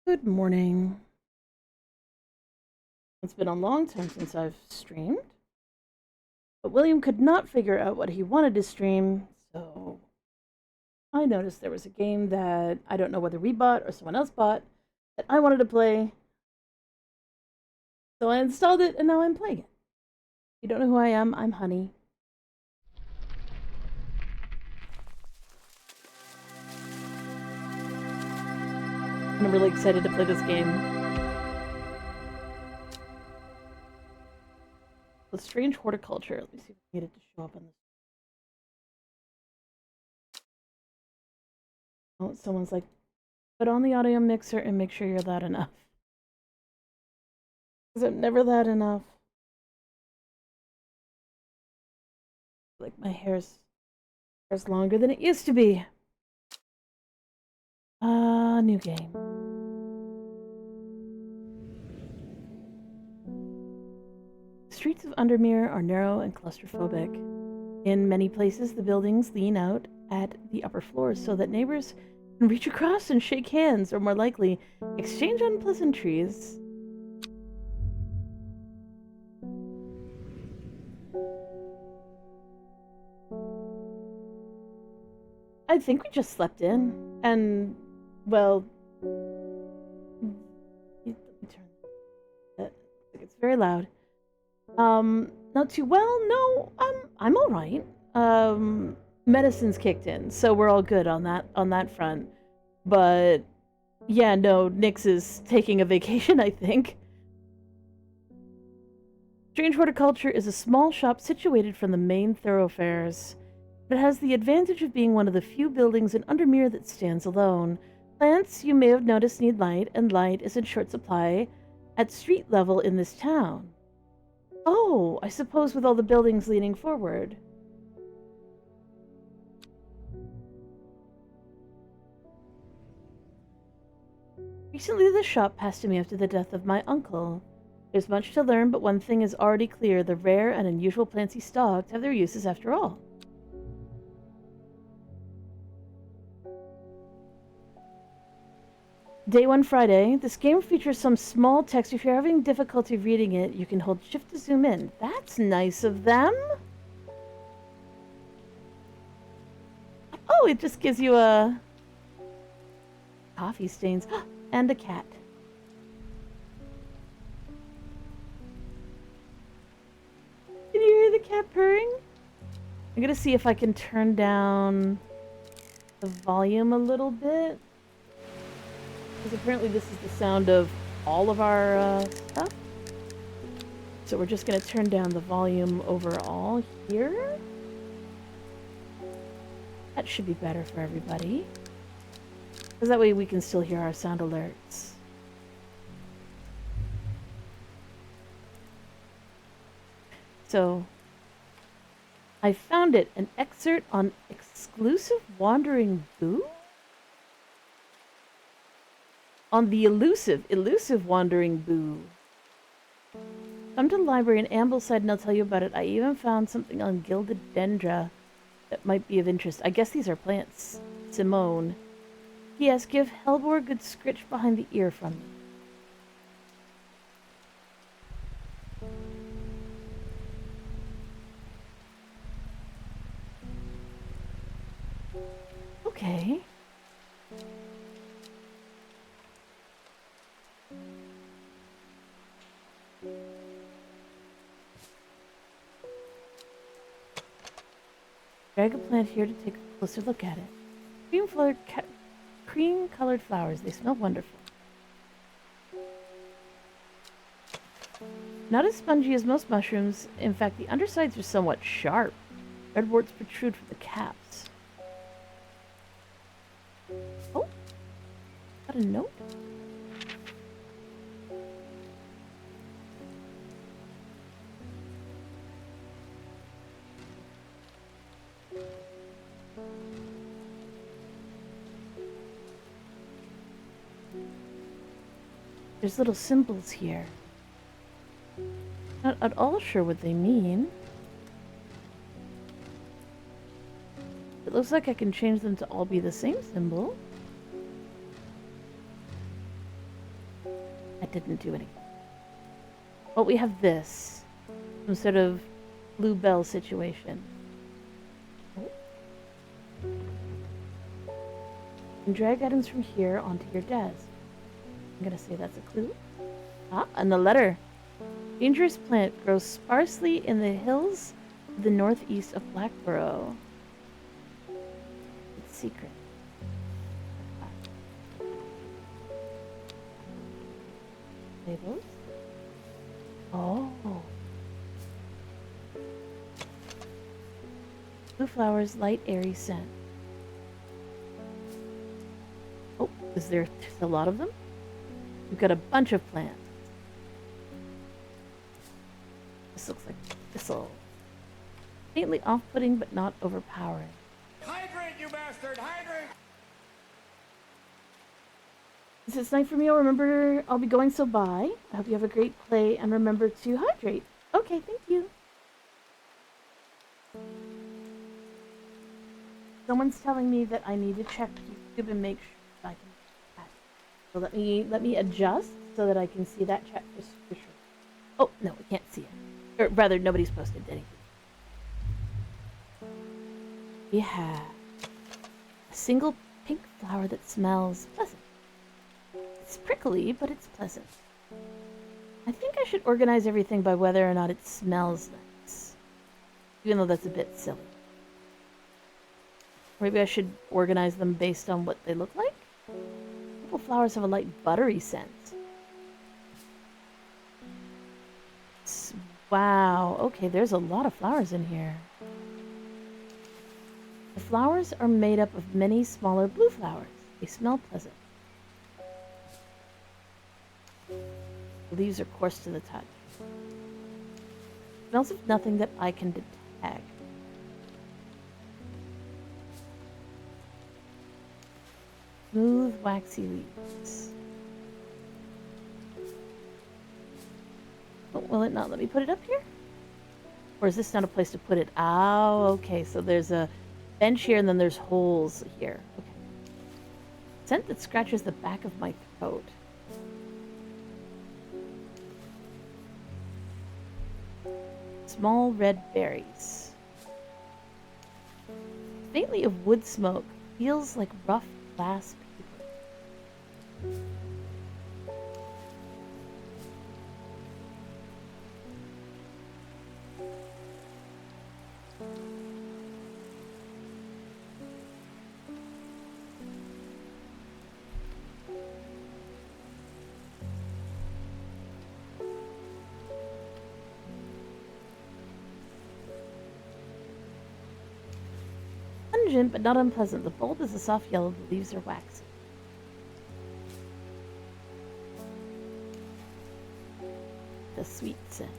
Good morning. It's been a long time since I've streamed, but William could not figure out what he wanted to stream, so I noticed there was a game that I don't know whether we bought or someone else bought that I wanted to play, so I installed it and now I'm playing it. If you don't know who I am, I'm Honey. I'm really excited to play this game. The Strange Horticulture. Let me see if I can get it to show up on this. Oh, someone's like, put on the audio mixer and make sure you're loud enough. Because I'm never loud enough. Like my hair's longer than it used to be. New game. The streets of Undermere are narrow and claustrophobic. In many places, the buildings lean out at the upper floors so that neighbors can reach across and shake hands, or more likely, exchange unpleasantries. I think we just slept in, and, well, let me turn it. It's very loud. Not too well. No, I'm all right. Medicine's kicked in, so we're all good on that front. But yeah, no, Nyx is taking a vacation, I think. Strange Horticulture is a small shop situated from the main thoroughfares. It has the advantage of being one of the few buildings in Undermere that stands alone. Plants, you may have noticed, need light, and light is in short supply at street level in this town. Oh, I suppose with all the buildings leaning forward. Recently, the shop passed to me after the death of my uncle. There's much to learn, but one thing is already clear. The rare and unusual plants he stocked have their uses after all. Day 1 Friday. This game features some small text. If you're having difficulty reading it, you can hold shift to zoom in. That's nice of them. Oh, it just gives you a coffee stains and a cat. Can you hear the cat purring? I'm gonna see if I can turn down the volume a little bit. Because apparently this is the sound of all of our stuff. So we're just going to turn down the volume overall here. That should be better for everybody. Because that way we can still hear our sound alerts. So, I found it, an excerpt on exclusive wandering boo? On the elusive wandering boo. Come to the library in Ambleside and I'll tell you about it. I even found something on gilded dendra that might be of interest. I guess these are plants. Simone. P.S. Give Helbor a good scritch behind the ear from me. Okay. Drag a plant here to take a closer look at it. Cream-colored flowers. They smell wonderful. Not as spongy as most mushrooms. In fact, the undersides are somewhat sharp. Red warts protrude from the caps. Oh! Got a note? There's little symbols here. Not at all sure what they mean. It looks like I can change them to all be the same symbol. That didn't do anything. But we have this. Some sort of bluebell situation. And drag items from here onto your desk. I'm gonna say that's a clue. Ah, and the letter. Dangerous plant grows sparsely in the hills to the northeast of Blackborough. It's secret. Labels. Oh. Blue flowers, light, airy scent. Oh, is there a lot of them? We've got a bunch of plants. This looks like thistle. Faintly off-putting, but not overpowering. Hydrate, you bastard! Hydrate! Since it's night for me, remember I'll be going, so bye. I hope you have a great play, and remember to hydrate. Okay, thank you. Someone's telling me that I need to check YouTube and make sure I can chat. So let me adjust so that I can see that chat for sure. Oh, no, we can't see it. Or rather, nobody's posted anything. We have a single pink flower that smells pleasant. It's prickly, but it's pleasant. I think I should organize everything by whether or not it smells nice. Even though that's a bit silly. Maybe I should organize them based on what they look like? Purple flowers have a light buttery scent. Wow, okay, there's a lot of flowers in here. The flowers are made up of many smaller blue flowers. They smell pleasant. The leaves are coarse to the touch. Smells of nothing that I can detect. Smooth, waxy leaves. Oh, will it not let me put it up here? Or is this not a place to put it? Oh, okay. So there's a bench here and then there's holes here. Okay. Scent that scratches the back of my throat. Small red berries. Faintly of wood smoke. Feels like rough glass paper. Pungent, but not unpleasant. The bulb is a soft yellow, the leaves are waxy. The sweet scent.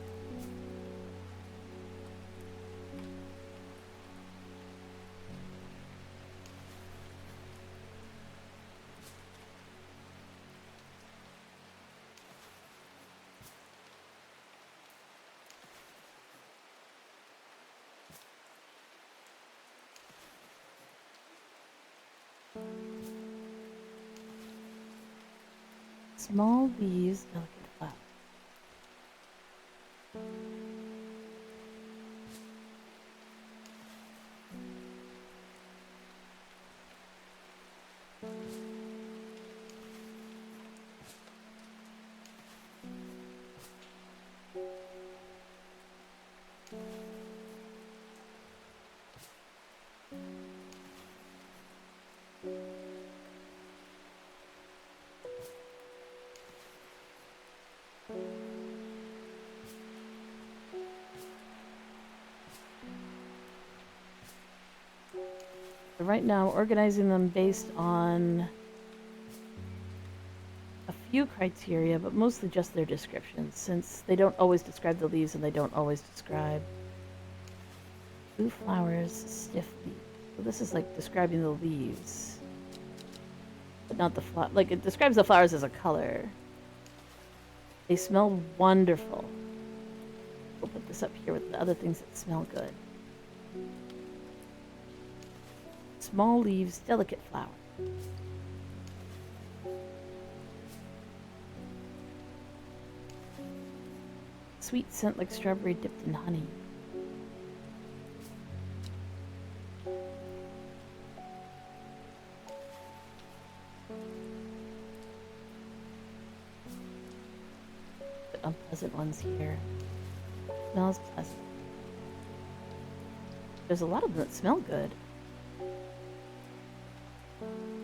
Small leaves, delicate flowers. So right now, organizing them based on a few criteria, but mostly just their descriptions, since they don't always describe the leaves and they don't always describe blue flowers, stiff leaves. So this is like describing the leaves, but not the flower. Like, it describes the flowers as a color. They smell wonderful. We'll put this up here with the other things that smell good. Small leaves, delicate flower. sweet scent like strawberry dipped in honey. The unpleasant ones here. Smells pleasant. There's a lot of them that smell good.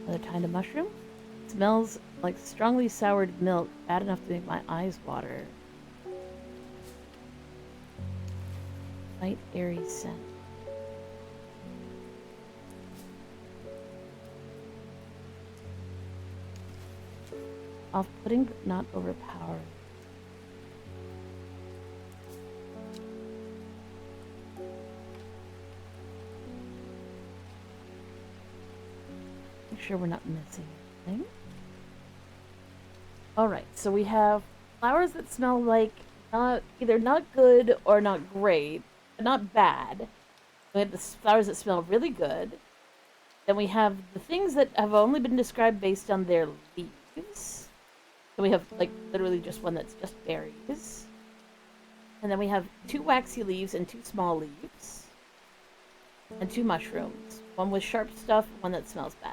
Another kind of mushroom. It smells like strongly soured milk, bad enough to make my eyes water. Light, airy scent. Off-putting, but not overpowering. Make sure we're not missing anything. Alright, so we have flowers that smell like either not good or not great, but not bad. We have the flowers that smell really good. Then we have the things that have only been described based on their leaves. And we have, like, literally just one that's just berries. And then we have 2 waxy leaves and 2 small leaves. And 2 mushrooms. One with sharp stuff, one that smells bad.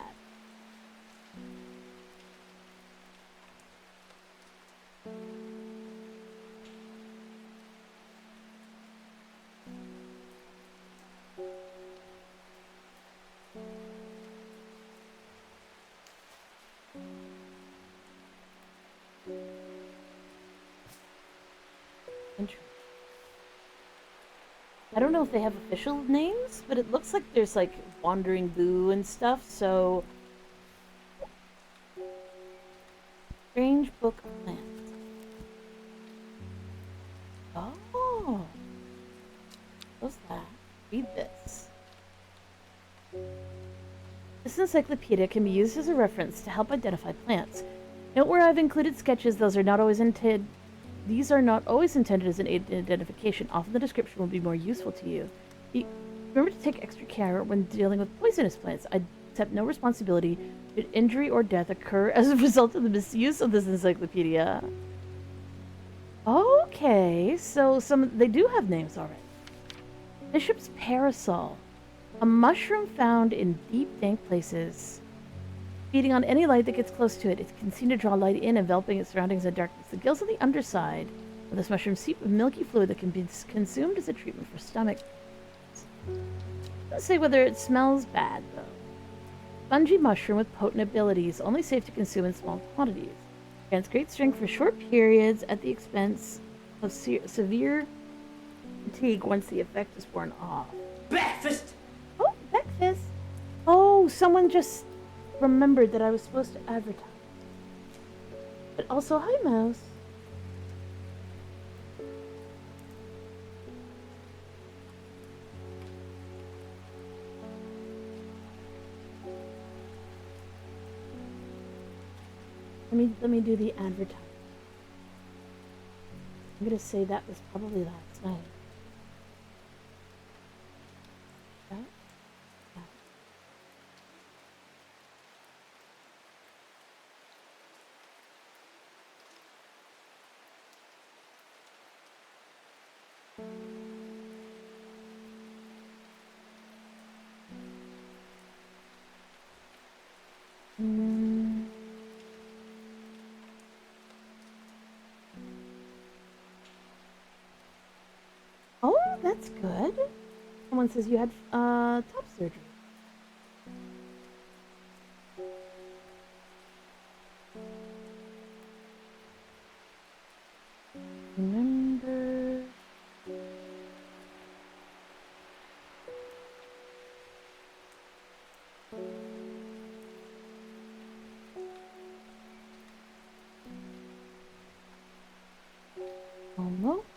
I don't know if they have official names, but it looks like there's like Wandering Boo and stuff, so... Strange Book of Plants. Oh! What's that? Read this. This encyclopedia can be used as a reference to help identify plants. Note where I've included sketches, these are not always intended as an aid in identification. Often the description will be more useful to you. Remember to take extra care when dealing with poisonous plants. I accept no responsibility should injury or death occur as a result of the misuse of this encyclopedia. Okay, so they do have names already. Bishop's Parasol. A mushroom found in deep, dank places. Feeding on any light that gets close to it, it can seem to draw light in, enveloping its surroundings in darkness. The gills on the underside of this mushroom seep with milky fluid that can be consumed as a treatment for stomach. Let's say whether it smells bad, though. Spongy mushroom with potent abilities, only safe to consume in small quantities. Grants great strength for short periods at the expense of severe fatigue once the effect is worn off. Breakfast! Oh, breakfast! Oh, someone just remembered that I was supposed to advertise. But also, hi, Mouse. Let me do the advertising. I'm gonna say that was probably last night. Yeah? Yeah. Oh, that's good. Someone says you had top surgery. Remember. Almost.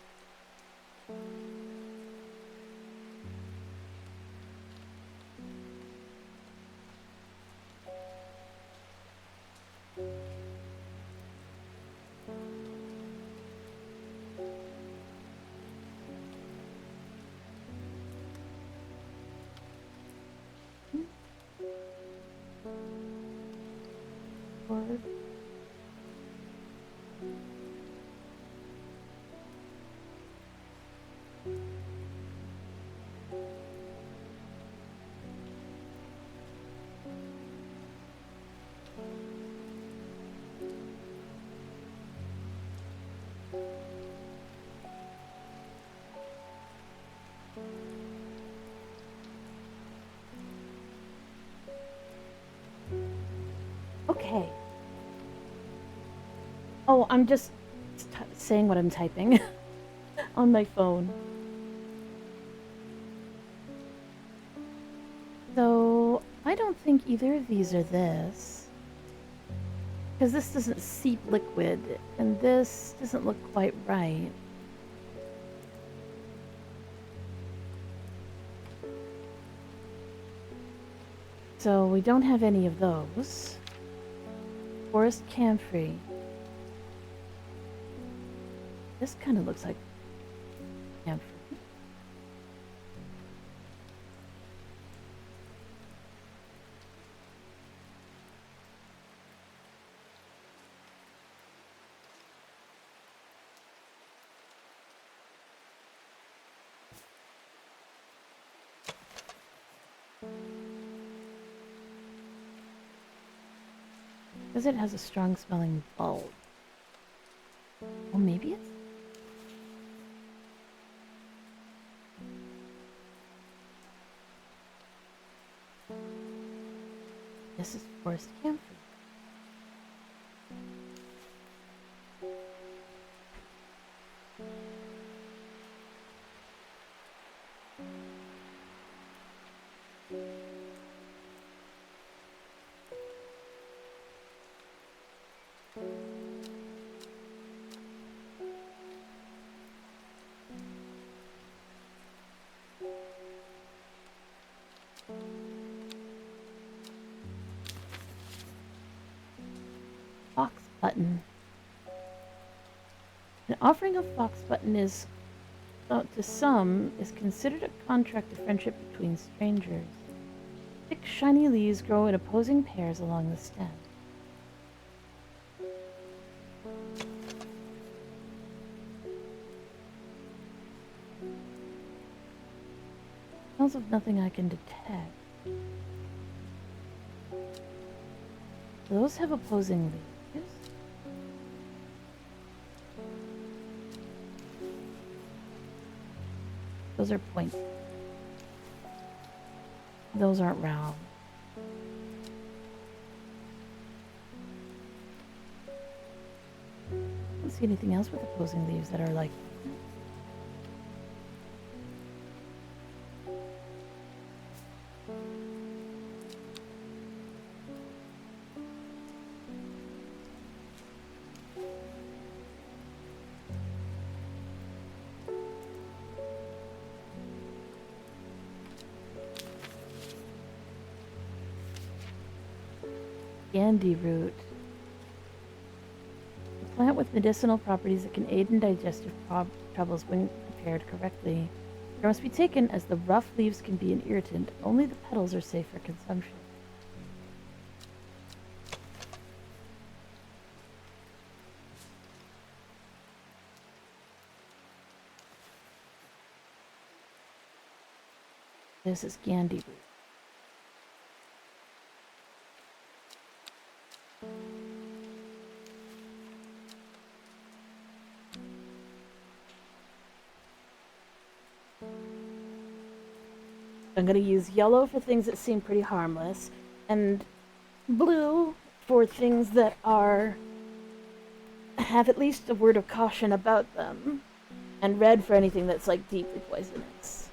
Forward. I'm just saying what I'm typing on my phone. So, I don't think either of these are this. Because this doesn't seep liquid, and this doesn't look quite right. So, we don't have any of those. Forest camphor. This kind of looks like camphor. Because it has a strong smelling bulb. Well, maybe it's... This is forest camphor. Fox button. An offering of fox button is, to some, is considered a contract of friendship between strangers. Thick, shiny leaves grow in opposing pairs along the stem. Smells of nothing I can detect. Those have opposing leaves. Those are pointy. Those aren't round. I don't see anything else with opposing leaves that are like... Gandhi root. A plant with medicinal properties that can aid in digestive troubles when prepared correctly. Care must be taken as the rough leaves can be an irritant. Only the petals are safe for consumption. This is Gandhi root. I'm going to use yellow for things that seem pretty harmless, and blue for things that have at least a word of caution about them, and red for anything that's like deeply poisonous.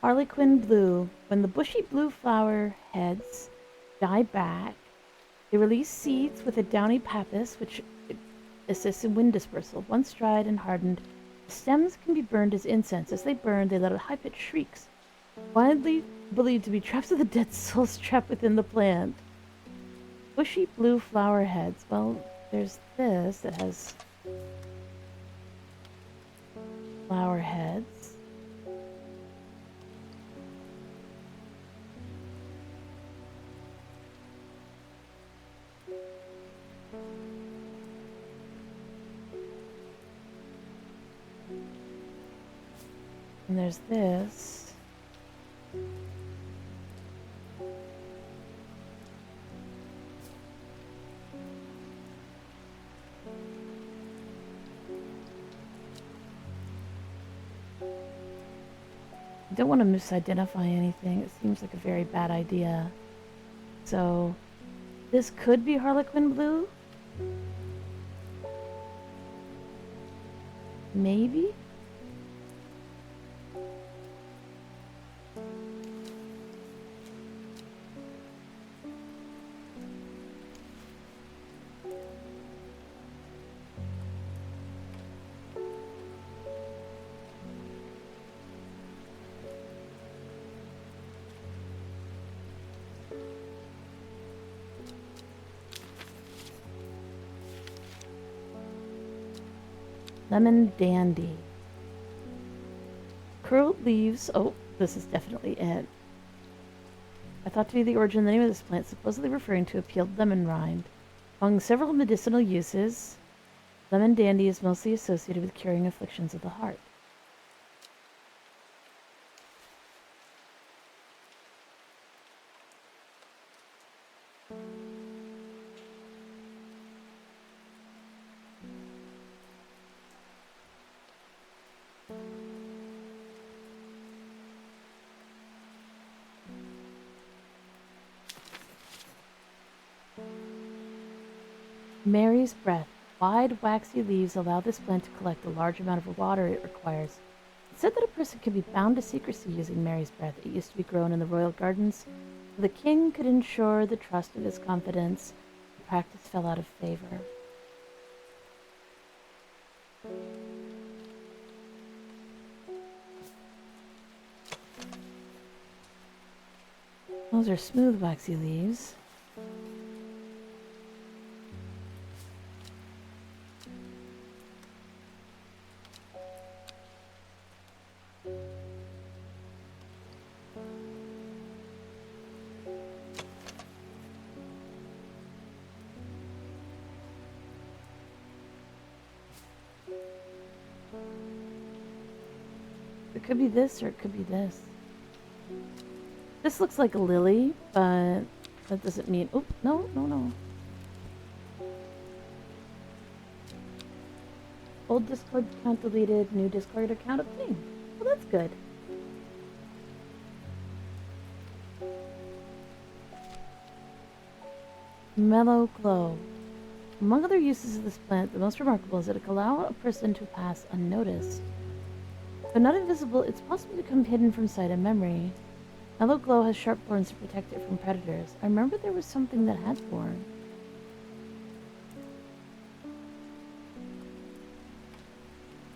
Harlequin blue. When the bushy blue flower heads die back, they release seeds with a downy pappus, which assists in wind dispersal. Once dried and hardened, the stems can be burned as incense. As they burn, they let out high-pitched shrieks, widely believed to be traps of the dead souls trapped within the plant. Bushy blue flower heads. Well, there's this that has flower heads. And there's this. I don't want to misidentify anything. It seems like a very bad idea. So this could be Harlequin blue. Maybe? Lemon dandy. Curled leaves. Oh, this is definitely it. I thought to be the origin of the name of this plant, supposedly referring to a peeled lemon rind. Among several medicinal uses, lemon dandy is mostly associated with curing afflictions of the heart. Mary's breath. Wide, waxy leaves allow this plant to collect a large amount of water it requires. It's said that a person can be bound to secrecy using Mary's breath. It used to be grown in the royal gardens. So the king could ensure the trust of his confidence. The practice fell out of favor. Those are smooth, waxy leaves. It could be this or it could be this. This looks like a lily, but that doesn't mean... Oh, no, no, no. Old Discord account deleted, new Discord account obtained. Well, that's good. Mellow glow. Among other uses of this plant, the most remarkable is that it can allow a person to pass unnoticed. Though not invisible, it's possible to become hidden from sight and memory. Mellow glow has sharp thorns to protect it from predators. I remember there was something that had thorns.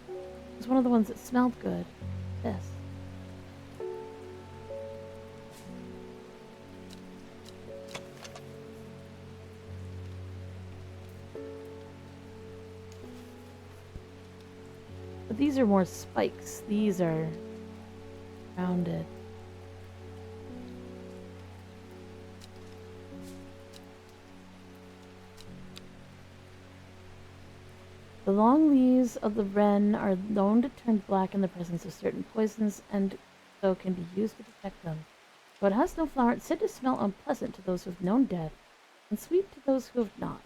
It was one of the ones that smelled good. This. But these are more spikes. These are rounded. The long leaves of the wren are known to turn black in the presence of certain poisons and so can be used to detect them. Though it has no flower, it's said to smell unpleasant to those who have known death and sweet to those who have not.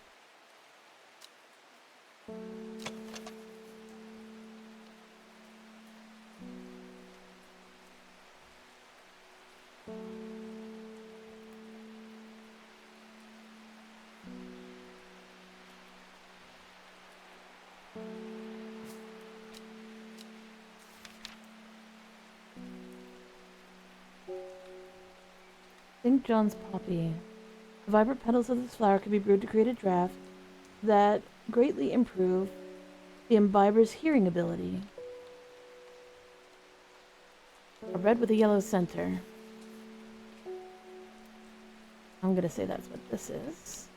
St. John's poppy. The vibrant petals of this flower can be brewed to create a draft that greatly improve the imbiber's hearing ability. A red with a yellow center. I'm gonna say that's what this is.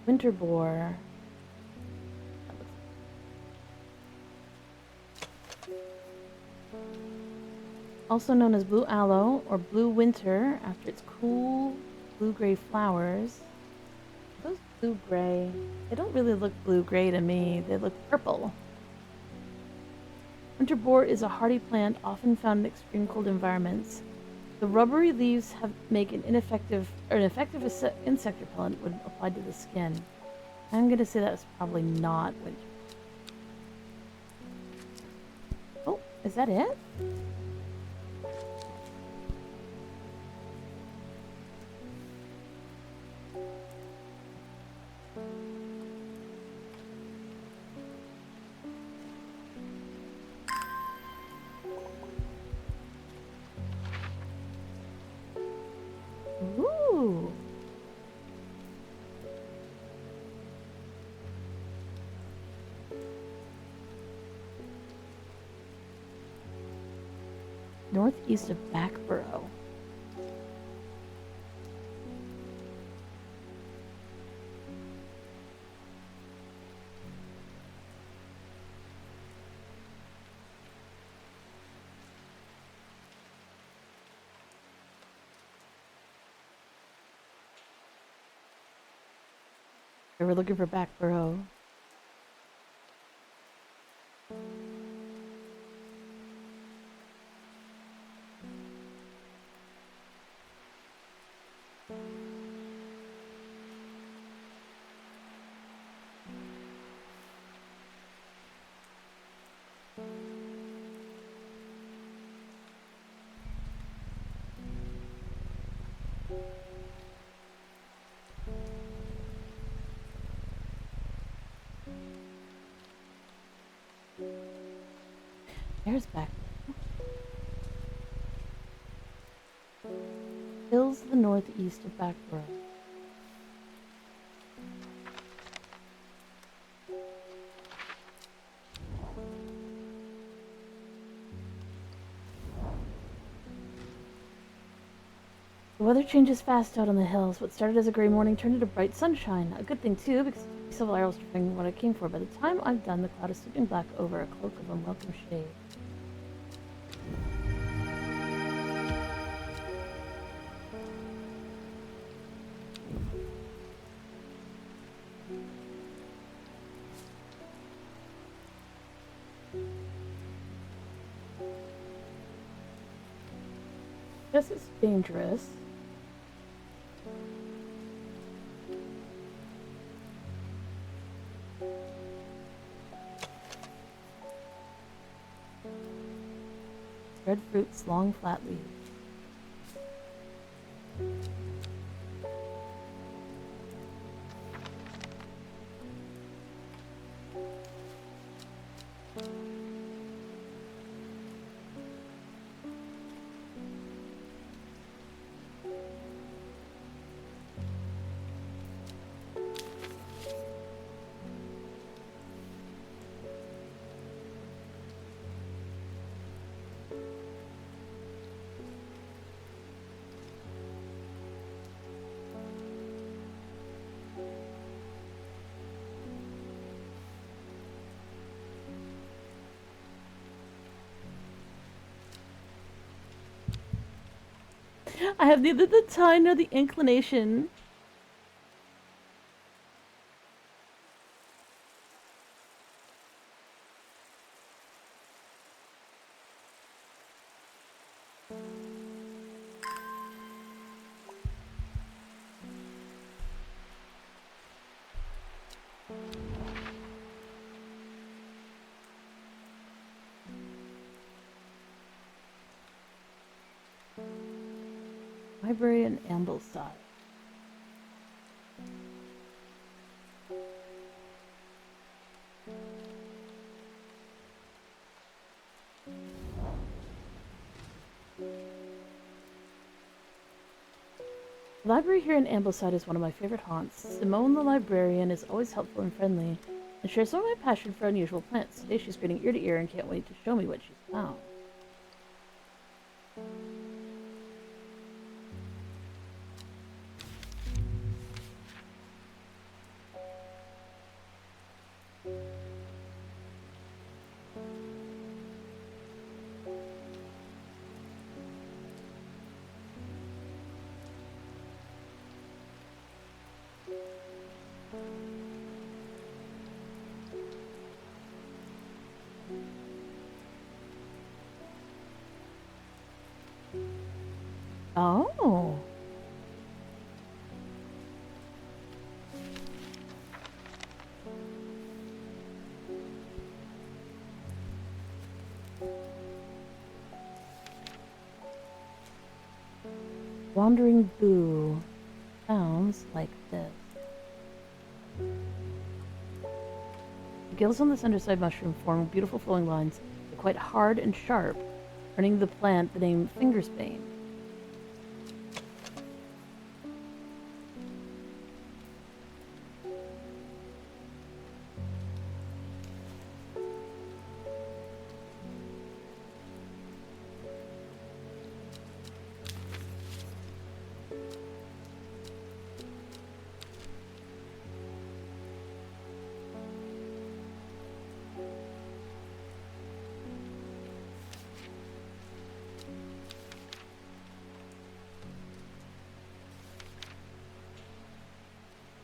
Winter boar. Also known as blue aloe or blue winter after its cool blue-gray flowers. Those blue-gray, they don't really look blue-gray to me. They look purple. Winter boar is a hardy plant often found in extreme cold environments. The rubbery leaves make an effective insect repellent when applied to the skin. I'm gonna say that's probably not winter. Oh, is that it? Ooh. Northeast of Backborough. We're looking for Backborough. There's Backborough. Hills to the northeast of Backborough. The weather changes fast out on the hills. What started as a gray morning turned into bright sunshine. A good thing, too, because several arrows to bring what I came for. By the time I'm done, the cloud is sweeping black over a cloak of unwelcome shade. Guess it's dangerous. Red fruits, long flat leaves. I have neither the time nor the inclination. Library in Ambleside. The library here in Ambleside is one of my favorite haunts. Simone the librarian is always helpful and friendly, and shares some of my passion for unusual plants. Today she's grinning ear to ear and can't wait to show me what she's found. Oh. Wandering Boo sounds like this. The gills on this underside mushroom form beautiful flowing lines. They're quite hard and sharp, earning the plant the name fingersbane.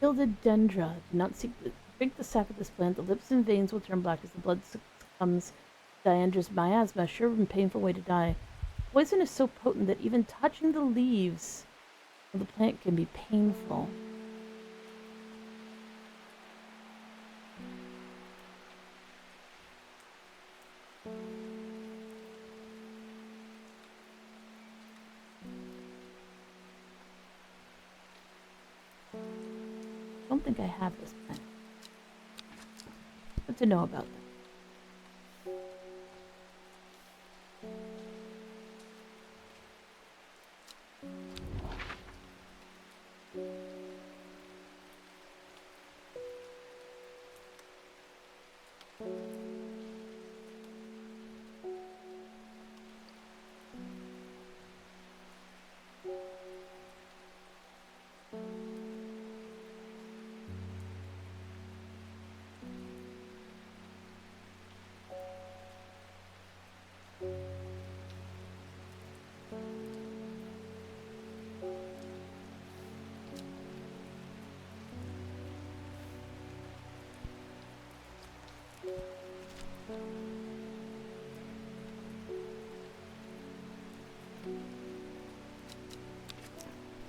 Gilded dendra. Do not seek to drink the sap of this plant. The lips and veins will turn black as the blood succumbs. Diandra's miasma, a sure and painful way to die. Poison is so potent that even touching the leaves of the plant can be painful. I don't think I have this plant. Good to know about them.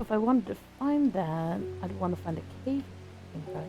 If I wanted to find that, I'd want to find a cave, right?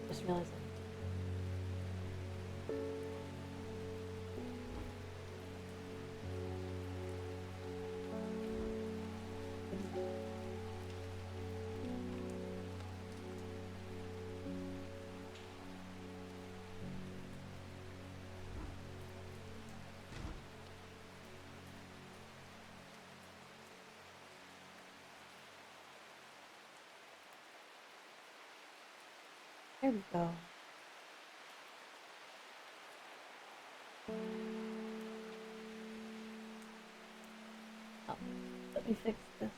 Just realized that. There we go. Oh, let me fix this.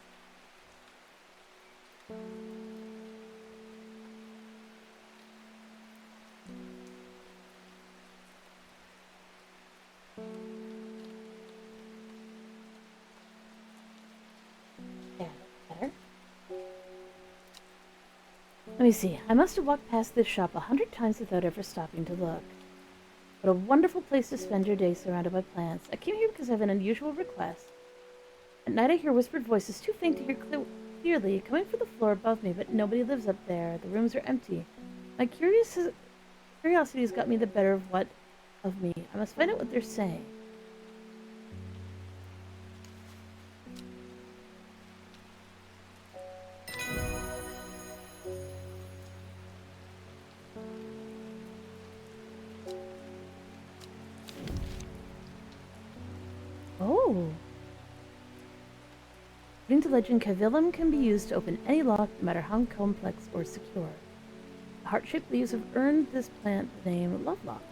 There, that's better. Let me see. I must have walked past this shop 100 times without ever stopping to look. What a wonderful place to spend your day surrounded by plants. I came here because I have an unusual request. At night I hear whispered voices too faint to hear clearly coming from the floor above me, but nobody lives up there. The rooms are empty. My curiosity has got me the better of me. I must find out what they're saying. Oh. According to legend, Cavillum can be used to open any lock, no matter how complex or secure. The heart-shaped leaves have earned this plant the name Lovelock.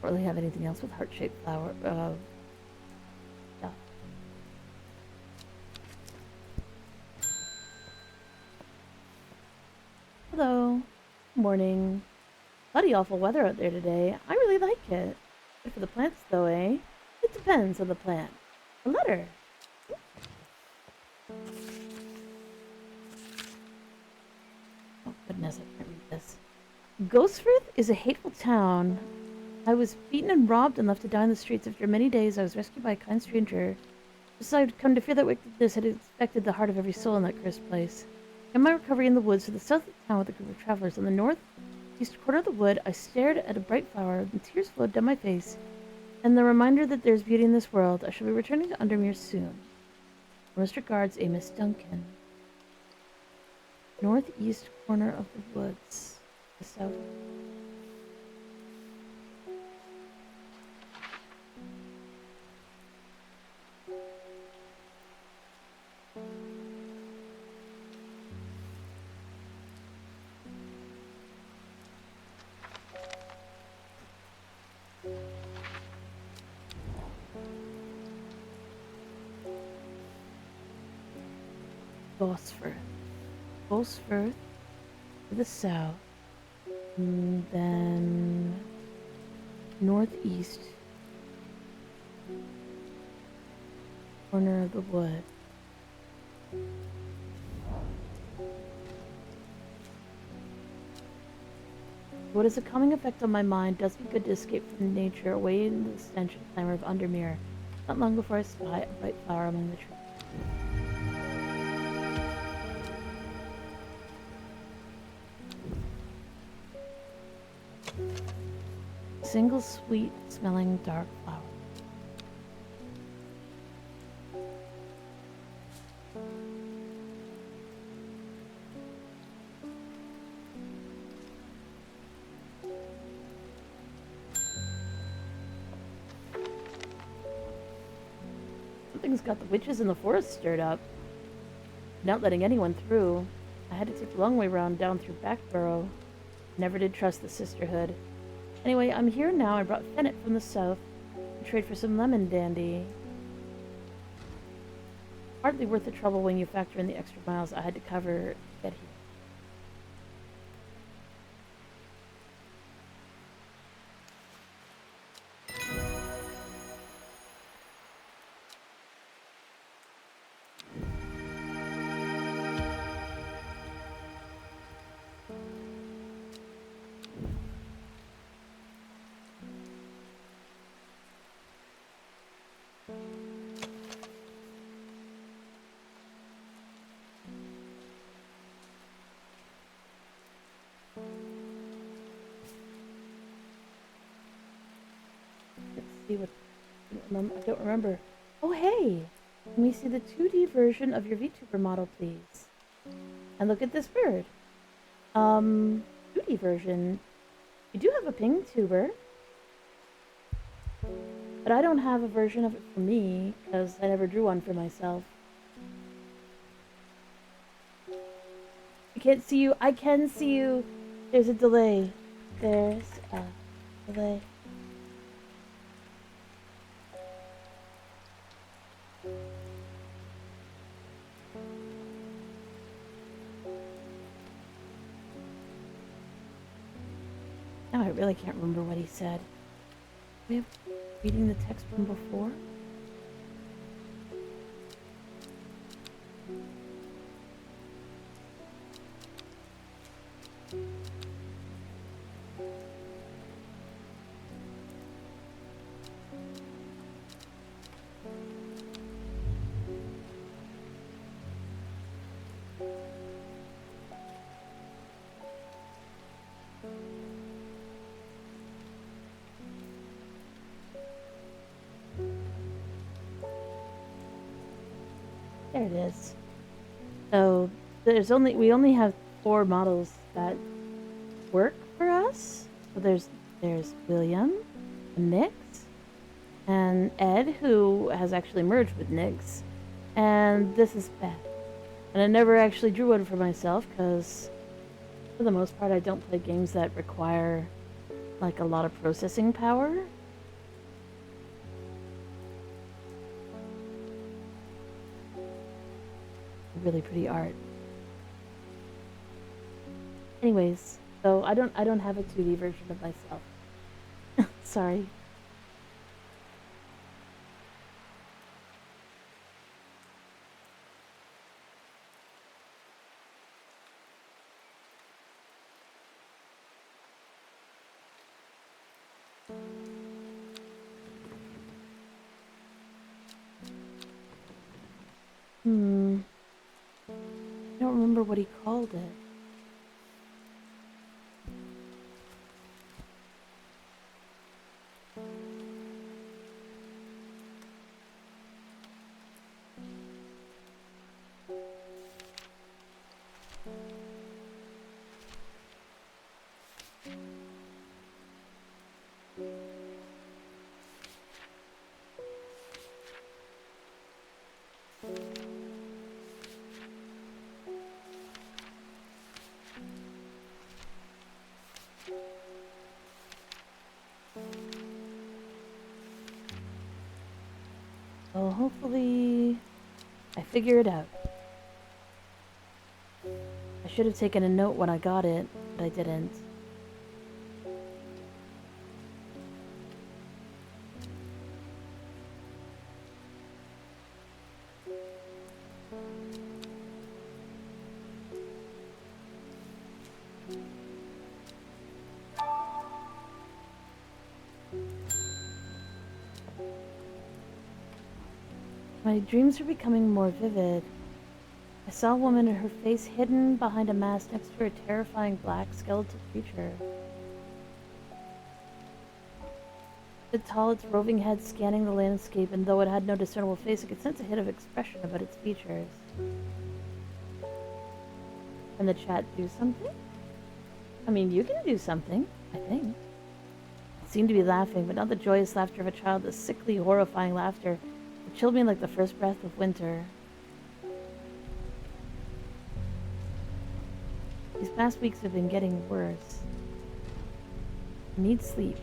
Don't really have anything else with heart-shaped flower. Yeah. Hello. Morning. Bloody awful weather out there today. I really like it. Good for the plants, though, eh? It depends on the plant. A letter. Oh, goodness, I can't read this. Ghostfirth is a hateful town. I was beaten and robbed and left to die in the streets. After many days, I was rescued by a kind stranger. Just as I'd come to fear that wickedness had infected the heart of every soul in that cursed place. In my recovery in the woods to the south of the town with a group of travelers. On the northeast corner of the wood, I stared at a bright flower, and tears flowed down my face. And the reminder that there's beauty in this world. I shall be returning to Undermere soon. Most regards, Amos Duncan. Northeast corner of the woods. The south. Bosworth to the south, and then northeast corner of the wood. What is a calming effect on my mind? Does me good to escape from nature, away in the stench and clamor of Undermere. Not long before I spy a bright flower among the trees. Single sweet smelling dark flower. Something's got the witches in the forest stirred up. Not letting anyone through. I had to take the long way round down through Backborough. Never did trust the sisterhood. Anyway, I'm here now. I brought Fennec from the south to trade for some lemon dandy. Hardly worth the trouble when you factor in the extra miles I had to cover to get here. See what I don't remember. Oh hey! Can we see the 2D version of your VTuber model, please? And look at this bird. 2D version. You do have a ping tuber, but I don't have a version of it for me because I never drew one for myself. I can't see you. I can see you. There's a delay. There's a delay. Now I really can't remember what he said. We have reading the text from before? There it is. So we only have 4 models that work for us. So there's William, Nix, and Ed, who has actually merged with Nix, and this is Beth. And I never actually drew one for myself because, for the most part, I don't play games that require like a lot of processing power. Really pretty art. Anyways, so I don't have a 2D version of myself. Sorry. I don't remember what he called it. Well, hopefully I figure it out. I should have taken a note when I got it, but I didn't. My dreams are becoming more vivid. I saw a woman and her face hidden behind a mask next to a terrifying black skeletal creature. It stood tall, its roving head scanning the landscape, and though it had no discernible face, I could sense a hint of expression about its features. Can the chat do something? I mean, you can do something, I think. It seemed to be laughing, but not the joyous laughter of a child, the sickly, horrifying laughter. It chilled me like the first breath of winter. These past weeks have been getting worse. I need sleep.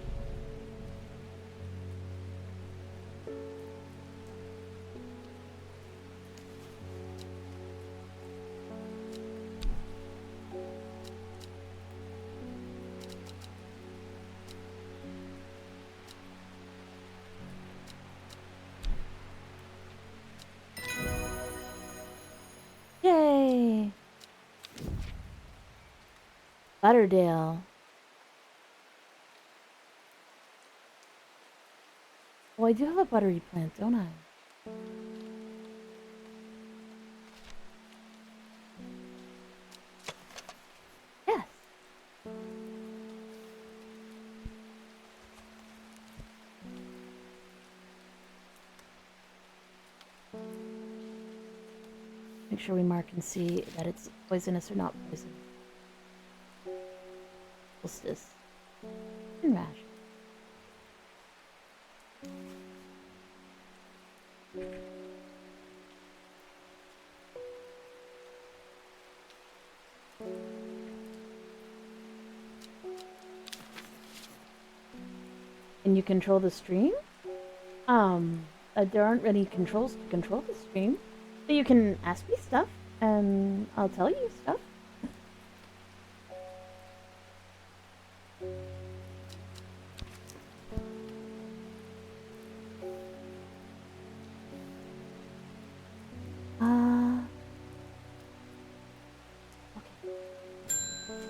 Yay! Butterdale. Oh, I do have a buttery plant, don't I? Yes. Make sure we mark and see that it's poisonous or not poisonous. Solstice. And rash. Can you control the stream? There aren't any controls to control the stream. So you can ask me stuff, and I'll tell you stuff.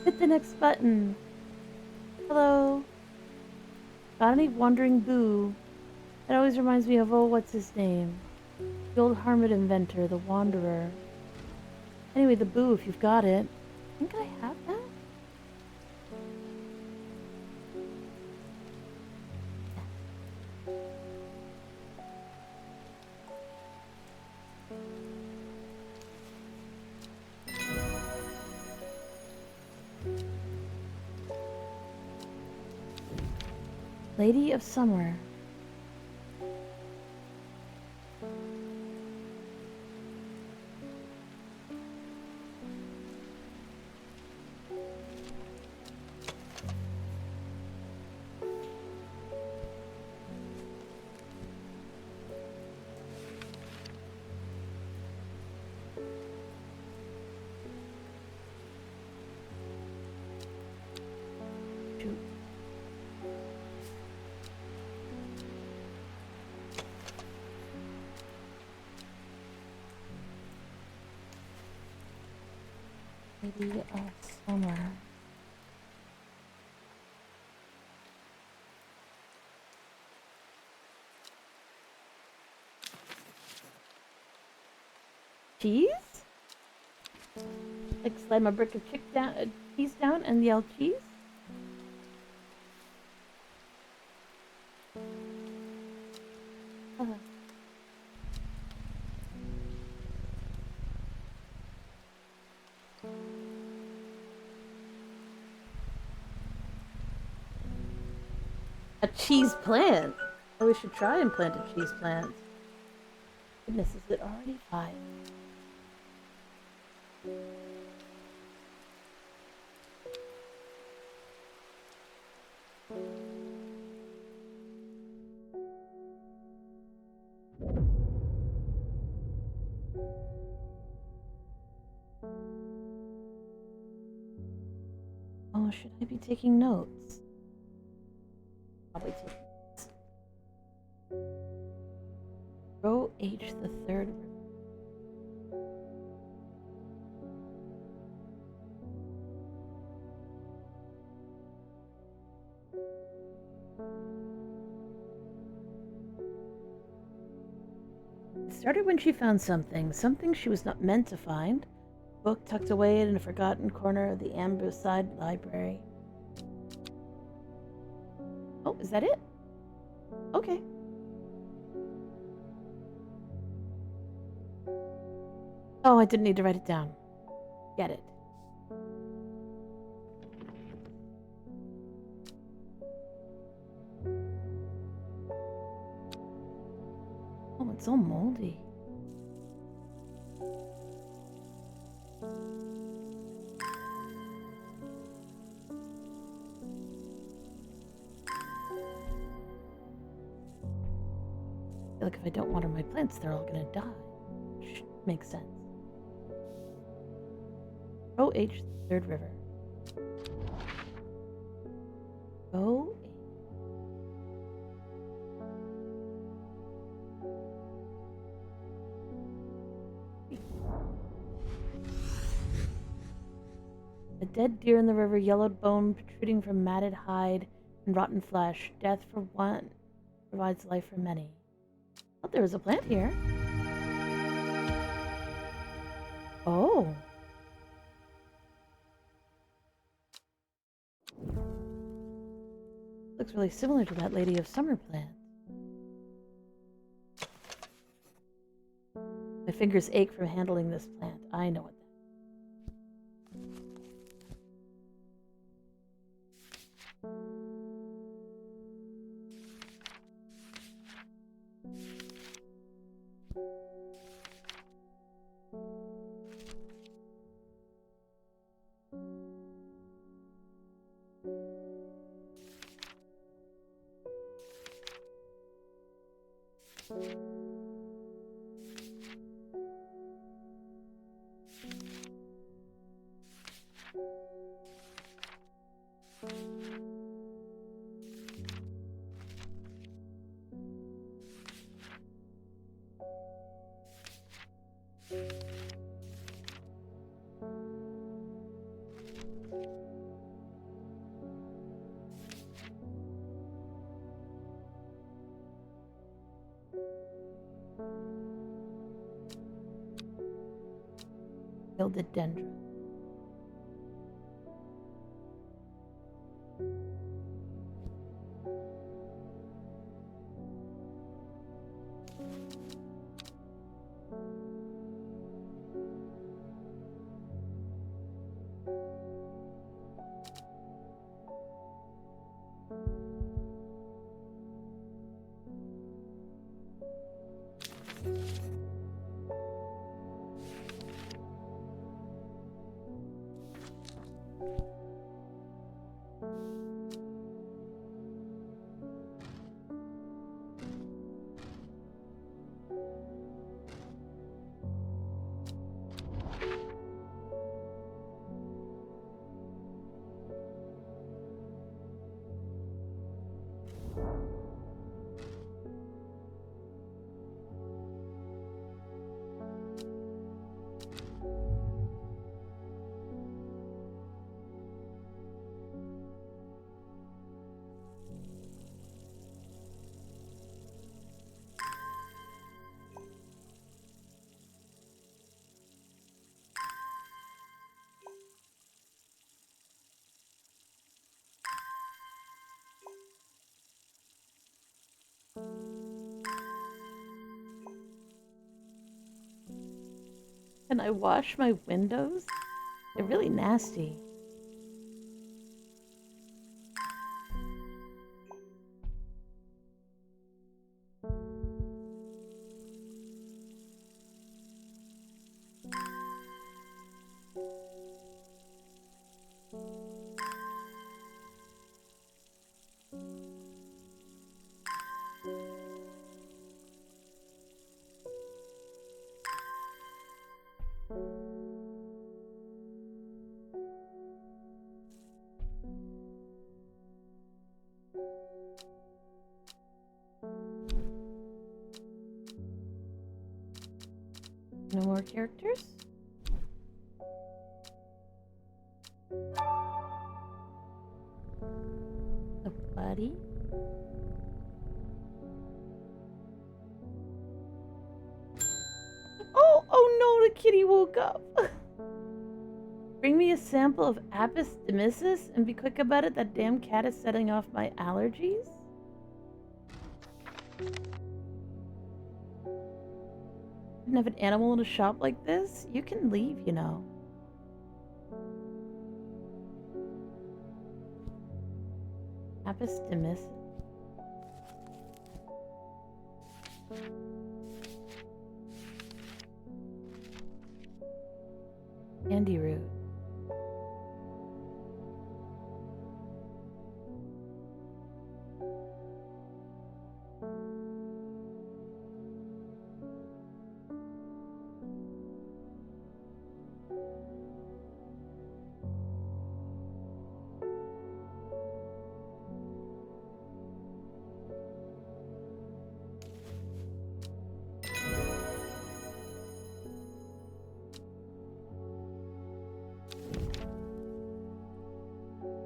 Hit the next button. Hello. Got any wandering boo? That always reminds me of, oh, what's his name? The old hermit inventor, the wanderer. Anyway, the boo, if you've got it. I think I have that? Lady of Summer. Shoot. Lady of Summer. Cheese? Like slide my brick of cheese down and yell cheese? Uh. A cheese plant? Oh, we should try and plant a cheese plant. Goodness, is it already 5? Oh, should I be taking notes? Probably taking notes. Row H, the third row. It started when she found something she was not meant to find. Book tucked away in a forgotten corner of the Amberside Library. Oh, is that it? Okay. Oh, I didn't need to write it down. Get it. Oh, it's all moldy. I feel like if I don't water my plants, they're all gonna die. Which makes sense. Row H, third river. Row H. A dead deer in the river, yellowed bone protruding from matted hide and rotten flesh. Death for one provides life for many. Oh, there was a plant here. Oh. Looks really similar to that Lady of Summer plant. My fingers ache from handling this plant. I know it. Philodendron. Can I wash my windows? They're really nasty. No more characters? The buddy? Oh no, the kitty woke up. Bring me a sample of Apis demissus and be quick about it. That damn cat is setting off my allergies. Didn't have an animal in a shop like this? You can leave, you know. Apis demissus. Candy root.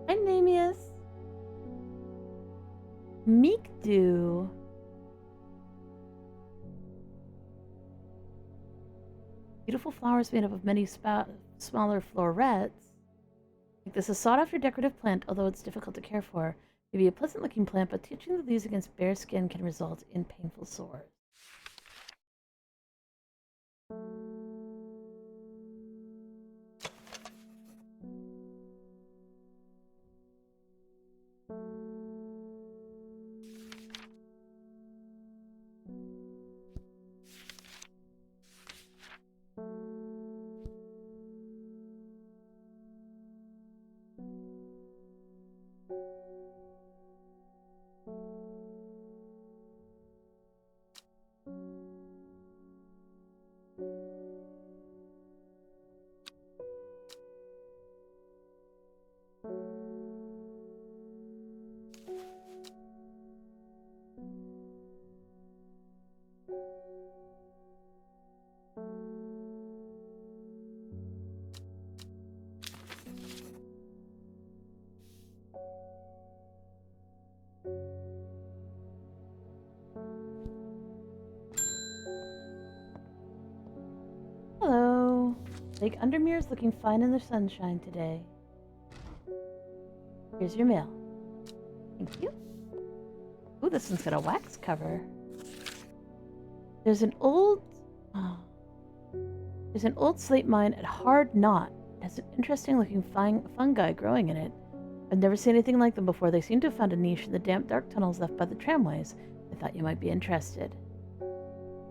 Hi, Namius. Meekdew. Beautiful flowers made up of many smaller florets. This is a sought-after decorative plant, although it's difficult to care for. Maybe a pleasant-looking plant, but touching the leaves against bare skin can result in painful sores. Lake Undermere is looking fine in the sunshine today. Here's your mail. Thank you. Ooh, this one's got a wax cover. There's an old slate mine at Hard Knot. It has an interesting looking fungi growing in it. I've never seen anything like them before. They seem to have found a niche in the damp, dark tunnels left by the tramways. I thought you might be interested.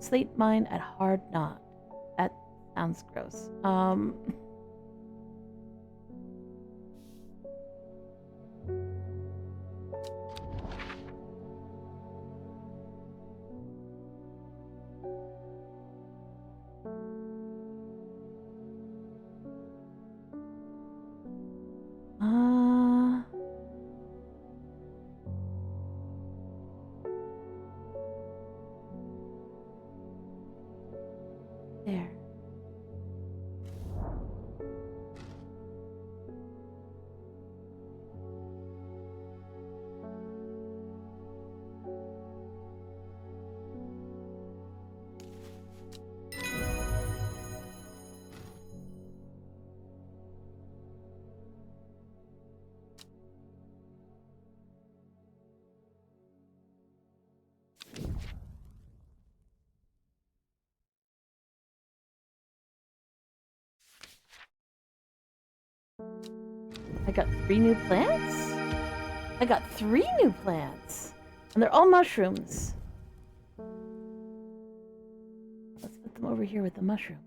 Slate mine at Hard Knot. That sounds gross. There. I got 3 new plants? I got 3 new plants! And they're all mushrooms. Let's put them over here with the mushrooms.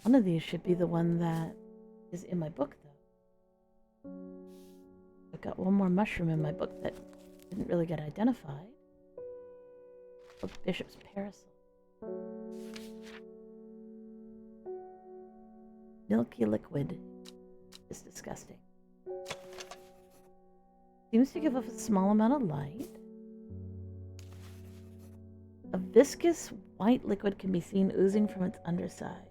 One of these should be the one that is in my book, though. I've got one more mushroom in my book that didn't really get identified. Oh, Bishop's Parasol. Milky liquid. It's disgusting. Seems to give off a small amount of light. A viscous white liquid can be seen oozing from its underside.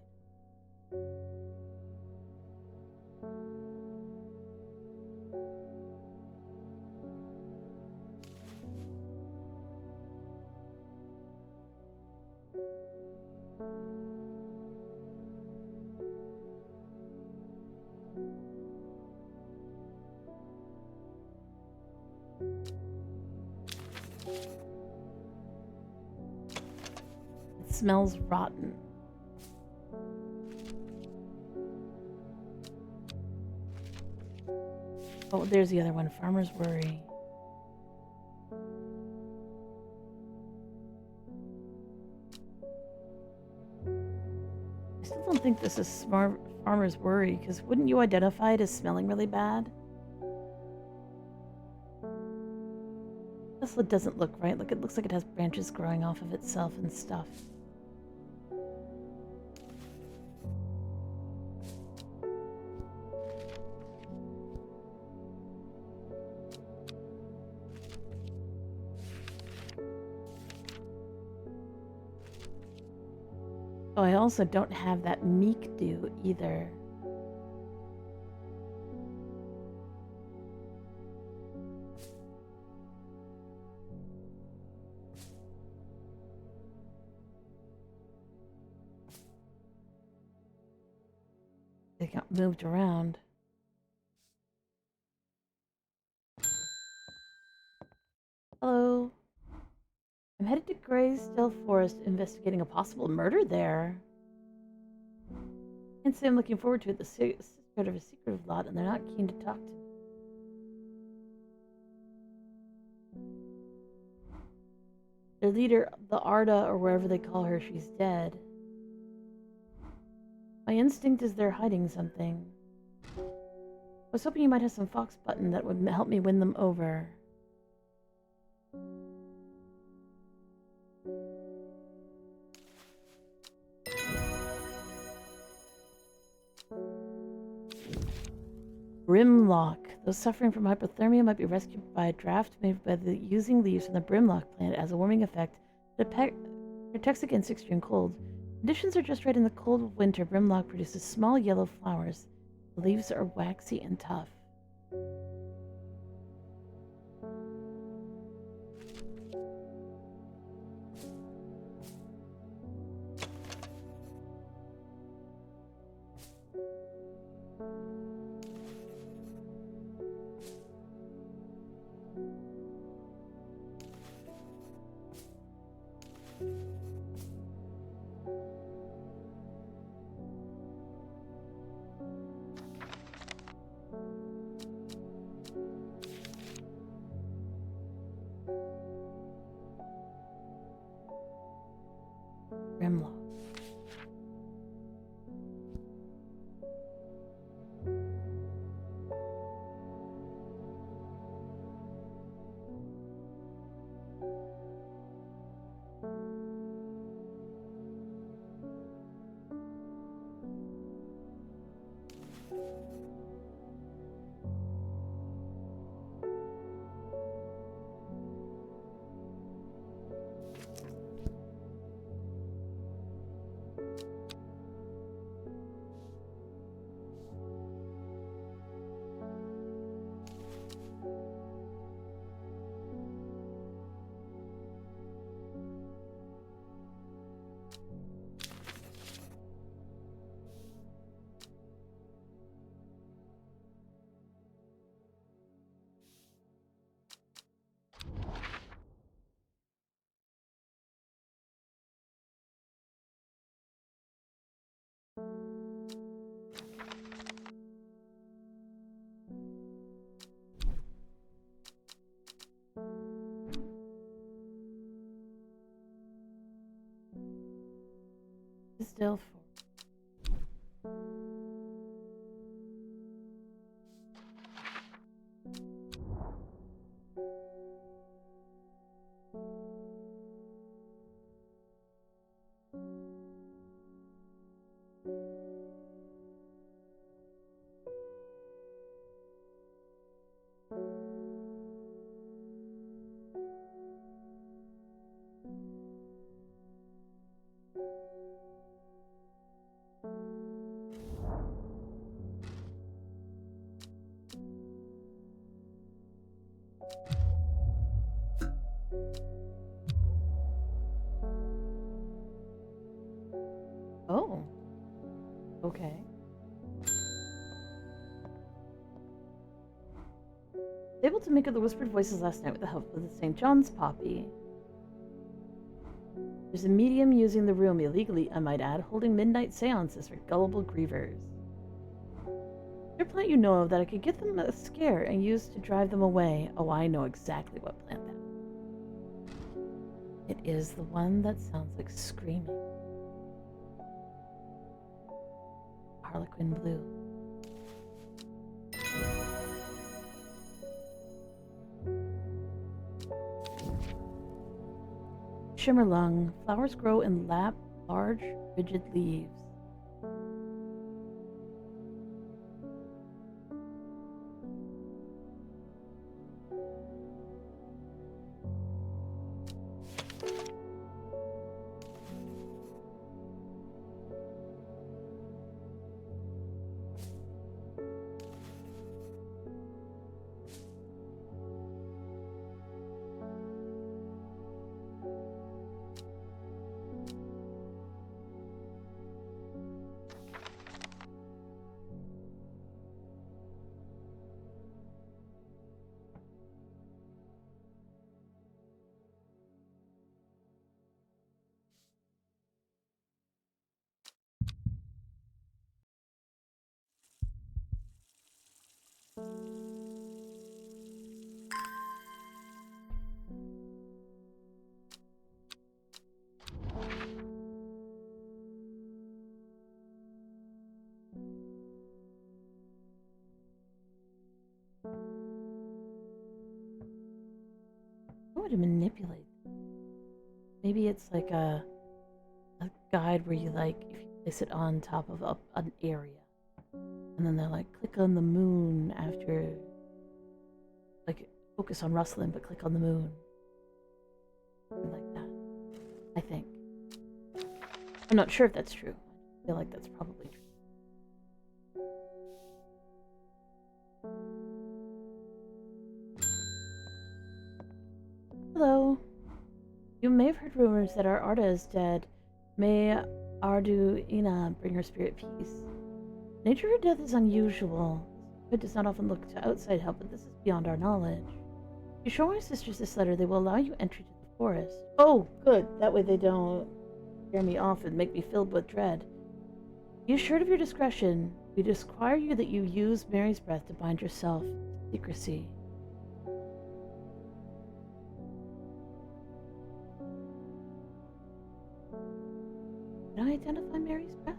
It smells rotten. Oh, there's the other one. Farmer's Worry. I still don't think this is Farmer's Worry, because wouldn't you identify it as smelling really bad? This doesn't look right. Look, it looks like it has branches growing off of itself and stuff. Oh, I also don't have that meek dew either. They got moved around. Hello. I'm headed to Graysdale Forest investigating a possible murder there. Can't say I'm looking forward to it. The sisterhood of a secretive lot, and they're not keen to talk to me. Their leader, the Arda, or wherever they call her, she's dead. My instinct is they're hiding something. I was hoping you might have some fox button that would help me win them over. Brimlock. Those suffering from hypothermia might be rescued by a draft made by using leaves from the Brimlock plant as a warming effect that protects against extreme cold. Conditions are just right in the cold of winter. Brimlock produces small yellow flowers. The leaves are waxy and tough. Grimlock. Still for. Oh. Okay. Able to make out the whispered voices last night with the help of the St. John's poppy. There's a medium using the room illegally, I might add, holding midnight seances for gullible grievers. Is there a plant you know of that I could get them a scare and use to drive them away? Oh, I know exactly what plant that is. It is the one that sounds like screaming. Harlequin blue. Shimmerlung. Flowers grow in large, rigid leaves. How would it manipulate? Maybe it's like a guide where you like if you place it on top of an area, and then they're like click on the moon after, like focus on rustling, but click on the moon, something like that. I think. I'm not sure if that's true. I feel like that's probably true. Hello. You may have heard rumors that our Arda is dead. May Arduina bring her spirit peace. Nature of her death is unusual. It does not often look to outside help, but this is beyond our knowledge. If you show my sisters this letter, they will allow you entry to the forest. Oh, good. That way they don't scare me off and make me filled with dread. Be assured of your discretion. We require you that you use Mary's breath to bind yourself to secrecy. Can I identify Mary's breath?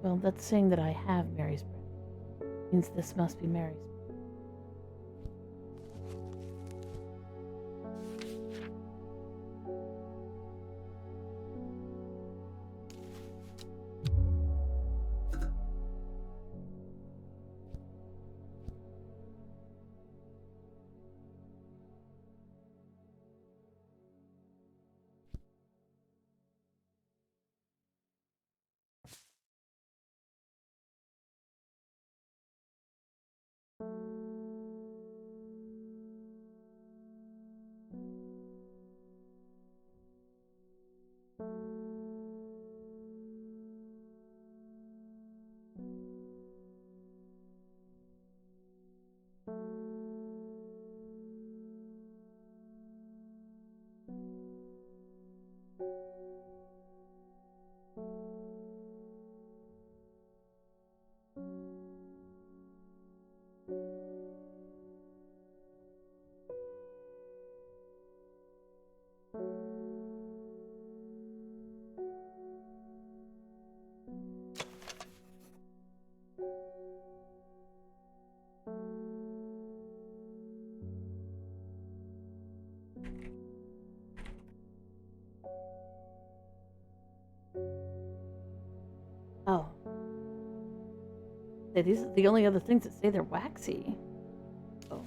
Well, that's saying that I have Mary's breath. Means this must be Mary's breath. Oh. Hey, these are the only other things that say they're waxy. Oh.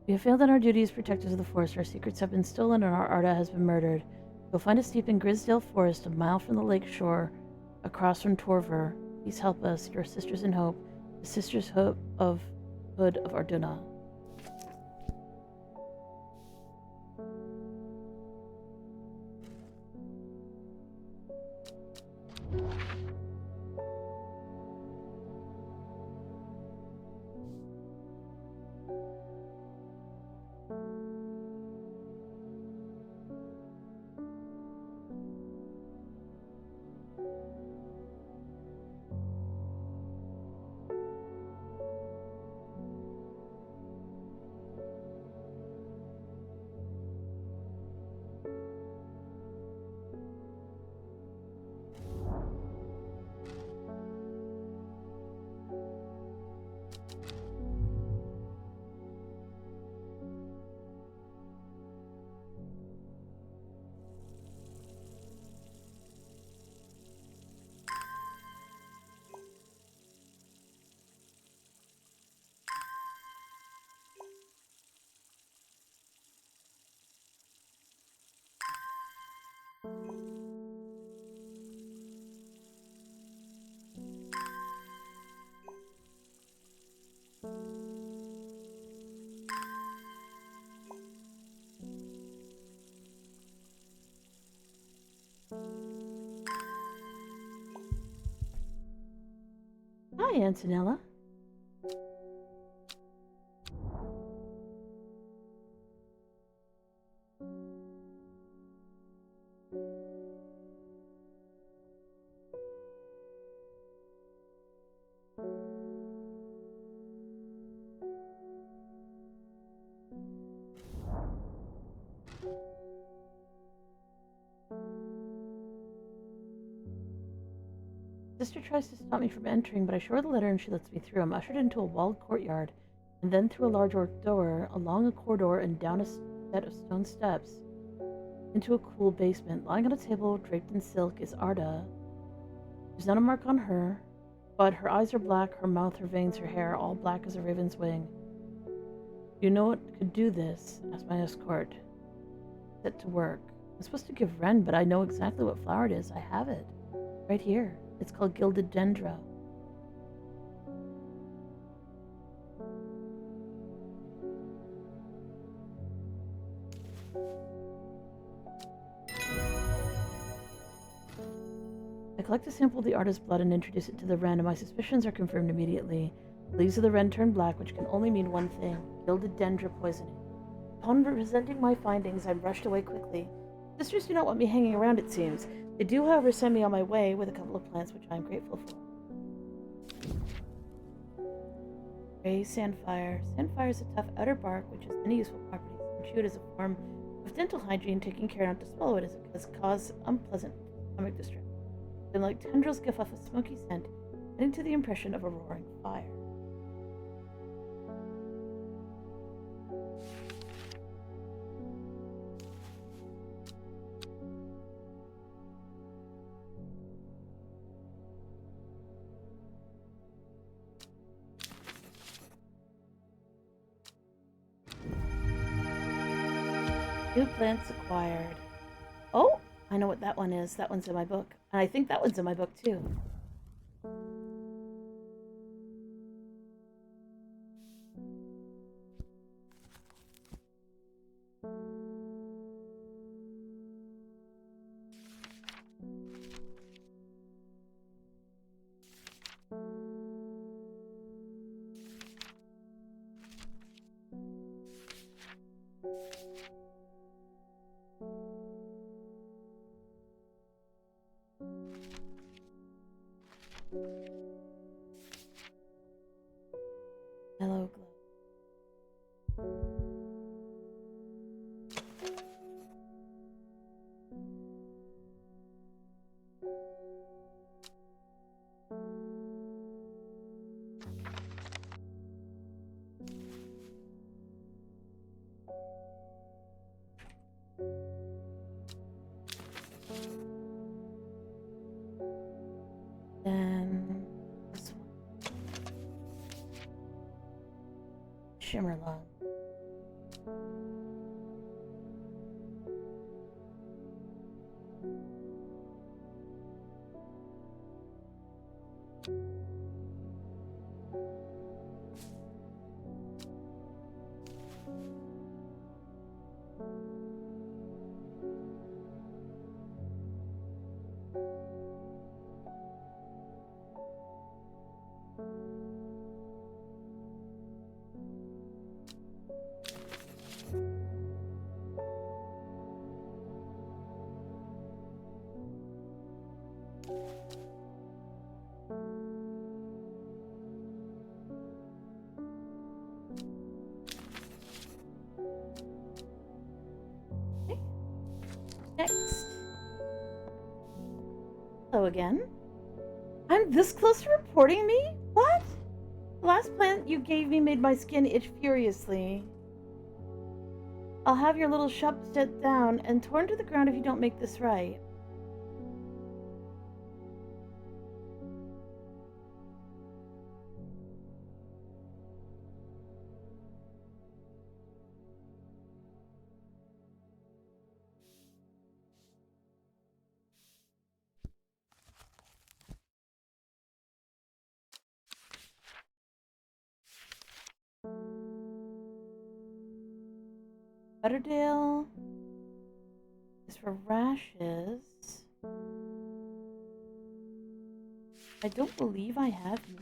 We have failed in our duty as protectors of the forest. Our secrets have been stolen and our Arda has been murdered. You'll find us deep in Grisdale Forest, a mile from the lake shore, across from Torver. Please help us, your sisters in hope, the sisters hope of Hood of Arduna. Hi, Antonella. Sister tries to stop me from entering, but I show her the letter and she lets me through. I'm ushered into a walled courtyard, and then through a large oak door, along a corridor, and down a set of stone steps, into a cool basement. Lying on a table draped in silk is Arda. There's not a mark on her, but her eyes are black, her mouth, her veins, her hair, all black as a raven's wing. You know what could do this? Asked my escort. Set to work. I'm supposed to give Ren, but I know exactly what flower it is. I have it. Right here. It's called Gilded Dendra. I collect a sample of the artist's blood and introduce it to the Wren, and my suspicions are confirmed immediately. The leaves of the Wren turn black, which can only mean one thing: Gilded Dendra poisoning. Upon presenting my findings, I'm rushed away quickly. Sisters do not want me hanging around, it seems. They do, however, send me on my way with a couple of plants, which I am grateful for. Gray Sandfire. Sandfire is a tough outer bark, which has many useful properties. And chew it as a form of dental hygiene, taking care not to swallow it, as it can cause unpleasant stomach distress. Then, like tendrils, give off a smoky scent, adding to the impression of a roaring fire. New plants acquired. Oh, I know what that one is. That one's in my book. And I think that one's in my book too. Yellow glow. Then this one. Shimmerlung. Okay. Next. Hello again. I'm this close to reporting me? What? The last plant you gave me made my skin itch furiously. I'll have your little shop set down and torn to the ground if you don't make this right. Butterdale is for rashes. I don't believe I have you.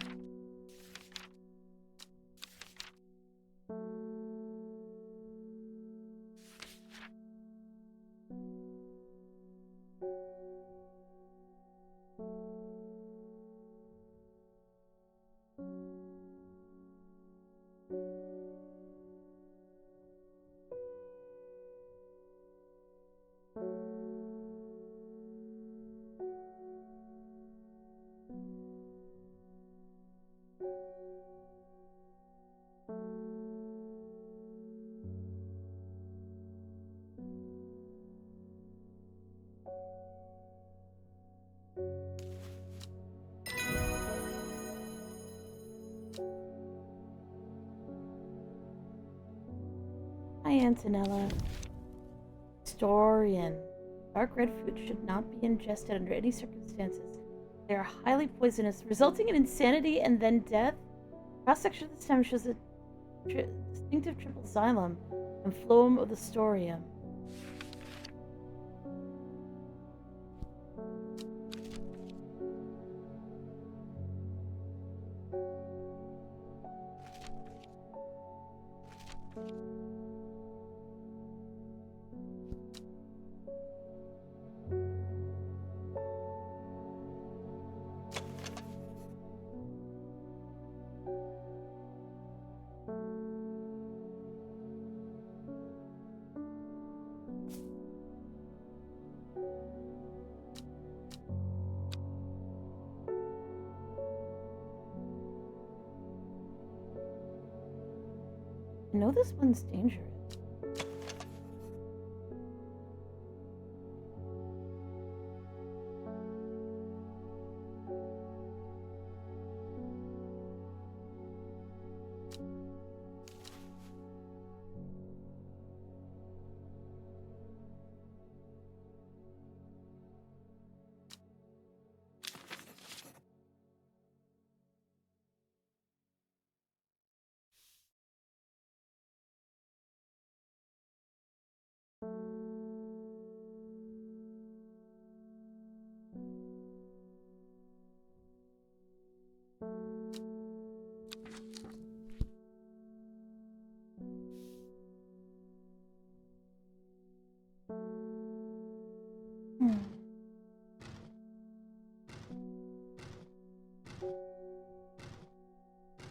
Hi, Antonella. Historian. Dark red fruit should not be ingested under any circumstances. They are highly poisonous, resulting in insanity and then death. Cross-section of the stem shows a distinctive triple xylem and phloem of the storium. I know this one's dangerous.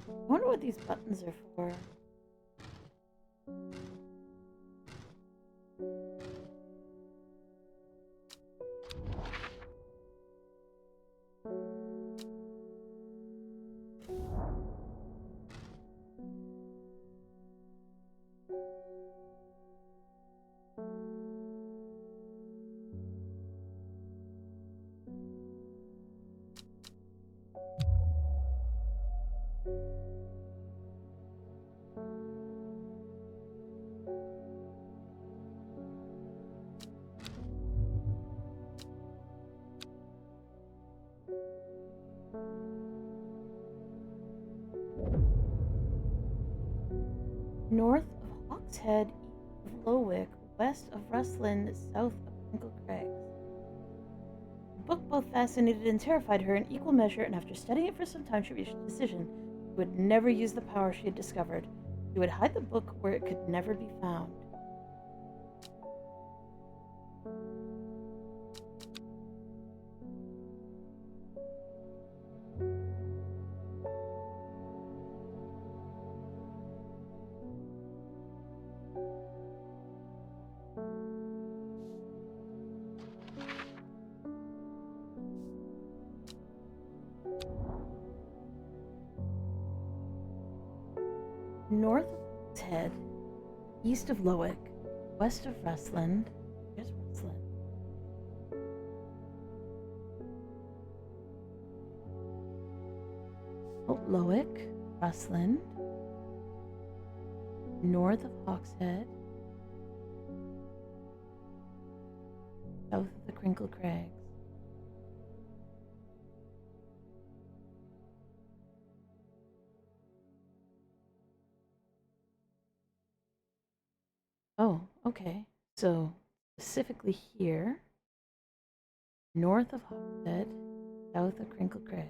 I wonder what these buttons are for. North of Hawkshead, east of Lowick, west of Rustlin, south of Crinkle Crags. The book both fascinated and terrified her in equal measure, and after studying it for some time, she reached a decision. She would never use the power she had discovered. She would hide the book where it could never be found. North of Hawkshead, east of Lowick, west of Rustlin. There's Rustlin. Oh, Lowick, Rustlin. North of Hawkshead. South of the Crinkle Crags. Oh, okay. So, specifically here, north of Hawkshead, south of Crinkle Crags.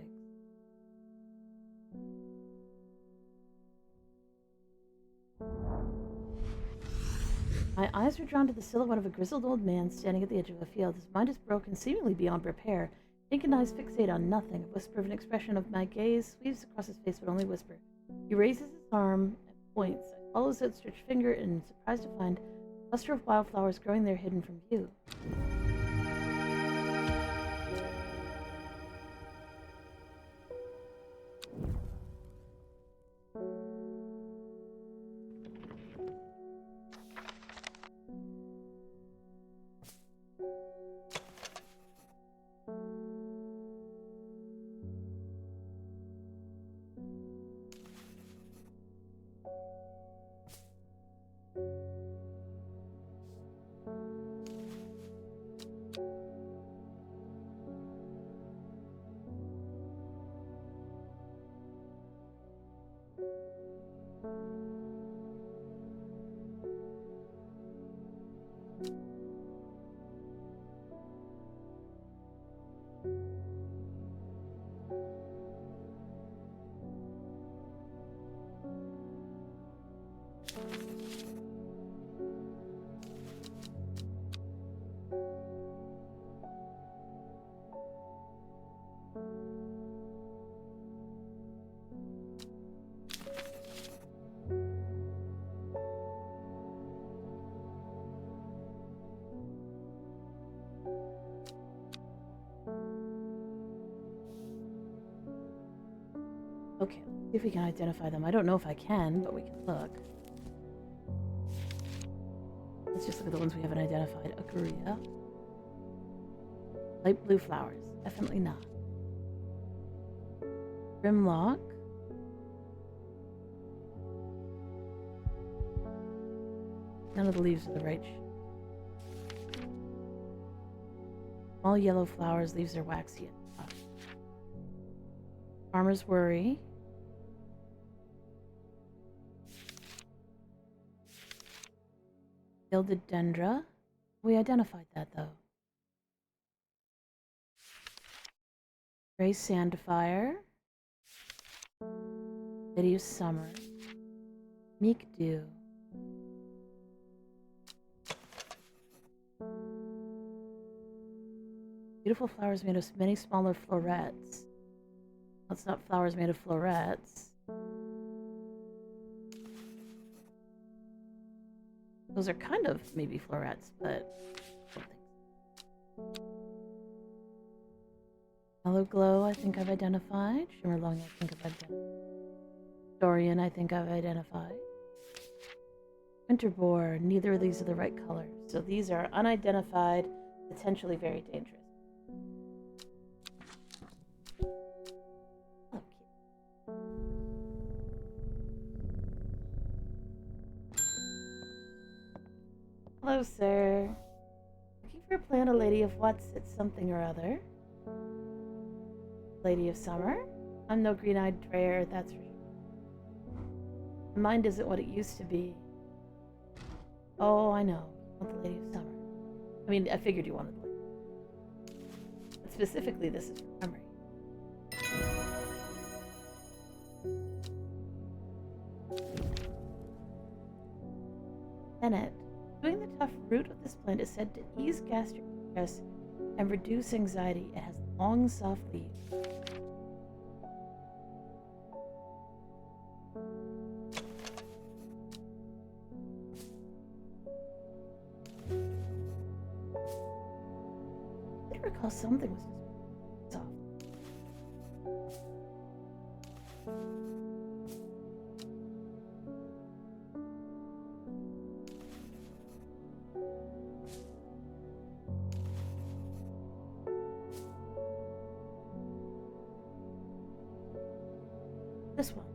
My eyes were drawn to the silhouette of a grizzled old man standing at the edge of a field. His mind is broken, seemingly beyond repair. Vacant eyes fixate on nothing. A whisper of an expression of my gaze sweeps across his face, but only whisper. He raises his arm and points. I follow his outstretched finger and am surprised to find a cluster of wildflowers growing there hidden from view. Okay, let's see if we can identify them. I don't know if I can, but we can look. Let's just look at the ones we haven't identified. Aguria. Light blue flowers. Definitely not. Grimlock. None of the leaves are the right shape. All yellow flowers, leaves are waxy and tough. Farmer's Worry. Gilded Dendra. We identified that though. Gray Sandfire. Lady of Summer. Meek Dew. Beautiful flowers made of many smaller florets. That's not flowers made of florets. Those are kind of maybe florets, but I don't think so. Mellow Glow, I think I've identified. Shimmerlong, I think I've identified. Dorian, I think I've identified. Winterboar, neither of these are the right colors. So these are unidentified, potentially very dangerous. Hello, sir. Looking for a plant, a lady of what's it something or other? Lady of Summer? I'm no green-eyed dreyer, that's for sure. My mind isn't what it used to be. Oh, I know. I want the Lady of Summer. I mean, I figured you wanted the Lady. But specifically, this is for memory. Bennett. Doing the tough root of this plant is said to ease gastric distress and reduce anxiety. It has long, soft leaves. I recall something was just soft. This one.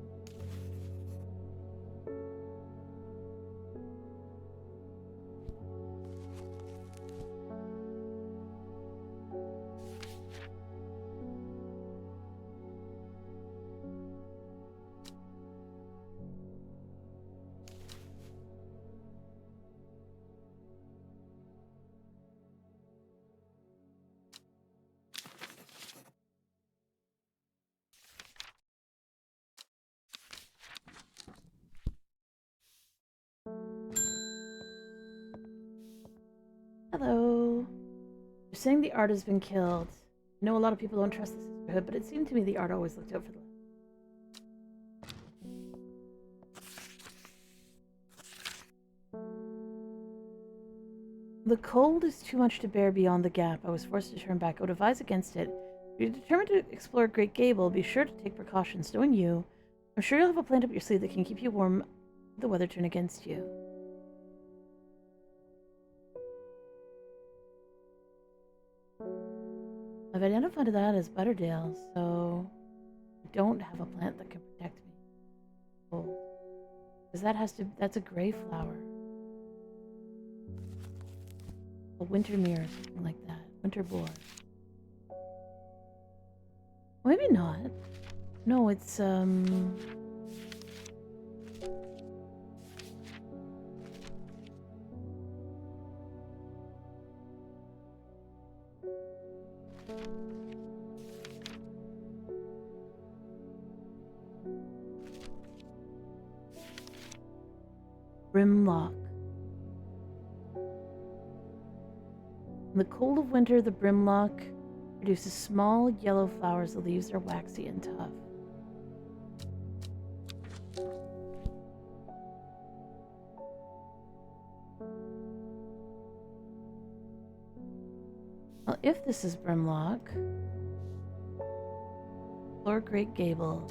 Hello. You're saying the art has been killed. I know a lot of people don't trust the sisterhood, but it seemed to me the art always looked out for the... The cold is too much to bear beyond the gap. I was forced to turn back. I would advise against it. If you're determined to explore Great Gable, be sure to take precautions. Knowing you, I'm sure you'll have a plant up your sleeve that can keep you warm if the weather turn against you. I've identified that as Butterdale, so I don't have a plant that can protect me. Cold. Because that's a gray flower. A winter mirror, something like that. Winter boar. Maybe not. No, it's Brimlock. In the cold of winter, the brimlock produces small yellow flowers. The leaves are waxy and tough. Well, if this is brimlock, or Great Gable.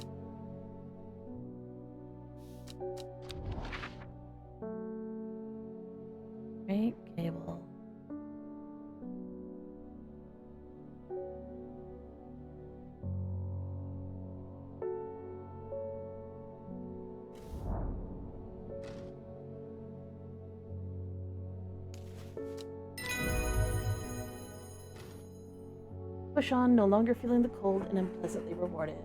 Great Gable. Push on, no longer feeling the cold and unpleasantly rewarded.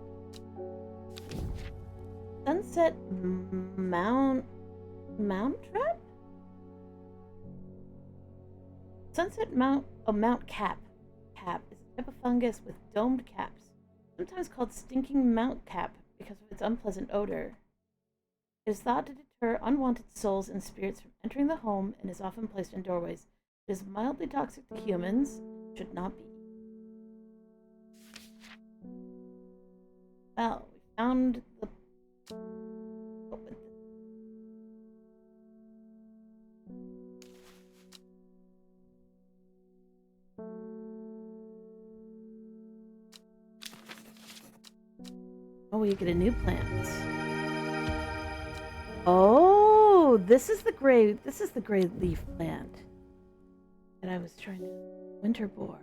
Sunset Mount Trap? Sunset Mount Cap. Cap is a type of fungus with domed caps, sometimes called stinking mount cap because of its unpleasant odor. It is thought to deter unwanted souls and spirits from entering the home and is often placed in doorways. It is mildly toxic to humans and should not be eaten. Well, we found the... Oh, we get a new plant. Oh, this is the gray leaf plant that I was trying to winter boar.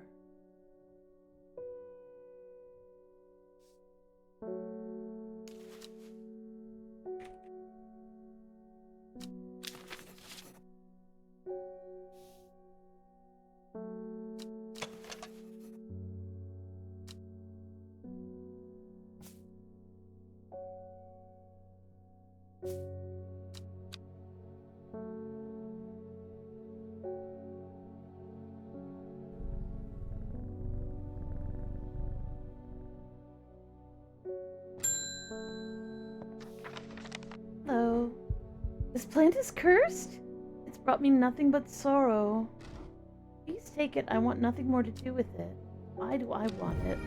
Hello. This plant is cursed? It's brought me nothing but sorrow. Please take it. I want nothing more to do with it. Why do I want it?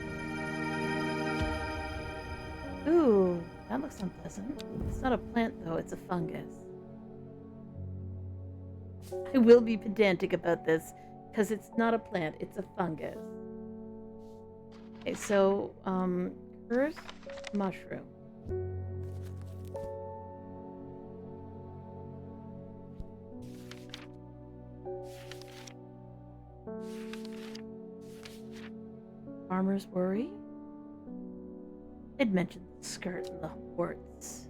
Ooh, that looks unpleasant. It's not a plant, though. It's a fungus. I will be pedantic about this, because it's not a plant. It's a fungus. Okay, so, cursed mushroom. Farmer's worry? I'd mentioned the skirt and the warts.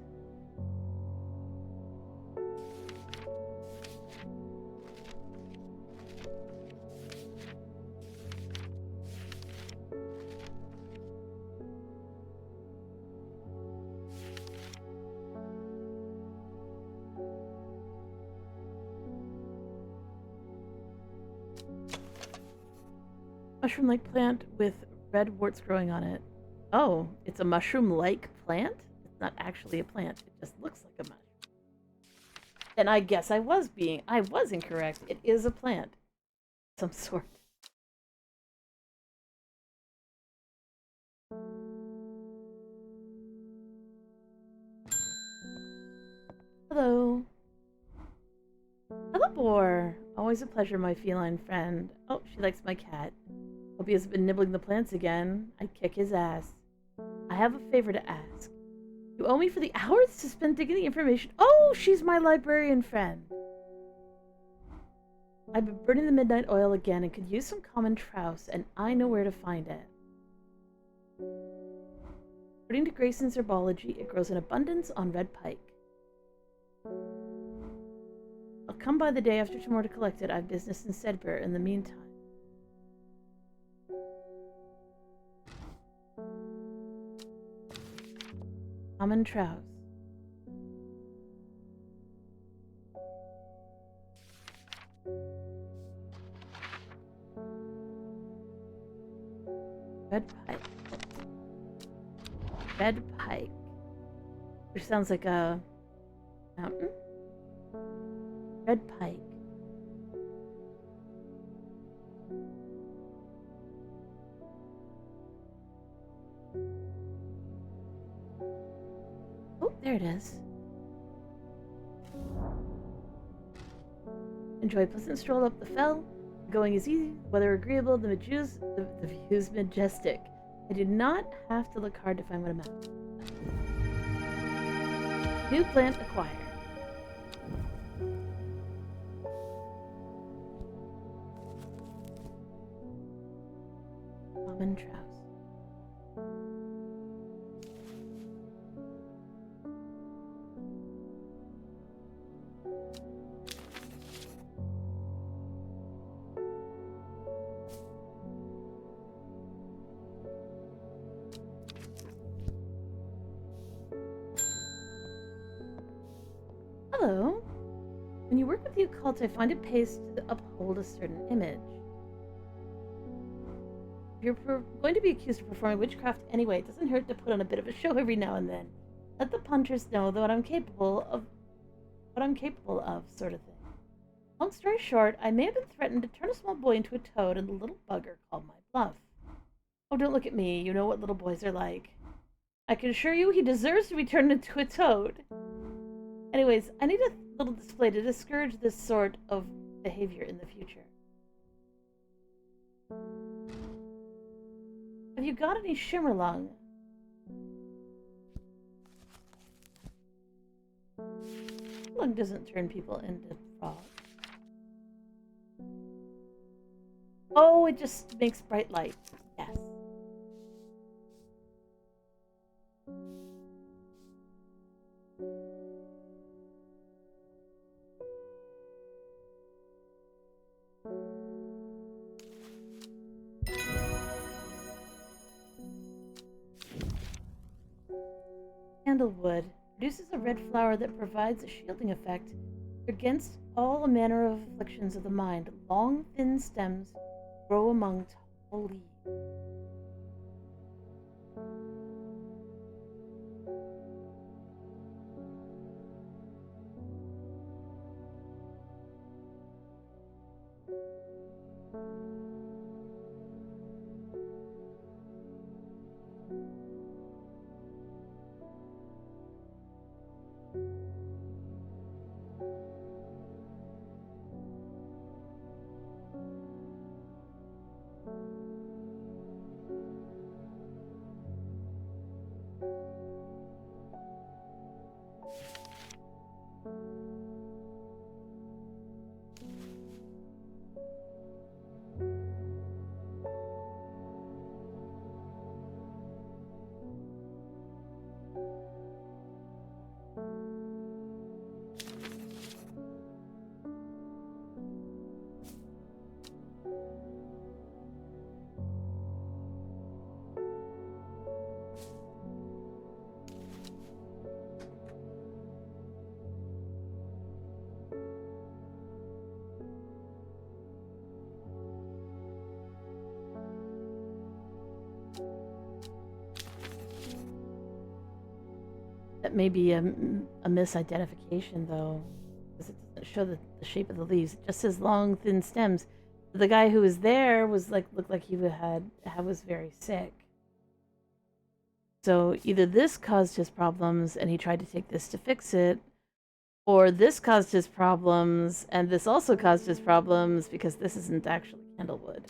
Mushroom-like plant with red warts growing on it. Oh, it's a mushroom-like plant? It's not actually a plant. It just looks like a mushroom. And I guess I was incorrect. It is a plant. Of some sort. Hello. Hello, boar. Always a pleasure, my feline friend. Oh, she likes my cat. Hope he hasn't been nibbling the plants again. I'd kick his ass. I have a favor to ask. You owe me for the hours to spend digging the information. Oh, she's my librarian friend. I've been burning the midnight oil again and could use some common trouse, and I know where to find it. According to Grayson's herbology, it grows in abundance on red pike. I'll come by the day after tomorrow to collect it. I have business in Sedbury in the meantime. Common trouse. Red pike. Red pike. Which sounds like a mountain. Red pike. Oh, there it is. Enjoy a pleasant stroll up the fell. Going is easy, weather agreeable, the view's majestic. I do not have to look hard to find what I'm at. New plant acquired. Common trouse. Hello. When you work with the occult, I find it pays to uphold a certain image. If you're going to be accused of performing witchcraft anyway, it doesn't hurt to put on a bit of a show every now and then. Let the punters know what I'm capable of, sort of thing. Long story short, I may have been threatened to turn a small boy into a toad, and the little bugger called my bluff. Oh, don't look at me. You know what little boys are like. I can assure you he deserves to be turned into a toad. Anyways, I need a little display to discourage this sort of behavior in the future. Have you got any shimmerlung? Shimmerlung doesn't turn people into frogs. Oh, it just makes bright light. Yes. Candlewood produces a red flower that provides a shielding effect against all manner of afflictions of the mind. Long, thin stems grow among tall leaves. That may be a misidentification, though, because it doesn't show the shape of the leaves. It just says long, thin stems. The guy who was there was looked like he was very sick. So either this caused his problems and he tried to take this to fix it, or this caused his problems and this also caused his problems because this isn't actually candlewood.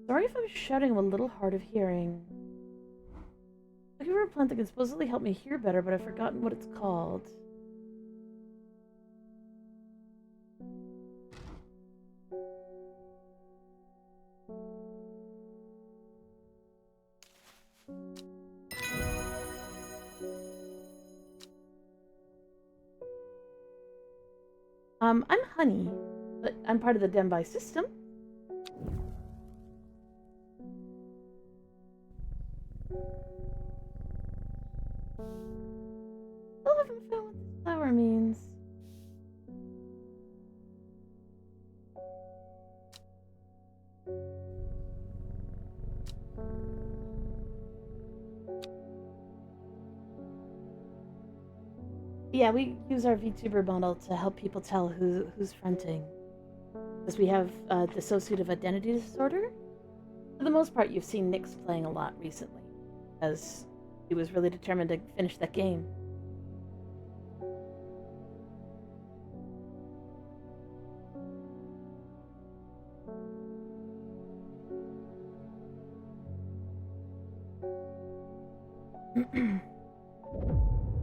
Sorry if I'm shouting, I'm a little hard of hearing. Looking for a plant that can supposedly help me hear better, but I've forgotten what it's called. I'm Honey, but I'm part of the Denbai system. Still haven't found what this flower means. Yeah, we use our VTuber model to help people tell who's fronting. Because we have dissociative identity disorder. For the most part, you've seen Nyx playing a lot recently, because he was really determined to finish that game.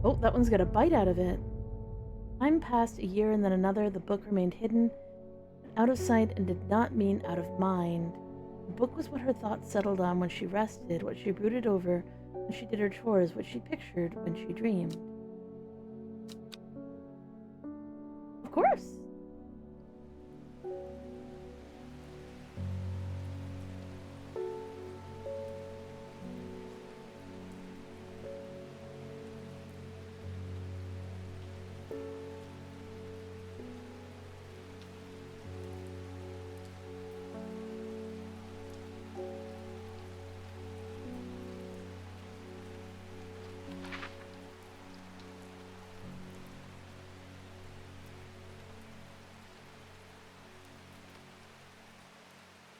Oh, that one's got a bite out of it. Time passed a year and then another. The book remained hidden, out of sight, and did not mean out of mind. The book was what her thoughts settled on when she rested, what she brooded over when she did her chores, what she pictured when she dreamed. Of course!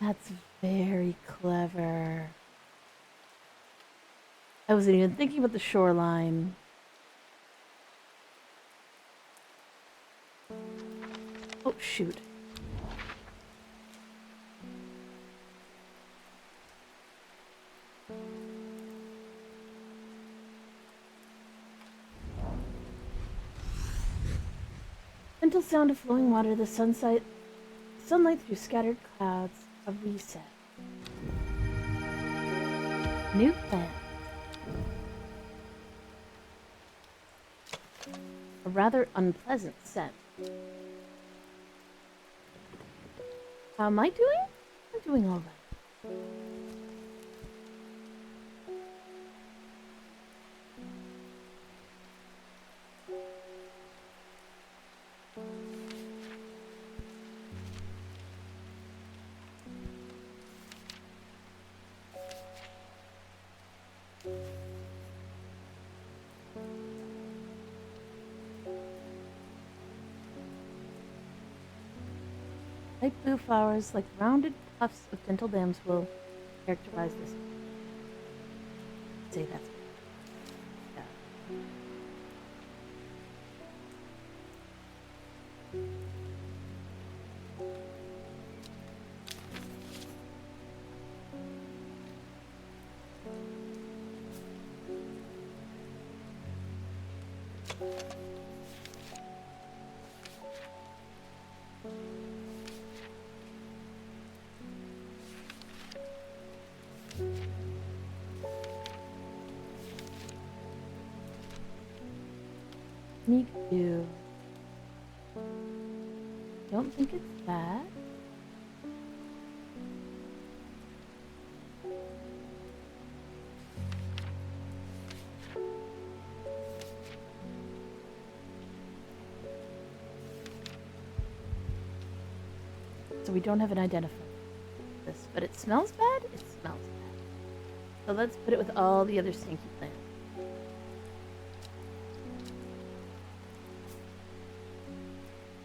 That's very clever. I wasn't even thinking about the shoreline. Oh, shoot. Gentle sound of flowing water, the sunlight through scattered clouds, a reset. New plant. A rather unpleasant scent. How am I doing? I'm doing all right. Light blue flowers, like rounded puffs of gentle dams, will characterize this. Say that's yeah. Sneak view. Don't think it's bad. So we don't have an identifier for this, but it smells bad? It smells bad. So let's put it with all the other stinky plants.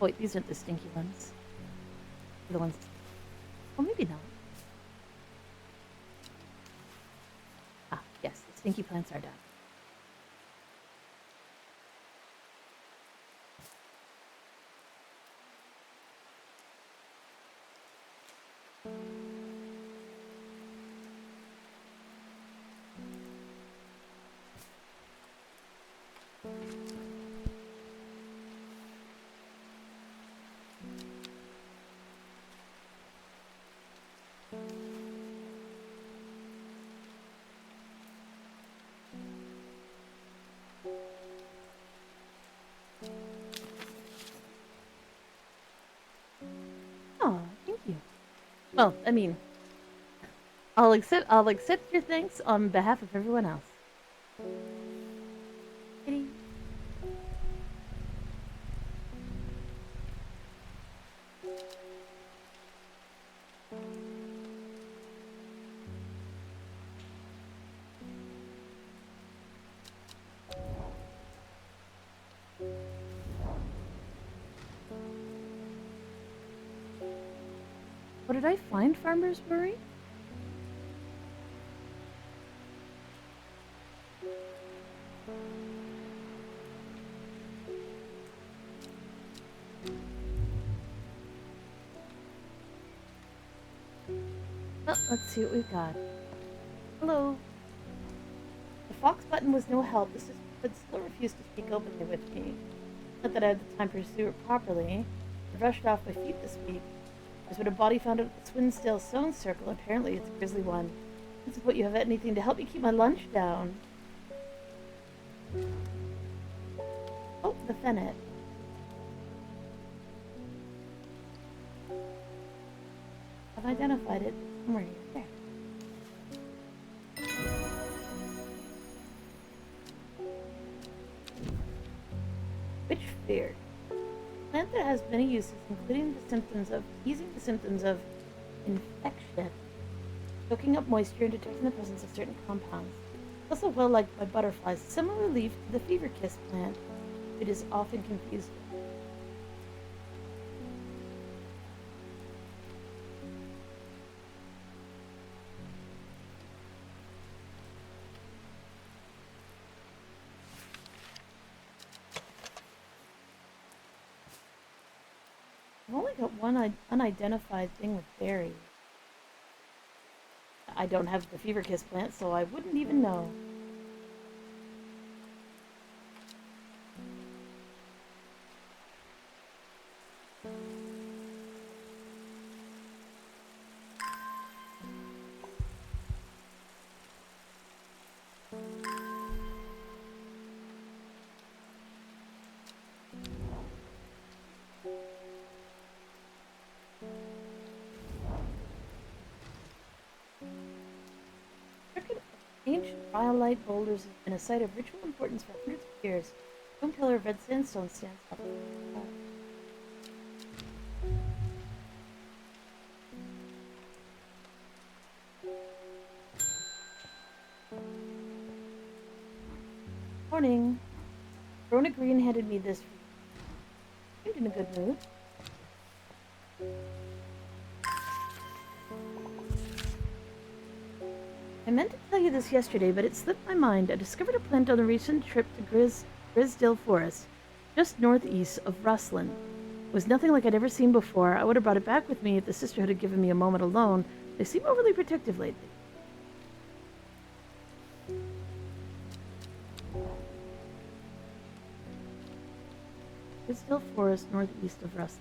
Oh wait, these aren't the stinky ones. They're the ones... Oh, maybe not. Ah, yes, the stinky plants are done. Oh, thank you. Well, I mean, I'll accept your thanks on behalf of everyone else. Kitty. What did I find? Farmer's Worry? Oh, let's see what we've got. Hello. The fox button was no help. The sister but still refused to speak openly with me. Not that I had the time to pursue her properly. I brushed off my feet this week. There's been a body found at the Swinsdale Stone Circle. Apparently it's a grisly one. I suppose you have anything to help me keep my lunch down. Oh, the Fennet. I've identified it. Somewhere here. There. Witchbeard. Plant that has many uses, including easing the symptoms of infection, soaking up moisture and detecting the presence of certain compounds. It's also well liked by butterflies, a similar leaf to the fever kiss plant. It is often confused with. I've only got one unidentified thing with berries. I don't have the fever kiss plant, so I wouldn't even know. Ancient rhyolite boulders have been a site of ritual importance for hundreds of years. A stone pillar of red sandstone stands up. Morning. Rona Green handed me this. Seemed in a good mood. I meant to tell you this yesterday, but it slipped my mind. I discovered a plant on a recent trip to Grisdale Forest, just northeast of Russlin. It was nothing like I'd ever seen before. I would have brought it back with me if the sisterhood had given me a moment alone. They seem overly protective lately. Grisdale Forest, northeast of Russlin.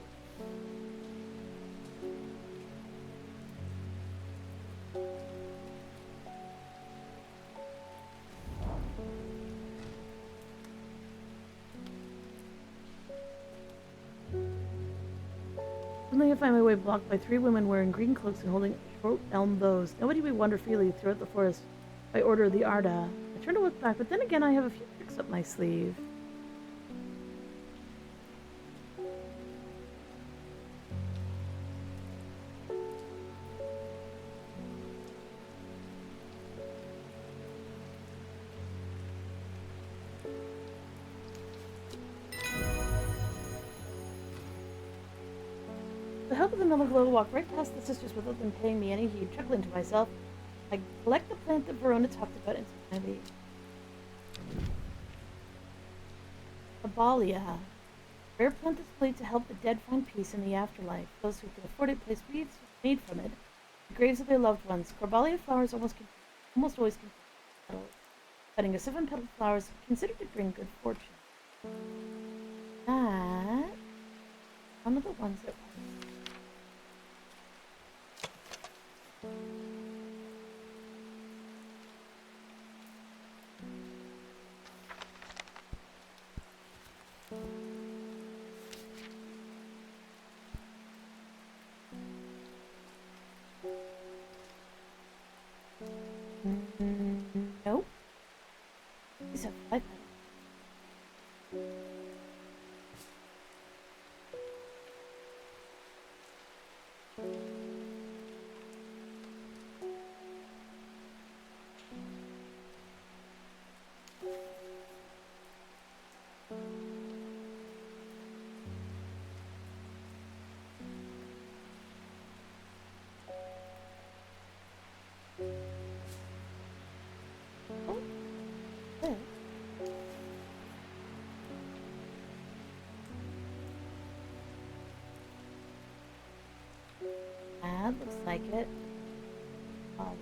Suddenly I find my way blocked by three women wearing green cloaks and holding short elm bows. Nobody may wander freely throughout the forest by order of the Arda. I turn to look back, but then again I have a few tricks up my sleeve. With the help of the mellow glow, I walk right past the sisters without them paying me any heed. Chuckling to myself, I collect the plant that Verona talked about and take my leave. Abalia. Rare plant displayed to help the dead find peace in the afterlife. Those who can afford it place wreaths made from it, the graves of their loved ones. Corbalia flowers almost always contain petals. Cutting a 7-petaled flower is considered to bring good fortune. That one of the ones that nope. These have 5 petals. That looks like it. Um,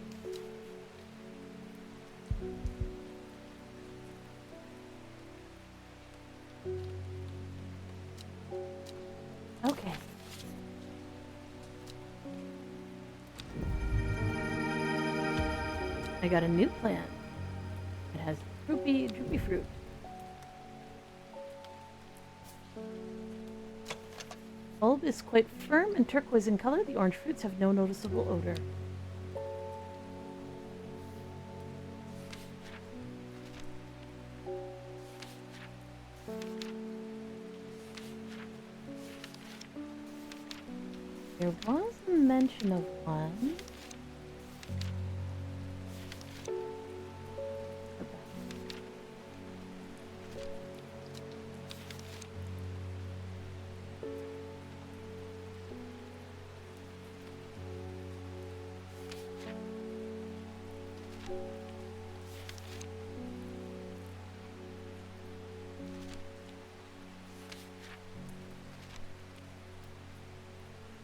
okay. I got a new plant. It has droopy fruit. Bulb is quite firm and turquoise in color. The orange fruits have no noticeable odor. There was a mention of one.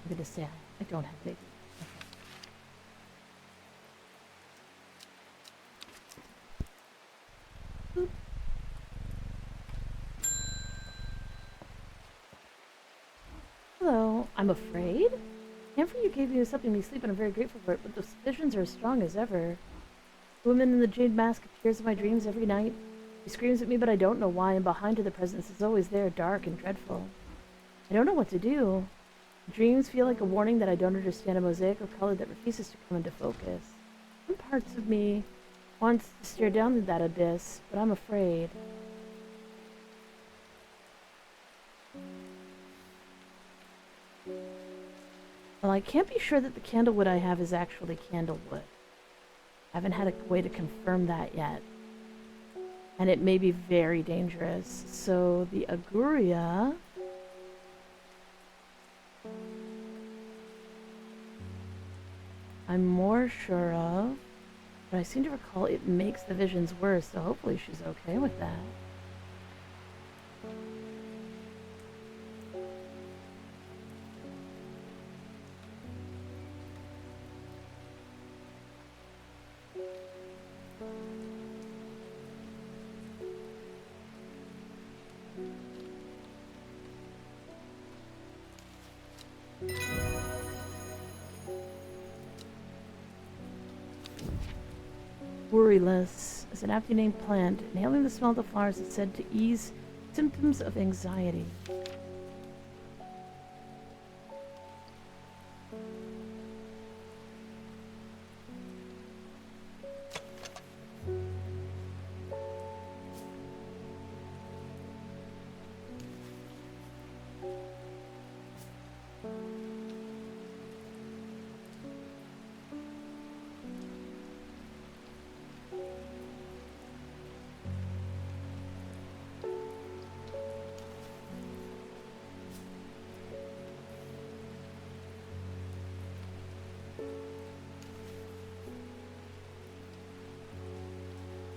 I'm gonna say I don't have big. Okay. Boop. Hello, I'm afraid? Camphor, you gave me something to sleep and I'm very grateful for it, but the visions are as strong as ever. The woman in the jade mask appears in my dreams every night. She screams at me, but I don't know why, and behind her the presence is always there, dark and dreadful. I don't know what to do. Dreams feel like a warning that I don't understand, a mosaic of color that refuses to come into focus. Some parts of me wants to stare down into that abyss, but I'm afraid. Well, I can't be sure that the candlewood I have is actually candlewood. I haven't had a way to confirm that yet. And it may be very dangerous. So the Aguria... I'm more sure of, but I seem to recall it makes the visions worse, so hopefully she's okay with that. Worryless is an aptly named plant. Inhaling the smell of the flowers is said to ease symptoms of anxiety.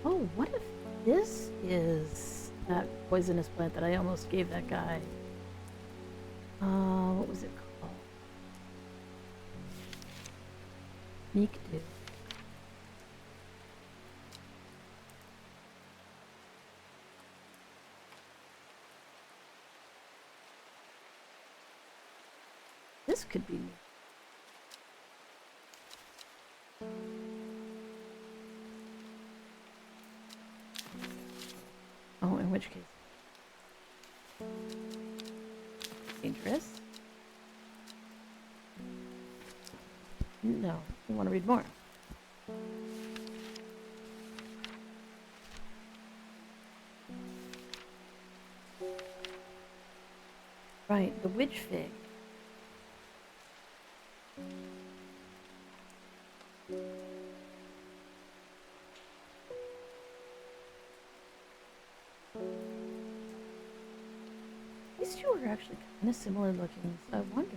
Oh, what if this is that poisonous plant that I almost gave that guy? What was it called? Meekdu. This could be me. Oh, in which case. Dangerous. No, you want to read more. Right, the witch fig. These two are actually kind of similar looking, so I wonder.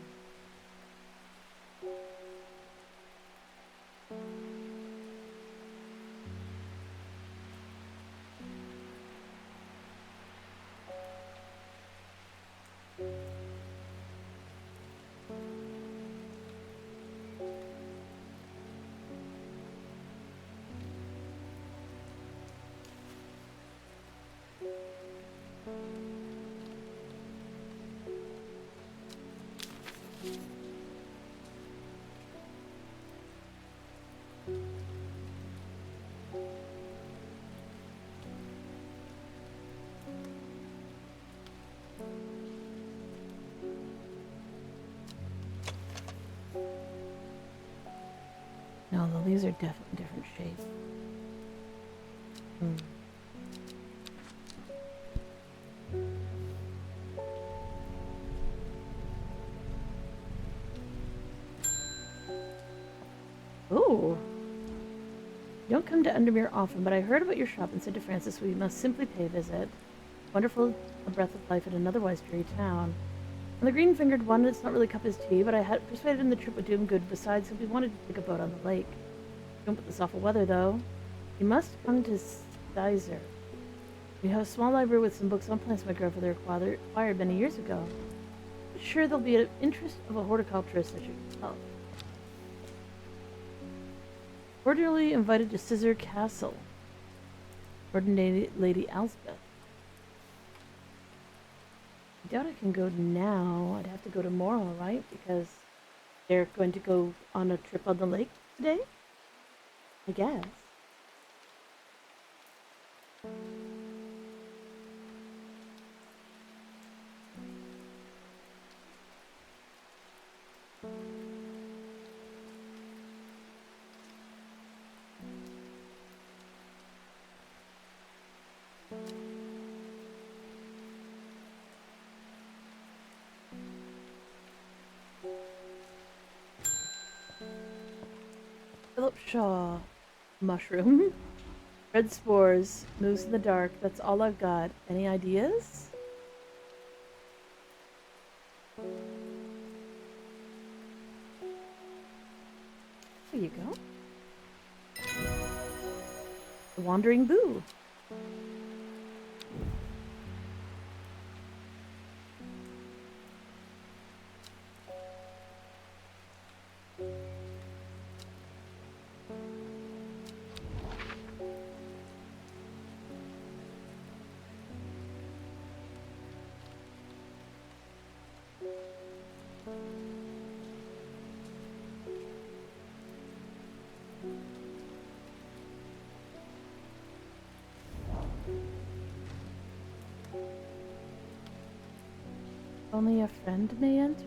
Well, these are definitely different shapes. Hmm. Ooh. You don't come to Undermere often, but I heard about your shop and said to Francis we must simply pay a visit. Wonderful, a breath of life in an otherwise dreary town. And the green-fingered one, it's not really cup his tea, but I had persuaded him the trip would do him good. Besides, he wanted to take a boat on the lake. Don't put this awful weather, though. You must come to Stizer. We have a small library with some books on plants my grandfather acquired many years ago. I'm sure there'll be an interest of a horticulturist such as yourself. Cordially invited to Scissor Castle. Ordinary Lady Elspeth. I doubt I can go now. I'd have to go tomorrow, right? Because they're going to go on a trip on the lake today? I guess. Philip Shaw. Mushroom. Red spores. Moves in the dark. That's all I've got. Any ideas? There you go. The Wandering Boo. Only a friend may enter?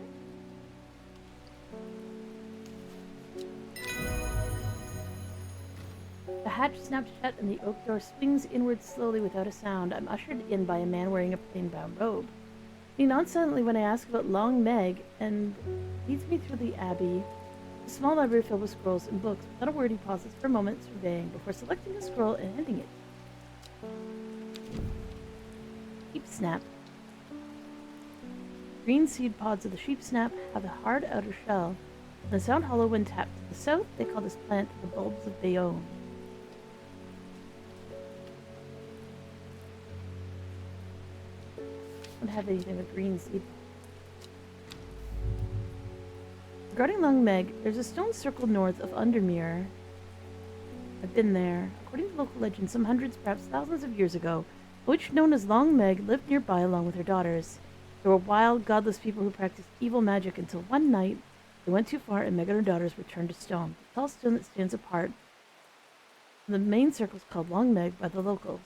The hatch snaps shut and the oak door swings inward slowly without a sound. I'm ushered in by a man wearing a plain-bound robe. He nods silently when I ask about Long Meg and leads me through the abbey. A small library filled with scrolls and books. Without a word, he pauses for a moment, surveying, before selecting a scroll and handing it. Sheep snap. Green seed pods of the sheep snap have a hard outer shell and sound hollow when tapped. To the south, they call this plant the bulbs of Bayonne. Don't have anything with green seed. Regarding Long Meg, there's a stone circle north of Undermere. I've been there. According to local legend, some hundreds, perhaps thousands of years ago, a witch known as Long Meg lived nearby along with her daughters. They were wild, godless people who practiced evil magic until one night they went too far and Meg and her daughters were turned to stone. The tall stone that stands apart from the main circle is called Long Meg by the locals.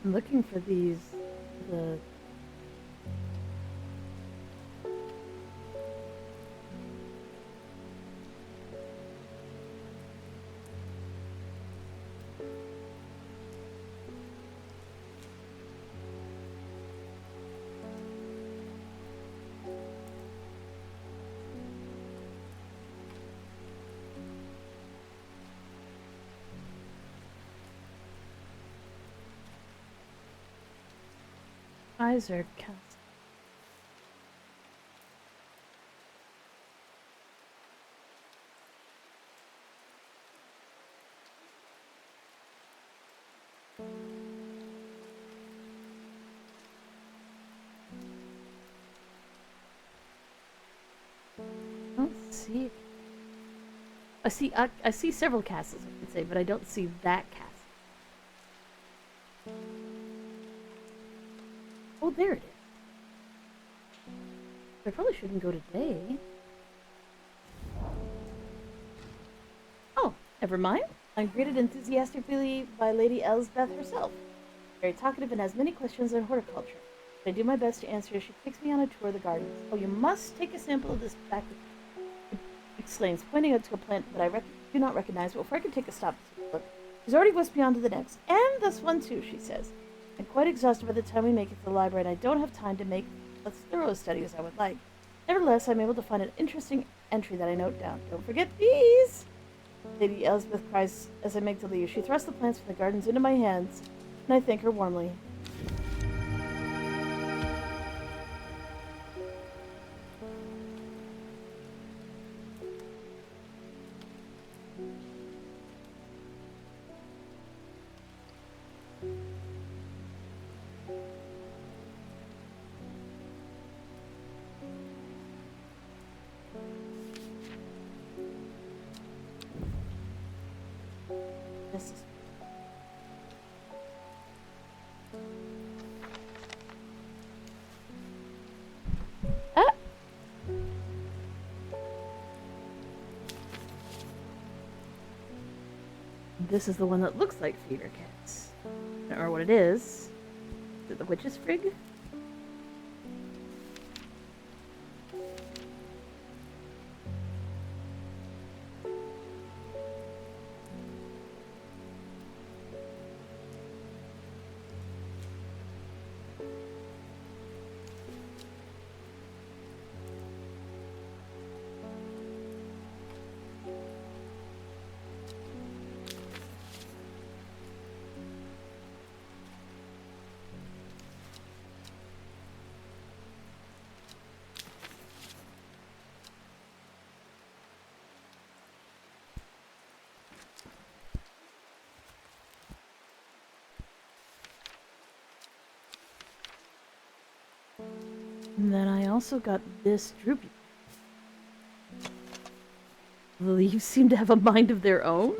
I'm looking for these. The eyes are cast. I don't see it. I see several castles, I can say, but I don't see that castle. Oh, there it is. I probably shouldn't go today. Oh, never mind. I'm greeted enthusiastically by Lady Elsbeth herself. Very talkative and has many questions on horticulture. I do my best to answer as she takes me on a tour of the gardens. Oh, you must take a sample of this back, exclaims, pointing out to a plant that I do not recognize. But before I can take a stop to look, she's already whisked me on to the next. And this one too, she says. I'm quite exhausted by the time we make it to the library, and I don't have time to make as thorough a study as I would like. Nevertheless, I'm able to find an interesting entry that I note down. Don't forget these! Lady Elspeth cries as I make to leave. She thrusts the plants from the gardens into my hands, and I thank her warmly. This is This is the one that looks like feeder cats. I don't know what it is. Is it the witch's frig? And then I also got this droopy. The leaves seem to have a mind of their own.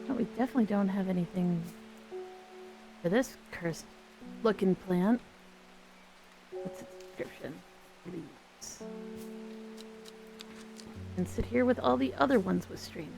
Oh, we definitely don't have anything for this cursed looking plant. What's its description? Leaves. And sit here with all the other ones with stream.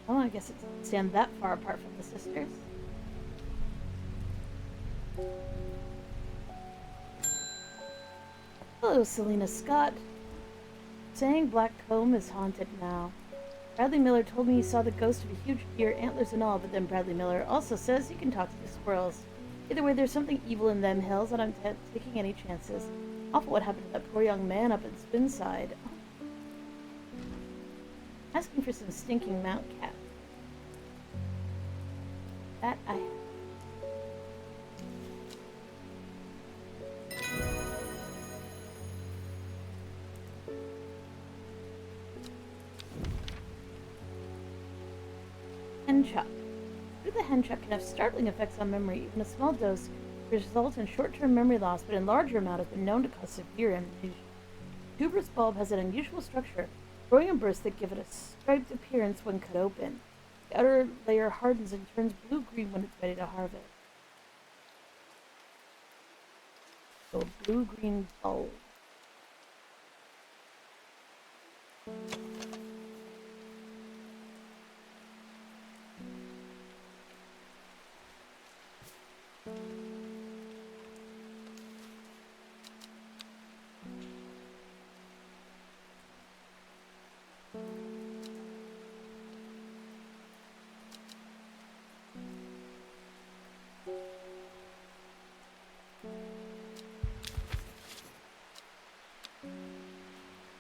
Oh, I guess it doesn't stand that far apart from the sisters. Hello, Selena Scott. Saying Black Comb is haunted now. Bradley Miller told me he saw the ghost of a huge deer, antlers and all, but then Bradley Miller also says you can talk to the squirrels. Either way, there's something evil in them hills, and I'm taking any chances. Awful what happened to that poor young man up in Spinside. Asking for some stinking mount cap. That I have. Henchuck. The henchuck can have startling effects on memory. Even a small dose results in short-term memory loss, but in larger amount has been known to cause severe amnesia. The tuberous bulb has an unusual structure, growing in bursts that give it a striped appearance when cut open. The outer layer hardens and turns blue-green when it's ready to harvest. So a blue-green bulb.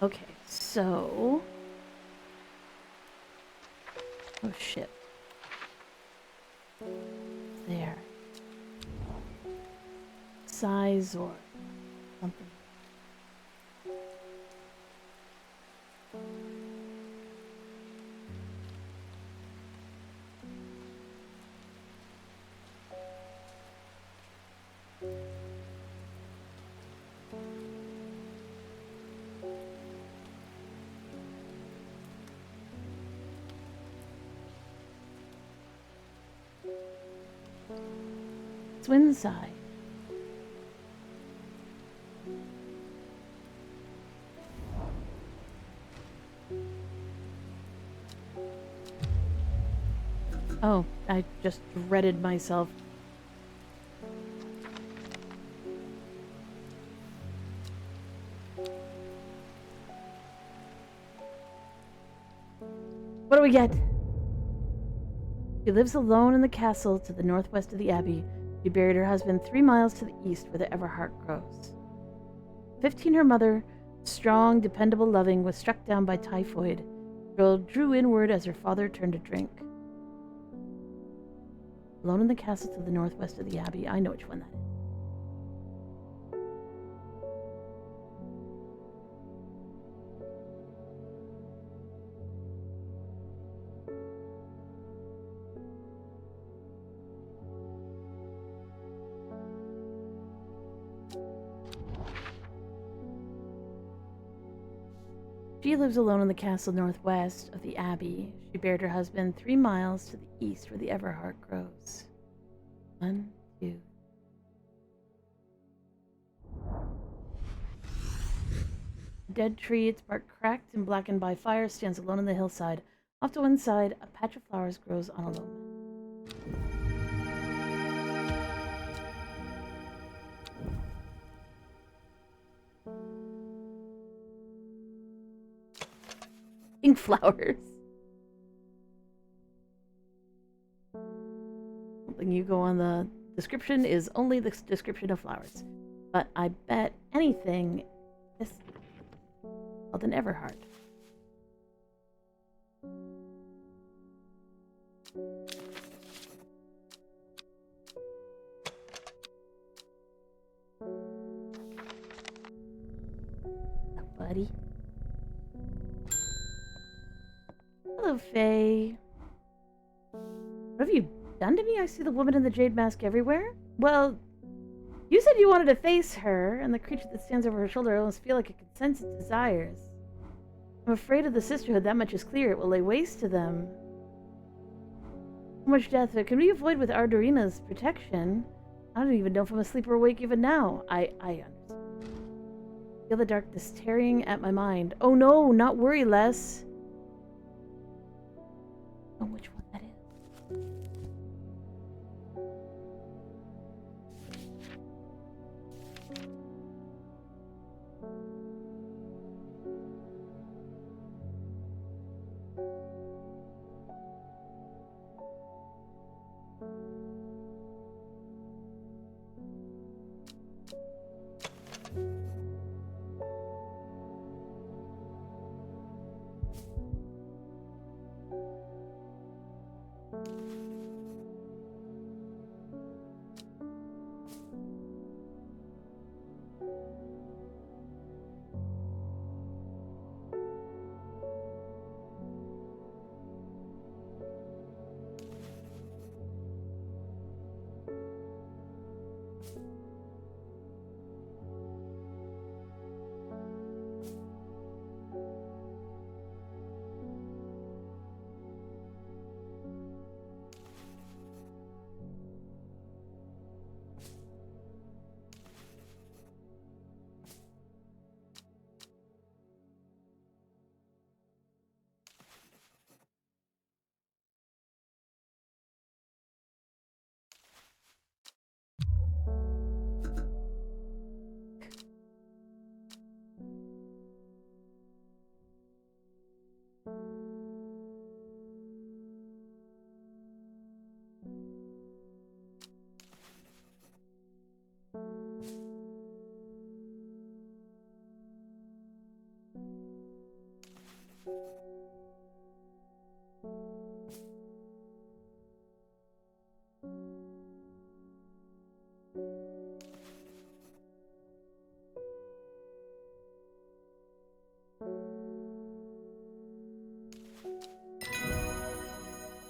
Okay, so... Oh shit. There. Size or something. Swinside. Oh, I just dreaded myself. What do we get? She lives alone in the castle to the northwest of the abbey. She buried her husband 3 miles to the east where the Everhart grows. 15, her mother, strong, dependable, loving, was struck down by typhoid. The girl drew inward as her father turned to drink. Alone in the castle to the northwest of the abbey. I know which one that is. She lives alone in the castle northwest of the abbey. She buried her husband 3 miles to the east where the Everhart grows. 1, 2. A dead tree, its bark cracked and blackened by fire, stands alone on the hillside. Off to one side, a patch of flowers grows on a loam. Pink flowers. Something you go on the description is only the description of flowers. But I bet anything this called an Everhart. Buddy. Hello, Faye. What have you done to me? I see the woman in the jade mask everywhere. Well, you said you wanted to face her, and the creature that stands over her shoulder, I almost feel like it can sense its desires. I'm afraid of the sisterhood, that much is clear. It will lay waste to them. So much death that can be avoided with Ardorina's protection. I don't even know if I'm asleep or awake even now. I understand. Feel the darkness tearing at my mind. Oh no, not worry, Les. Oh, which one that is?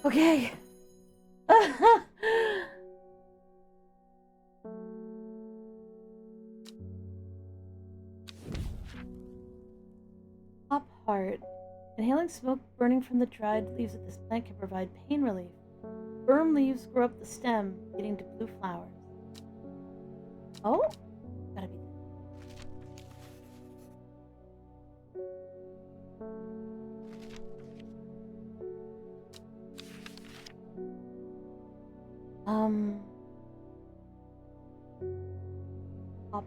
Okay. Top heart. Inhaling smoke burning from the dried leaves of this plant can provide pain relief. Firm leaves grow up the stem, leading to blue flowers. Oh? Gotta be Top.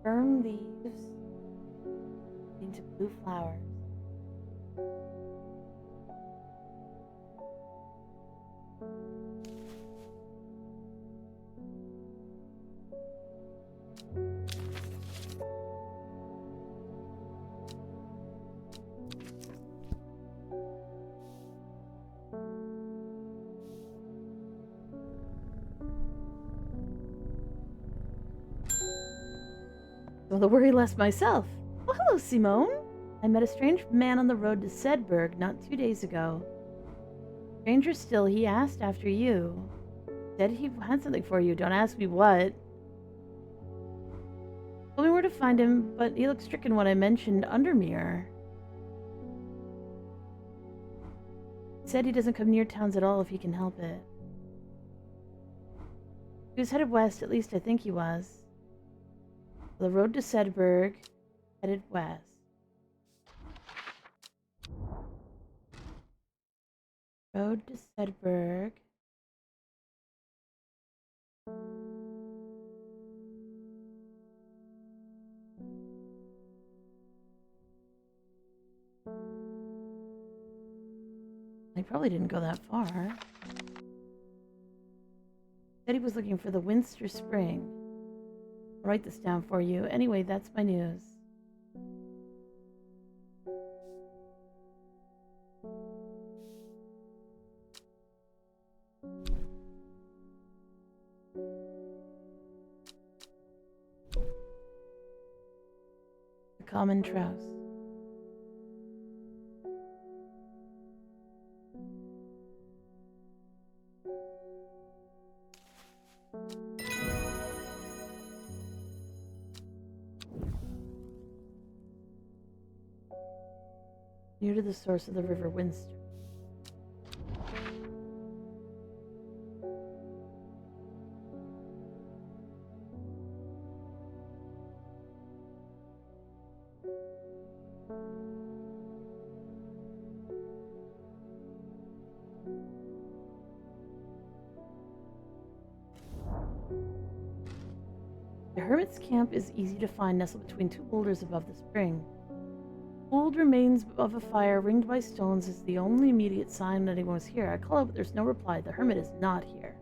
Firm leaves leading to blue flowers. Well, the worry less myself. Oh, hello, Simone. I met a strange man on the road to Sedberg not 2 days ago. Stranger still, he asked after you. Said he had something for you. Don't ask me what. Told me where to find him, but he looked stricken when I mentioned Undermere. Said he doesn't come near towns at all if he can help it. He was headed west, at least I think he was. The road to Sedberg, headed west. Road to Sedberg. I probably didn't go that far. Said he was looking for the Winster Spring. I'll write this down for you. Anyway, that's my news. The common trouse. Near to the source of the river Winster. The hermit's camp is easy to find, nestled between two boulders above the spring. Old remains of a fire ringed by stones is the only immediate sign that anyone was here. I call out, but there's no reply. The hermit is not here.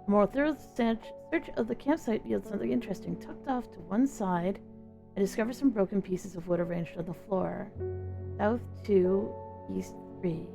A more thorough search of the campsite yields something interesting. Tucked off to one side, I discover some broken pieces of wood arranged on the floor. South 2, East 3.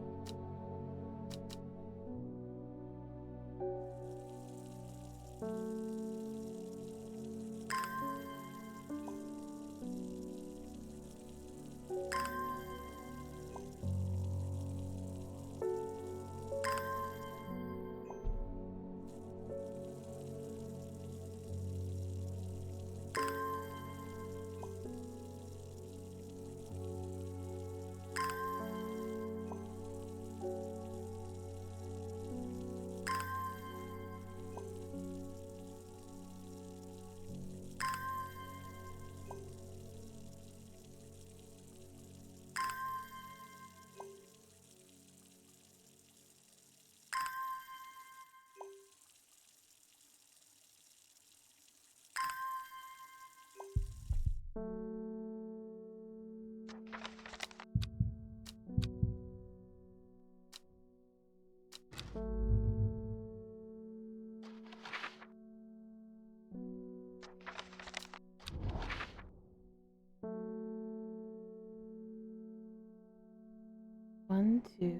One, two.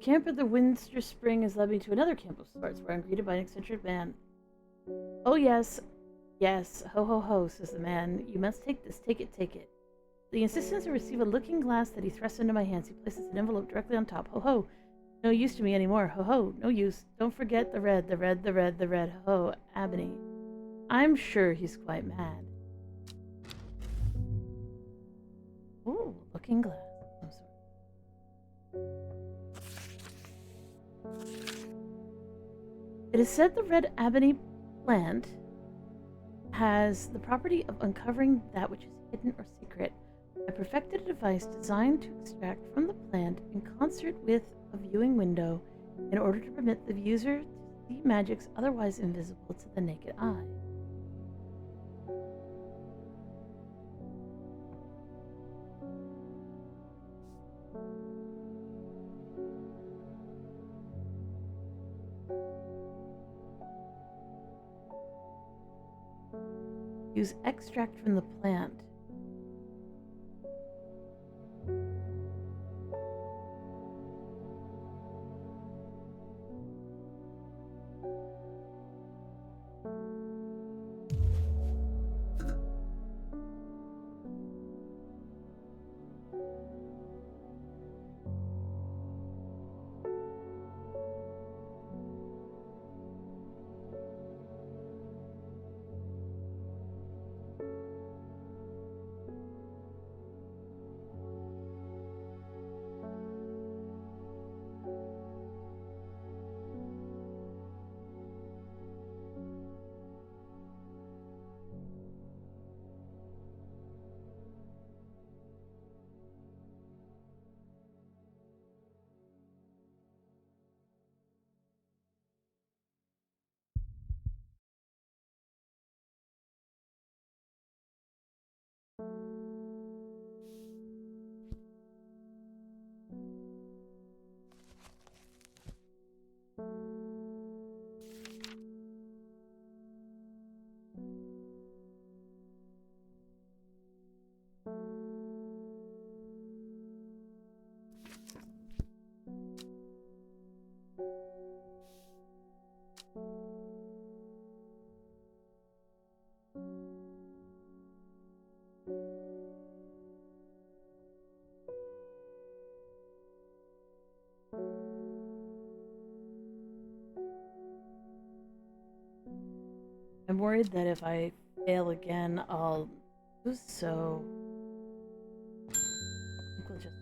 Camp at the Winster Spring has led me to another camp of sorts, where I'm greeted by an eccentric man. Oh yes, Yes, ho ho ho, says the man. You must take this. Take it, take it. The insistence to receive a looking glass that he thrusts into my hands. He places an envelope directly on top. Ho ho. No use to me anymore. Ho ho. No use. Don't forget the red, the red, the red, the red. Ho ho. Ebony. I'm sure he's quite mad. Ooh, looking glass. I'm sorry. It is said the red ebony plant has the property of uncovering that which is hidden or secret. I perfected a device designed to extract from the plant in concert with a viewing window in order to permit the user to see magics otherwise invisible to the naked eye. Use extract from the plant. I'm worried that if I fail again, I'll lose, so I think we'll just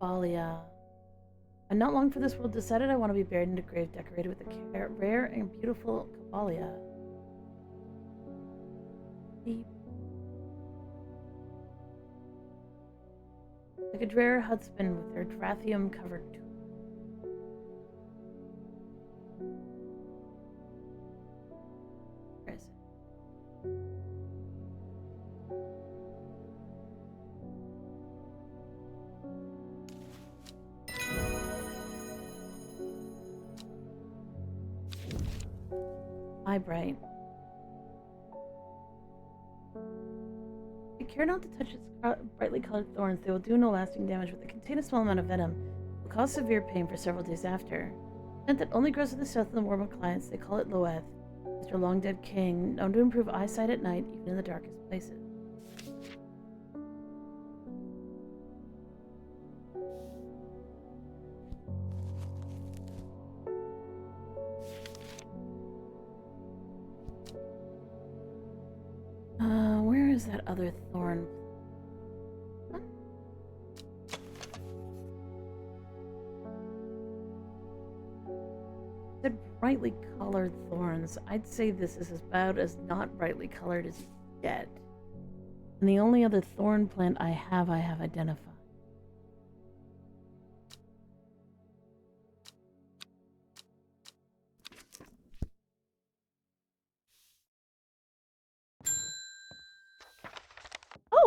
Balia. And not long for this world decided I want to be buried in a grave decorated with a rare and beautiful Cabalia. Deep. Like a drear husband with their drathium covered tomb. Where is it? Eyebright. Take care not to touch its brightly colored thorns. They will do no lasting damage, but they contain a small amount of venom. Will cause severe pain for several days after. Plant that only grows in the south and the warmer climates. They call it Loeth, after long dead king, known to improve eyesight at night, even in the darkest places. Where is that other thorn? Huh? Said brightly colored thorns. I'd say this is about as not brightly colored as you get. And the only other thorn plant I have identified.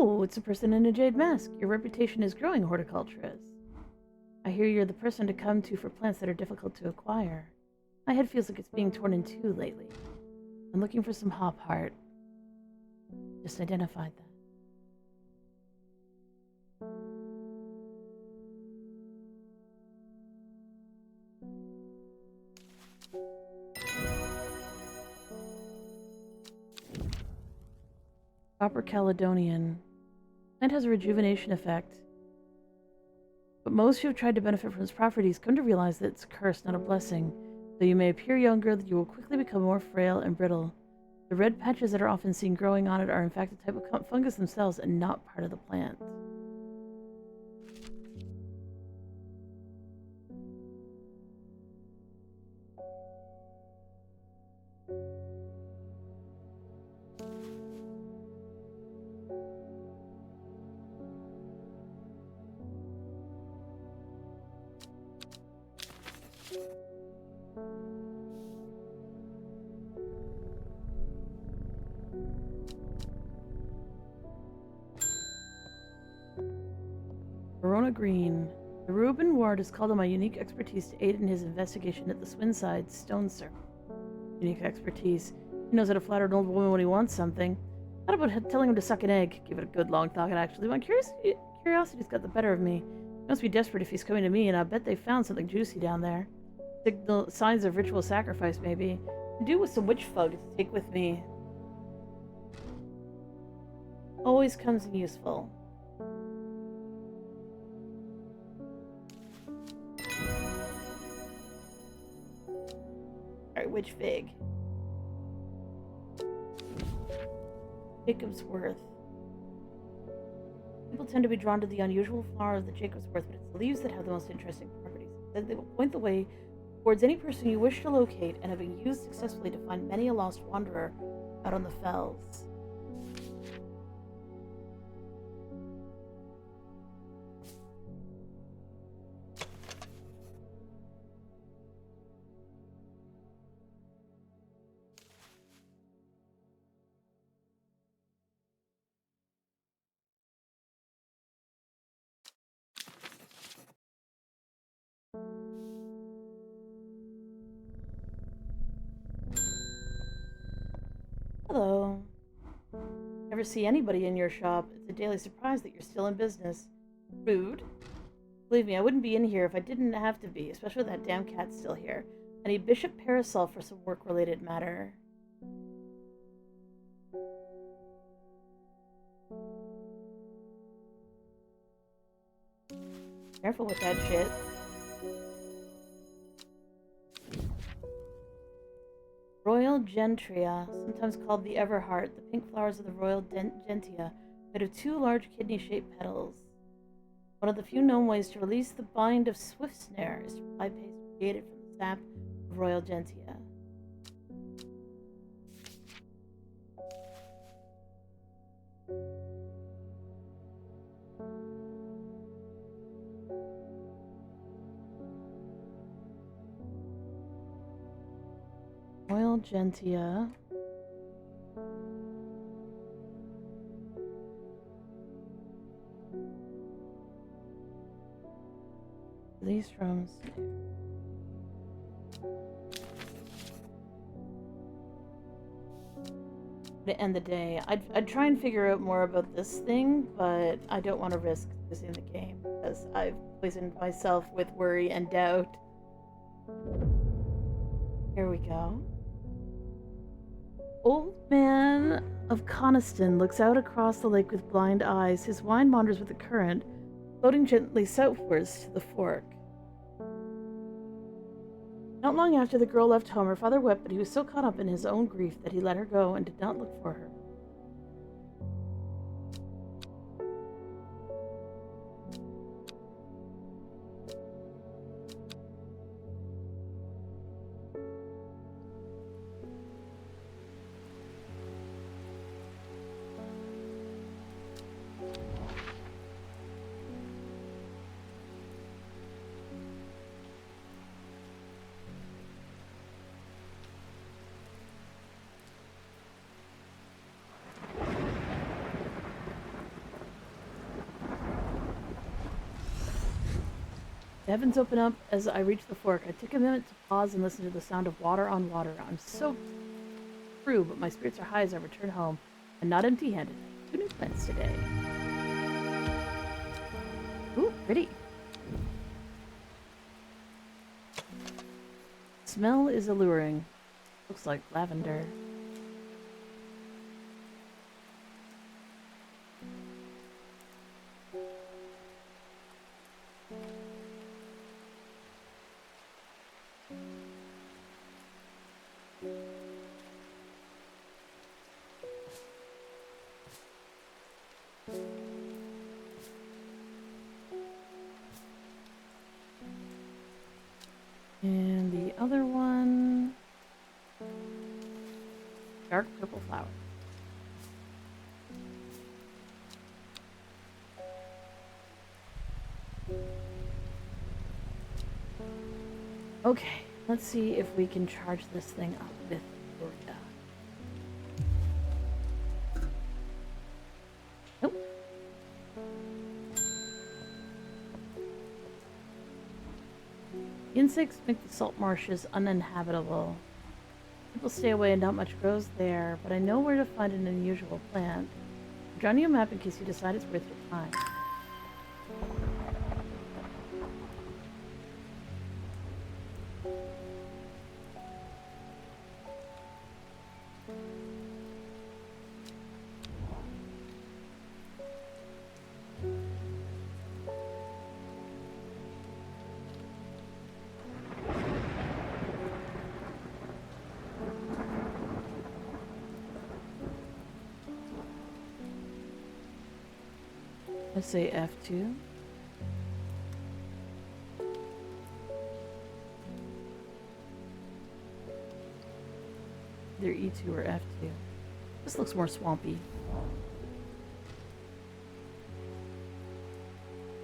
Oh, it's a person in a jade mask. Your reputation is growing, horticulturist. I hear you're the person to come to for plants that are difficult to acquire. My head feels like it's being torn in two lately. I'm looking for some hop heart. Just identified that. Copper Caledonian. Plant has a rejuvenation effect. But most who have tried to benefit from its properties come to realize that it's a curse, not a blessing. Though you may appear younger, you will quickly become more frail and brittle. The red patches that are often seen growing on it are in fact a type of fungus themselves and not part of the plant. Verona Green. The Reuben Ward has called on my unique expertise to aid in his investigation at the Swinside Stone Circle. Unique expertise. He knows how to flatter an old woman when he wants something. Not about telling him to suck an egg. Give it a good long thought, actually. My curiosity's got the better of me. He must be desperate if he's coming to me, and I bet they found something juicy down there. Signs of ritual sacrifice, maybe. Could do with some witch fug to take with me. Always comes in useful. Alright, witch fig. Jacob's Worth. People tend to be drawn to the unusual flower of the Jacob's Worth, but it's the leaves that have the most interesting properties. Instead, they will point the way towards any person you wish to locate and have been used successfully to find many a lost wanderer out on the fells. Hello. Never see anybody in your shop. It's a daily surprise that you're still in business. Rude. Believe me, I wouldn't be in here if I didn't have to be, especially with that damn cat still here. I need Bishop Parasol for some work-related matter. Careful with that shit. Royal Gentria, sometimes called the Everheart, the pink flowers of the Royal Gentia, made of two large kidney-shaped petals. One of the few known ways to release the bind of Swift Snare is to apply paste created from the sap of Royal Gentia. Royal Gentia. These from to end the day. I'd try and figure out more about this thing, but I don't want to risk losing the game because I've poisoned myself with worry and doubt. Here we go. Old man of Coniston looks out across the lake with blind eyes. His wine wanders with the current, floating gently southwards to the fork. Not long after the girl left home, her father wept, but he was so caught up in his own grief that he let her go and did not look for her. The heavens open up as I reach the fork. I take a minute to pause and listen to the sound of water on water. I'm so through, but my spirits are high as I return home, and not empty-handed. 2 new plants today. Ooh, pretty. Smell is alluring. Looks like lavender. And the other one, dark purple flower. Okay, let's see if we can charge this thing up with Orca. Nope. Insects make the salt marshes uninhabitable. People stay away and not much grows there, but I know where to find an unusual plant. I'm drawing you a map in case you decide it's worth your time. Let's say F2. Either E2 or F2. This looks more swampy.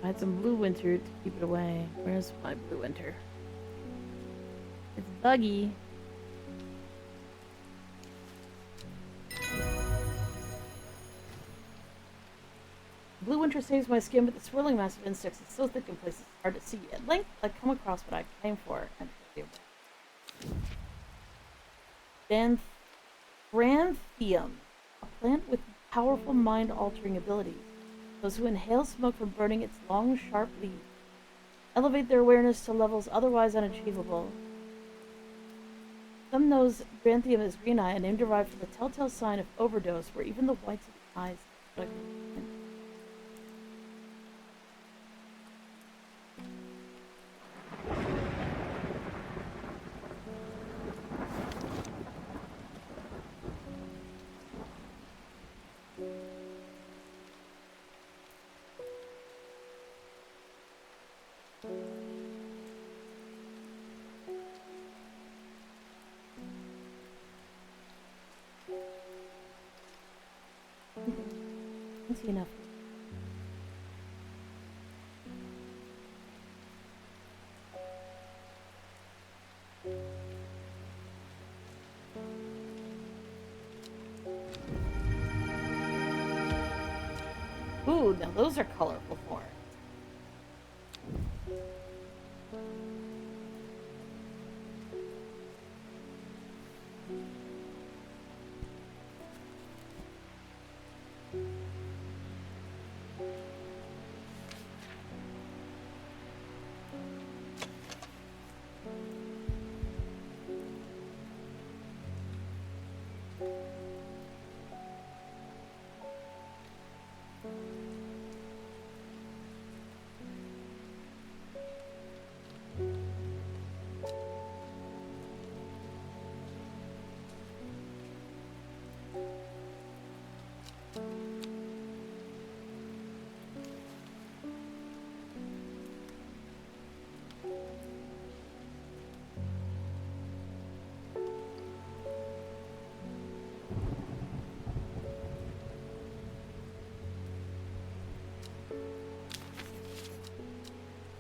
I had some blue winter to keep it away. Where's my blue winter? It's buggy. Blue winter saves my skin, but the swirling mass of insects is so thick in places it's hard to see. At length, I come across what I came for. Branthium, a plant with powerful mind-altering abilities. Those who inhale smoke from burning its long, sharp leaves elevate their awareness to levels otherwise unachievable. Some knows Branthium as green eye, a name derived from the telltale sign of overdose, where even the whites of the eyes look. That's enough. Ooh, now those are colorful forms.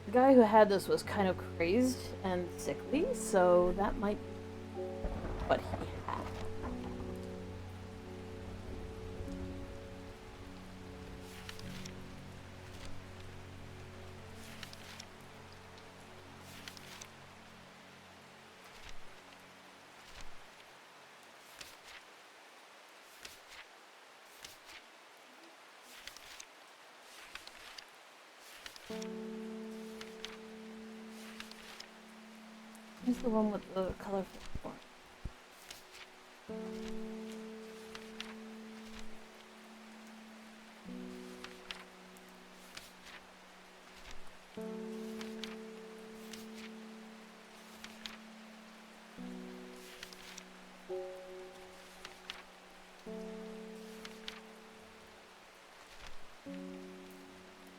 The guy who had this was kind of crazed and sickly, so that might be what he had. Here's the one with the colorful form.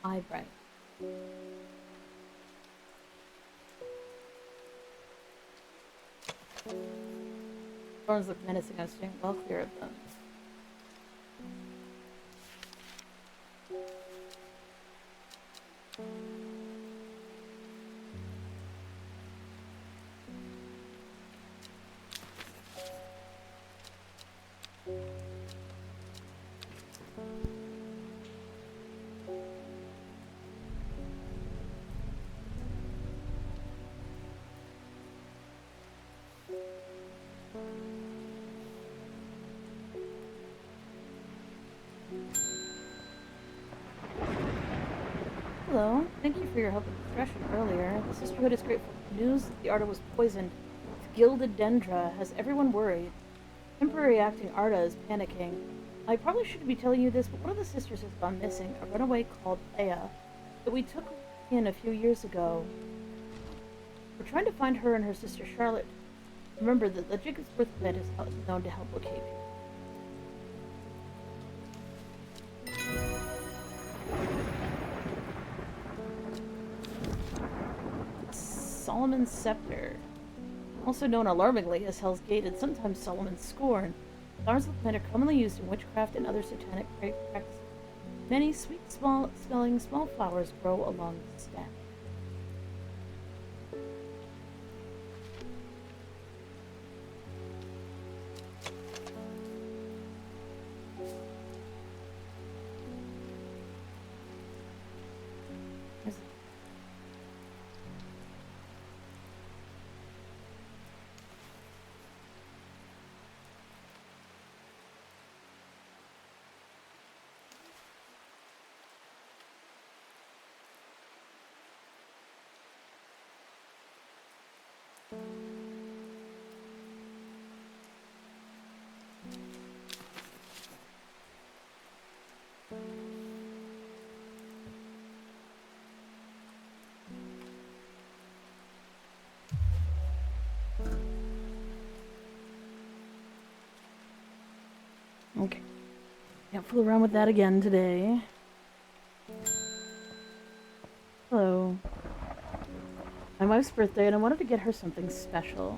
Eye bright. Thorns look menacing. I was staying well clear of them. Hello. Thank you for your help with discretion earlier. The Sisterhood is grateful. News that the Arda was poisoned with gilded dendra has everyone worried. Temporary acting Arda is panicking. I probably shouldn't be telling you this, but one of the sisters has gone missing, a runaway called Thea, that we took in a few years ago. We're trying to find her and her sister Charlotte. Remember that the Jacob's birth plant is known to help locate people. Solomon's Scepter, also known alarmingly as Hell's Gate and sometimes Solomon's Scorn. Flowers of the plant are commonly used in witchcraft and other satanic practices. Many sweet, smelling small flowers grow along the stem. Okay. Can't fool around with that again today. Hello. My wife's birthday, and I wanted to get her something special.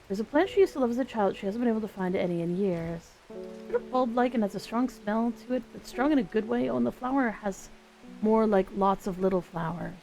There's a plant she used to love as a child she hasn't been able to find any in years. It's sort of bulb-like and has a strong smell to it, but strong in a good way. Oh, and the flower has more like lots of little flowers.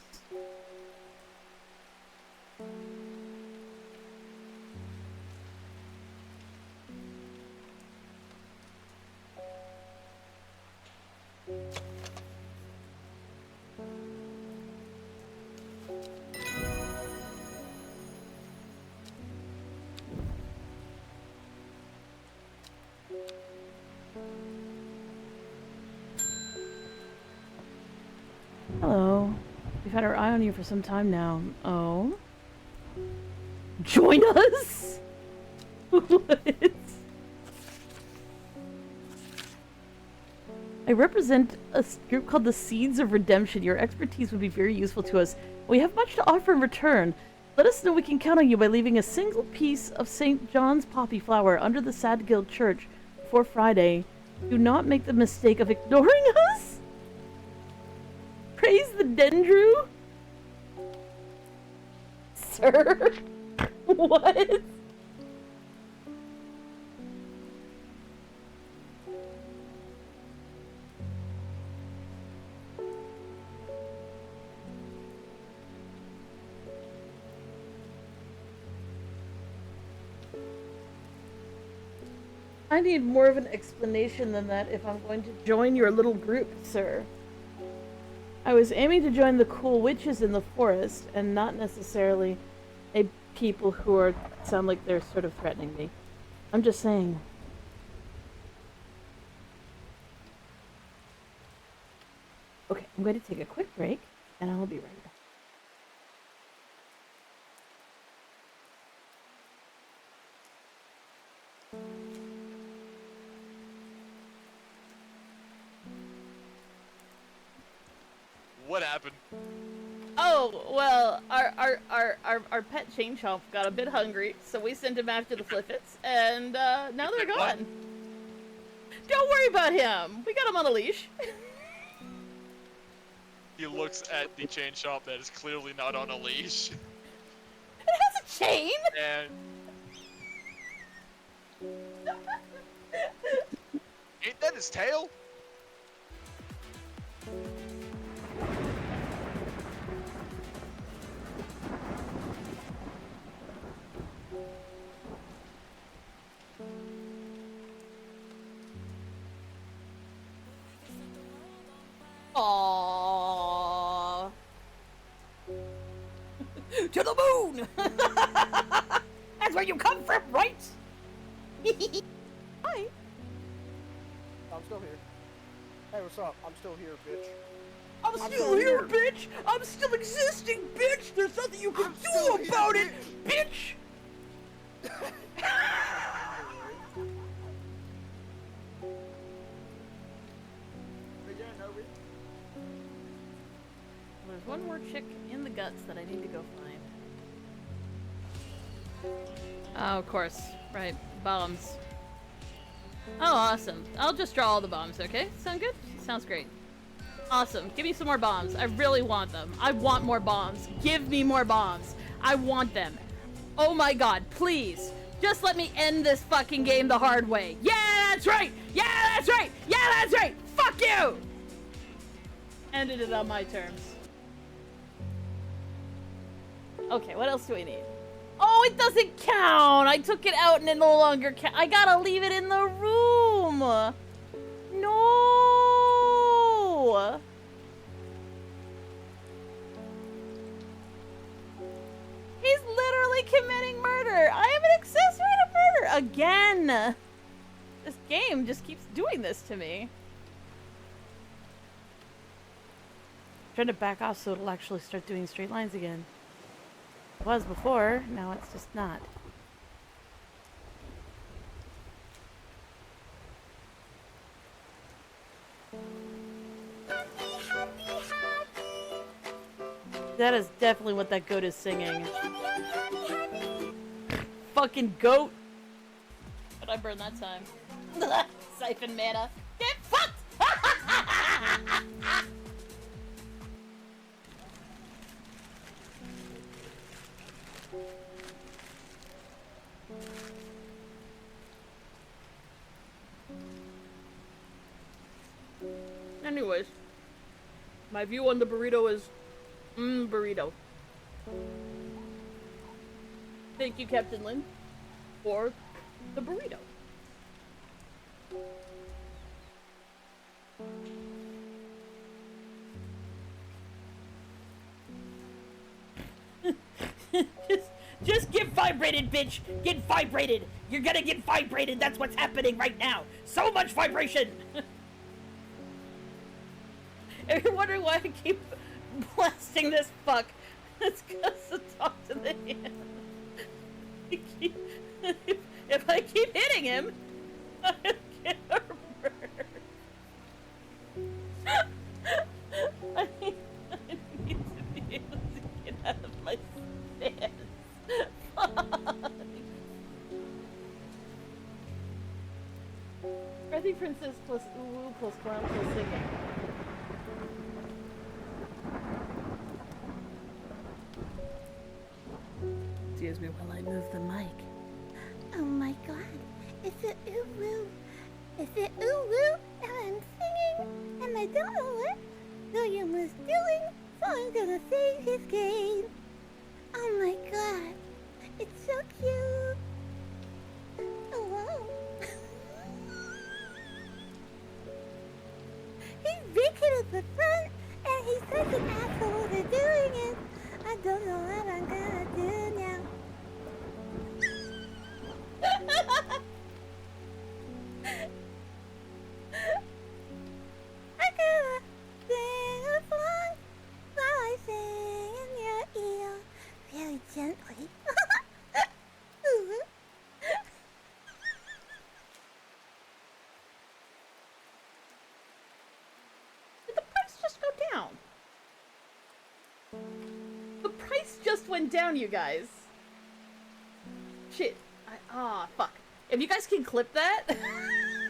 Hello. We've had our eye on you for some time now. Oh? Join us? What? I represent a group called the Seeds of Redemption. Your expertise would be very useful to us. We have much to offer in return. Let us know we can count on you by leaving a single piece of St. John's poppy flower under the Sad Guild Church before Friday. Do not make the mistake of ignoring us. Praise the Dendru? Sir? What? I need more of an explanation than that if I'm going to join your little group, sir. I was aiming to join the cool witches in the forest, and not necessarily a people who sound like they're sort of threatening me. I'm just saying. Okay, I'm going to take a quick break, and I will be right back. What happened? Oh, well, our pet chain chomp got a bit hungry, so we sent him after the Fliffits, and now they're gone. Don't worry about him. We got him on a leash. He looks at the chain shop that is clearly not on a leash. It has a chain. And Ain't that his tail? Aww. To the moon! That's where you come from, right? Hi. I'm still here. Hey, what's up? I'm still here, bitch. I'm still here, bitch! I'm still existing, bitch! There's nothing you can do about it, bitch! There's one more chick in the guts that I need to go find. Oh, of course. Right. Bombs. Oh, awesome. I'll just draw all the bombs, okay? Sound good? Sounds great. Awesome. Give me some more bombs. I really want them. I want more bombs. Give me more bombs. I want them. Oh my god, please. Just let me end this fucking game the hard way. Yeah, that's right! Yeah, that's right! Yeah, that's right! Fuck you! Ended it on my terms. Okay, what else do we need? Oh, it doesn't count! I took it out and it no longer counts. I gotta leave it in the room! No! He's literally committing murder! I am an accessory to murder! Again! This game just keeps doing this to me. Trying to back off so it'll actually start doing straight lines again. It was before, now it's just not. That is definitely what that goat is singing. Fucking goat! But I burned that time. Siphon mana. Get fucked! Anyways, my view on the burrito is, burrito. Thank you, Captain Lin, for the burrito. Just get vibrated, bitch! Get vibrated! You're gonna get vibrated! That's what's happening right now! So much vibration! If you're wondering why I keep blasting this fuck, it's because to talk to the hand. If I keep hitting him, I get murdered. I need to be able to get out of my stance. Fuck. Breathy Princess plus Uwu plus Clown plus singing. Excuse me while I move the mic. Oh my god, it's a ooh-woo. It's a ooh-woo, and I'm singing, and I don't know what William was doing, so I'm gonna sing his game. Oh my god, it's so cute. Oh wow. He's bacon at the front, and he's such an asshole for doing it. I don't know what I'm gonna do now. I gotta sing a song while I sing in your ear very gently. Ooh. Did the price just go down? The price just went down, you guys. Shit. Fuck. If you guys can clip that,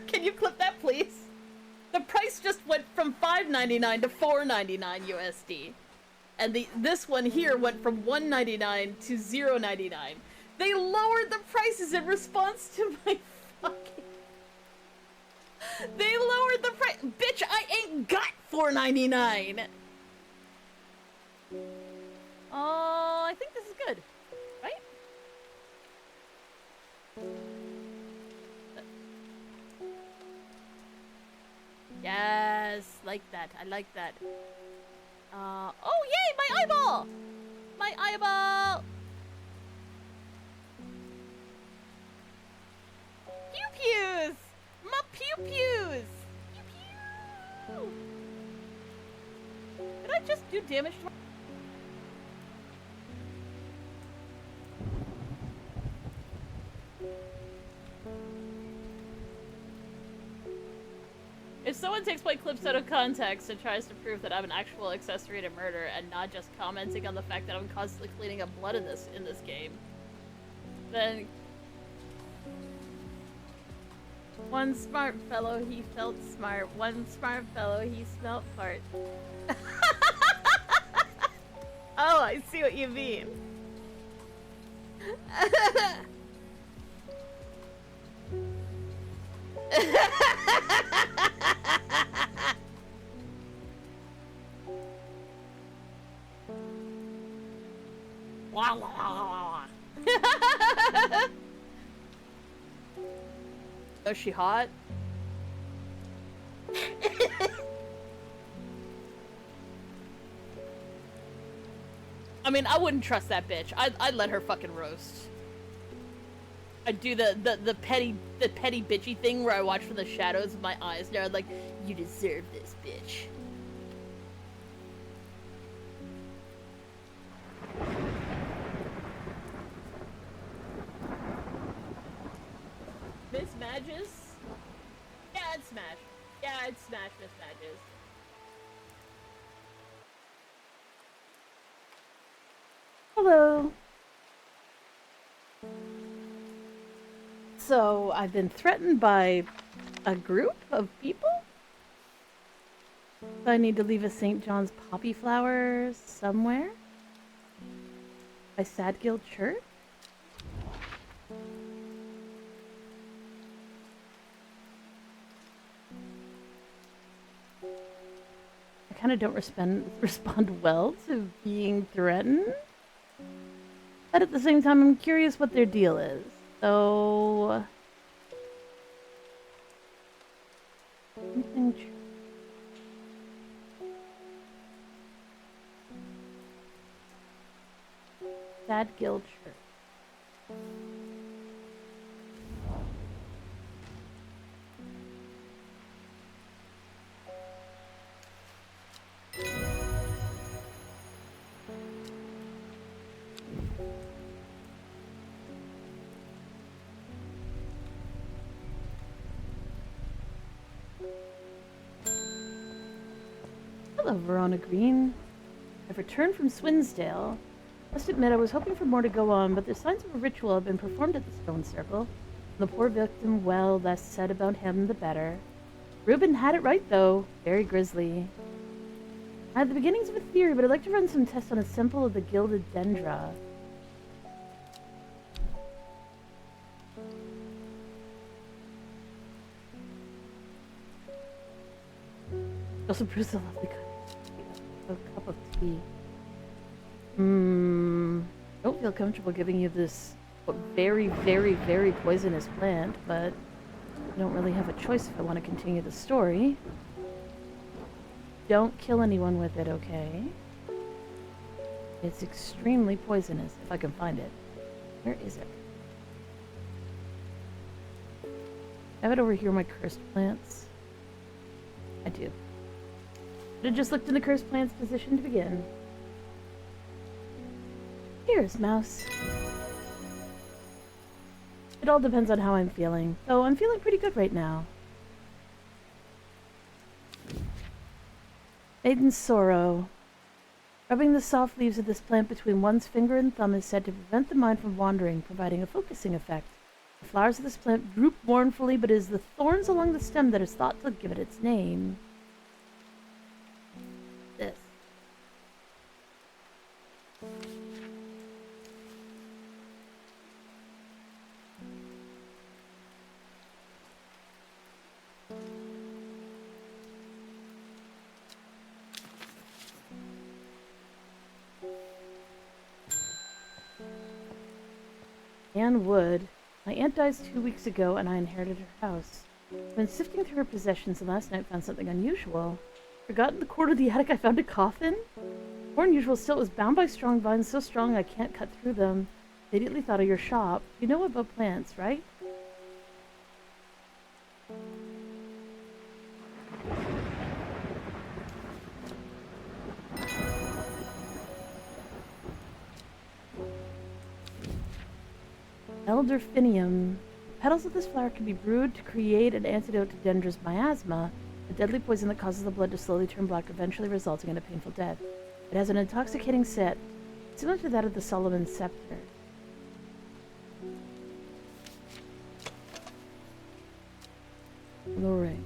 can you clip that, please? The price just went from $5.99 to $4.99 USD. And this one here went from $1.99 to $0.99. They lowered the prices in response to my fucking... They lowered the price. Bitch, I ain't got $4.99. Oh, I think this is good, right? Yes, like that. I like that. Oh, yay, my eyeball! My eyeball! Pew pews! My pew pews! Pew pew! Did I just do damage to my... If someone takes my clips out of context and tries to prove that I'm an actual accessory to murder and not just commenting on the fact that I'm constantly cleaning up blood in this game, then one smart fellow, he felt smart. One smart fellow, he smelt fart. Oh, I see what you mean. Oh, is she hot? I mean, I wouldn't trust that bitch. I'd let her fucking roast. I'd do the petty bitchy thing where I watch from the shadows of my eyes and I'm like, you deserve this, bitch. Miss Madges? Yeah, I'd smash. Yeah, I'd smash Miss Madges. Hello. So, I've been threatened by a group of people? So I need to leave a St. John's poppy flower somewhere? By Sadgill Church? I kind of don't respond well to being threatened. But at the same time, I'm curious what their deal is. So... something true. Sadgill Church. Hello, Verona Green. I've returned from Swinsdale. Must admit, I was hoping for more to go on, but the signs of a ritual have been performed at the stone circle. The poor victim, well, less said about him, the better. Reuben had it right, though. Very grisly. I had the beginnings of a theory, but I'd like to run some tests on a sample of the gilded dendra. Also, Bruce, a lovely cup of tea. Don't feel comfortable giving you this very, very, very poisonous plant, but I don't really have a choice if I want to continue the story. Don't kill anyone with it, okay? It's extremely poisonous, if I can find it. Where is it? I have it over here, my cursed plants. I do. But I just looked in the cursed plant's position to begin. Cheers, mouse. It all depends on how I'm feeling. So I'm feeling pretty good right now. Maiden's Sorrow. Rubbing the soft leaves of this plant between one's finger and thumb is said to prevent the mind from wandering, providing a focusing effect. The flowers of this plant droop mournfully, but it is the thorns along the stem that is thought to give it its name. This. Anne Wood. My aunt dies 2 weeks ago, and I inherited her house. I've been sifting through her possessions, and last night found something unusual. Forgot in the corner of the attic I found a coffin. More unusual still, it was bound by strong vines, so strong I can't cut through them. Immediately thought of your shop. You know about plants, right? Elderfinium. The petals of this flower can be brewed to create an antidote to Dendra's miasma, a deadly poison that causes the blood to slowly turn black, eventually resulting in a painful death. It has an intoxicating scent, similar to that of the Solomon scepter. Lorraine.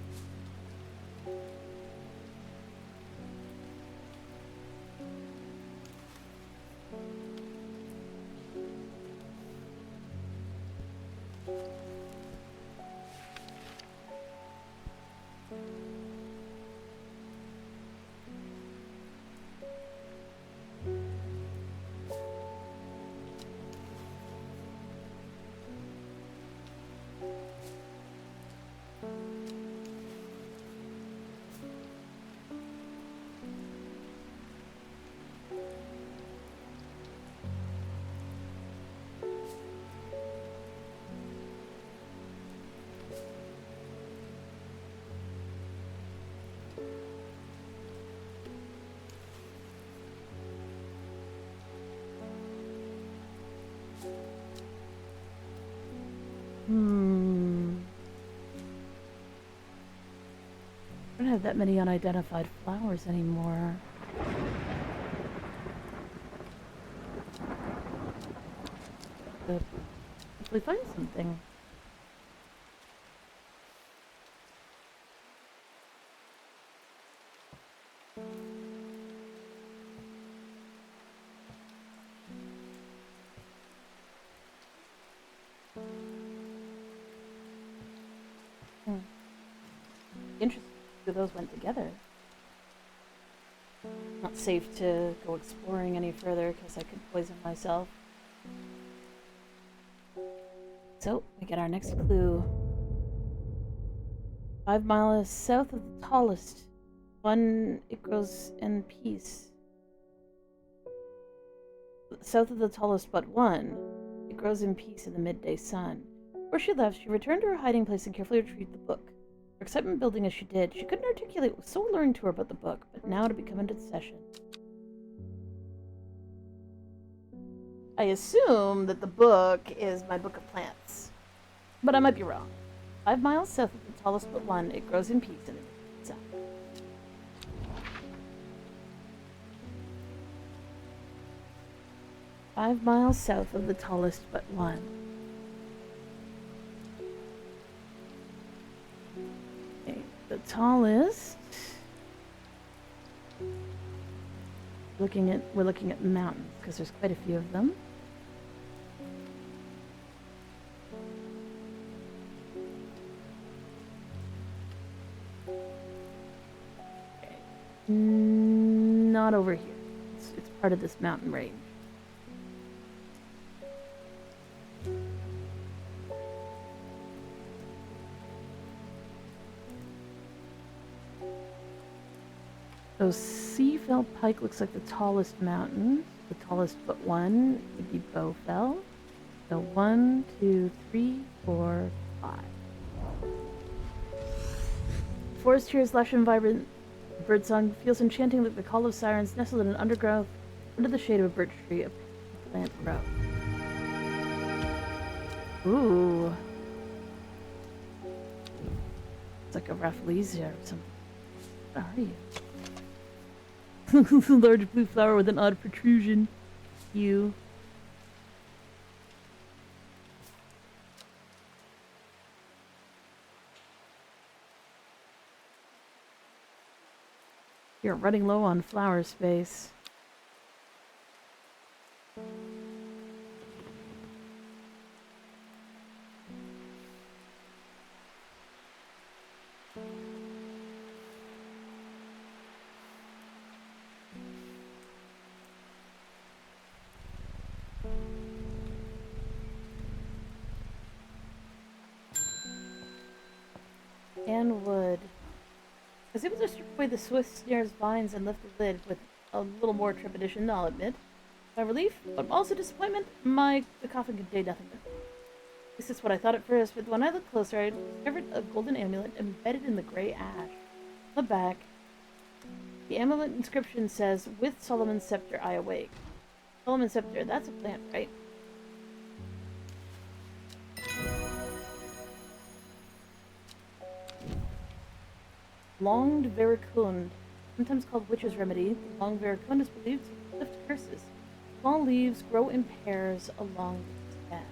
I don't have that many unidentified flowers anymore. Hopefully find something. Interesting. Those went together. Not safe to go exploring any further because I could poison myself. So, we get our next clue. 5 miles south of the tallest one, it grows in peace. South of the tallest but one, it grows in peace in the midday sun. Before she left, she returned to her hiding place and carefully retrieved the book. Her excitement building as she did, she couldn't articulate what was so alluring to her about the book, but now it had become into session. I assume that the book is my book of plants, but I might be wrong. 5 miles south of the tallest but one, it grows in peace in the midday sun. 5 miles south of the tallest but one. Okay, the tallest. We're looking at mountains because there's quite a few of them. Okay. Not over here. It's part of this mountain range. So Seafell Pike looks like the tallest mountain. The tallest but one would be Bowfell. So 1, 2, 3, 4, 5. The forest here is lush and vibrant. The birdsong feels enchanting like the call of sirens nestled in an undergrowth under the shade of a birch tree, a plant growth. Ooh. It's like a Rafflesia or something. What are you? Large blue flower with an odd protrusion. You. You're running low on flower space. and wood. I was able to strip away the Swiss snare's vines and lift the lid with a little more trepidation, I'll admit. My relief, but also disappointment, the coffin contained nothing. At least that's what I thought at first, but when I looked closer, I discovered a golden amulet embedded in the gray ash. On the back, the amulet inscription says, "With Solomon's scepter I awake." Solomon's scepter, that's a plant, right? Longed vericund, sometimes called witch's remedy. The long vericund is believed to lift curses. Small leaves grow in pairs along the stem.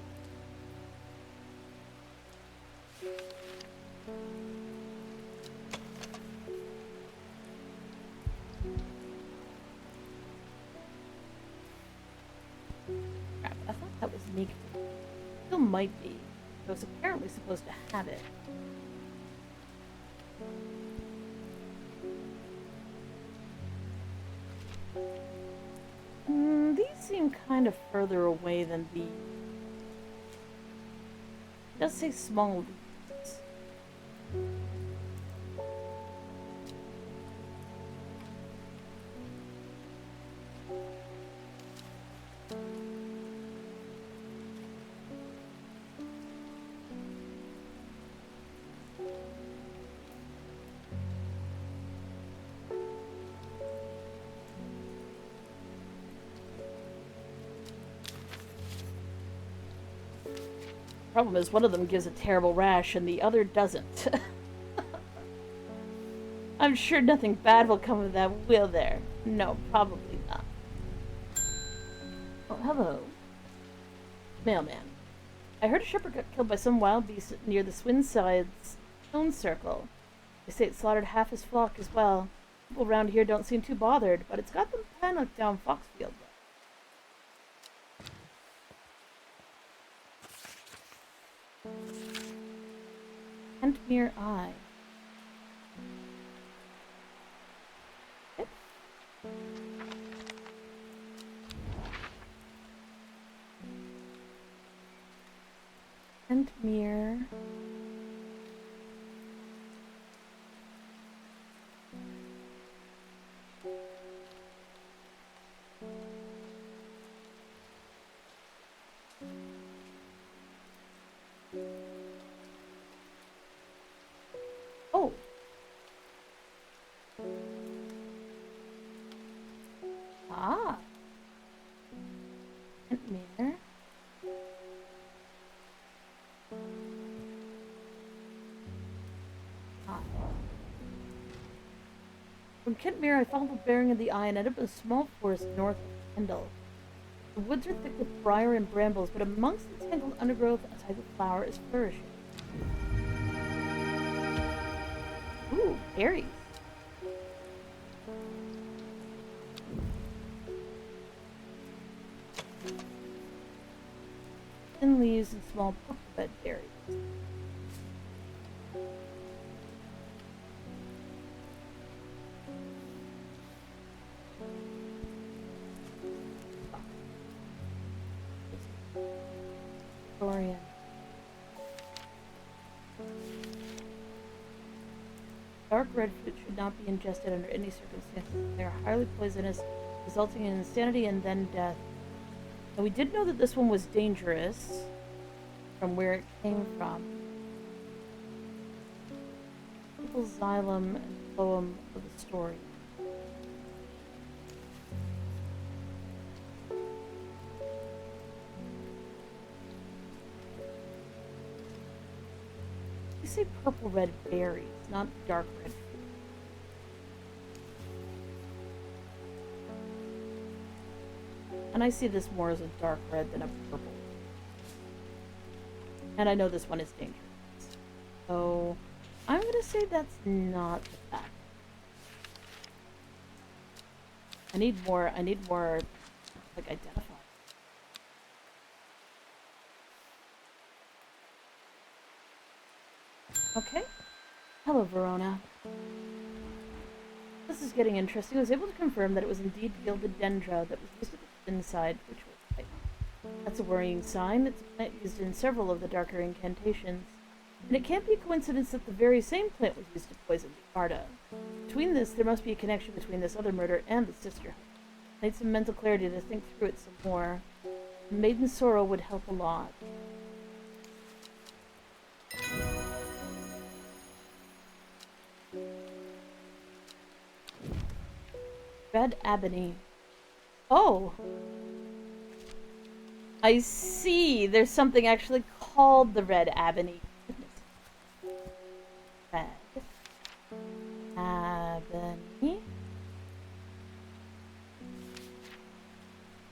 Crap, I thought that was naked. Still might be. I was apparently supposed to have it. These seem kind of further away than the... It does say small leaves. Problem is, one of them gives a terrible rash and the other doesn't. I'm sure nothing bad will come of that, will there? No, probably not. Oh, hello. Mailman. I heard a shepherd got killed by some wild beast near the Swinside's stone circle. They say it slaughtered half his flock as well. People around here don't seem too bothered, but it's got them panicked down Foxfield. Kentmere Eye. Okay. Kentmere. Oh. Ah. Kentmere. Ah. From Kentmere, I followed the bearing of the eye and ended up in a small forest north of Kendal. The woods are thick with briar and brambles, but amongst the tangled undergrowth, a type of flower is flourishing. Ooh, berries. Thin leaves and small purple red berries. Dorian. Dark red fruit should not be ingested under any circumstances. They are highly poisonous, resulting in insanity and then death. And we did know that this one was dangerous from where it came from. Triple xylem and phloem of the story. You say purple red berries, not dark red. And I see this more as a dark red than a purple. And I know this one is dangerous. So I'm gonna say that's not that. I need more like identify. Okay. Hello, Verona. This is getting interesting. I was able to confirm that it was indeed gilded dendra that was used at the inside, which was right. That's a worrying sign. It's a plant used in several of the darker incantations. And it can't be a coincidence that the very same plant was used to poison Jakarta. Between this, there must be a connection between this other murder and the sisterhood. I need some mental clarity to think through it some more. Maiden sorrow would help a lot. Red ebony. Oh! I see! There's something actually called the red ebony. Red ebony.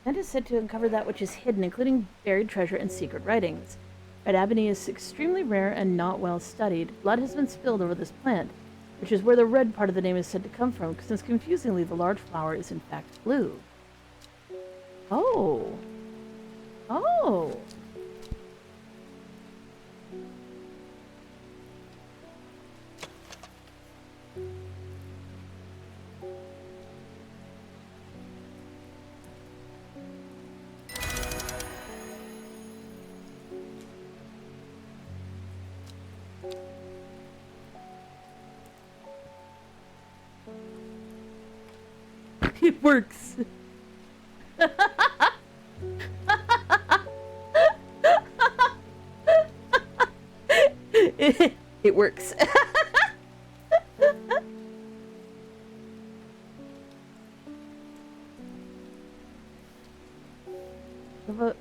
And is said to uncover that which is hidden, including buried treasure and secret writings. Red ebony is extremely rare and not well studied. Blood has been spilled over this plant, which is where the red part of the name is said to come from, since confusingly the large flower is in fact blue. Oh. Oh. It works. It works.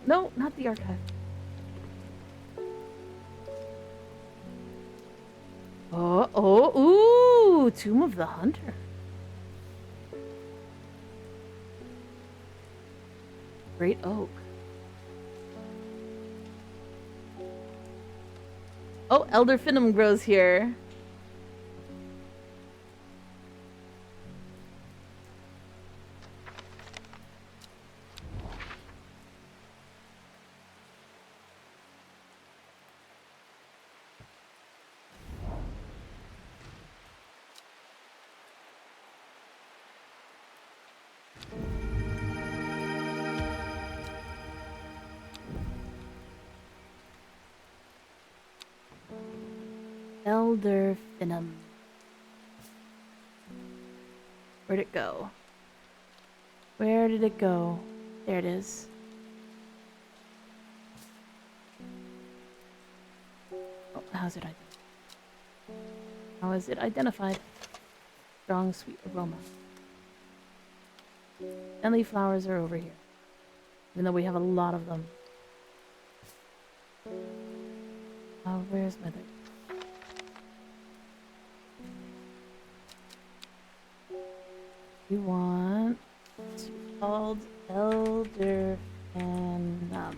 No, not the archive. Ooh, Tomb of the Hunter. Great oak. Oh, elder finum grows here. Elder finum. Where'd it go? Where did it go? There it is. Oh, how's it identified? How is it identified? Strong, sweet aroma. Friendly flowers are over here. Even though we have a lot of them. Oh, where's my thing? We want to called elder finum.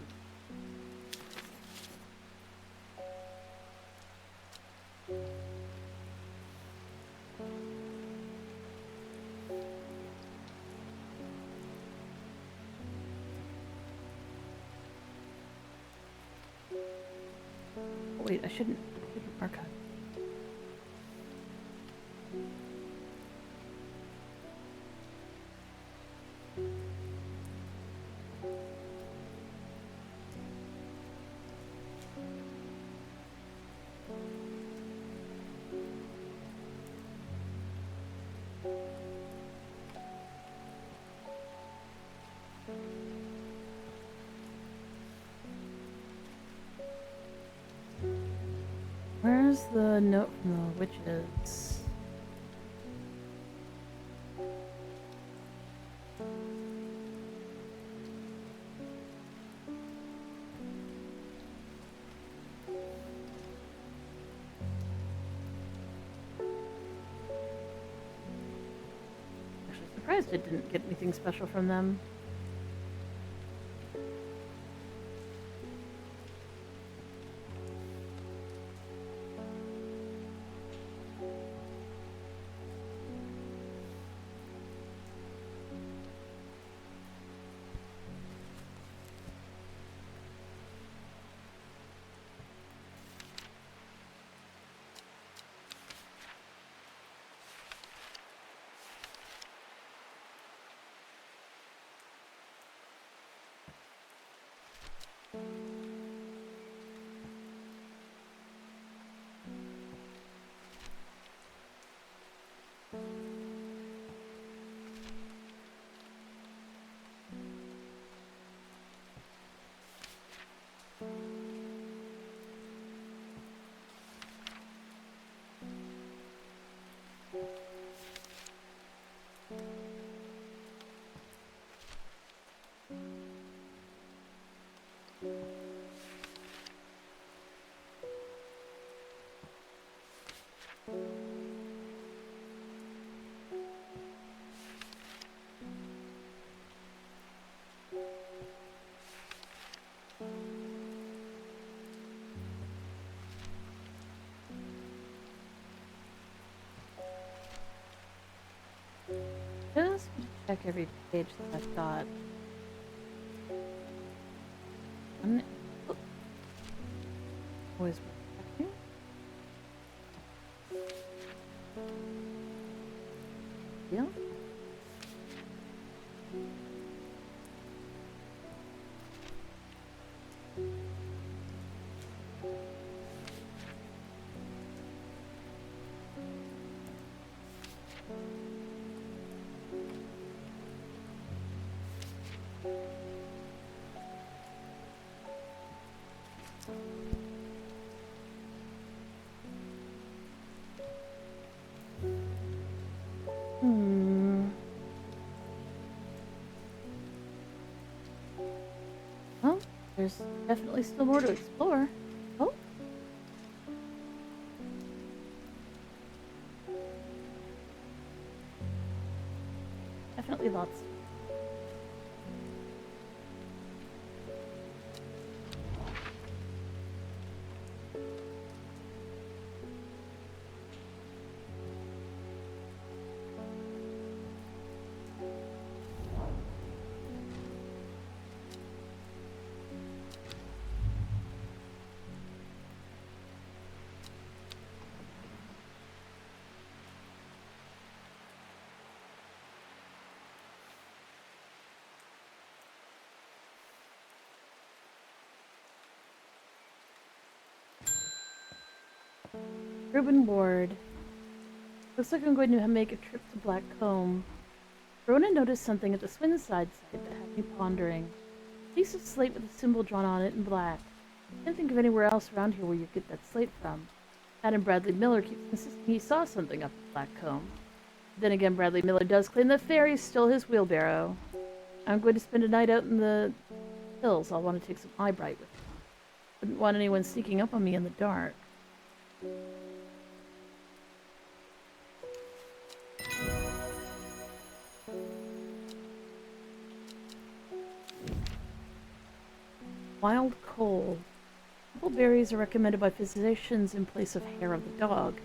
Oh, wait, I shouldn't archive. Where's the note from the witches? Actually surprised I didn't get anything special from them. check every page that I've got. One, oh. Always worth checking. Yeah. Well, there's definitely still more to explore. Oh. Definitely lots. Reuben Ward. Looks like I'm going to make a trip to Black Comb. Rona noticed something at the Swinside site that had me pondering. A piece of slate with a symbol drawn on it in black. Can't think of anywhere else around here where you get that slate from. Adam Bradley Miller keeps insisting he saw something up at Black Comb. Then again, Bradley Miller does claim the fairy stole his wheelbarrow. I'm going to spend a night out in the hills. I'll want to take some eye bright with me. Wouldn't want anyone sneaking up on me in the dark. Wild coal. Apple berries are recommended by physicians in place of hair of the dog.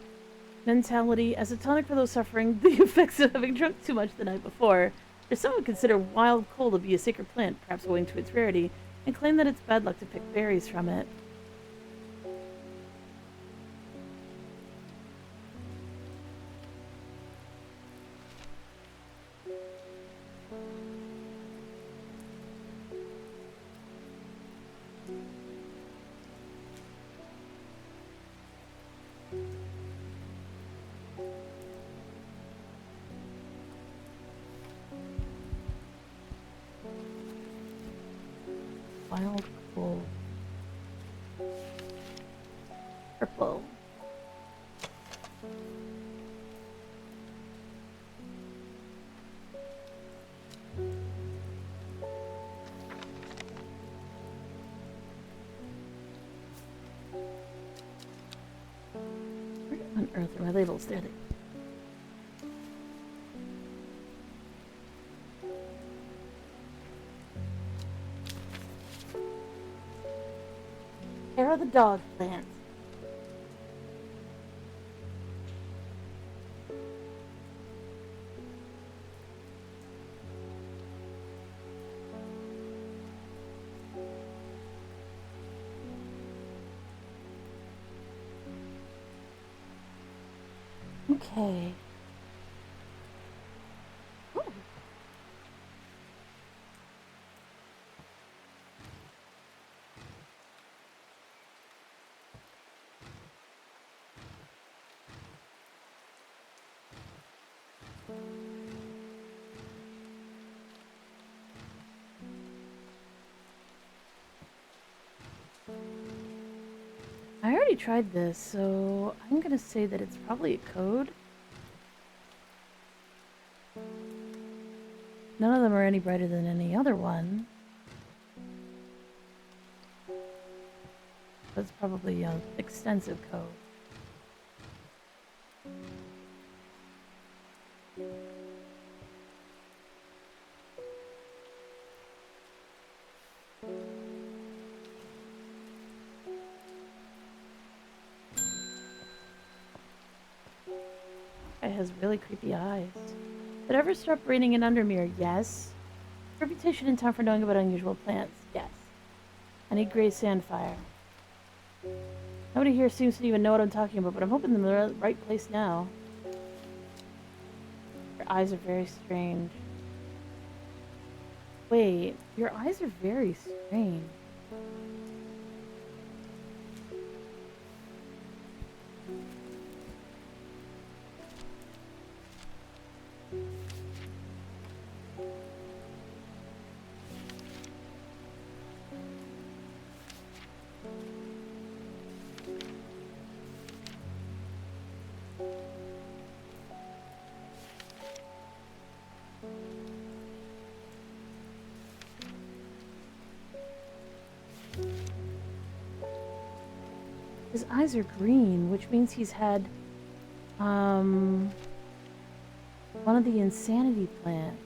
Mentality as a tonic for those suffering the effects of having drunk too much the night before. There's some who consider wild coal to be a sacred plant, perhaps owing to its rarity, and claim that it's bad luck to pick berries from it. Wild coal. Purple. Where on earth are my labels? There they are. Hair of the dog plant. Okay. Ooh. I already tried this, so I'm gonna say that it's probably a code. None of them are any brighter than any other one. That's probably an extensive code. It has really creepy eyes. Did it ever stop raining in Undermere? Yes. Reputation in town for knowing about unusual plants? Yes. I need gray sandfire. Nobody here seems to even know what I'm talking about, but I'm hoping I'm in the right place now. Your eyes are very strange. Wait, your eyes are very strange. His eyes are green, which means he's had, one of the insanity plants.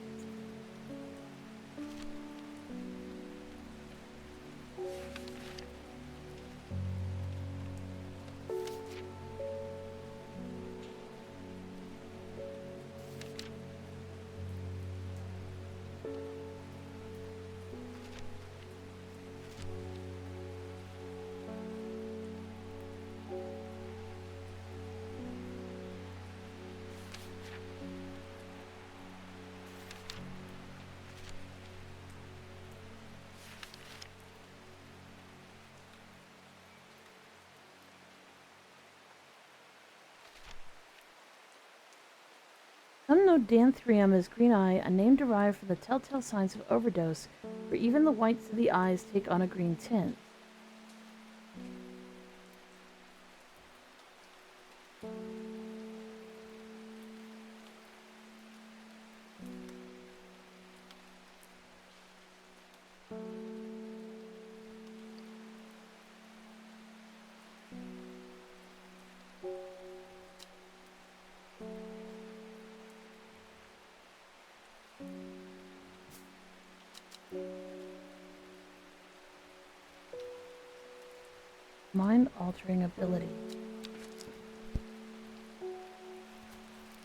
Some know Danthrium as green eye, a name derived from the telltale signs of overdose, where even the whites of the eyes take on a green tint. Mind-altering ability.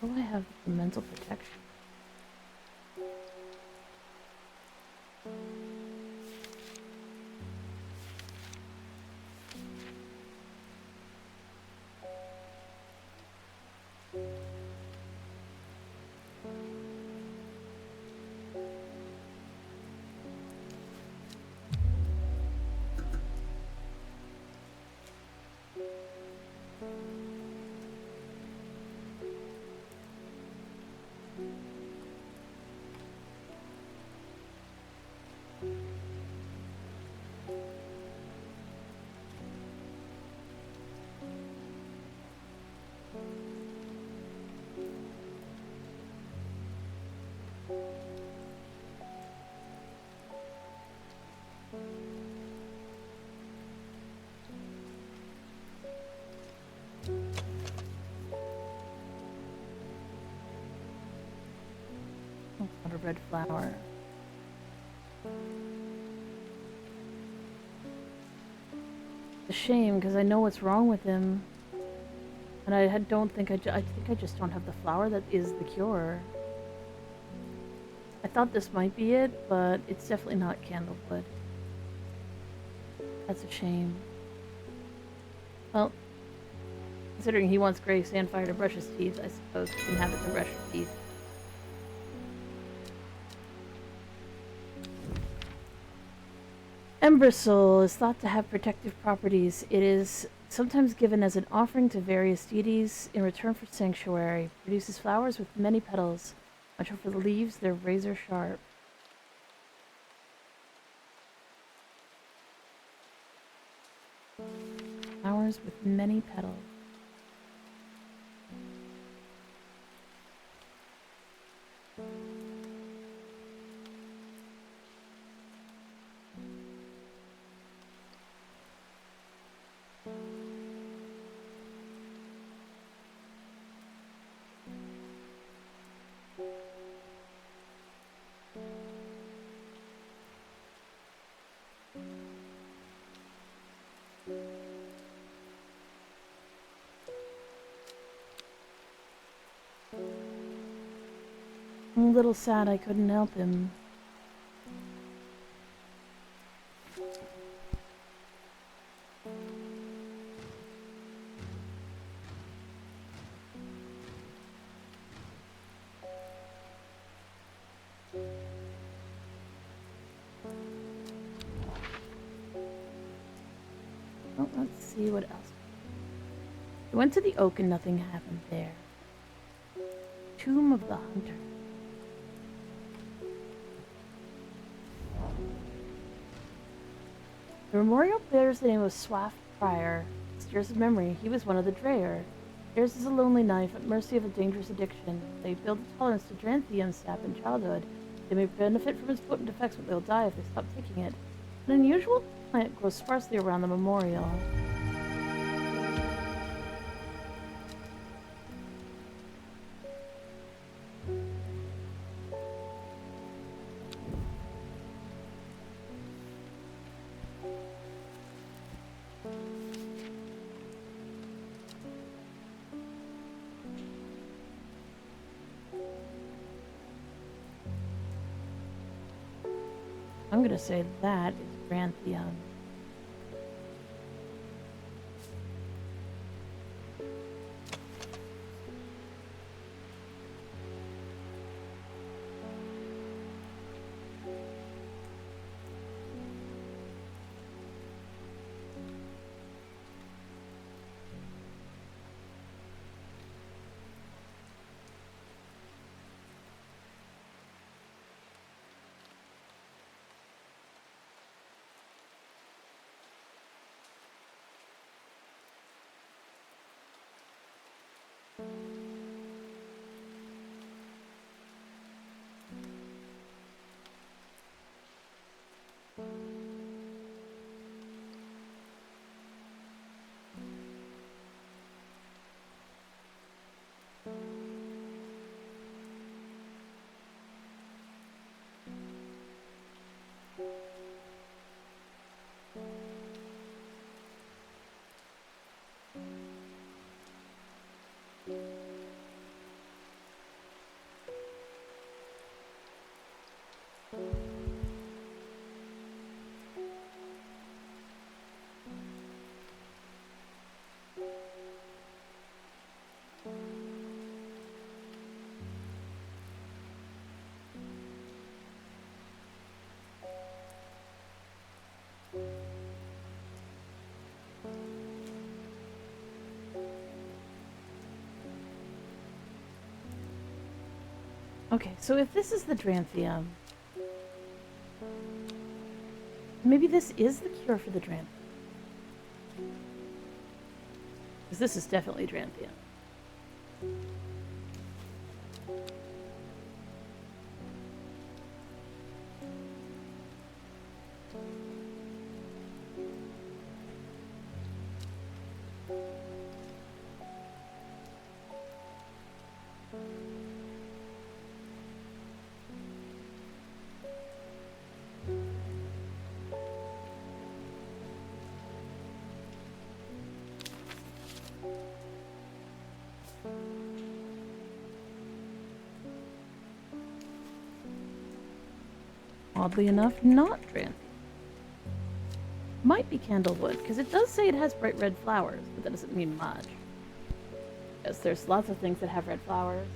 Will I have the mental protection? Oh, what a red flower. It's a shame, because I know what's wrong with him. And I don't think I think I just don't have the flower that is the cure. I thought this might be it, but it's definitely not candlewood. That's a shame. Well, considering he wants gray sandfire to brush his teeth, I suppose he can have it to brush his teeth. Ember Soul is thought to have protective properties. It is sometimes given as an offering to various deities in return for sanctuary. Produces flowers with many petals. Watch out for the leaves, they're razor sharp. Flowers with many petals. a little sad I couldn't help him. Well, let's see what else. We went to the oak and nothing happened there. Tomb of the Hunter. The memorial bears the name of Swaff Prior. Stirs of memory, he was one of the Dreyer. Theirs is a lonely life at mercy of a dangerous addiction. They build a tolerance to Dranthium sap in childhood. They may benefit from its potent effects, but they'll die if they stop taking it. An unusual plant grows sparsely around the memorial. I'm gonna say that is Granthium. Okay, so if this is the Dranthium, maybe this is the cure for the Dranthium. Because this is definitely Dranthium. Oddly enough, not Dranthium. Might be Candlewood, because it does say it has bright red flowers, but that doesn't mean much. Yes, there's lots of things that have red flowers.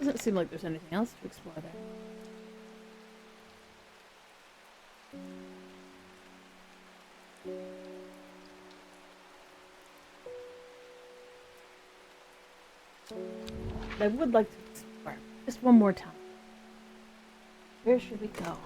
Doesn't seem like there's anything else to explore there. But I would like to explore just one more time. Where should we go?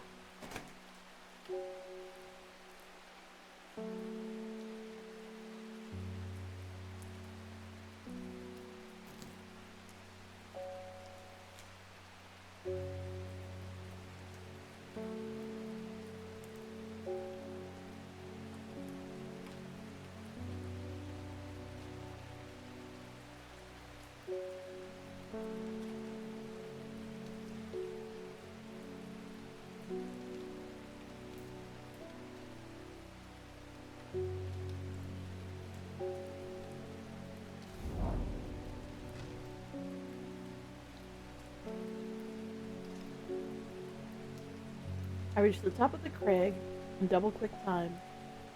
I reach the top of the crag in double quick time.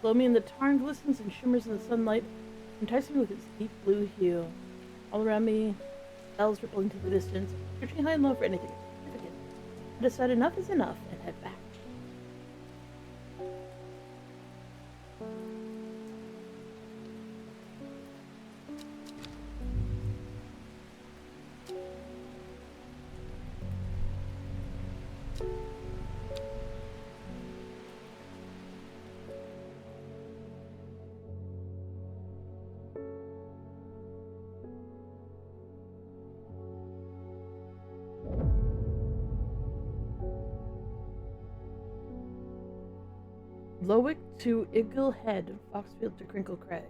Below me, the tarn glistens and shimmers in the sunlight, enticing me with its deep blue hue. All around me, bells ripple into the distance, searching high and low for anything significant. I decide enough is enough and head back. Lowick to Eagle Head, Foxfield to Crinkle Crags.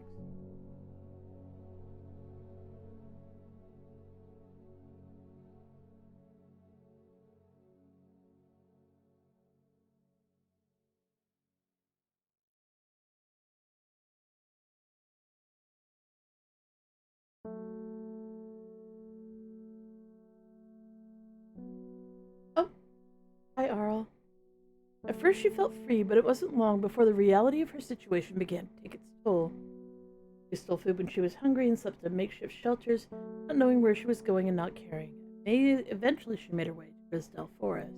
Oh, hi, Arl. At first she felt free, but it wasn't long before the reality of her situation began to take its toll. She stole food when she was hungry and slept in makeshift shelters, not knowing where she was going and not caring. Eventually she made her way to Risdale Forest.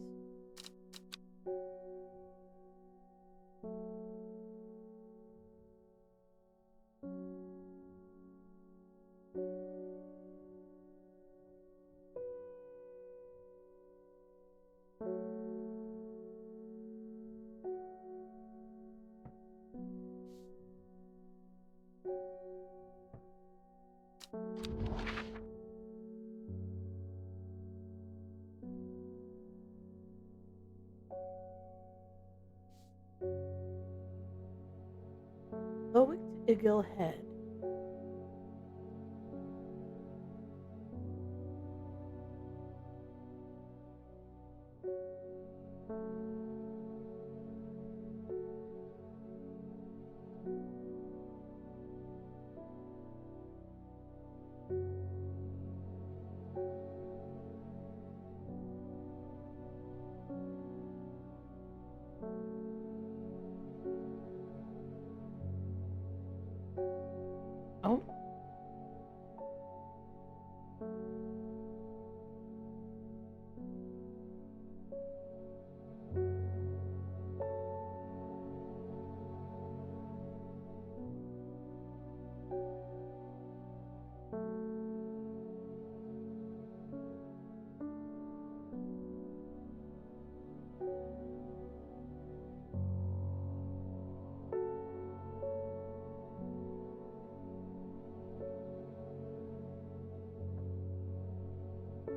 Lowick to Eagle Head. Oh.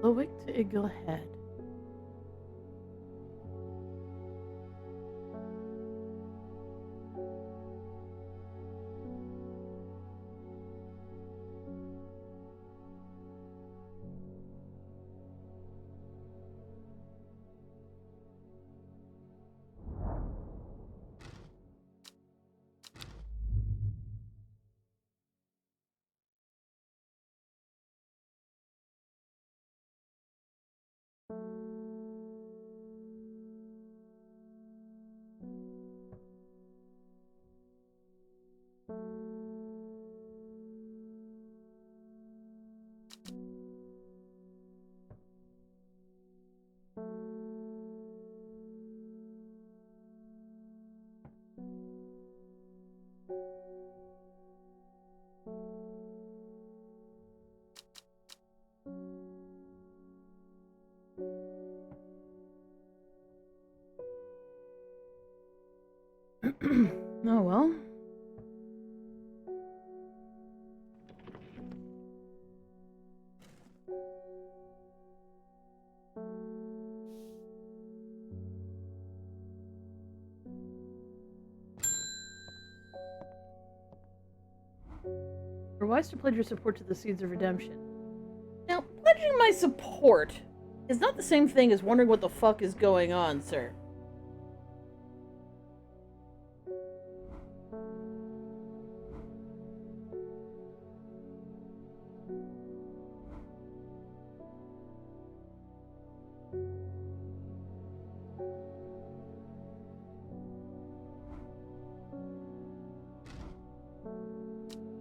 Lowick to Eagle Head. Oh well. You're wise to pledge your support to the Seeds of Redemption. Now, pledging my support is not the same thing as wondering what the fuck is going on, sir.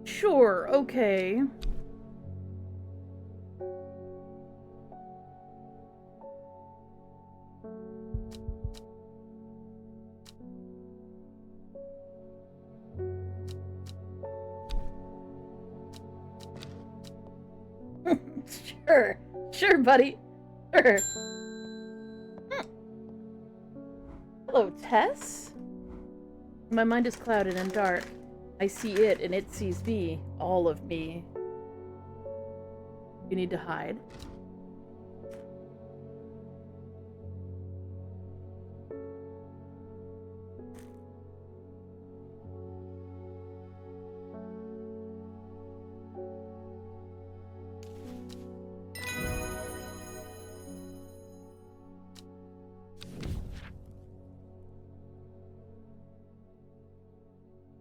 Sure, okay. Sure. Sure, buddy. Sure. Hello, Tess? My mind is clouded and dark. I see it, and it sees me. All of me. You need to hide.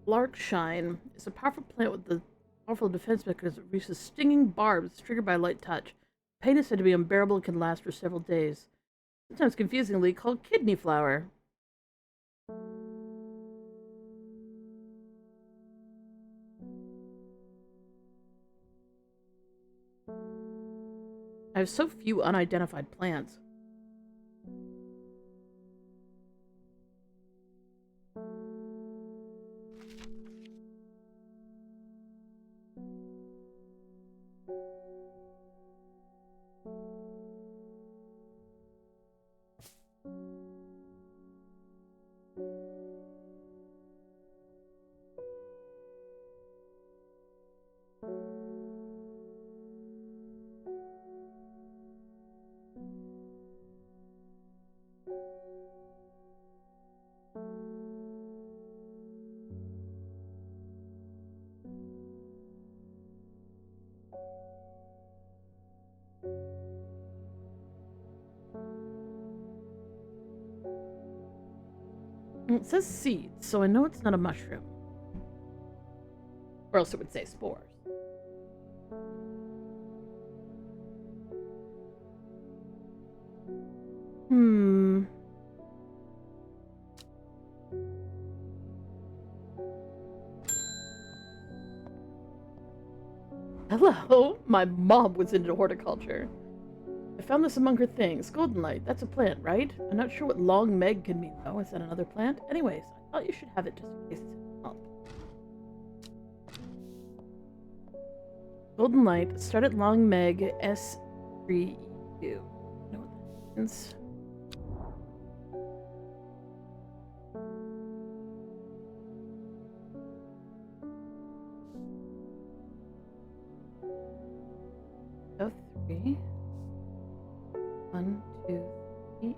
Larkshine is a powerful plant with the powerful defense mechanism that releases stinging barbs triggered by light touch. Pain is said to be unbearable and can last for several days. Sometimes confusingly called kidney flower. I have so few unidentified plants. It says seeds, so I know it's not a mushroom. Or else it would say spores. Hello, my mom was into horticulture. I found this among her things. Golden light, that's a plant, right? I'm not sure what long meg can mean, though. Is that another plant? Anyways, I thought you should have it just in case it's help. Golden light, start at long meg S3EU. Know what that means? Oh, 3. 1, 2, 3.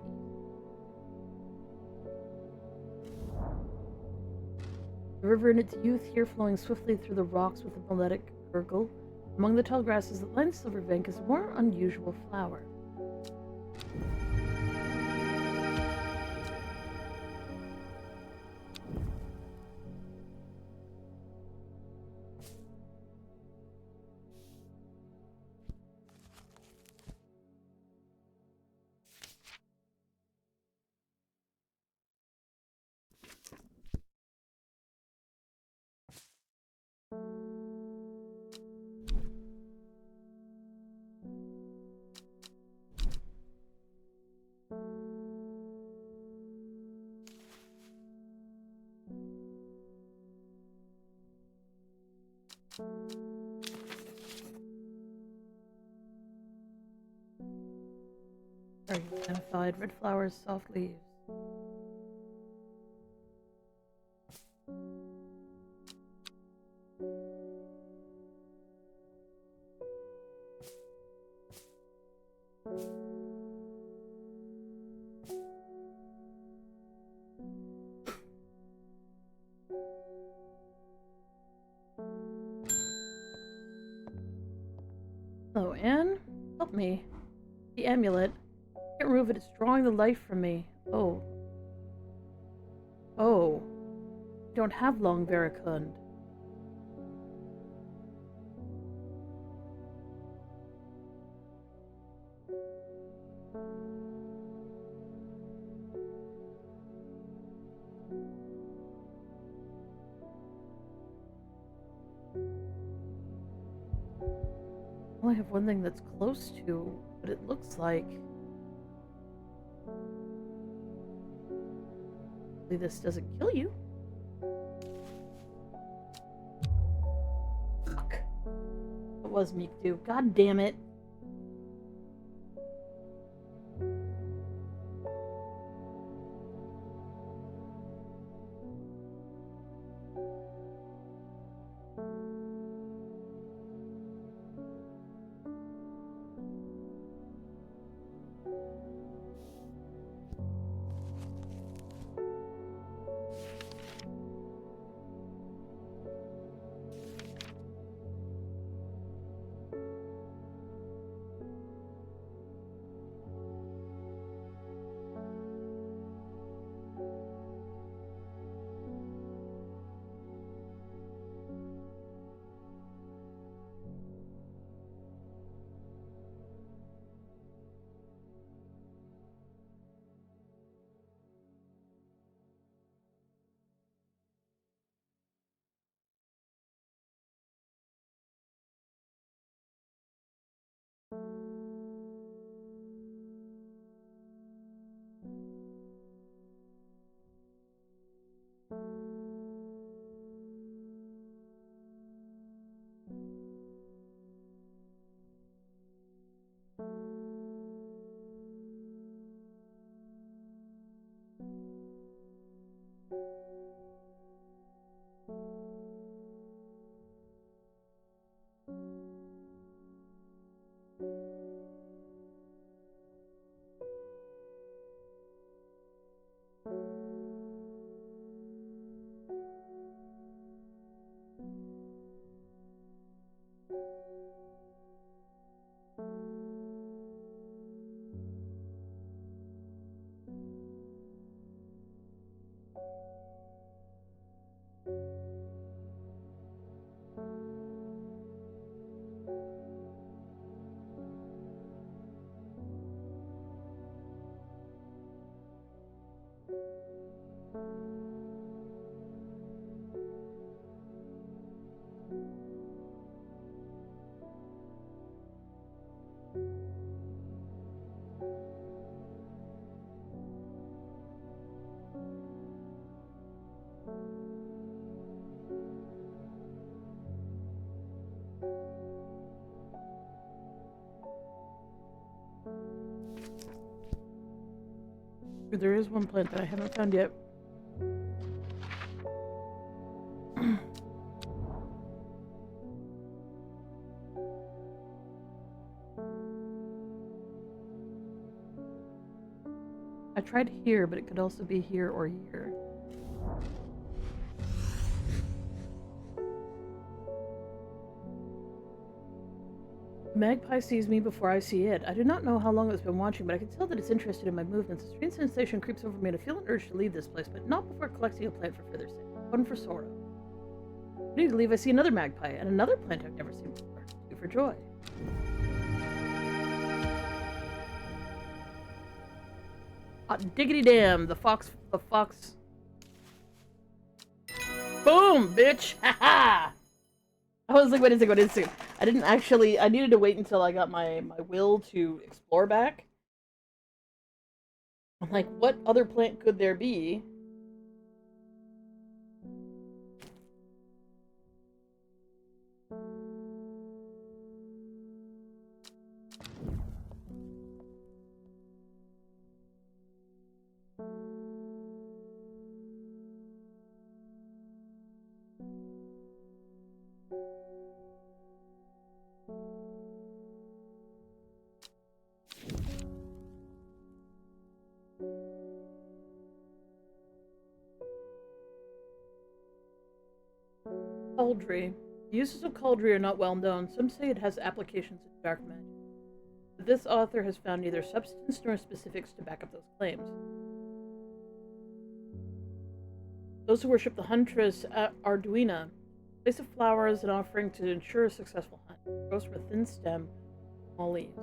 The river in its youth here flowing swiftly through the rocks with a melodic gurgle. Among the tall grasses that line Silverbank is a more unusual flower. Sorry, identified red flowers, soft leaves. Hello, Anne? Help me. The amulet. I can't remove it. It's drawing the life from me. Oh. Oh. I don't have long Veracund. I only have one thing that's close to, but it looks like... Hopefully this doesn't kill you. Fuck. It was Meek too. God damn it. There is one plant that I haven't found yet. I tried here, but it could also be here or here. Magpie sees me before I see it. I do not know how long it's been watching, but I can tell that it's interested in my movements. A strange sensation creeps over me, and I feel an urge to leave this place, but not before collecting a plant for further sake. One for sorrow. I need to leave. I see another magpie, and another plant I've never seen before. Two for joy. Hot diggity damn! The fox. Boom, bitch! Ha ha! I was like, wait a second. I didn't actually, I needed to wait until I got my will to explore back. I'm like, what other plant could there be? Cauldry. The uses of Cauldry are not well known. Some say it has applications in dark magic. But this author has found neither substance nor specifics to back up those claims. Those who worship the huntress Arduina place a flower as an offering to ensure a successful hunt. It grows from a thin stem, small leaves.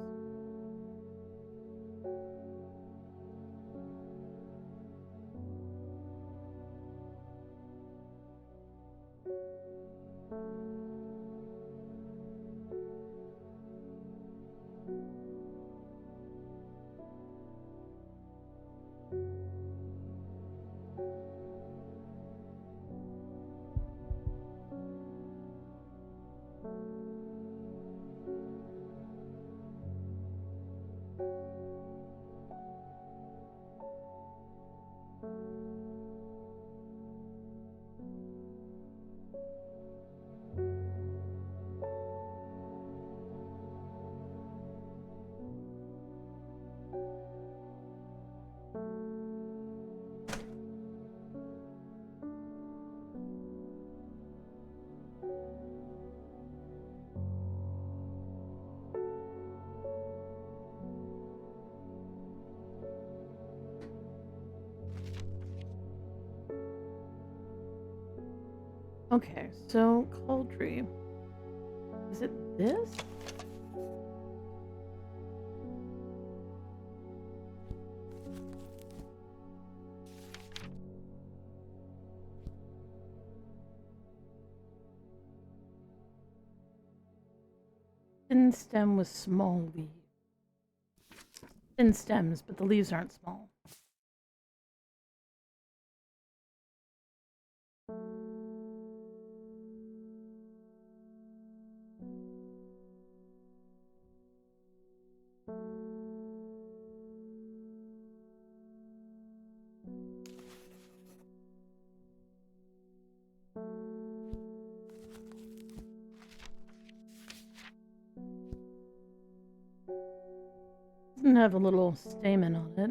Okay, so Cauldry. Is it this? Thin stem with small leaves. Thin stems, but the leaves aren't small. Doesn't have a little stamen on it.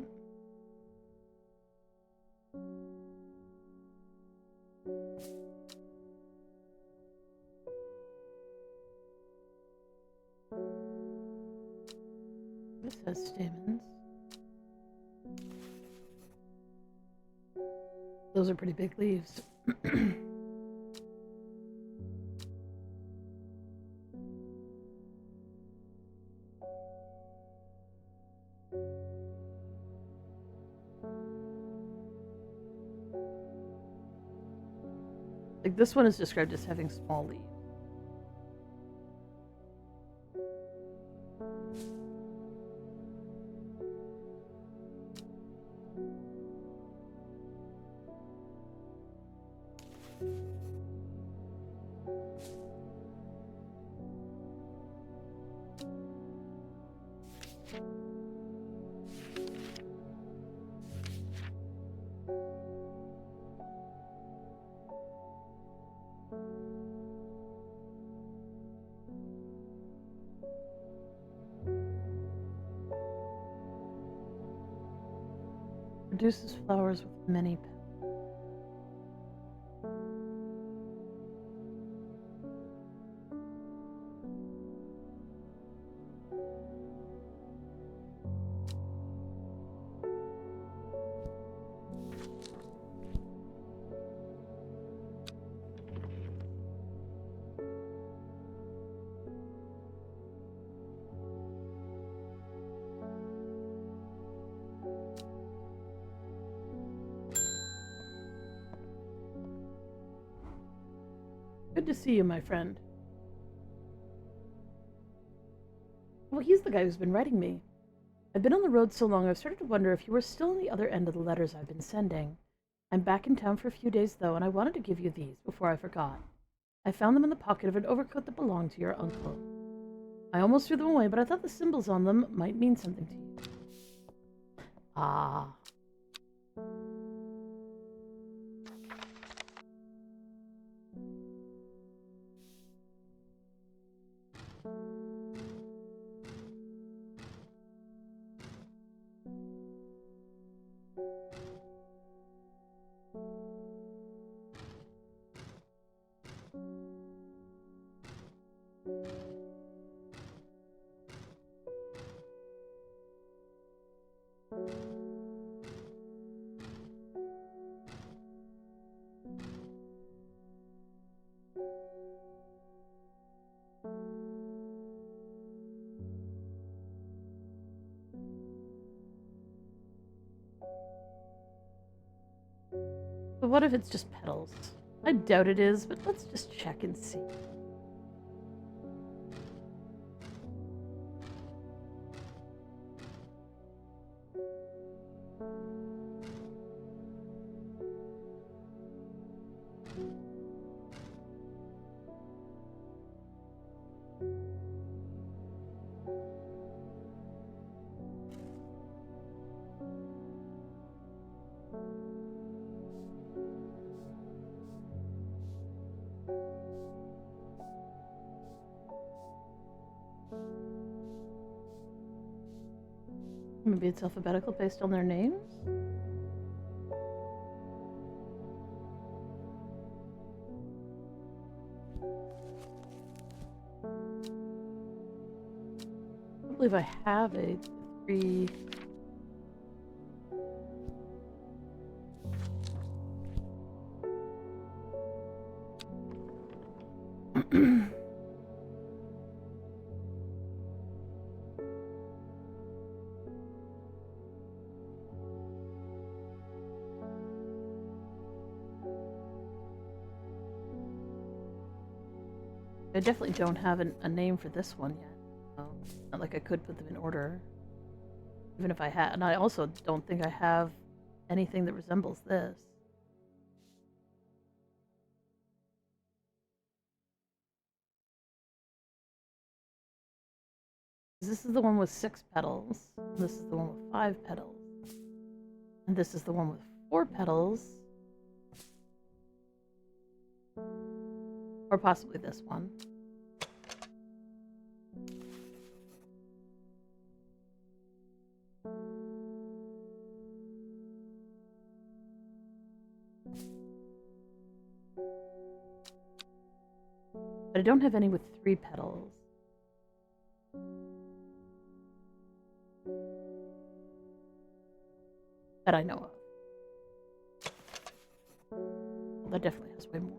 This has stamens. Those are pretty big leaves. Like this one is described as having small leaves. Produces flowers with many petals. Good to see you, my friend. Well, he's the guy who's been writing me. I've been on the road so long I've started to wonder if you were still on the other end of the letters I've been sending. I'm back in town for a few days, though, and I wanted to give you these before I forgot. I found them in the pocket of an overcoat that belonged to your uncle. I almost threw them away, but I thought the symbols on them might mean something to you. Ah. But what if it's just petals? I doubt it is, but let's just check and see. Maybe it's alphabetical based on their names? I believe I have a 3. I definitely don't have a name for this one yet. Not like I could put them in order. Even if I had. And I also don't think I have anything that resembles this. This is the one with 6 petals. This is the one with 5 petals. And this is the one with 4 petals. Or possibly this one. But I don't have any with 3 petals. That I know of. Well, that definitely has way more.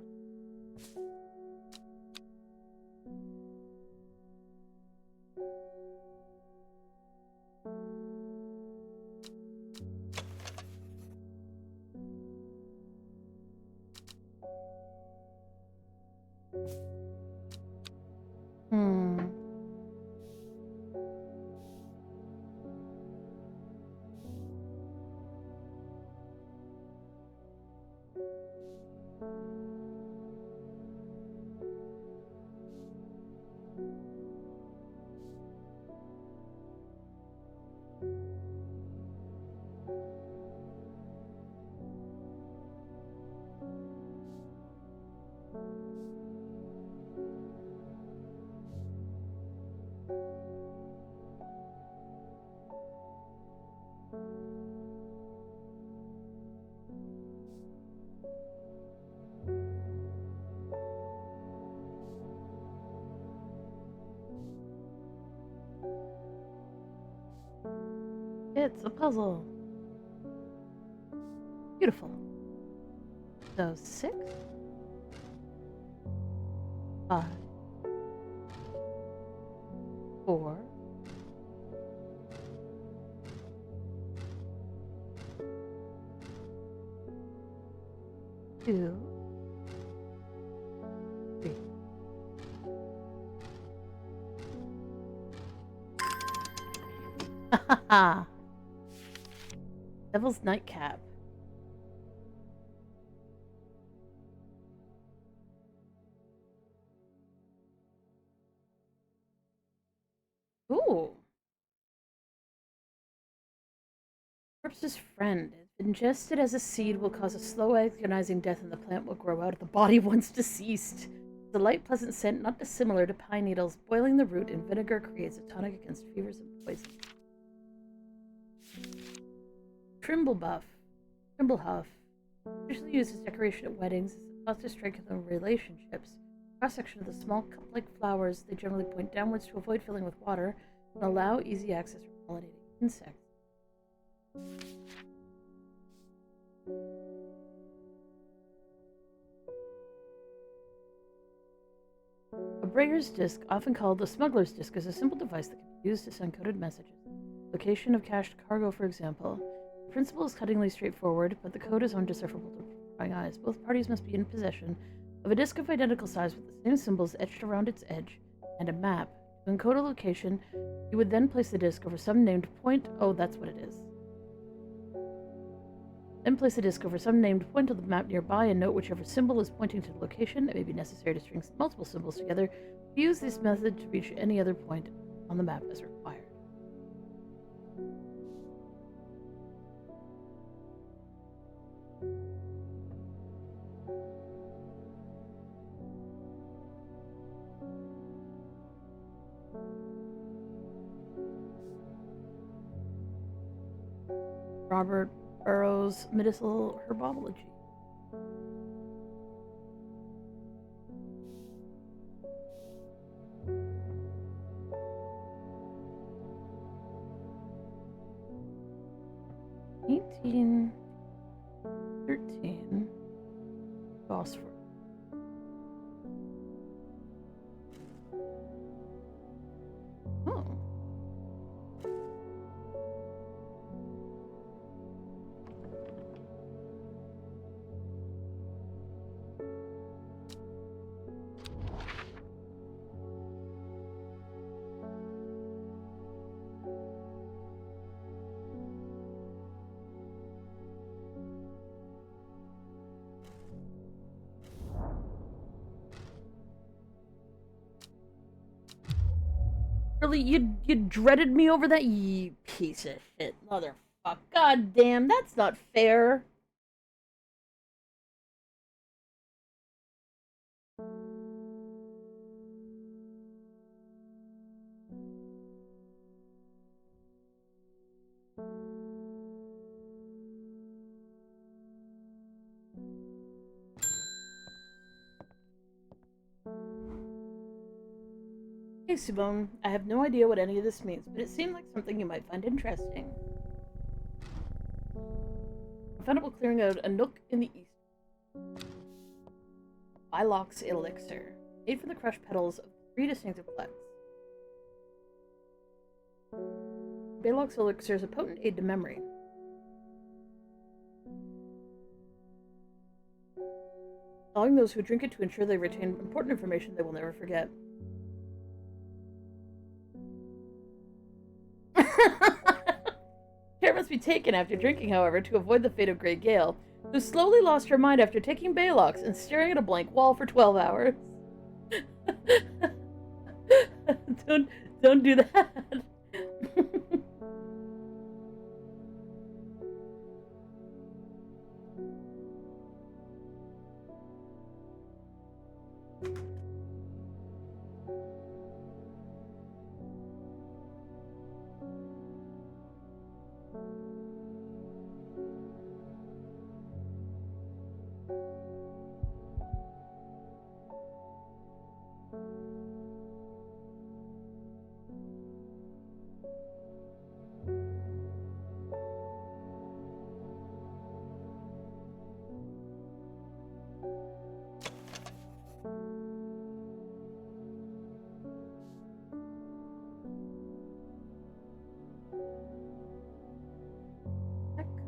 It's a puzzle. Beautiful. So 6, 5, 4, 2, 3. Ha ha ha! Devil's Nightcap. Ooh. Corpse's friend. If ingested as a seed, will cause a slow, agonizing death, and the plant will grow out of the body once deceased. The light, pleasant scent, not dissimilar to pine needles. Boiling the root in vinegar creates a tonic against fevers and poison. Trimblehuff, usually used as decoration at weddings, is a thought to strengthen relationships. Cross-section of the small cup-like flowers, they generally point downwards to avoid filling with water and allow easy access for pollinating insects. A Brayer's disk, often called a smuggler's disk, is a simple device that can be used to send coded messages. Location of cached cargo, for example. The principle is cuttingly straightforward, but the code is undecipherable to prying eyes. Both parties must be in possession of a disk of identical size with the same symbols etched around its edge, and a map. To encode a location, you would then place the disk over some named point. Oh, that's what it is. Then place the disk over some named point on the map nearby and note whichever symbol is pointing to the location. It may be necessary to string multiple symbols together. Use this method to reach any other point on the map as required. Robert Burroughs' Medicinal Herbology. $18.13 phosphor. Oh. Really, you dreaded me over that, you piece of shit, motherfucker. God damn, that's not fair. Hey, Simone, I have no idea what any of this means, but it seemed like something you might find interesting. I found it while clearing out a nook in the east. Bylock's elixir, made from the crushed petals of 3 distinctive plants. Baylock's elixir is a potent aid to memory. Allowing those who drink it to ensure they retain important information they will never forget. Care must be taken after drinking, however, to avoid the fate of Grey Gale, who slowly lost her mind after taking Baylock's and staring at a blank wall for 12 hours. Don't do that.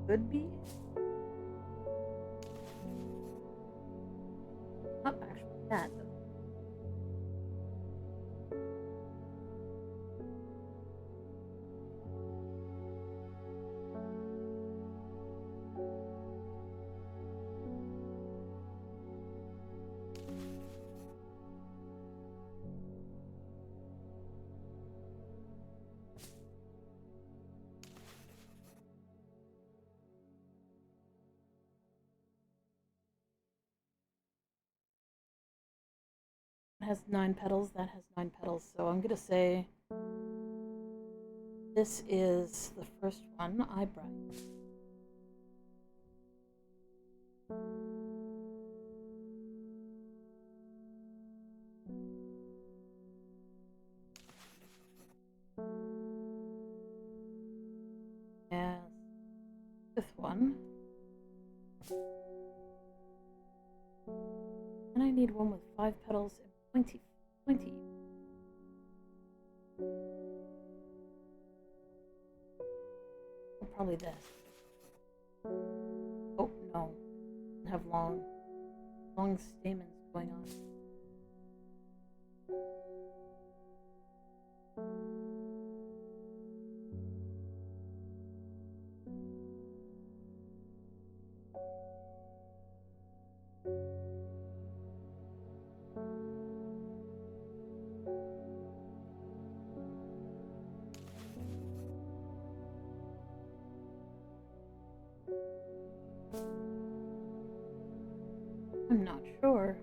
Could be. Not actually that, though. Has 9 petals, that has 9 petals, so I'm gonna say this is the first one I brought. Yes. one. And I need one with 5 petals and pointy. Probably this. Oh no, I have long stamens going on. I'm not sure.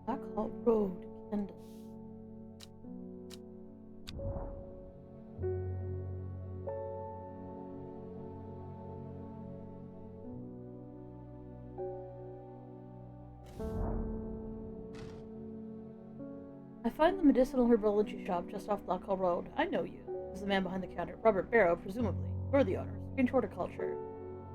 Blackhall Road, Kendall. I find the medicinal herbology shop just off Blackhall Road. I know you, as the man behind the counter, Robert Barrow, presumably. You're the owner. Strange Horticulture.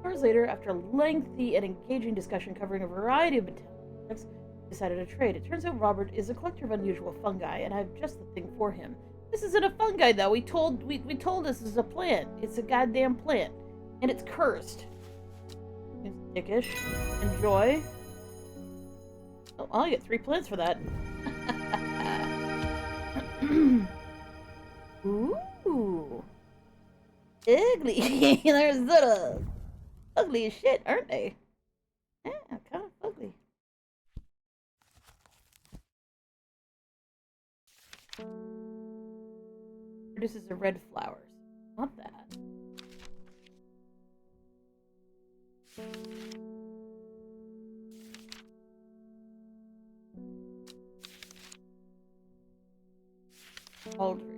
Hours later, after a lengthy and engaging discussion covering a variety of botanics, we decided to trade. It turns out Robert is a collector of unusual fungi, and I have just the thing for him. This isn't a fungi, though. We told us this is a plant. It's a goddamn plant, and it's cursed. It's dickish. Enjoy. Oh, I get 3 plants for that. Ooh. Ugly. They're sort of ugly as shit, aren't they? Yeah, kind of ugly. Produces the red flowers. Not that. Poultry.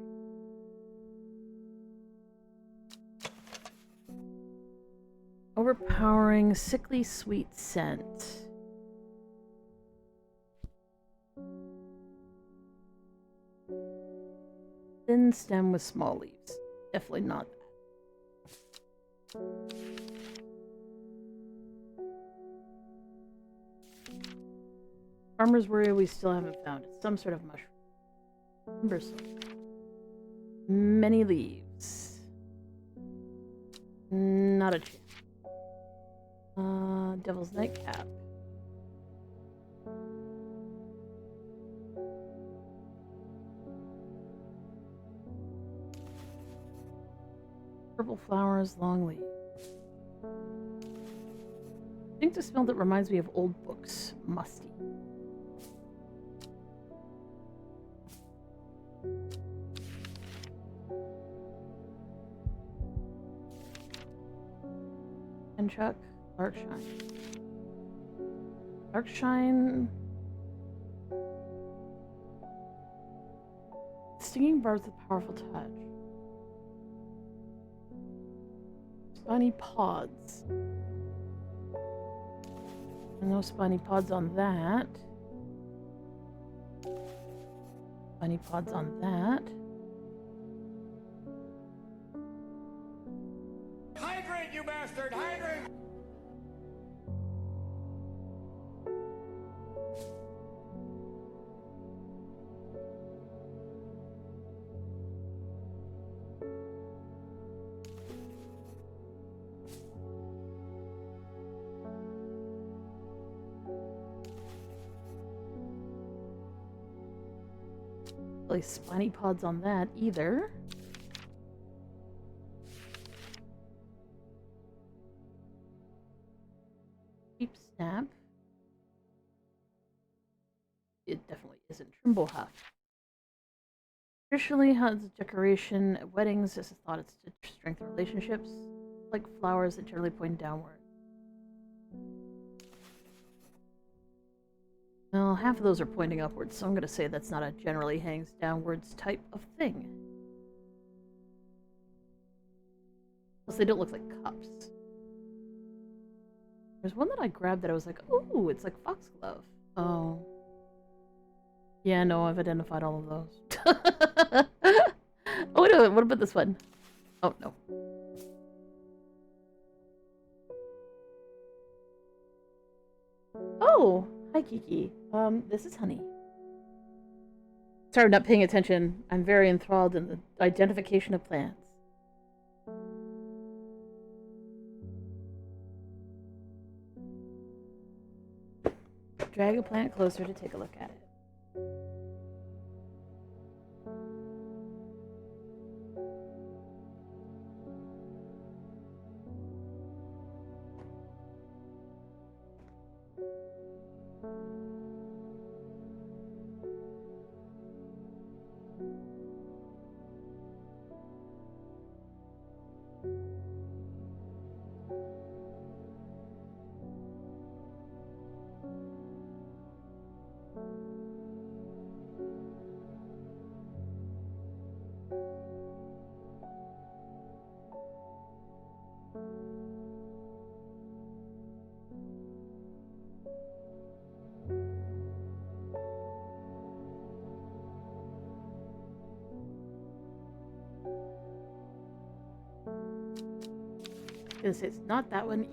Overpowering, sickly sweet scent. Thin stem with small leaves. Definitely not that. Farmers worry we still haven't found it. Some sort of mushroom. Cumbersome. Many leaves. Not a chance. Devil's Nightcap. Purple flowers, long leaves. I think the smell that reminds me of old books. Musty. And Chuck, Darkshine. Darkshine. Stinging barbs with powerful touch. Spiny pods. And no spiny pods on that. Spiny pods on that. Hydrate, you bastard! Hydrate! Really spiny pods on that either. Cheap snap. It definitely isn't. Trimble Huff. Traditionally has decoration at weddings. This is thought it's to strengthen relationships, like flowers that generally point downward. Well, half of those are pointing upwards, so I'm going to say that's not a generally hangs downwards type of thing. Plus, they don't look like cups. There's one that I grabbed that I was like, ooh, it's like foxglove. Oh. Yeah, no, I've identified all of those. Oh, wait a minute, what about this one? Oh, no. Oh, hi, Kiki. This is Honey. Sorry, I'm not paying attention. I'm very enthralled in the identification of plants. Drag a plant closer to take a look at it. I'm gonna say it's not that one.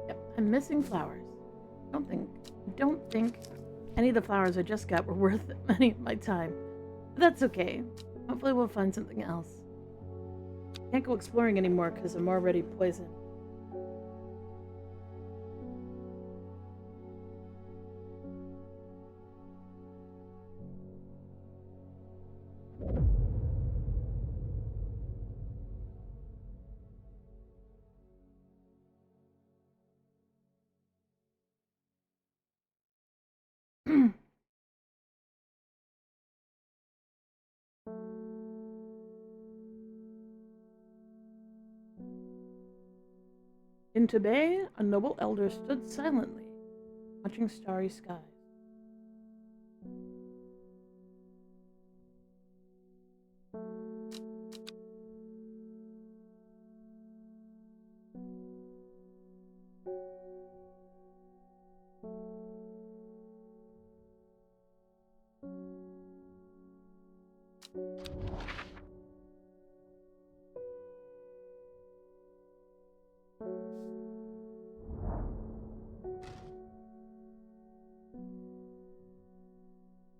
Yep, I'm missing flowers. Don't think any of the flowers I just got were worth any of my time. But that's okay. Hopefully we'll find something else. Can't go exploring anymore because I'm already poisoned. In Tibet, a noble elder stood silently, watching starry skies.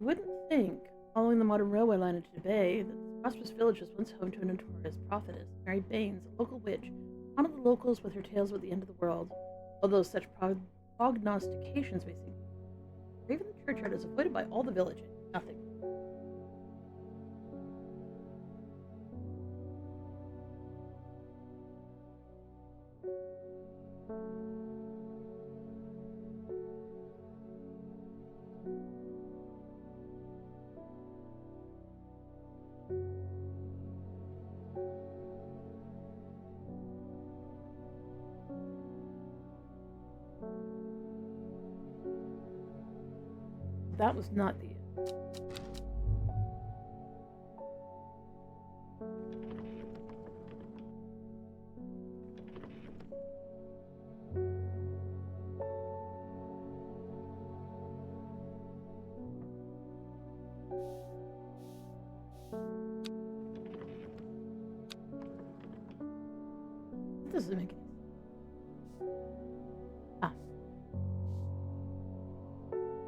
You wouldn't think, following the modern railway line into Tibet, that this prosperous village was once home to a notorious prophetess, Mary Baines, a local witch, haunted the locals with her tales about the end of the world. Although such prognostications may seem, or even the churchyard is avoided by all the village, nothing. That was not the end. That doesn't make any sense.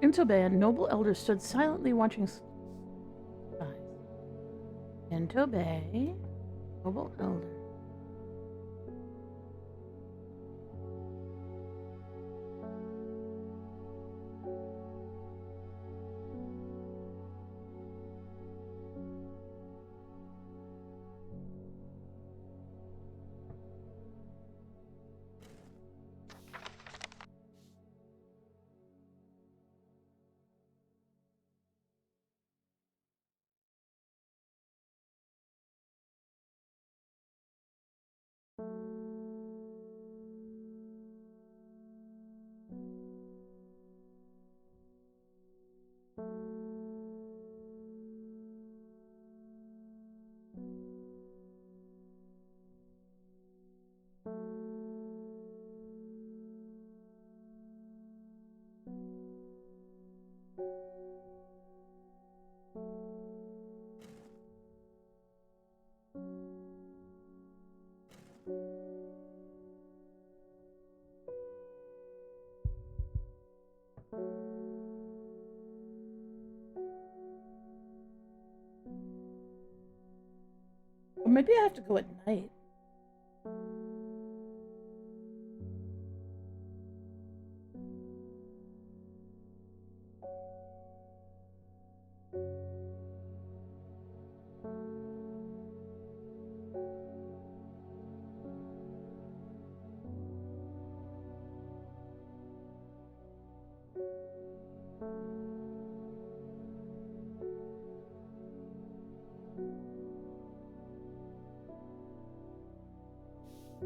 In Tibet, a noble elder stood silently watching skies. In Tibet, noble elder. maybe I have to go at night.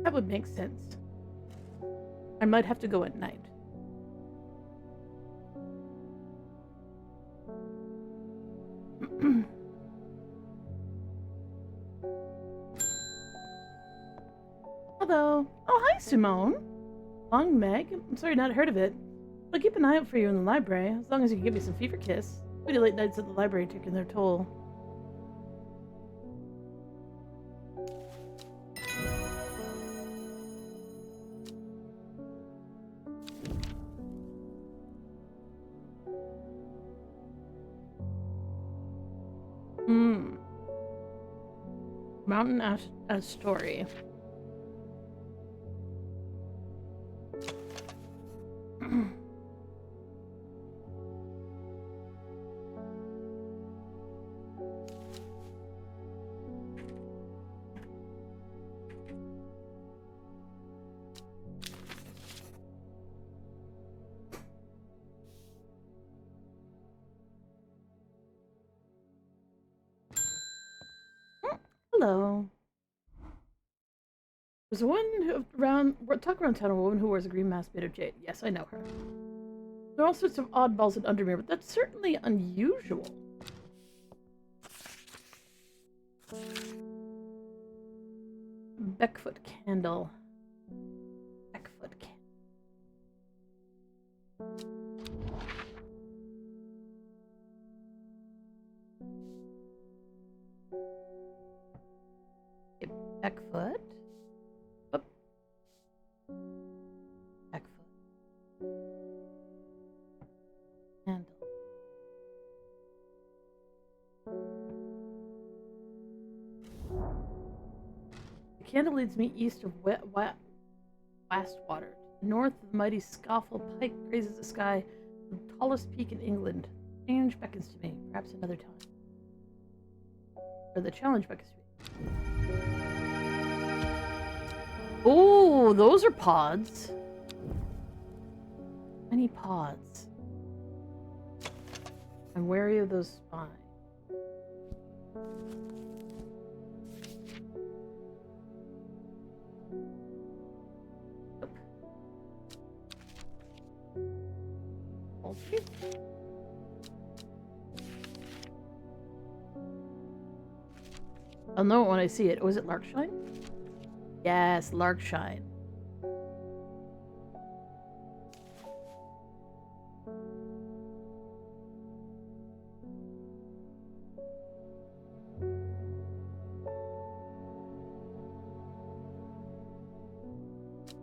That would make sense. I might have to go at night. Hello. Oh, hi, Simone. Long Meg. I'm sorry not heard of it. I'll keep an eye out for you in the library, as long as you can give me some fever kiss. Pretty late nights at the library taking their toll. Mountain Ash story. Hello. There's a woman talk around town, a woman who wears a green mask made of jade. Yes, I know her. There are all sorts of oddballs in Undermere, but that's certainly unusual. Beckfoot candle. Beckfoot candle. Beckfoot. Up. Beckfoot. Candle. The candle leads me east of Wastwater. To the north, the mighty Scoffle Pike grazes the sky, the tallest peak in England. Change beckons to me, perhaps another time. Or the challenge beckons to me. Oh, those are pods. Many pods. I'm wary of those spines. Okay. I'll know it when I see it. Oh, is it Larkshine? Yes, Larkshine.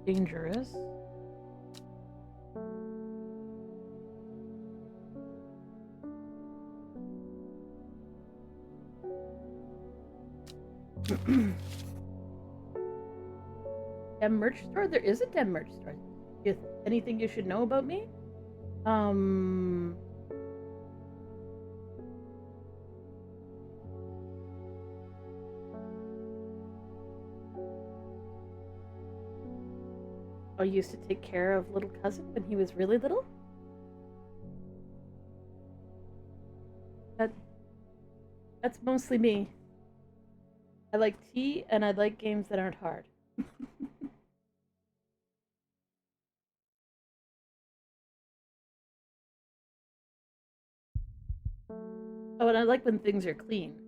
Dangerous. Dem merch store? There is a Dem merch store. Anything you should know about me? I used to take care of little cousin when he was really little. That's mostly me. I like tea and I like games that aren't hard. Oh, and I like when things are clean.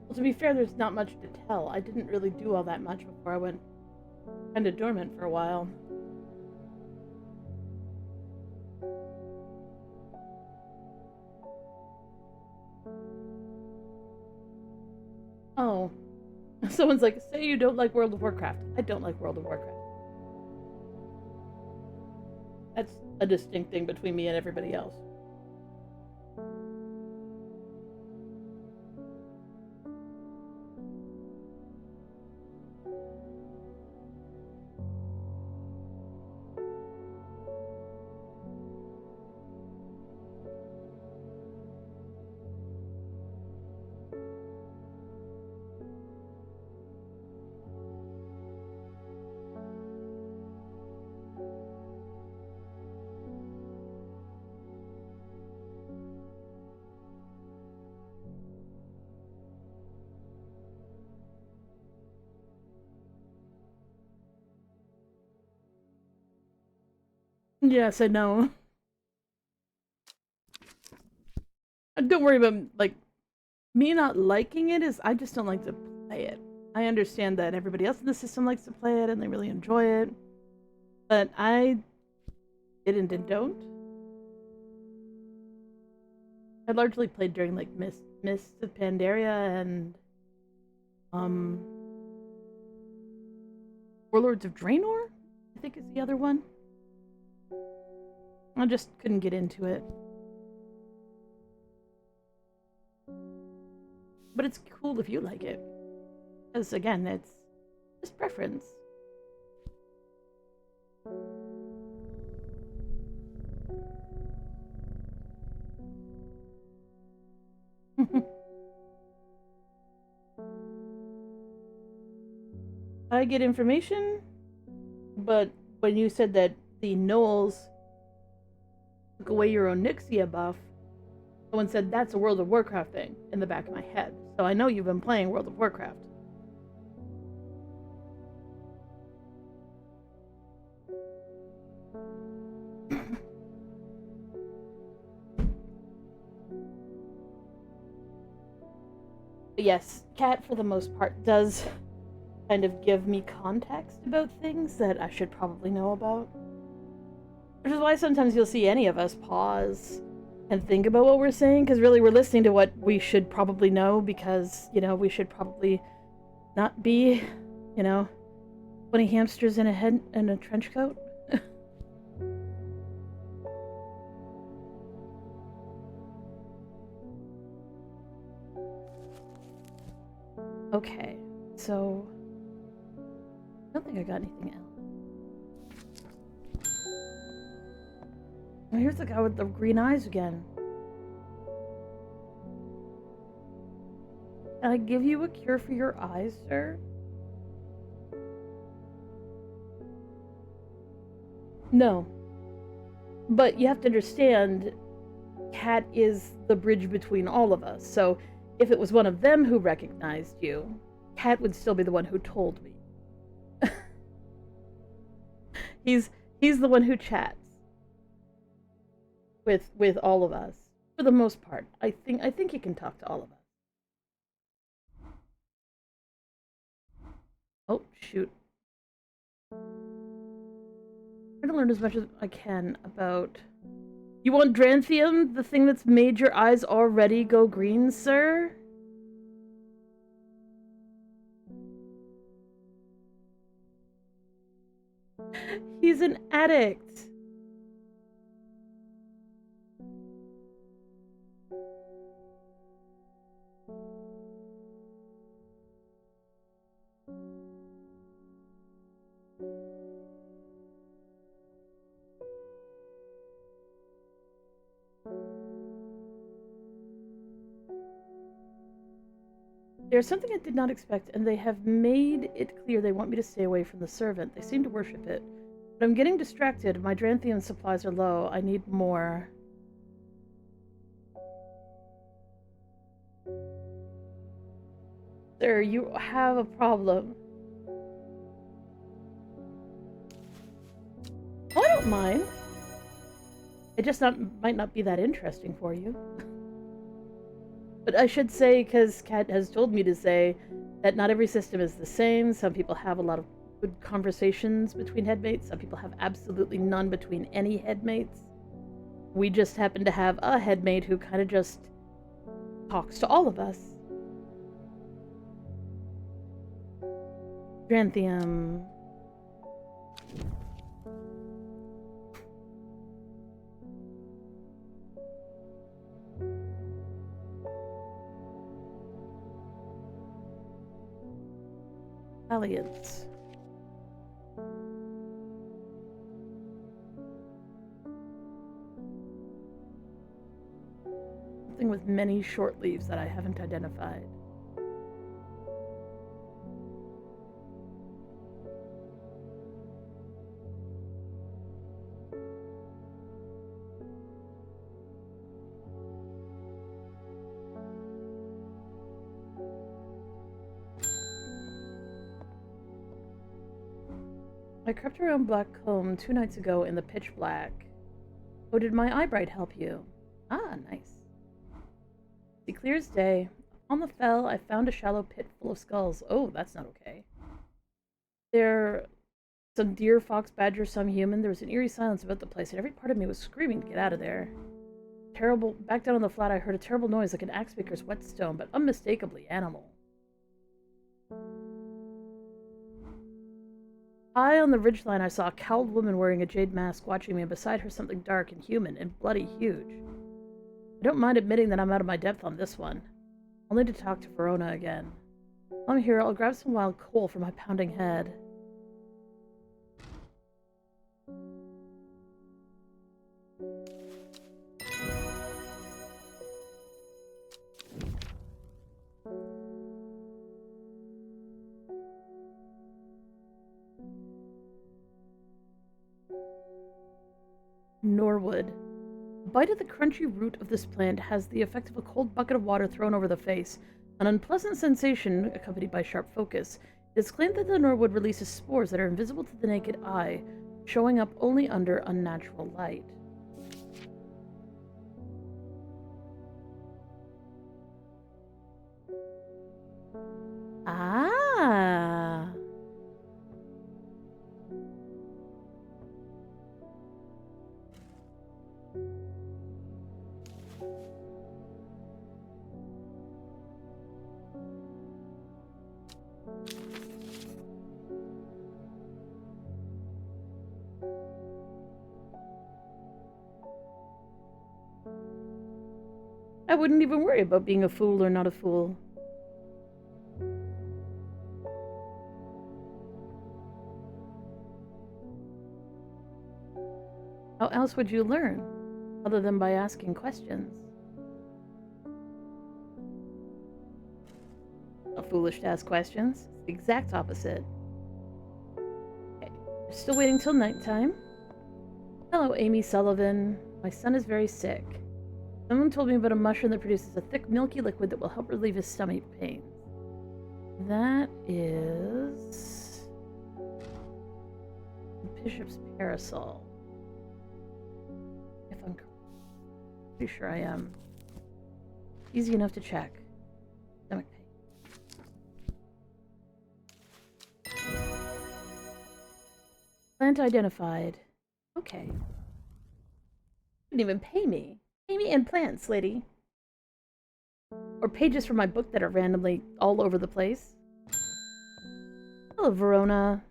Well, to be fair, there's not much to tell. I didn't really do all that much before I went kind of dormant for a while. Oh. Someone's like, say you don't like World of Warcraft. I don't like World of Warcraft. That's a distinct thing between me and everybody else. Yes, I know. Don't worry about, like, me not liking it is I just don't like to play it. I understand that everybody else in the system likes to play it and they really enjoy it. But I didn't and don't. I largely played during, like, Mists of Pandaria and Warlords of Draenor, I think is the other one. I just couldn't get into it. But it's cool if you like it. Because, again, it's just preference. I get information, but when you said that the gnolls took away your Onyxia buff, someone said that's a World of Warcraft thing in the back of my head. So I know you've been playing World of Warcraft. But yes, Cat for the most part does kind of give me context about things that I should probably know about. Which is why sometimes you'll see any of us pause and think about what we're saying, because really we're listening to what we should probably know, because, you know, we should probably not be, you know, 20 hamsters in a trench coat. Okay, so I don't think I got anything else. Oh, here's the guy with the green eyes again. Can I give you a cure for your eyes, sir? No. But you have to understand, Cat is the bridge between all of us. So if it was one of them who recognized you, Cat would still be the one who told me. He's the one who chats with all of us for the most part. I think he can talk to all of us. Oh shoot! I'm trying to learn as much as I can about. You want Dranthium, the thing that's made your eyes already go green, sir? He's an addict. There's something I did not expect, and they have made it clear they want me to stay away from the servant. They seem to worship it. But I'm getting distracted. My Dranthian supplies are low. I need more. Sir, you have a problem. Oh, I don't mind. It just might not be that interesting for you. But I should say, because Kat has told me to say, that not every system is the same. Some people have a lot of good conversations between headmates. Some people have absolutely none between any headmates. We just happen to have a headmate who kind of just talks to all of us. Dranthium. Alliance. Something with many short leaves that I haven't identified. I crept around Black Comb 2 nights ago in the pitch black. Oh, did my eyebright help you? Ah, nice. See, clear as day. On the fell, I found a shallow pit full of skulls. Oh, that's not okay. There some deer, fox, badger, some human. There was an eerie silence about the place, and every part of me was screaming to get out of there. Back down on the flat, I heard a terrible noise like an axe maker's whetstone, but unmistakably animal. High on the ridgeline, I saw a cowled woman wearing a jade mask watching me, and beside her something dark and human and bloody huge. I don't mind admitting that I'm out of my depth on this one. Only to talk to Verona again. While I'm here, I'll grab some wild coal for my pounding head. Norwood. A bite of the crunchy root of this plant has the effect of a cold bucket of water thrown over the face, an unpleasant sensation accompanied by sharp focus. It is claimed that the Norwood releases spores that are invisible to the naked eye, showing up only under unnatural light. Ah! I wouldn't even worry about being a fool or not a fool. How else would you learn, other than by asking questions? Not foolish to ask questions. It's the exact opposite. Okay, we're still waiting till nighttime. Hello, Amy Sullivan. My son is very sick. Someone told me about a mushroom that produces a thick, milky liquid that will help relieve his stomach pain. That is... Bishop's Parasol. If I'm pretty sure I am. Easy enough to check. Stomach pain. Plant identified. Okay. Didn't even pay me. Pay me in plants, lady. Or pages from my book that are randomly all over the place. Hello, Verona.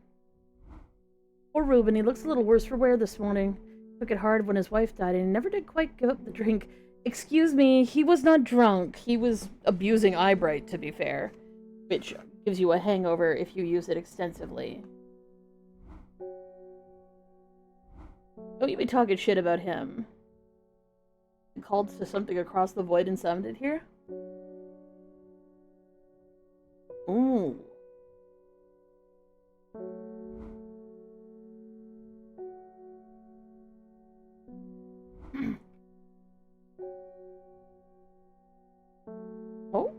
Poor Reuben, he looks a little worse for wear this morning. Took it hard when his wife died and he never did quite give up the drink. Excuse me, he was not drunk. He was abusing eyebright, to be fair. Which gives you a hangover if you use it extensively. Don't you be talking shit about him. Called to something across the void and summoned it here? Oh?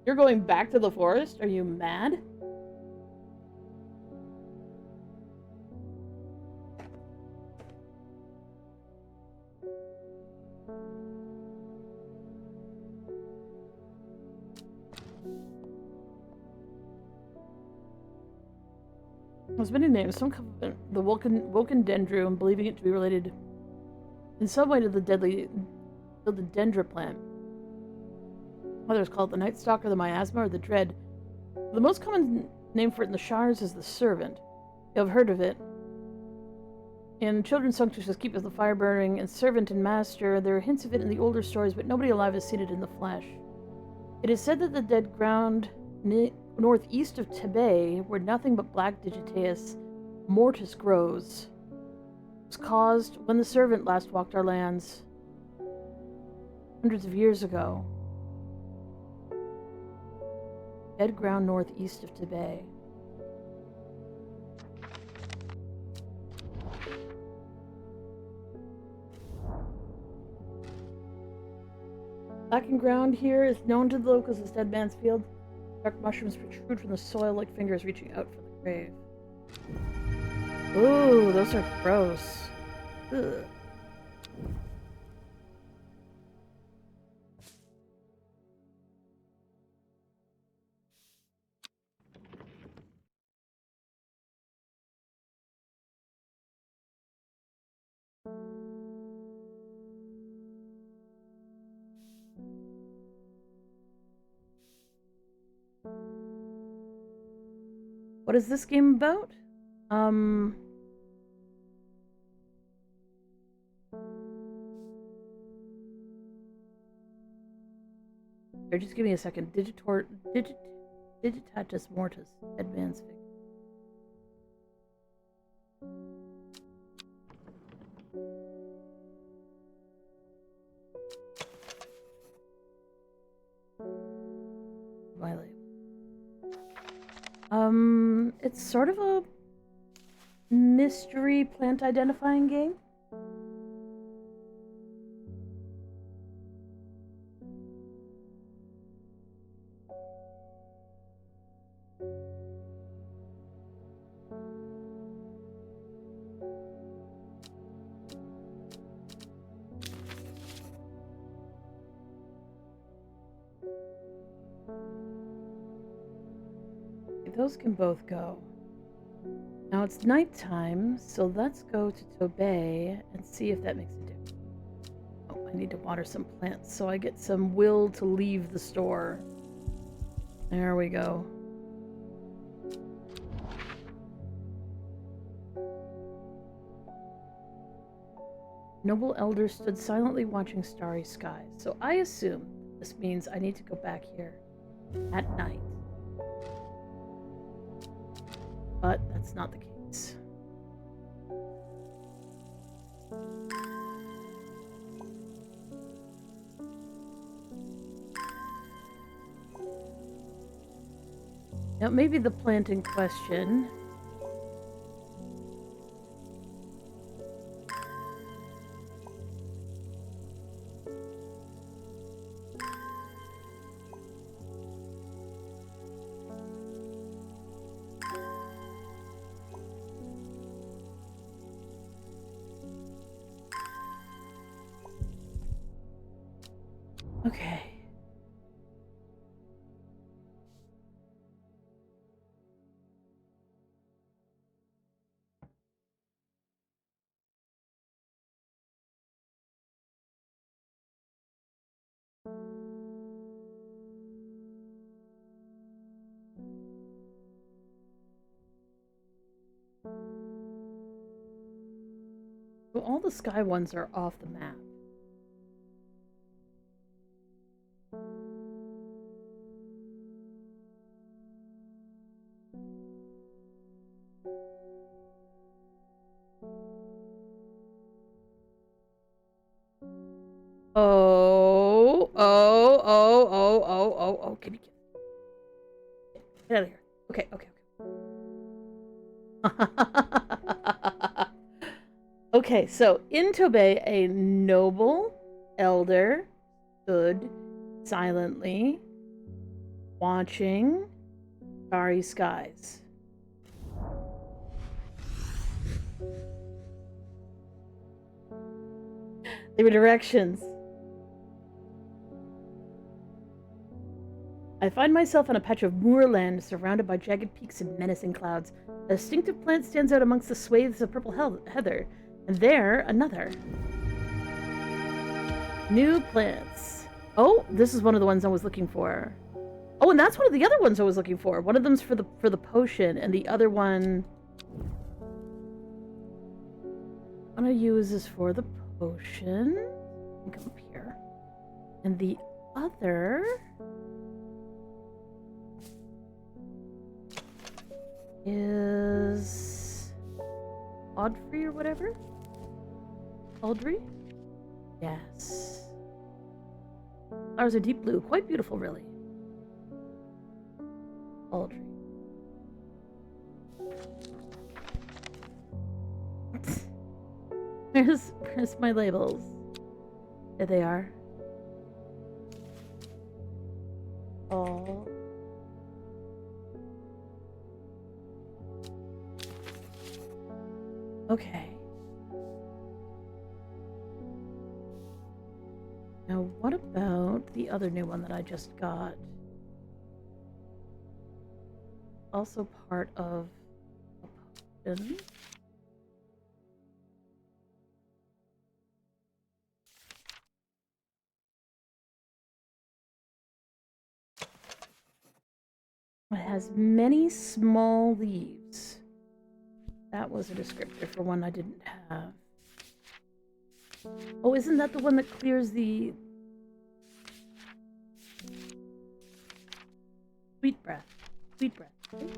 You're going back to the forest? Are you mad? There's many names. Some come from the Woken dendroom, believing it to be related in some way to the dendra plant. Others call it the Night Stalker, the Miasma, or the Dread. The most common name for it in the Shires is the Servant. You have heard of it. In children's songs such as Keep the Fire Burning and Servant and Master, there are hints of it in the older stories, but nobody alive has seen it in the flesh. It is said that the dead ground northeast of Tibet, where nothing but black Digitaeus mortis grows, was caused when the Servant last walked our lands hundreds of years ago. Dead ground northeast of Tibet. Blackened ground here is known to the locals as Dead Man's Field. Dark mushrooms protrude from the soil like fingers reaching out for the grave. Ooh, those are gross. Ugh. What is this game about? Here, just give me a second. Digitatus Mortis, Dead Man's Figure. Violet. It's sort of a mystery plant identifying game. Those can both go. Now it's nighttime, so let's go to Tobey and see if that makes a difference. Oh, I need to water some plants so I get some will to leave the store. There we go. Noble elder stood silently watching starry skies, so I assume this means I need to go back here at night. But that's not the case. Now, maybe the plant in question. Okay. Well, all the sky ones are off the map. Oh, can you get Get out of here. Okay. Okay, so in Tobey, a noble elder stood silently watching starry skies. They were directions. I find myself on a patch of moorland surrounded by jagged peaks and menacing clouds. A distinctive plant stands out amongst the swathes of purple heather, and there, another. New plants. Oh, this is one of the ones I was looking for. Oh, and that's one of the other ones I was looking for. One of them's for the potion, and the other one I use is for the potion. Come up here. And the other is Audrey or whatever? Audrey? Yes. Flowers are deep blue. Quite beautiful, really. Audrey. Where's my labels? There they are. Oh. Okay. Now, what about the other new one that I just got? Also part of a potion. It has many small leaves. That was a descriptor for one I didn't have. Oh, isn't that the one that clears the sweet breath? Sweet breath. Right?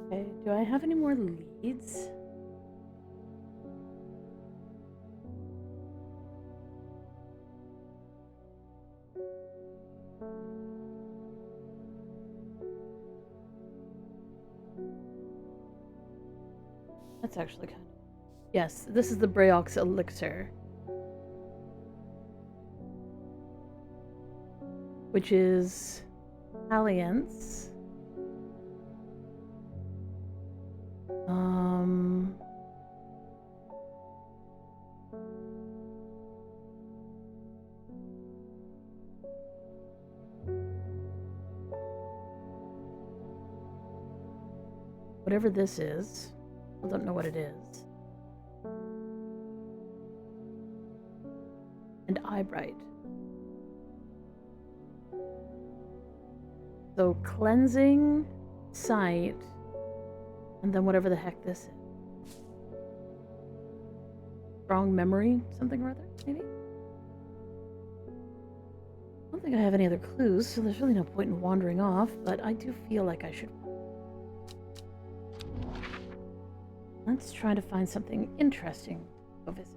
Okay, do I have any more leads? That's actually kind of... Yes, this is the Breox elixir. Which is Alliance. Whatever this is, I don't know what it is. And Eyebright. So cleansing, sight, and then whatever the heck this is. Strong memory, something or other, maybe? I don't think I have any other clues, so there's really no point in wandering off, but I do feel like I should. Let's try to find something interesting to go visit.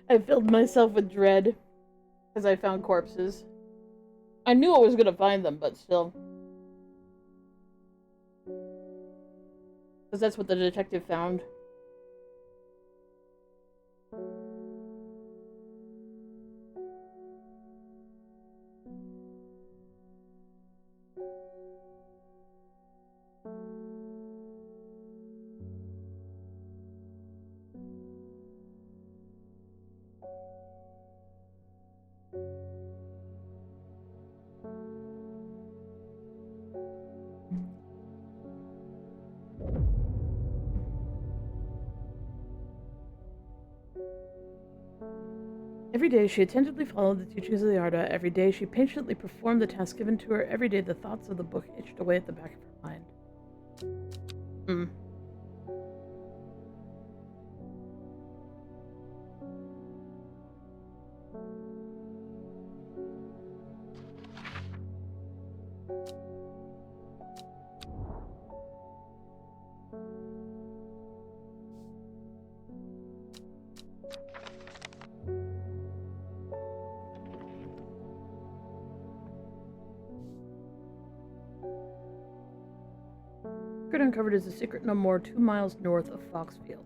I filled myself with dread as I found corpses. I knew I was gonna find them, but still. Because that's what the detective found. Every day she attentively followed the teachings of the Arda. Every day she patiently performed the task given to her. Every day the thoughts of the book itched away at the back of her mind. Hmm. Uncovered is a secret no more 2 miles north of Foxfield.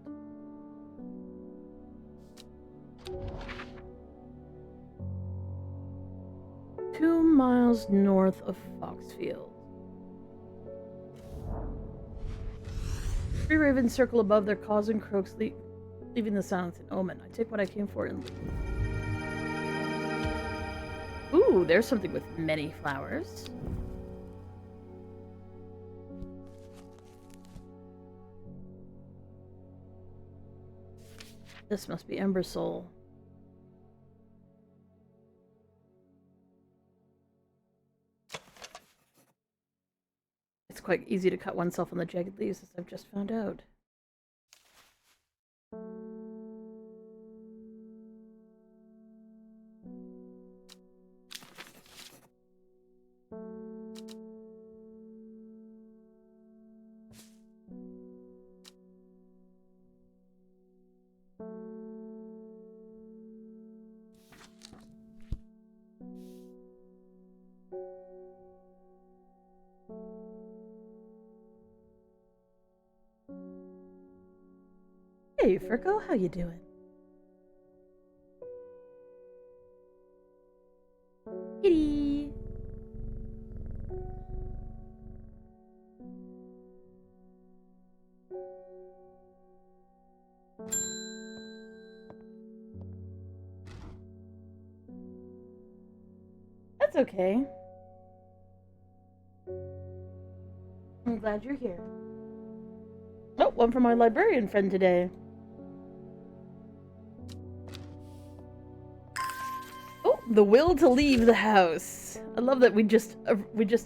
Two miles north of Foxfield. 3 ravens circle above their caws and croaks, leaving the silence an omen. I take what I came for and leave. Ooh, there's something with many flowers. This must be Ember Soul. It's quite easy to cut oneself on the jagged leaves, as I've just found out. Hey, Furco, how you doing? Kitty! That's okay. I'm glad you're here. Oh, one from our librarian friend today. Oh, the will to leave the house. I love that we just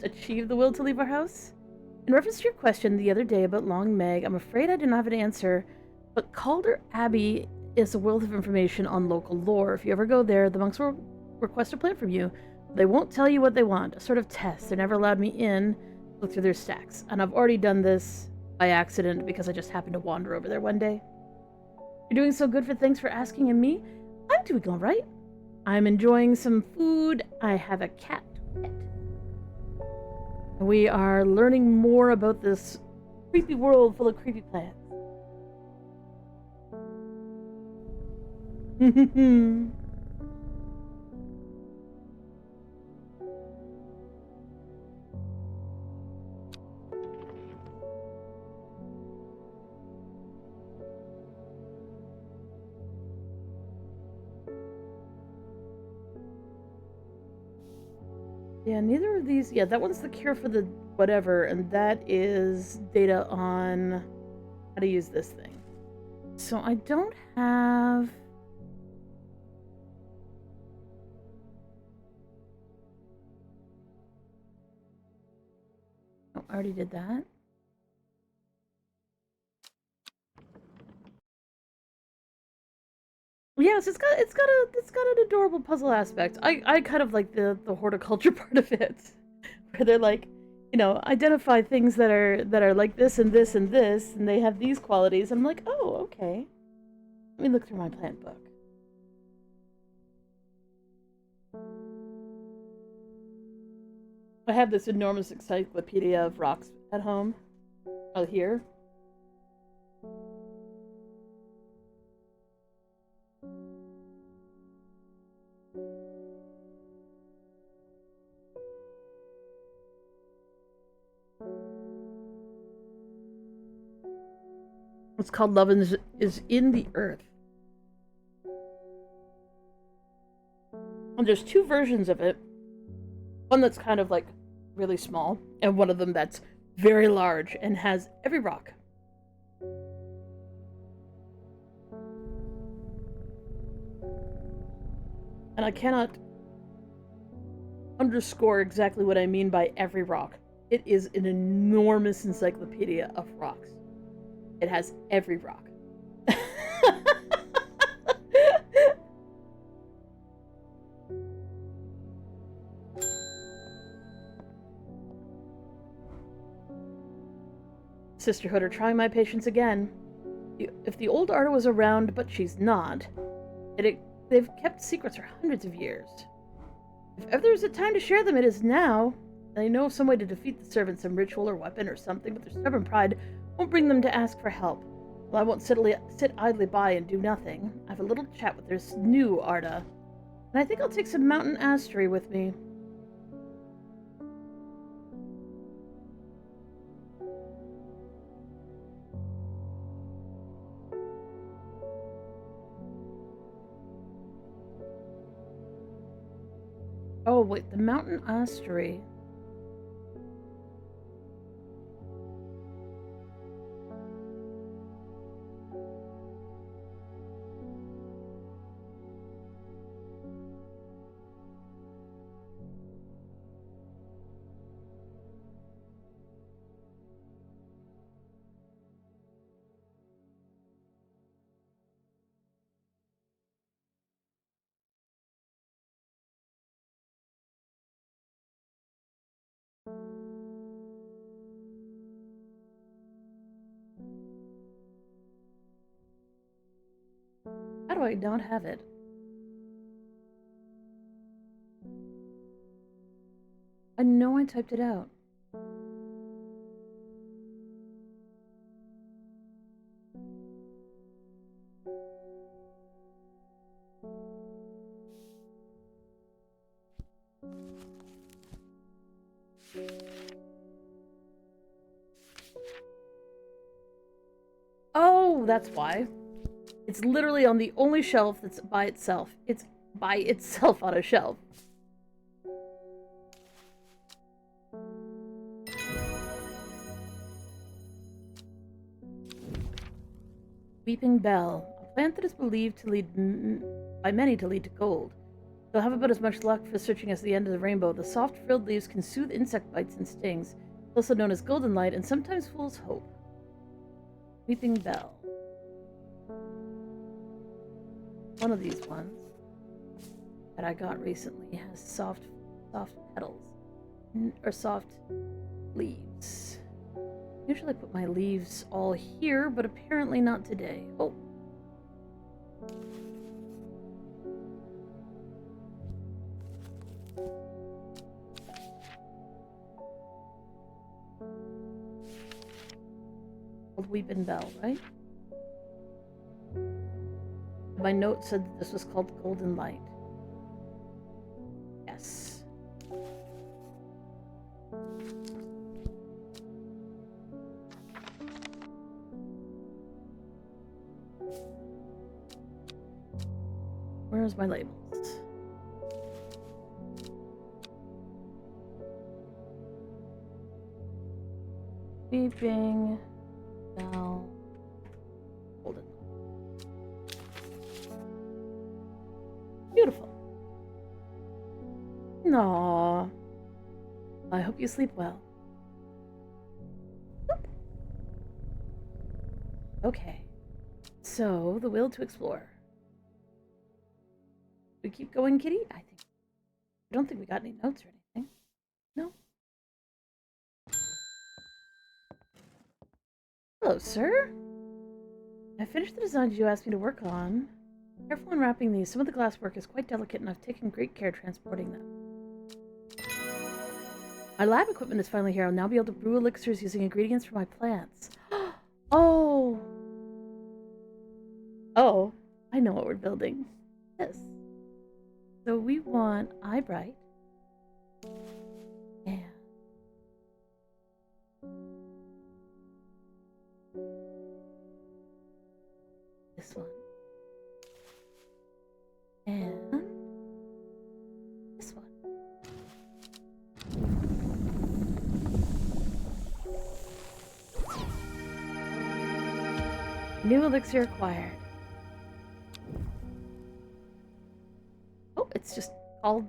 achieved the will to leave our house. In reference to your question the other day about Long Meg, I'm afraid I didn't have an answer, but Calder Abbey is a wealth of information on local lore. If you ever go there, the monks will request a plan from you. They won't tell you what they want, a sort of test. They never allowed me in to look through their stacks, and I've already done this by accident because I just happened to wander over there one day. You're doing so good for thanks for asking, and me? I'm doing all right. I'm enjoying some food. I have a cat pet. We are learning more about this creepy world full of creepy plants. Yeah, neither of these. Yeah, that one's the cure for the whatever, and that is data on how to use this thing. So I don't have. Oh, I already did that. Yes, it's got an adorable puzzle aspect. I kind of like the horticulture part of it, where they're like, you know, identify things that are like this and this and this, and they have these qualities. I'm like, oh, okay. Let me look through my plant book. I have this enormous encyclopedia of rocks at home. Oh, here. It's called Love is in the Earth. And there's two versions of it. One that's kind of like really small, and one of them that's very large and has every rock. And I cannot underscore exactly what I mean by every rock. It is an enormous encyclopedia of rocks. It has every rock. Sisterhood are trying my patience again. If the old Arda was around, but she's not, they've kept secrets for hundreds of years. If ever there's a time to share them, it is now. They know of some way to defeat the servants, some ritual or weapon or something, but their stubborn pride won't bring them to ask for help. Well, I won't sit idly by and do nothing. I have a little chat with this new Arda, and I think I'll take some mountain astery with me. Oh, wait, the mountain astery. How do I not have it? I know I typed it out. Oh, that's why. It's literally on the only shelf that's by itself. It's by itself on a shelf. Weeping Bell, a plant that is believed to lead by many to lead to gold. You'll have about as much luck for searching as the end of the rainbow. The soft frilled leaves can soothe insect bites and stings. It's also known as golden light and sometimes fool's hope. Weeping Bell. One of these ones that I got recently has soft petals or soft leaves. Usually I put my leaves all here, but apparently not today. Oh. Called Weeping Bell, right? My note said that this was called Golden Light. Yes. Where's my labels? Weeping Bell. Golden. Beautiful. Aww. I hope you sleep well. Boop. Okay. So, the will to explore. We keep going, kitty? I don't think we got any notes or anything. No? Hello, sir. I finished the designs you asked me to work on. Careful in wrapping these. Some of the glass work is quite delicate and I've taken great care transporting them. My lab equipment is finally here. I'll now be able to brew elixirs using ingredients from my plants. Oh! Oh, I know what we're building. This. So we want eyebright. And this one. And this one. New elixir acquired. Oh, it's just all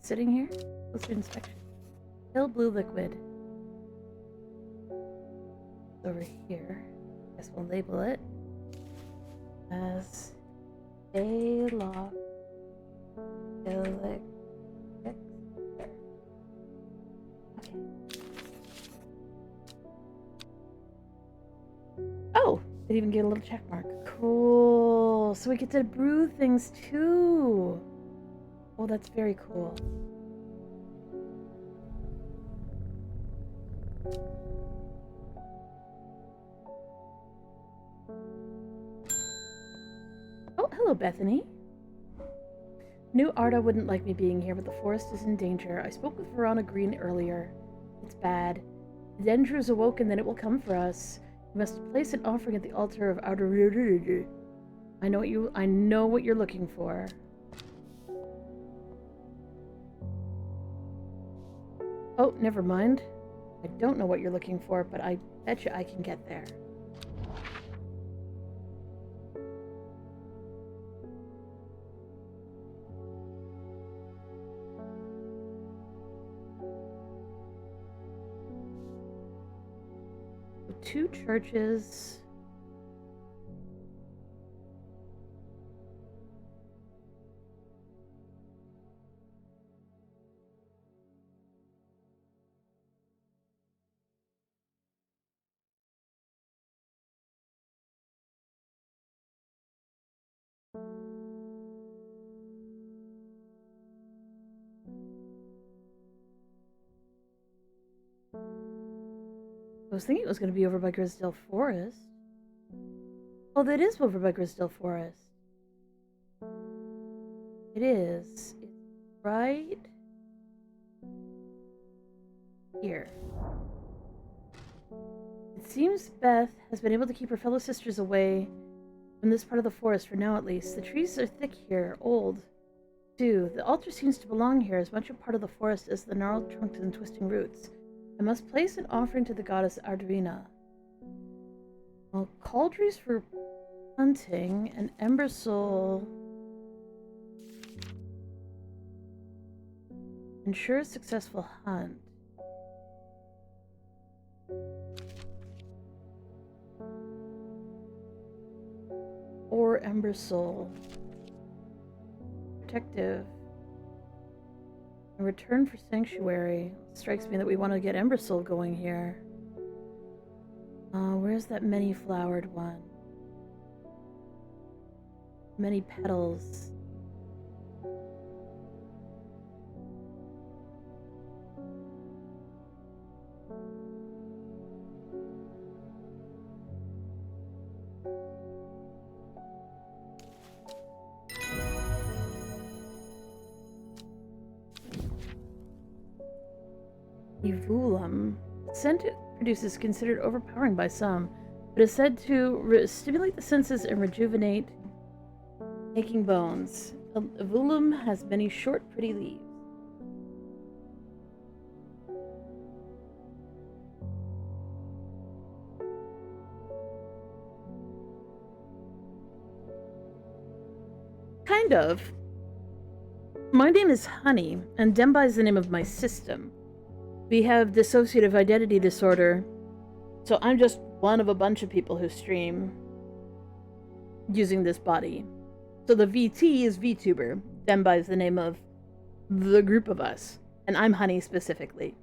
sitting here. Elixir inspection. Pale blue liquid. It's over here. Guess we'll label it as Daylock Elixir. Okay. Oh, it even get a little check mark. Cool. So we get to brew things too. Oh, that's very cool. Oh, hello, Bethany. Knew Arda wouldn't like me being here, but the forest is in danger. I spoke with Verona Green earlier. It's bad. The danger is awoken, then it will come for us. We must place an offering at the altar of Arda. I know what you're looking for. Oh, never mind. I don't know what you're looking for, but I bet you I can get there. Two churches. I was thinking it was going to be over by Grisdale Forest. Oh, that is over by Grisdale Forest. It is. It's right here. It seems Beth has been able to keep her fellow sisters away from this part of the forest, for now at least. The trees are thick here, old, too. The altar seems to belong here, as much a part of the forest as the gnarled trunks and twisting roots. I must place an offering to the goddess Ardrina. Well, cauldrons for hunting and ember soul ensure a successful hunt. Or ember soul. Protective. In return for sanctuary. Strikes me that we want to get ember soul going here. Where's that many-flowered one? Many petals. Evulum. The scent it produces is considered overpowering by some, but is said to stimulate the senses and rejuvenate aching bones. Evulum has many short, pretty leaves. Kind of. My name is Honey, and Demba is the name of my system. We have dissociative identity disorder, so I'm just one of a bunch of people who stream using this body. So the VT is VTuber. Demba is the name of the group of us, and I'm Honey specifically.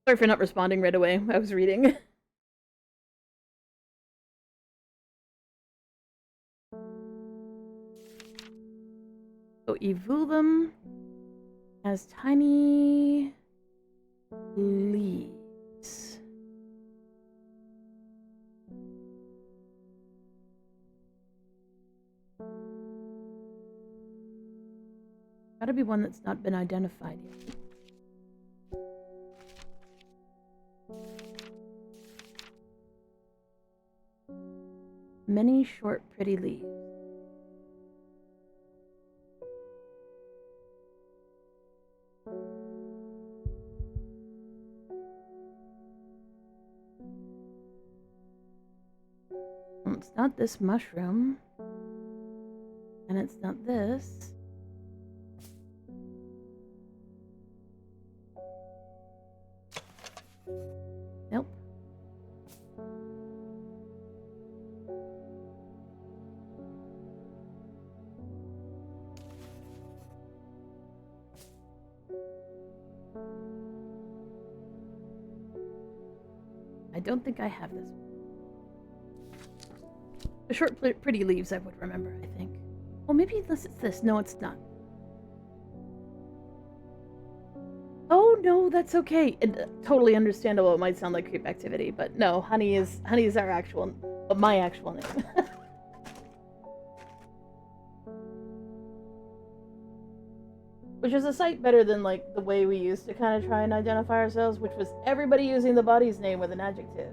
Sorry for not responding right away. I was reading. So Evolum has tiny leaves. Gotta be one that's not been identified yet. Many short, pretty leaves. Well, it's not this mushroom. And it's not this. Nope. I don't think I have this one. The short, pretty leaves I would remember, I think. Well, maybe unless it's this. No, it's not. Oh, no, that's okay. Totally understandable. It might sound like creep activity, but no, honey is our actual, my actual name. Which is a sight better than, like, the way we used to kind of try and identify ourselves, which was everybody using the body's name with an adjective.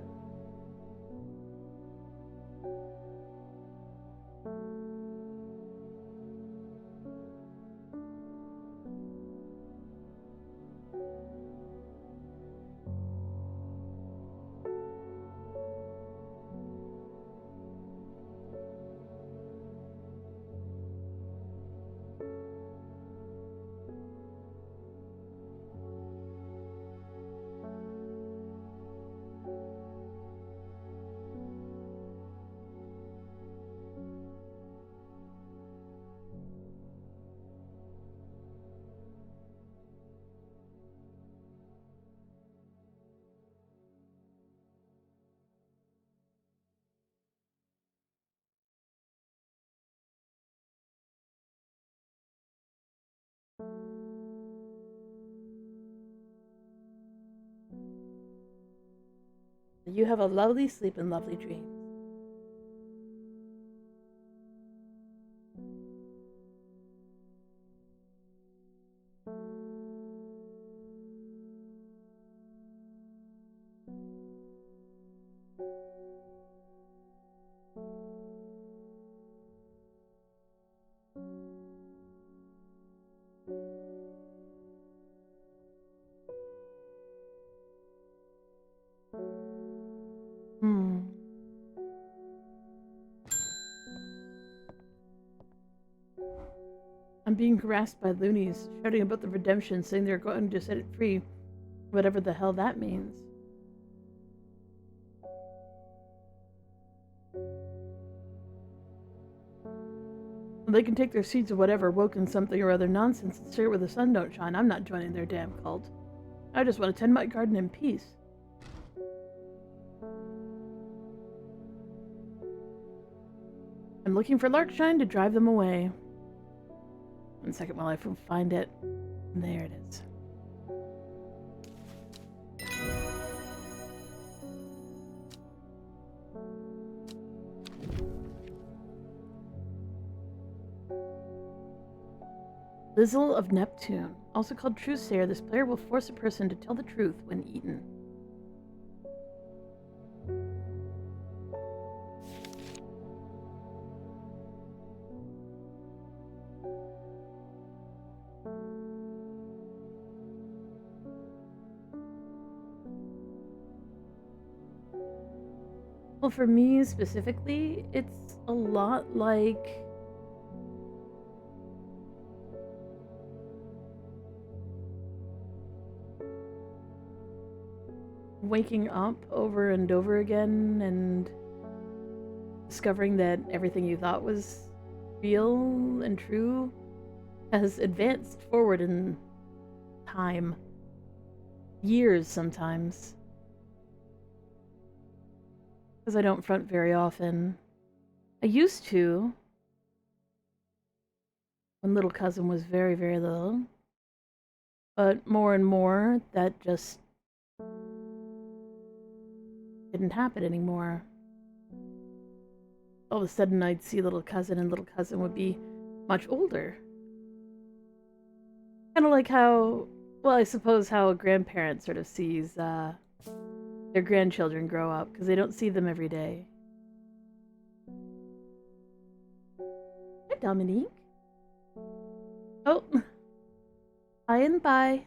You have a lovely sleep and lovely dreams. I'm being harassed by loonies, shouting about the redemption, saying they're going to set it free, whatever the hell that means. They can take their seeds of whatever woken something or other nonsense and stare where the sun don't shine. I'm not joining their damn cult. I just want to tend my garden in peace. I'm looking for larkshine to drive them away. 1 second while I find it. There it is. Lizzle of Neptune. Also called Truesayer, this player will force a person to tell the truth when eaten. Well, for me specifically, it's a lot like waking up over and over again and discovering that everything you thought was real and true has advanced forward in time. Years sometimes. Because I don't front very often. I used to when little cousin was very, very little. But more and more, that just didn't happen anymore. All of a sudden, I'd see little cousin, and little cousin would be much older. Kind of like how, well, I suppose how a grandparent sort of sees their grandchildren grow up, because they don't see them every day. Hi, Dominique. Oh, hi and bye.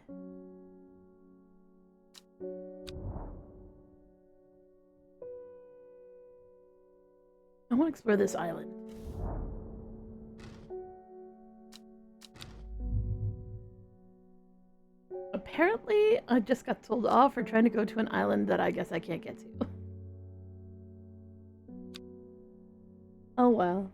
I want to explore this island. Apparently, I just got told off for trying to go to an island that I guess I can't get to. Oh well.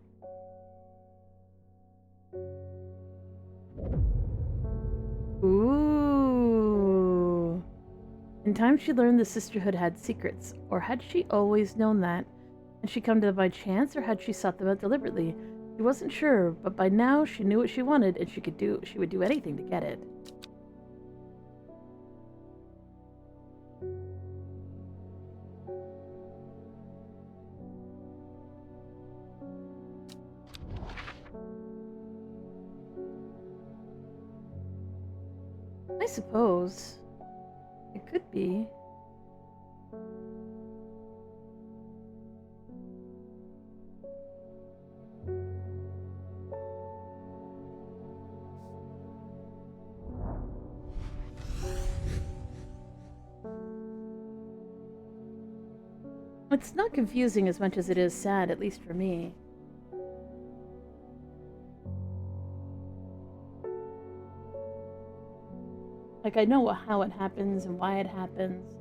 Ooh. In time she learned the sisterhood had secrets, or had she always known that? Had she come to them by chance, or had she sought them out deliberately? She wasn't sure, but by now she knew what she wanted, and she would do anything to get it. I suppose it could be. It's not confusing as much as it is sad, at least for me. Like, I know how it happens and why it happens.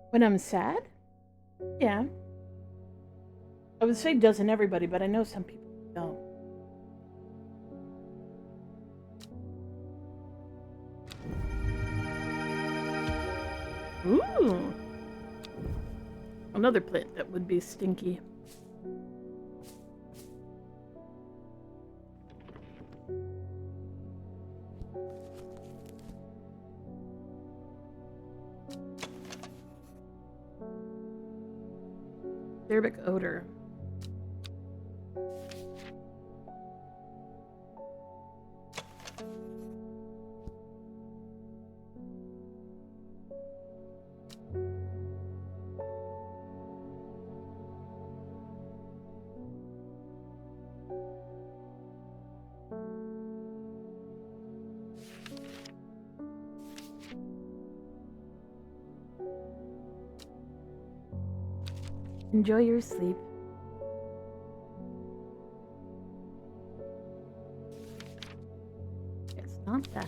When I'm sad? Yeah. I would say doesn't everybody, but I know some people don't. Ooh. Another plant that would be stinky. Acerbic odor. Enjoy your sleep. It's not that.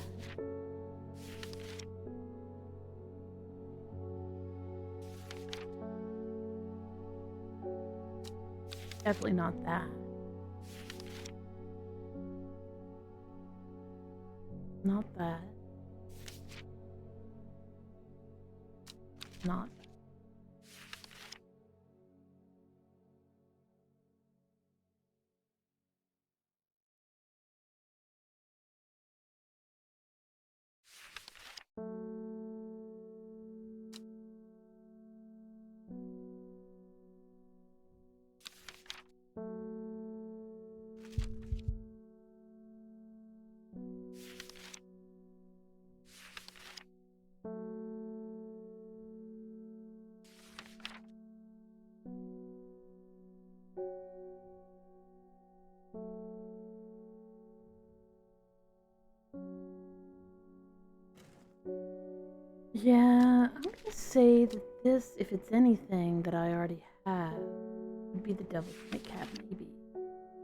Definitely not that. Not that. not. Yeah, I'm gonna say that this, if it's anything that I already have, would be the Devil's Nightcap, maybe.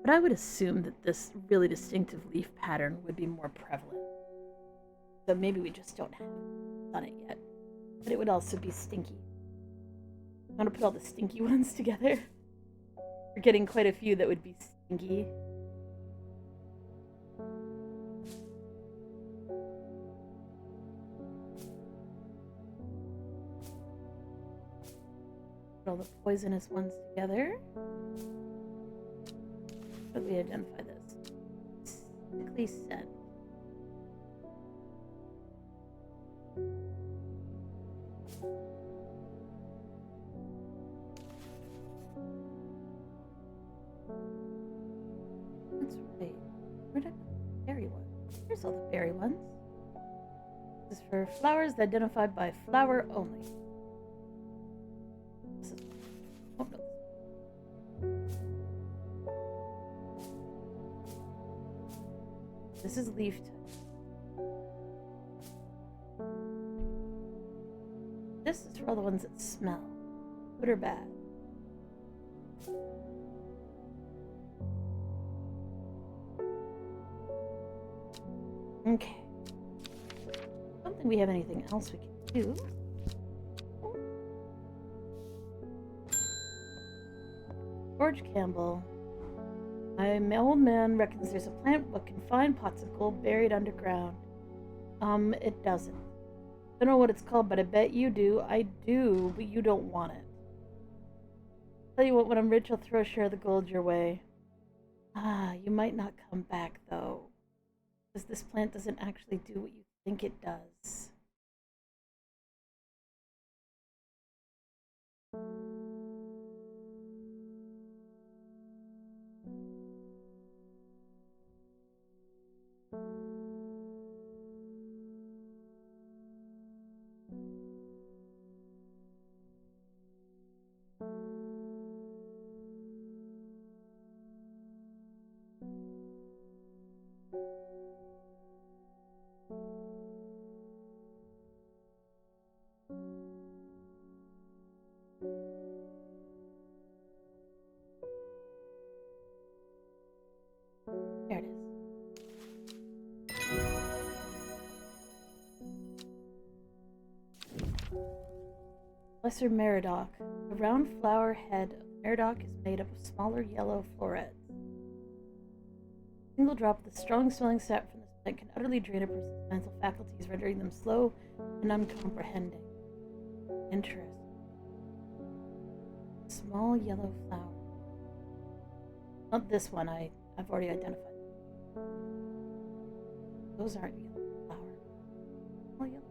But I would assume that this really distinctive leaf pattern would be more prevalent. So maybe we just don't have done it yet. But it would also be stinky. I'm gonna put all the stinky ones together. We're getting quite a few that would be stinky. Put all the poisonous ones together. How do we identify this? Sickly scent. That's right. Where did I put the berry one? Here's all the berry ones. This is for flowers identified by flower only. This is... Oh, no. This is leaf type. This is for all the ones that smell. Good or bad. Okay. I don't think we have anything else we can do. George Campbell. My old man reckons there's a plant what can find pots of gold buried underground. It doesn't. Don't know what it's called, but I bet you do. I do, but you don't want it. Tell you what, when I'm rich, I'll throw a share of the gold your way. Ah, you might not come back, though. Because this plant doesn't actually do what you think it does. There it is. Lesser Meridoc. The round flower head of Meridoc is made up of smaller yellow florets. A single drop of the strong smelling sap from this plant can utterly drain a person's mental faculties, rendering them slow and uncomprehending. Interesting. Small yellow flower. Not this one, I've already identified. Those aren't yellow flower. Oh, yellow.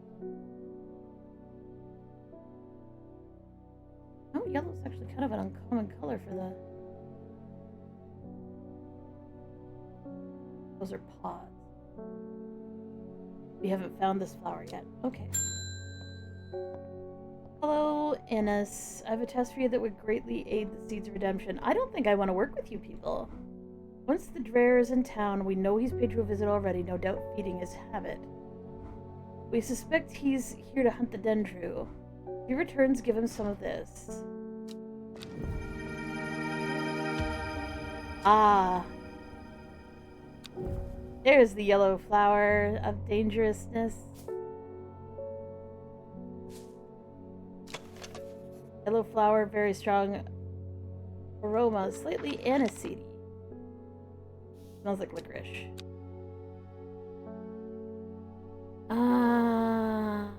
Oh, yellow's actually kind of an uncommon color for the... Those are pods. We haven't found this flower yet. Okay. Hello, Innes. I have a test for you that would greatly aid the Seed's redemption. I don't think I want to work with you people. Once the Dreher is in town, we know he's paid you a visit already, no doubt feeding his habit. We suspect he's here to hunt the Dendru. If he returns, give him some of this. Ah. There's the yellow flower of dangerousness. Yellow flower, very strong aroma, slightly aniseedy. Smells like licorice. Ah.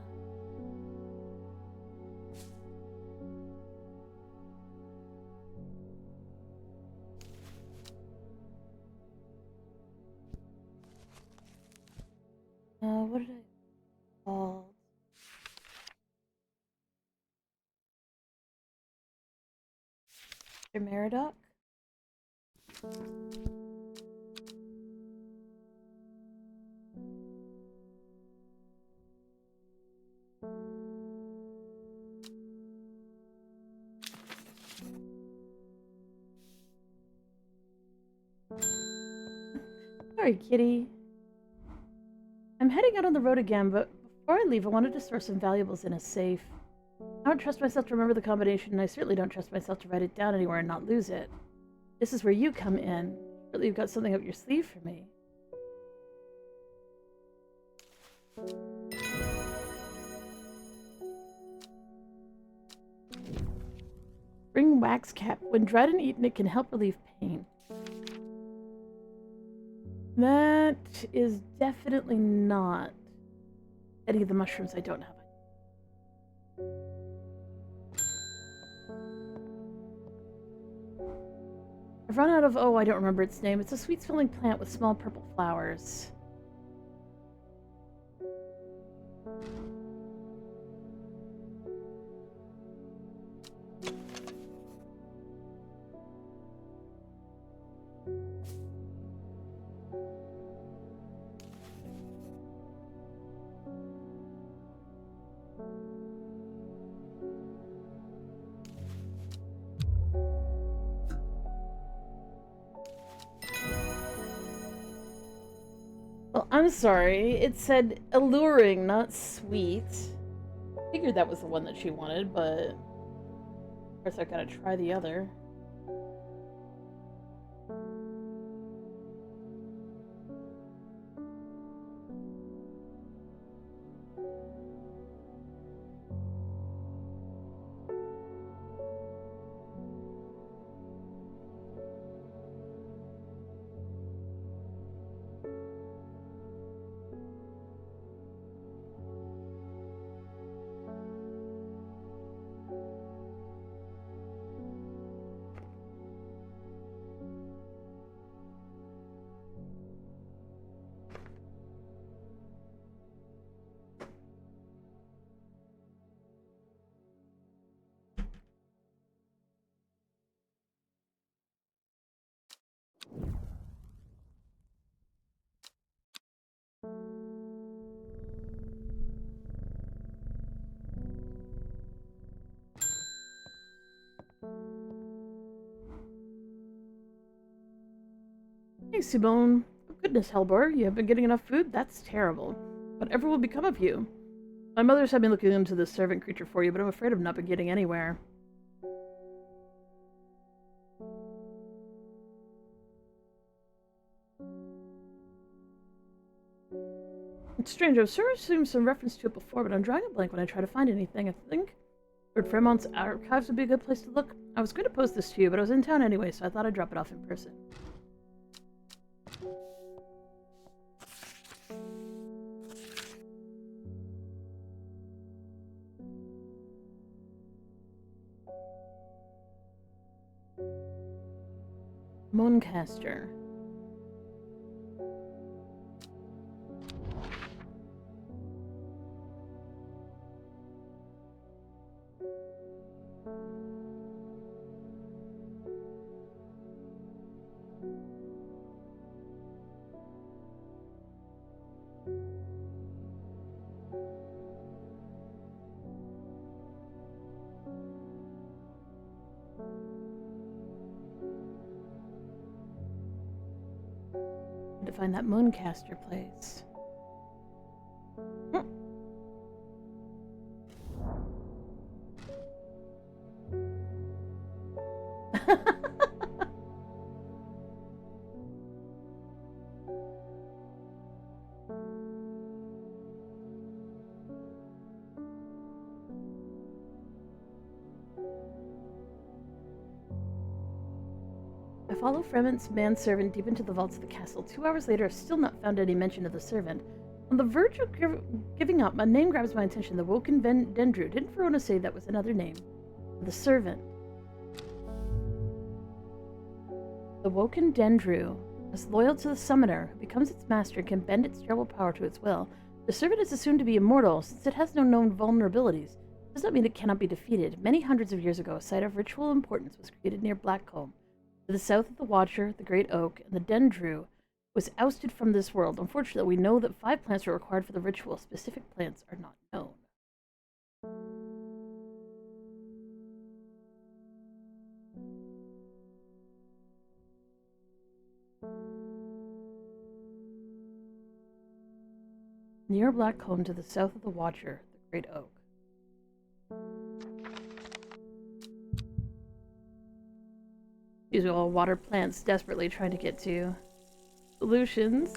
Mr. Meridoc. Sorry, kitty. I'm heading out on the road again, but before I leave, I wanted to store some valuables in a safe. I don't trust myself to remember the combination, and I certainly don't trust myself to write it down anywhere and not lose it. This is where you come in. Surely you've got something up your sleeve for me. Spring wax cap. When dried and eaten, it can help relieve pain. That is definitely not any of the mushrooms I don't have. I've run out of, oh, I don't remember its name. It's a sweet-smelling plant with small purple flowers. Well, I'm sorry. It said alluring, not sweet. Figured that was the one that she wanted, but of course I gotta try the other. Hey, Simone. Oh, goodness, Helbor, you haven't been getting enough food? That's terrible. Whatever will become of you? My mother's had me looking into this servant creature for you, but I'm afraid I've not been getting anywhere. It's strange, I've sort of seen some reference to it before, but I'm drawing a blank when I try to find anything. I think Lord Fremont's archives would be a good place to look. I was going to post this to you, but I was in town anyway, so I thought I'd drop it off in person. Mooncaster. To find that Mooncaster place. I follow Fremont's manservant deep into the vaults of the castle. 2 hours later, I've still not found any mention of the servant. On the verge of giving up, a name grabs my attention. The Woken Dendru. Didn't Verona say that was another name? The servant. The Woken Dendru is loyal to the summoner, who becomes its master and can bend its terrible power to its will. The servant is assumed to be immortal, since it has no known vulnerabilities. does not mean it cannot be defeated. Many hundreds of years ago, a site of ritual importance was created near Blackcomb. To the south of the Watcher, the Great Oak, and the Dendrew was ousted from this world. Unfortunately, we know that 5 plants are required for the ritual. Specific plants are not known. Near Blackcomb, to the south of the Watcher, the Great Oak. These are all water plants desperately trying to get to solutions.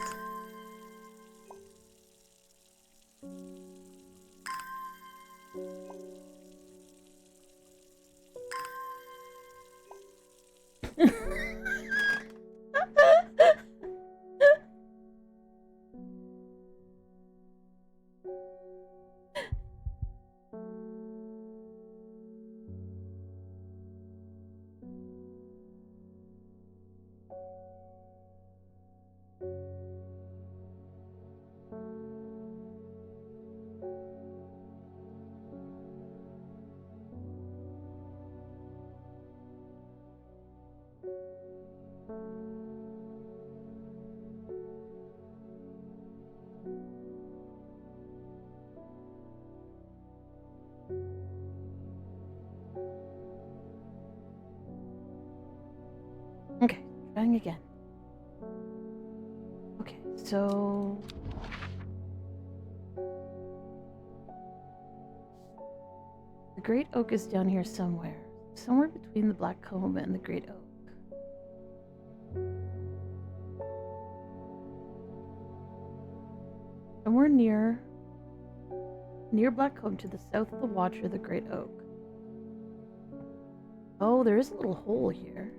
Okay, trying again. Okay, so... the Great Oak is down here somewhere. Somewhere between the Blackcomb and the Great Oak. Somewhere near Blackcomb, to the south of the Watcher, the Great Oak. Oh, there is a little hole here.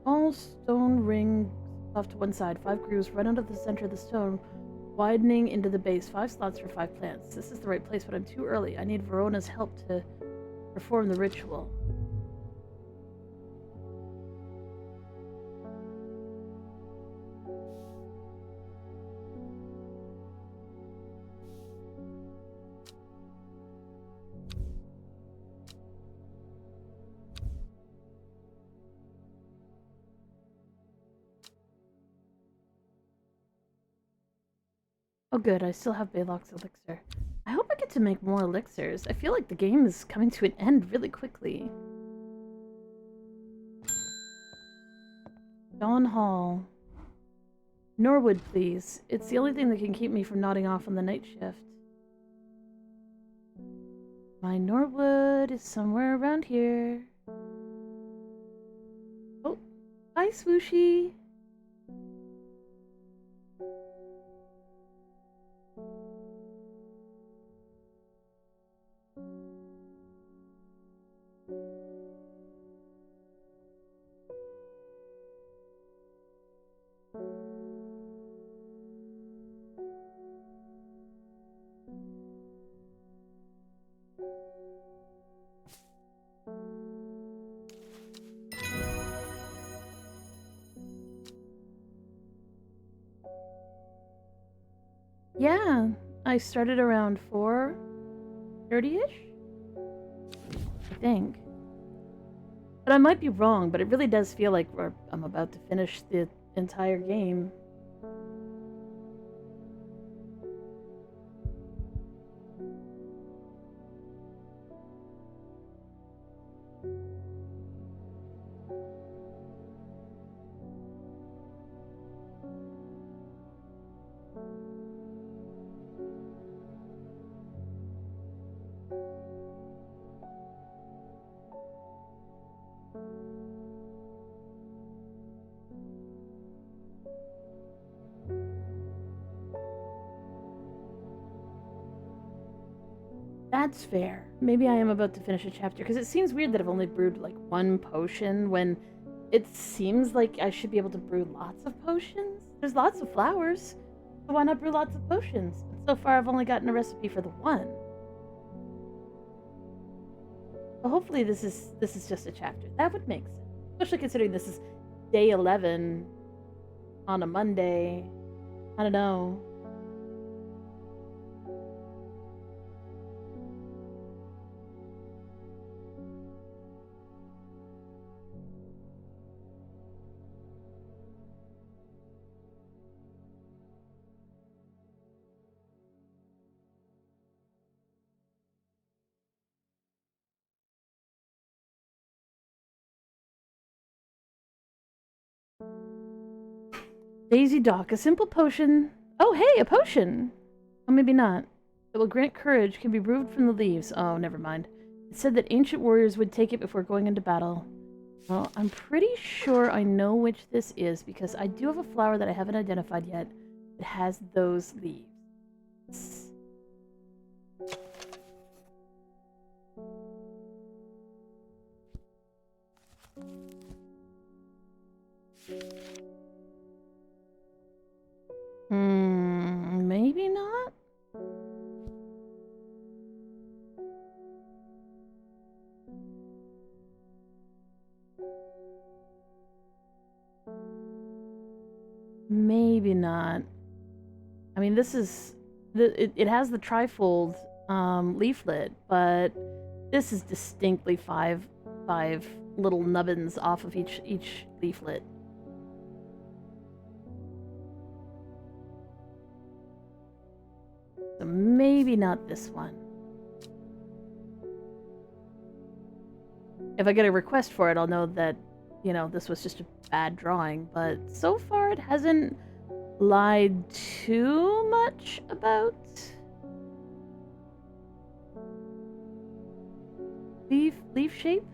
All stone ring off to one side. 5 grooves run out of the center of the stone, widening into the base. 5 slots for 5 plants. This is the right place, but I'm too early. I need Verona's help to perform the ritual. Oh good, I still have Baylock's elixir. I hope I get to make more elixirs. I feel like the game is coming to an end really quickly. Dawn Hall. Norwood, please. It's the only thing that can keep me from nodding off on the night shift. My Norwood is somewhere around here. Oh, hi, Swooshy. Yeah, I started around 4:30-ish? I think. But I might be wrong, but it really does feel like I'm about to finish the entire game. That's fair. Maybe I am about to finish a chapter, because it seems weird that I've only brewed like 1 potion when it seems like I should be able to brew lots of potions. There's lots of flowers, so why not brew lots of potions? And so far I've only gotten a recipe for the 1. Well, hopefully this is just a chapter. That would make sense. Especially considering this is day 11 on a Monday. I don't know. Daisy Dock, a simple potion. Oh, hey, a potion! Oh, maybe not. It will grant courage, can be brewed from the leaves. Oh, never mind. It said that ancient warriors would take it before going into battle. Well, I'm pretty sure I know which this is because I do have a flower that I haven't identified yet. It has those leaves. Maybe not? Maybe not. I mean, this is... It has the trifold leaflet, but this is distinctly five little nubbins off of each leaflet. So maybe not this one. If I get a request for it, I'll know that, you know, this was just a bad drawing, but so far it hasn't lied too much about leaf shape.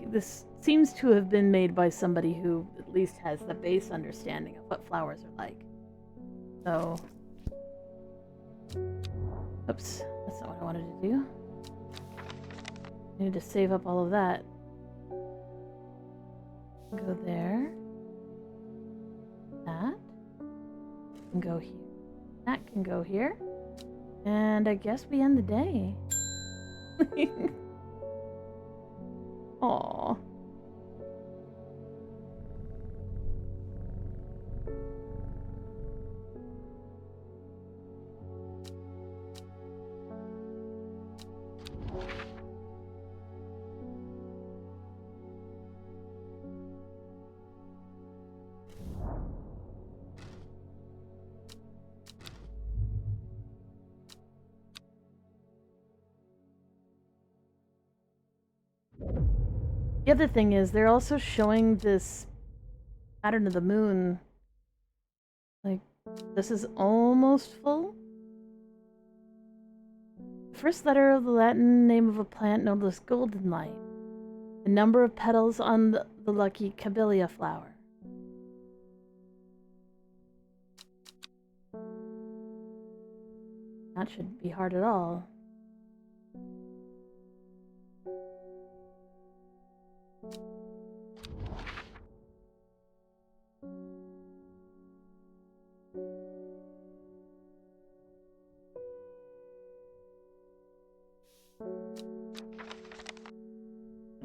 This seems to have been made by somebody who at least has the base understanding of what flowers are like. So, oops, that's not what I wanted to do. I need to save up all of that. Go there. That can go here. That can go here. And I guess we end the day. Aww. The other thing is, they're also showing this pattern of the moon. Like, this is almost full. The first letter of the Latin name of a plant known as golden light. The number of petals on the lucky camellia flower. That shouldn't be hard at all.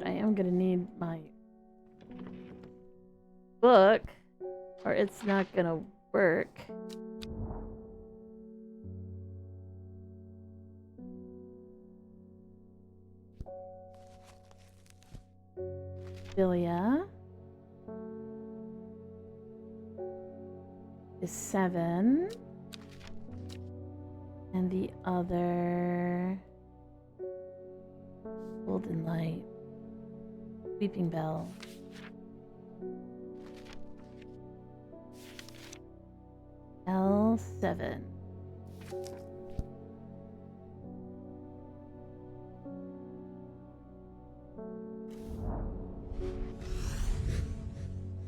I am gonna need my book, or it's not gonna work. Cilia is 7, and the other golden light, weeping bell. L7.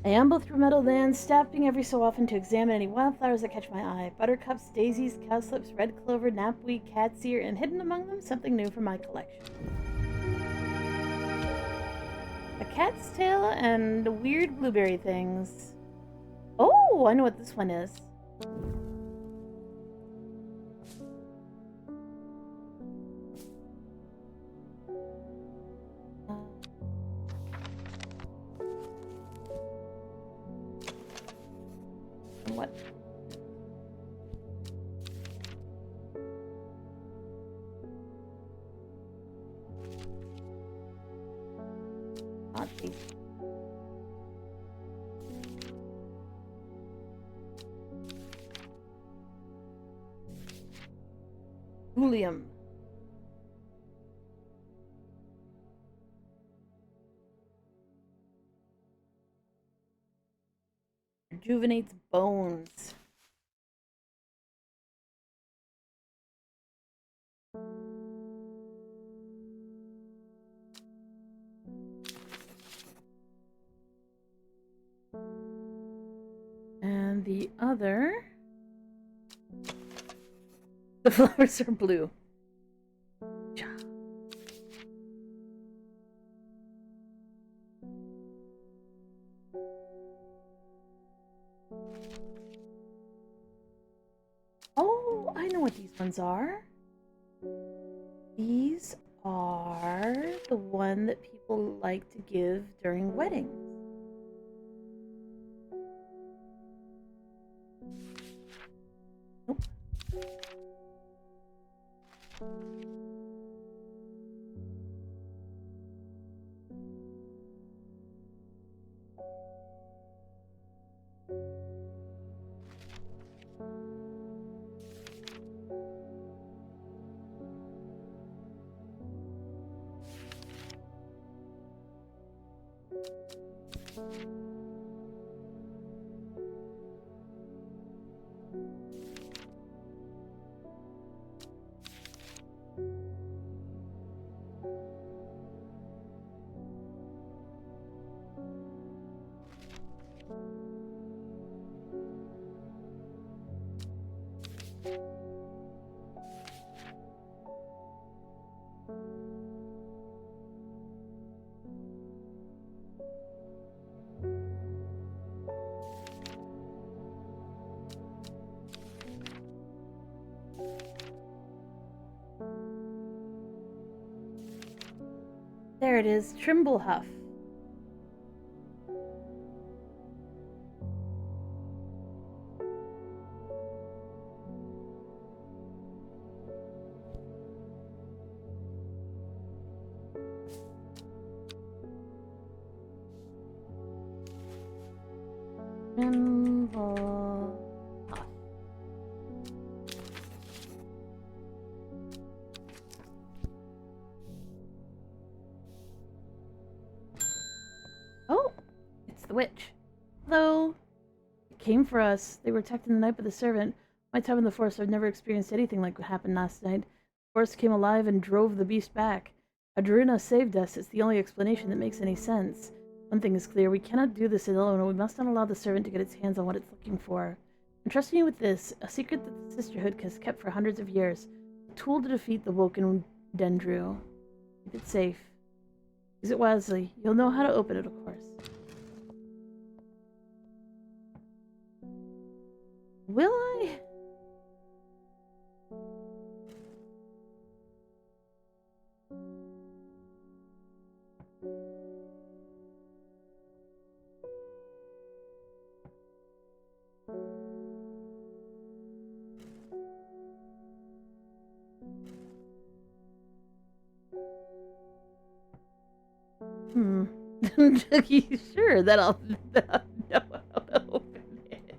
I amble through meadowlands, stopping every so often to examine any wildflowers that catch my eye. Buttercups, daisies, cowslips, red clover, knapweed, cat's ear, and hidden among them, something new from my collection. A cat's tail and weird blueberry things. Oh, I know what this one is. What? Not these. Thulium. Rejuvenates bones. And the other... The flowers are blue. Ja. Oh, I know what these ones are. These are the one that people like to give during weddings. Nope. There it is, Trimblehuff. Trimblehuff. Oh, it's the witch. Hello. It came for us. They were attacked in the night by the servant. My time in the forest, I've never experienced anything like what happened last night. The forest came alive and drove the beast back. Adruna saved us. It's the only explanation that makes any sense. One thing is clear. We cannot do this alone. We must not allow the servant to get its hands on what it's looking for. Entrusting you with this, a secret that the sisterhood has kept for hundreds of years. A tool to defeat the Woken Dendru. Keep it safe. Use it wisely. You'll know how to open it, of course. Will I? Sure that I'll know how to open it.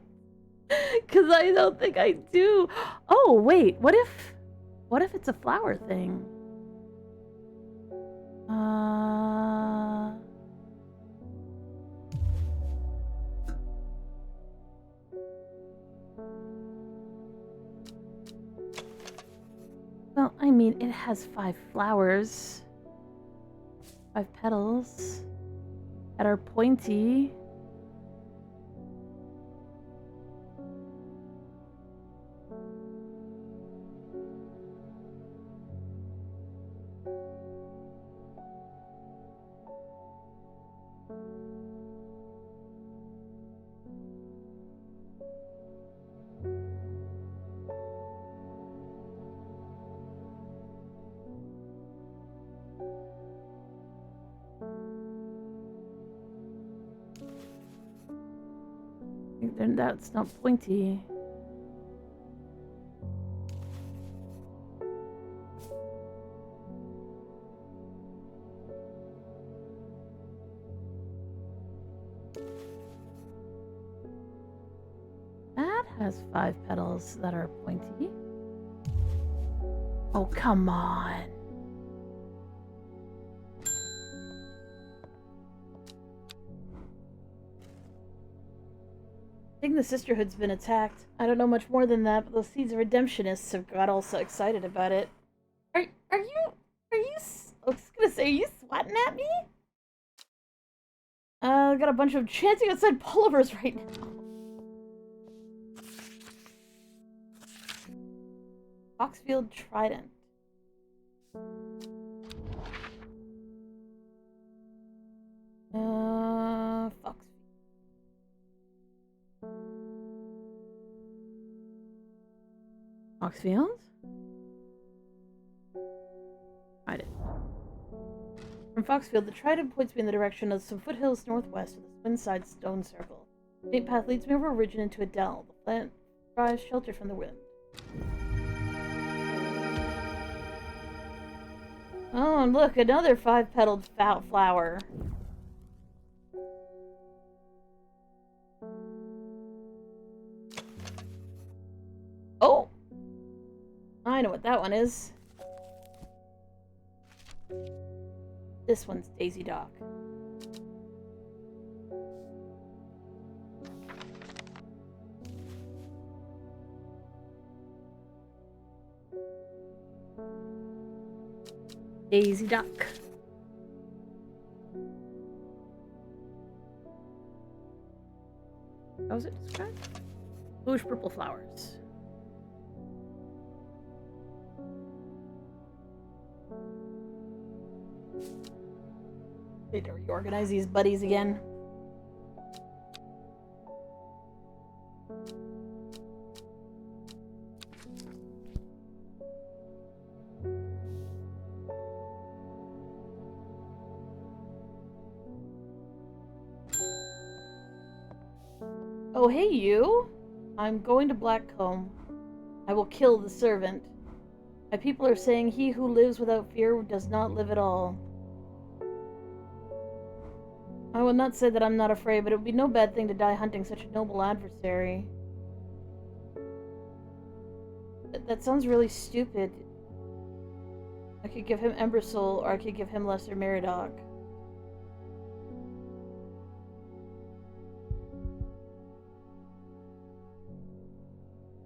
Because I don't think I do. Oh, wait. What if it's a flower thing? Well, I mean, it has 5 flowers. 5 petals. That are pointy. Then that's not pointy. That has 5 petals that are pointy. Oh, come on. think the Sisterhood's been attacked. I don't know much more than that, but those Seeds of Redemptionists have got all so excited about it. Are you, I was gonna say, are you swatting at me? Got a bunch of chanting outside pullovers right now. Foxfield Trident. Foxfield. Foxfield? Trident. From Foxfield, the Trident points me in the direction of some foothills northwest of the Swinside Stone Circle. The main path leads me over a ridge and into a dell. The plant provides shelter from the wind. Oh, and look, another 5-petaled flower. Oh! I know what that one is. This one's Daisy Dock. Daisy Duck. How was it described? Bluish purple flowers. Need to reorganize these buddies again. Oh, hey, you! I'm going to Blackcomb. I will kill the servant. My people are saying he who lives without fear does not live at all. I will not say that I'm not afraid, but it would be no bad thing to die hunting such a noble adversary. That sounds really stupid. I could give him Embersoul, or I could give him Lesser Meridoc.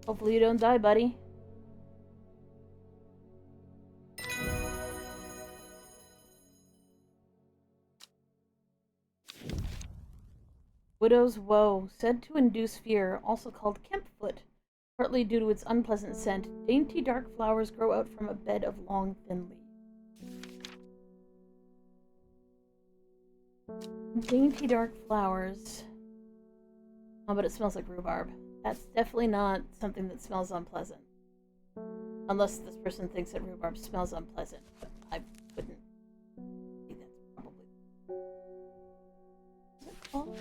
Hopefully you don't die, buddy. Widow's Woe, said to induce fear, also called Kempfoot, partly due to its unpleasant scent. Dainty dark flowers grow out from a bed of long, thin leaves. Dainty dark flowers. Oh, but it smells like rhubarb. That's definitely not something that smells unpleasant. Unless this person thinks that rhubarb smells unpleasant, but I wouldn't think that's probably... Is it called?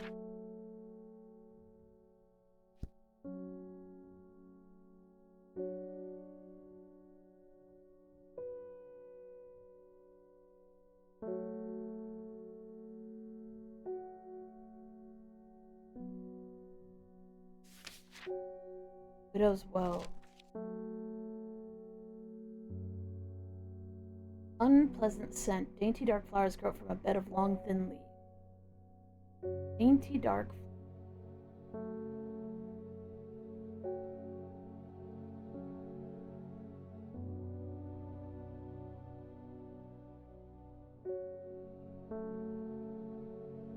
Widow's Woe. Unpleasant scent. Dainty dark flowers grow from a bed of long, thin leaves. Dainty dark.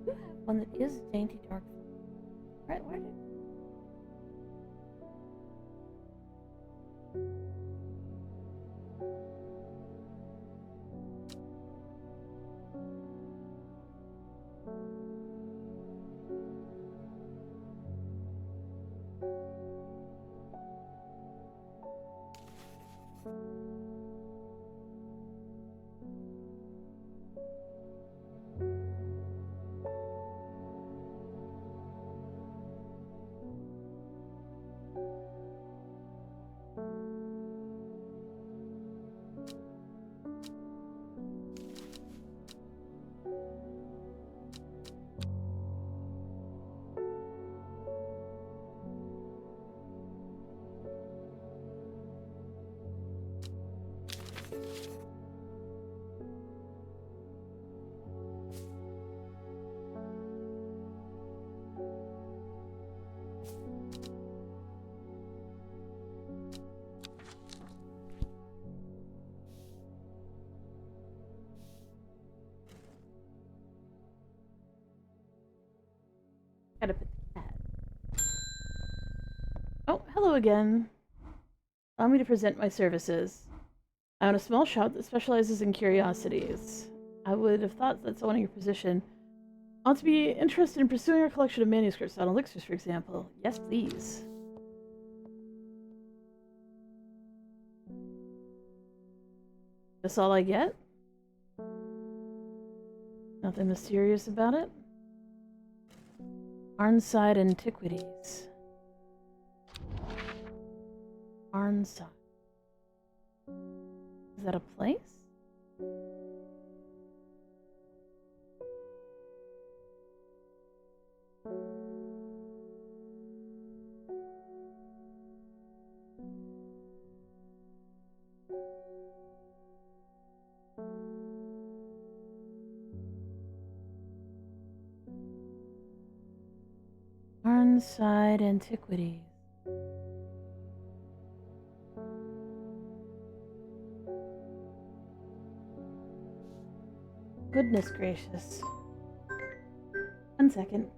You have one that is dainty dark. Right, where did... Hello again. Allow me to present my services. I own a small shop that specializes in curiosities. I would have thought that someone in your position ought to be interested in pursuing our collection of manuscripts on elixirs, for example. Yes, please. That's all I get? Nothing mysterious about it? Arnside Antiquities. Arnside. Is that a place? Arnside Antiquities. Goodness gracious. 1 second.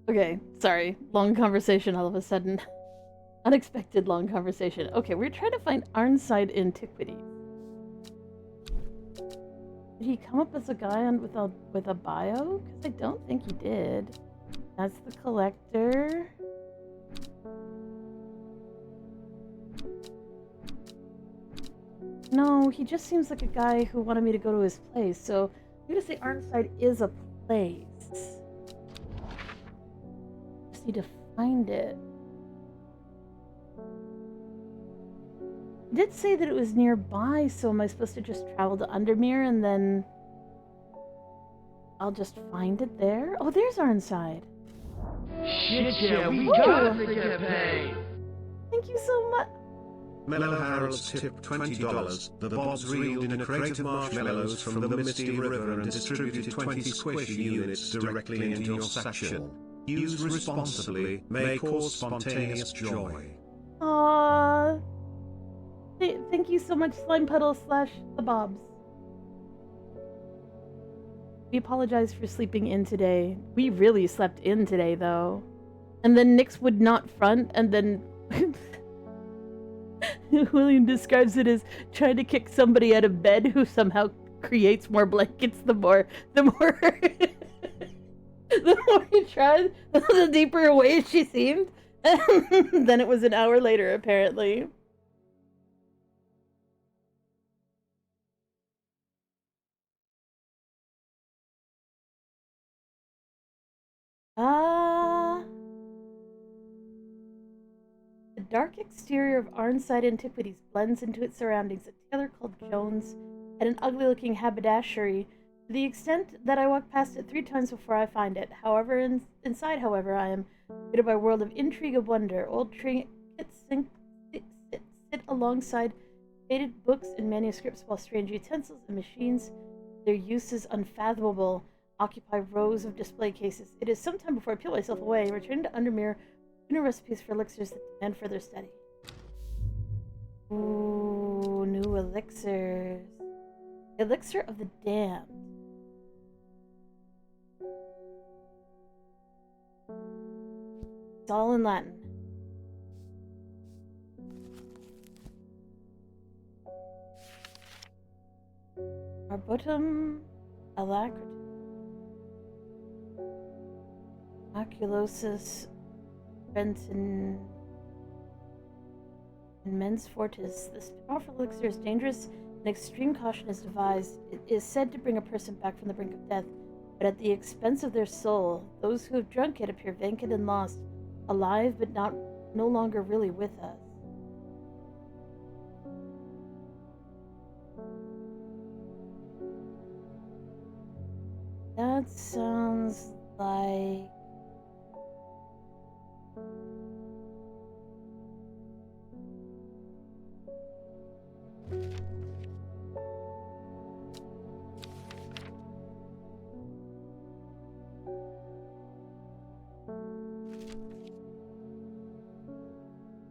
Okay, sorry. Long conversation all of a sudden. Unexpected long conversation. Okay, we're trying to find Arnside Antiquities. Did he come up as a guy with a bio? Because I don't think he did. That's the collector. No, he just seems like a guy who wanted me to go to his place, so I'm gonna say Arnside is a place. Just need to find it. It did say that it was nearby, so am I supposed to just travel to Undermere and then I'll just find it there? Oh, there's Arnside. Shit, yeah, we got it, campaign. Thank you so much. Mellow Harold's tip $20. The Bobs reeled in a crate of marshmallows from the Misty River and distributed 20 squishy units directly into your satchel. Use responsibly, may cause spontaneous joy. Aww. Thank you so much, Slime Puddle / the Bobs. We apologize for sleeping in today. We really slept in today, though. And then Nyx would not front, and then William describes it as trying to kick somebody out of bed who somehow creates more blankets the more the more he tried, the deeper away she seemed. Then it was an hour later, apparently. The dark exterior of Arnside Antiquities blends into its surroundings. A tailor called Jones had an ugly-looking haberdashery to the extent that I walk past it 3 times before I find it. However, inside, I am greeted by a world of intrigue and wonder. Old trinkets sit alongside faded books and manuscripts, while strange utensils and machines, their use is unfathomable, occupy rows of display cases. It is some time before I peel myself away, returning to Undermere, new recipes for elixirs that demand further study. Ooh, new elixirs. Elixir of the Damned. It's all in Latin. Arbotum alacritus. Maculosus Benton and Mens Fortis. This powerful elixir is dangerous and extreme caution is devised. It is said to bring a person back from the brink of death, but at the expense of their soul. Those who have drunk it appear vacant and lost, alive but no longer really with us. That sounds like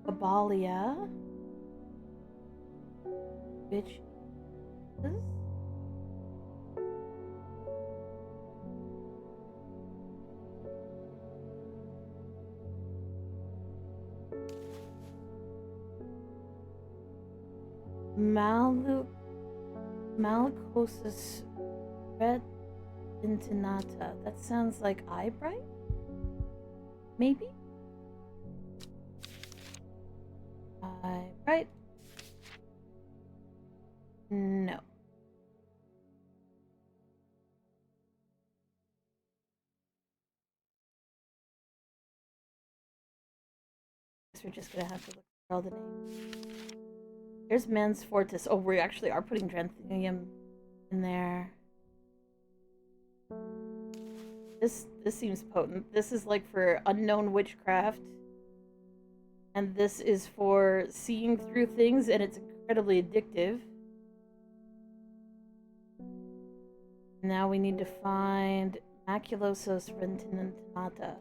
Babalia, which is Malicosis retinata. That sounds like eyebright? Maybe? Eyebright? No. Guess we're just gonna have to look for all the names. There's Mens Fortis. Oh, we actually are putting Dranthenium in there. This seems potent. This is like for unknown witchcraft. And this is for seeing through things, and it's incredibly addictive. Now we need to find Maculosus retinata.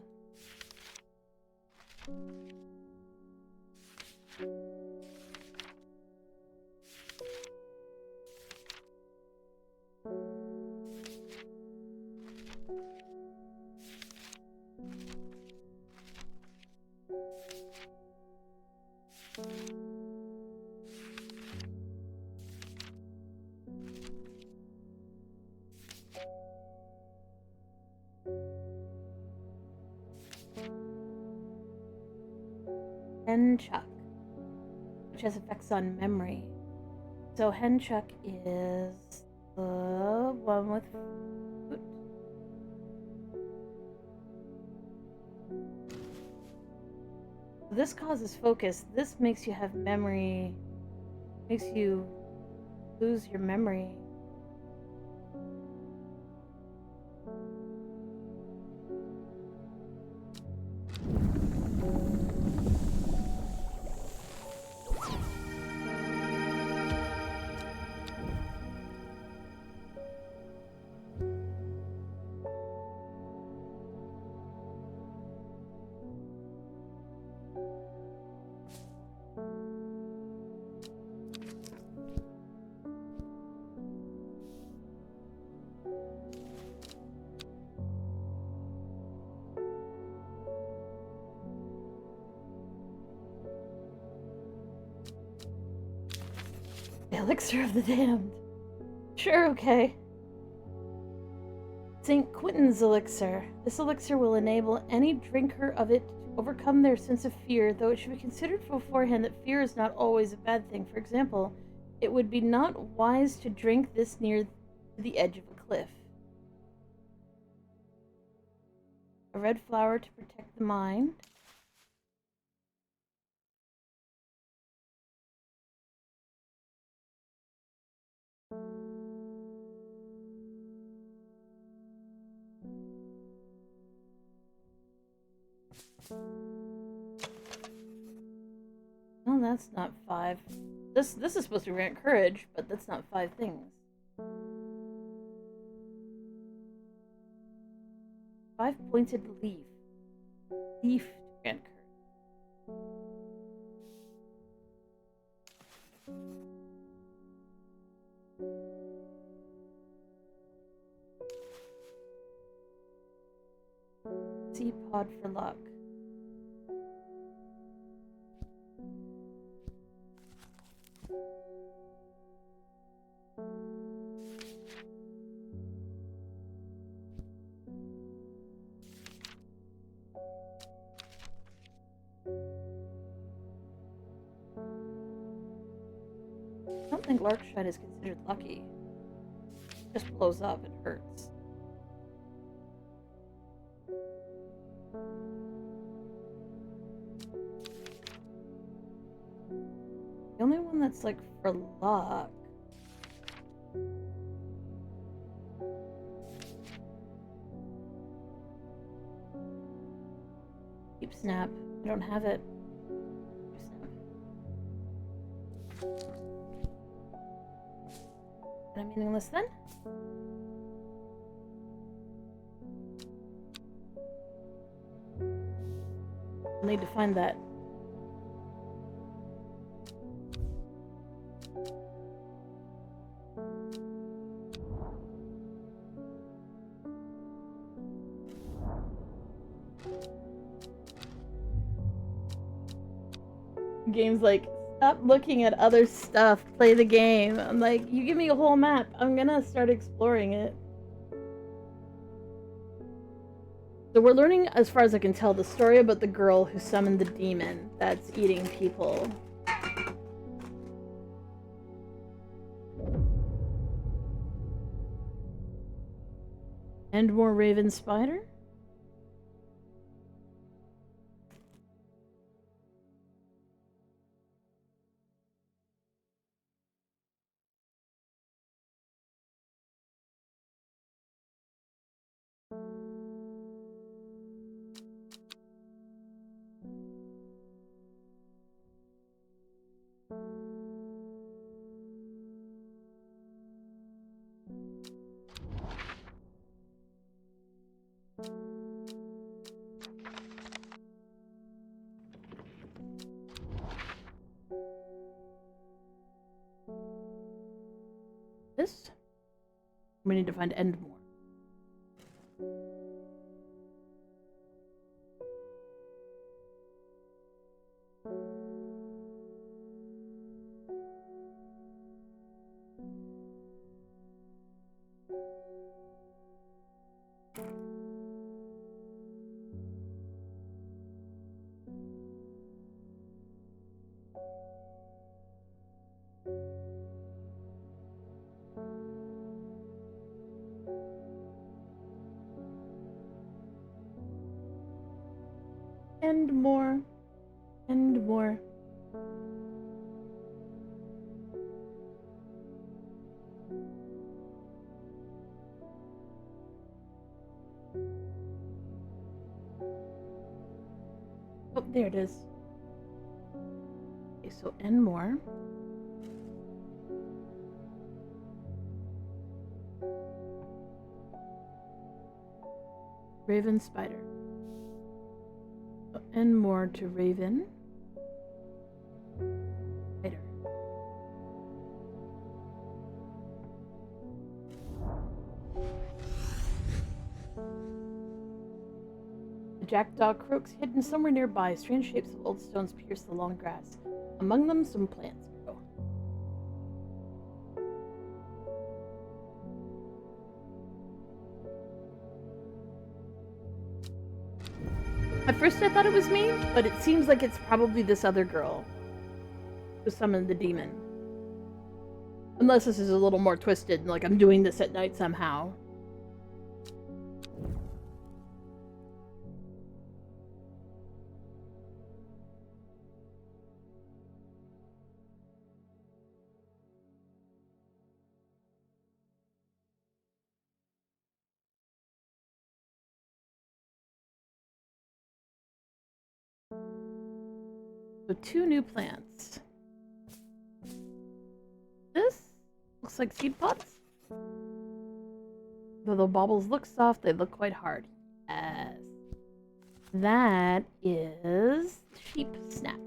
Henchuck, which has effects on memory. So Henchuck is the one with food. This causes focus. This makes you have memory, makes you lose your memory. Elixir of the Damned. Sure, okay. St. Quentin's elixir. This elixir will enable any drinker of it to overcome their sense of fear, though it should be considered beforehand that fear is not always a bad thing. For example, it would be not wise to drink this near the edge of a cliff. A red flower to protect the mind. No, that's not 5. This is supposed to grant courage, but that's not 5 things. 5 pointed leaf. Leaf to grant courage. Sea pod for luck. I don't think Larkshot is considered lucky. It just blows up and hurts. The only one that's like for luck. Keep Snap. I don't have it. Am I meaningless then? I'll need to find that. Game's like, stop looking at other stuff, play the game. I'm like, you give me a whole map, I'm gonna start exploring it. So we're learning, as far as I can tell, the story about the girl who summoned the demon that's eating people. And more Raven Spider? This? We need to find Endmore. and more. And more. Oh, there it is. Okay, so and more. Raven spider. So and more to Raven. Spider. The jackdaw croaks hidden somewhere nearby. Strange shapes of old stones pierce the long grass. Among them, some plants grow. At first I thought it was me, but it seems like it's probably this other girl who summoned the demon. Unless this is a little more twisted, like I'm doing this at night somehow. So 2 new plants. This looks like seed pods. Though the baubles look soft, they look quite hard. Yes. That is sheep snap.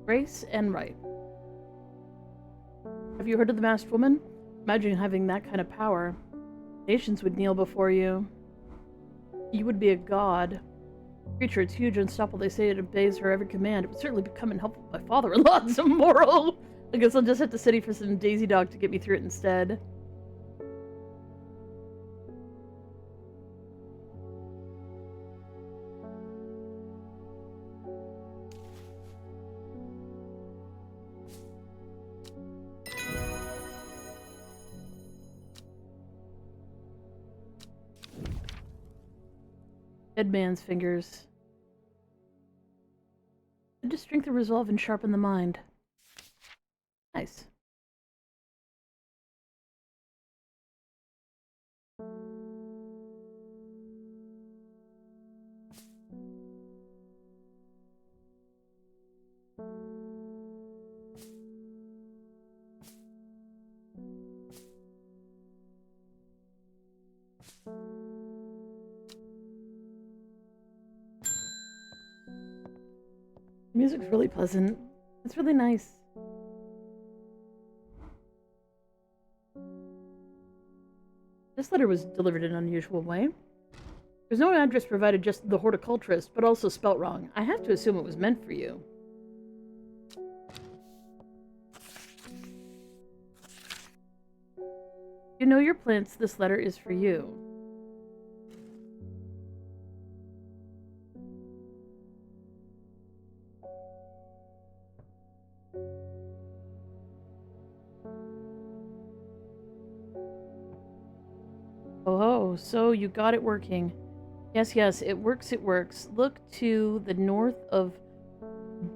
Grace and right. Have you heard of the masked woman? Imagine having that kind of power. Nations would kneel before you. You would be a god. Creature, it's huge and unstoppable. They say it obeys her every command. It would certainly become unhelpful. My father-in-law is immoral. I guess I'll just hit the city for some Daisy Dog to get me through it instead. Dead man's fingers. Good to strengthen resolve and sharpen the mind. Nice. The music's really pleasant. It's really nice. This letter was delivered in an unusual way. There's no address provided, just the horticulturist, but also spelt wrong. I have to assume it was meant for you. You know your plants, this letter is for you. Oh, so you got it working. Yes, yes, it works, it works. Look to the north of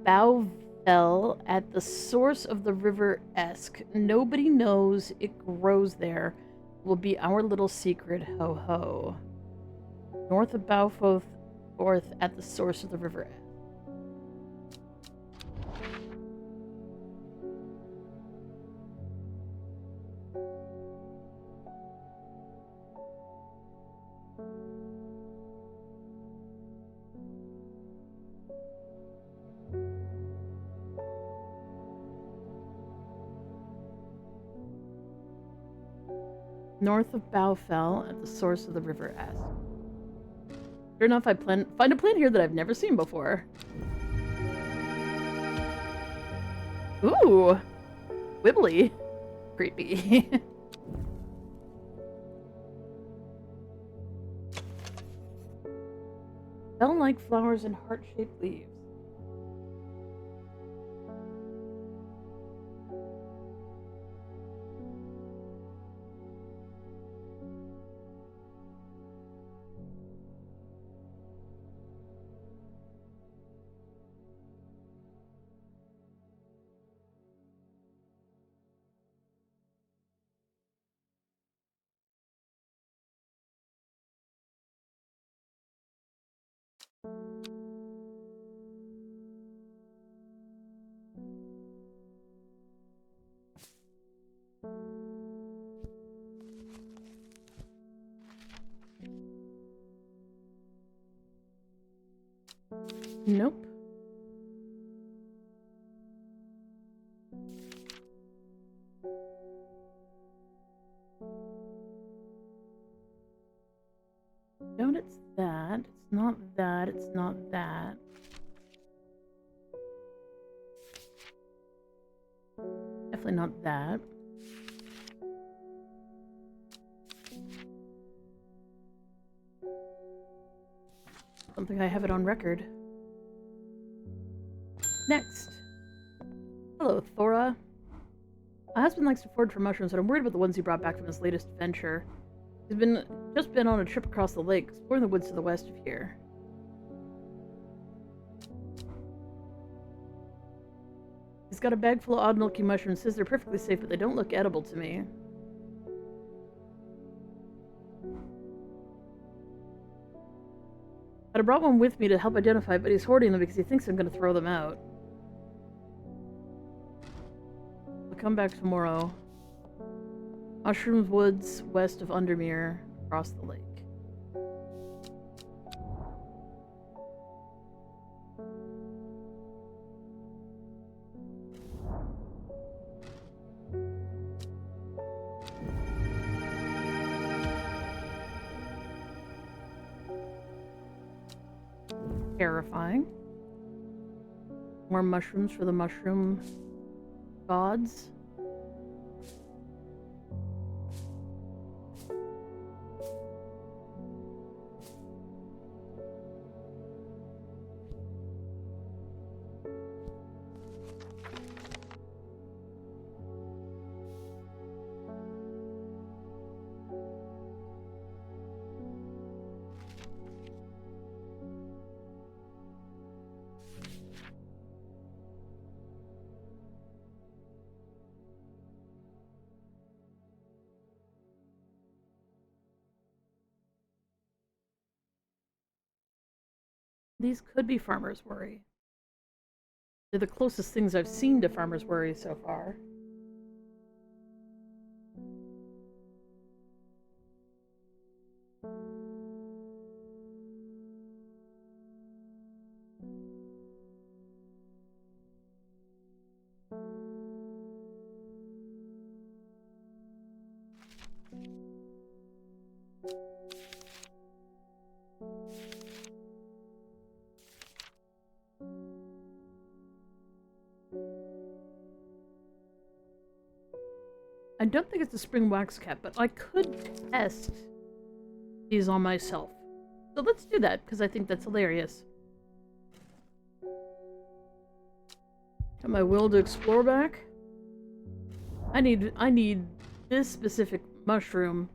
Bowfell at the source of the river Esk. Nobody knows it grows there. Will be our little secret, ho ho. North of Bowfoth, north at the source of the river Esk. North of Bowfell at the source of the river Esk. Sure enough, I find a plant here that I've never seen before. Ooh! Wibbly. Creepy. Bell-like flowers and heart-shaped leaves. Nope. Don't it's that. It's not that. It's not that. Definitely not that. Don't think I have it on record. Next. Hello, Thora. My husband likes to forage for mushrooms, but I'm worried about the ones he brought back from his latest venture. He's just been on a trip across the lake, exploring the woods to the west of here. He's got a bag full of odd milky mushrooms, says they're perfectly safe, but they don't look edible to me. I brought one with me to help identify it, but he's hoarding them because he thinks I'm going to throw them out. I'll come back tomorrow. Mushrooms Woods, west of Undermere, across the lake. Terrifying. More mushrooms for the mushroom gods. These could be farmer's worry. They're the closest things I've seen to farmer's worry so far. I don't think it's a spring wax cap, but I could test these on myself. So let's do that, because I think that's hilarious. Got my will to explore back. I need this specific mushroom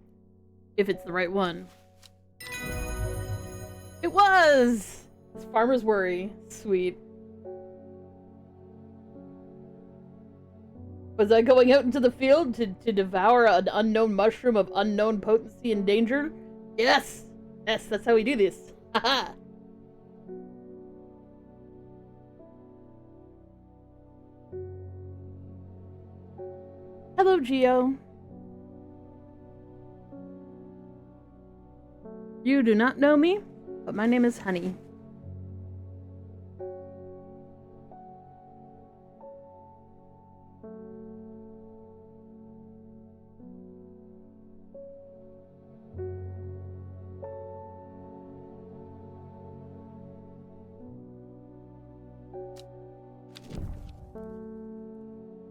If it's the right one. It was! It's Farmer's Worry. Sweet. Was I going out into the field to devour an unknown mushroom of unknown potency and danger? Yes! Yes, that's how we do this. Haha! Hello, Geo. You do not know me, but my name is Honey.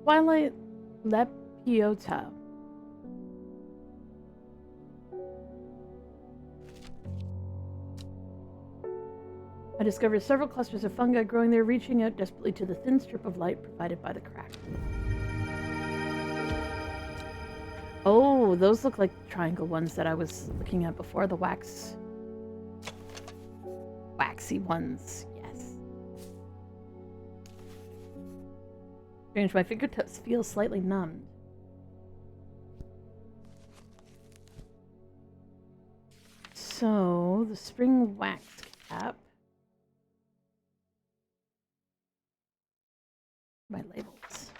Twilight Lepiota. I discovered several clusters of fungi growing there, reaching out desperately to the thin strip of light provided by the crack. Oh, those look like triangle ones that I was looking at before, the waxy ones. Yes. Strange, my fingertips feel slightly numbed. So, the spring wax cap. My labels.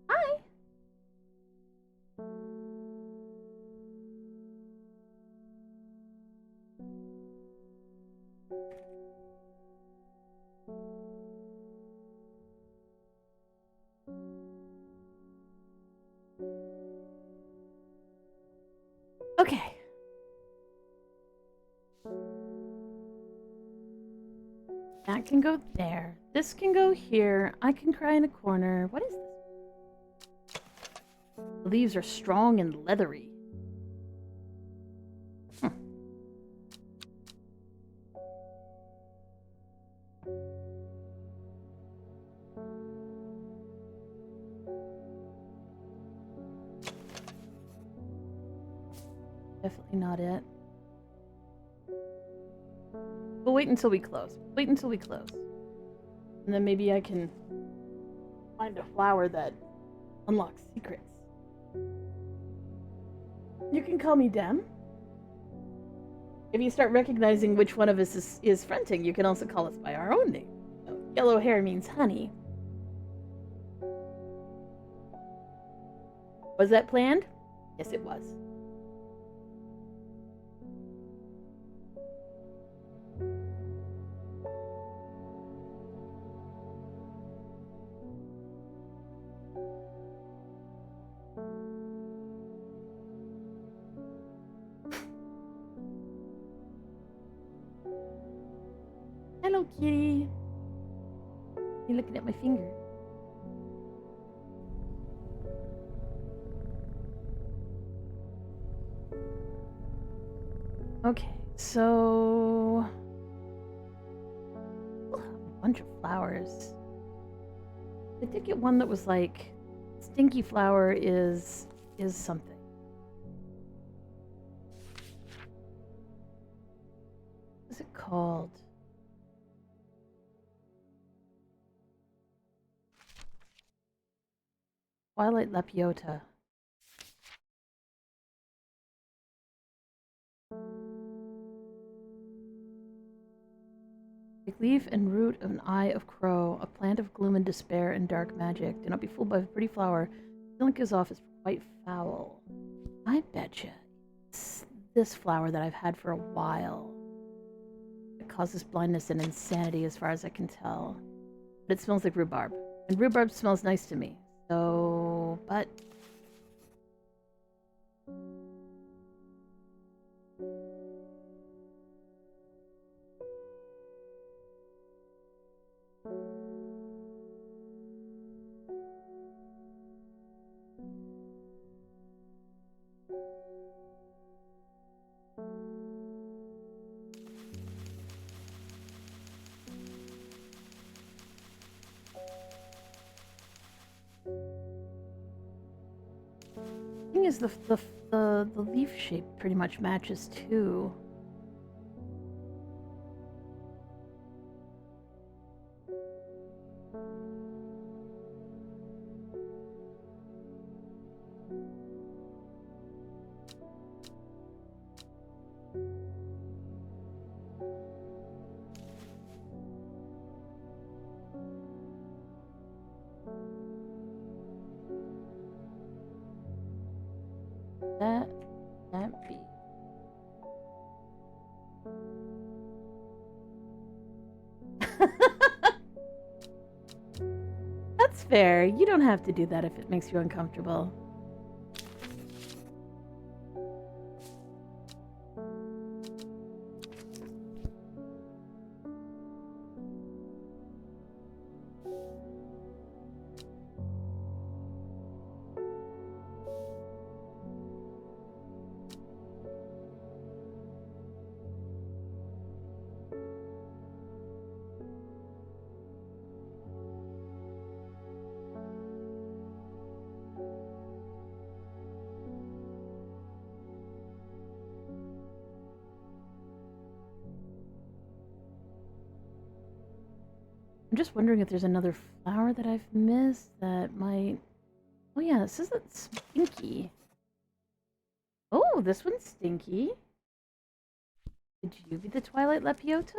Hi. Okay. That can go there. This can go here. I can cry in a corner. What is this? The leaves are strong and leathery. Definitely not it. We'll wait until we close. Wait until we close. And then maybe I can find a flower that unlocks secrets. You can call me Dem. If you start recognizing which one of us is fronting, you can also call us by our own name. So, yellow hair means honey. Was that planned? Yes, it was. Hello, kitty. You're looking at my finger. Okay, so we'll have a bunch of flowers. I did get one that was like stinky flower is something. What's it called? Twilight Lepiota. Take leaf and root of an eye of crow, a plant of gloom and despair and dark magic. Do not be fooled by a pretty flower. The feeling gives off is quite foul. I betcha it's this flower that I've had for a while. It causes blindness and insanity as far as I can tell. But it smells like rhubarb. And rhubarb smells nice to me. So, but... thing is, the leaf shape pretty much matches too. That can't be. That's fair. You don't have to do that if it makes you uncomfortable. I'm just wondering if there's another flower that I've missed that might... Oh yeah, this isn't stinky. Oh, this one's stinky. Could you be the Twilight Lepiota?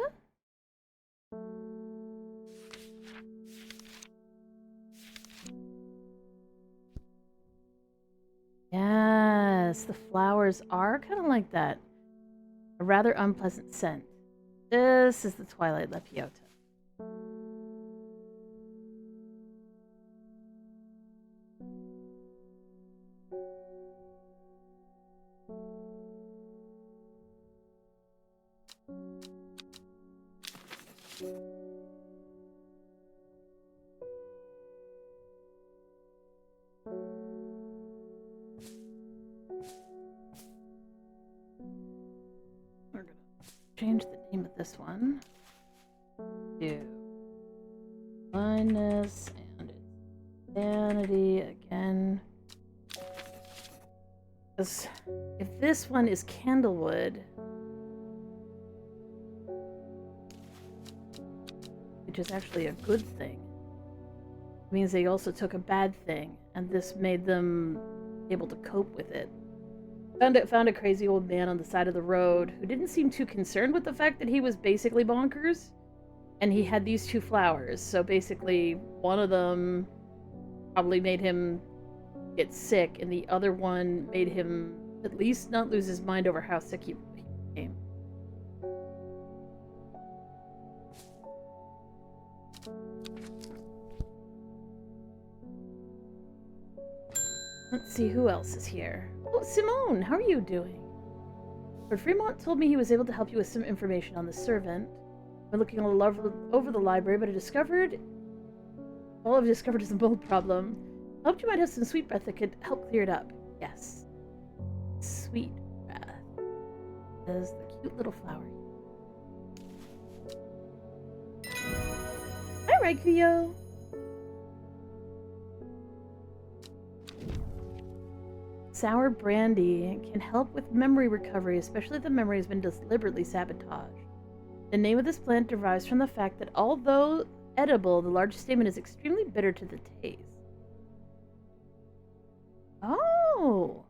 Yes, the flowers are kind of like that. A rather unpleasant scent. This is the Twilight Lepiota. We're gonna change the name of this one to blindness and insanity again. Because if this one is candlewood, which is actually a good thing, it means they also took a bad thing, and this made them able to cope with it. Found a crazy old man on the side of the road who didn't seem too concerned with the fact that he was basically bonkers, and he had these two flowers. So basically, one of them probably made him get sick, and the other one made him at least not lose his mind over how sick he became. Let's see who else is here. Oh, Simone, how are you doing? Lord Fremont told me he was able to help you with some information on the servant. We're looking all over the library, but all I've discovered is a mold problem. I hoped you might have some sweet breath that could help clear it up. Yes. Sweet breath. There's the cute little flower. Hi, Raikuyo. Sour brandy can help with memory recovery, especially if the memory has been deliberately sabotaged. The name of this plant derives from the fact that although edible, the large stamen is extremely bitter to the taste. Oh!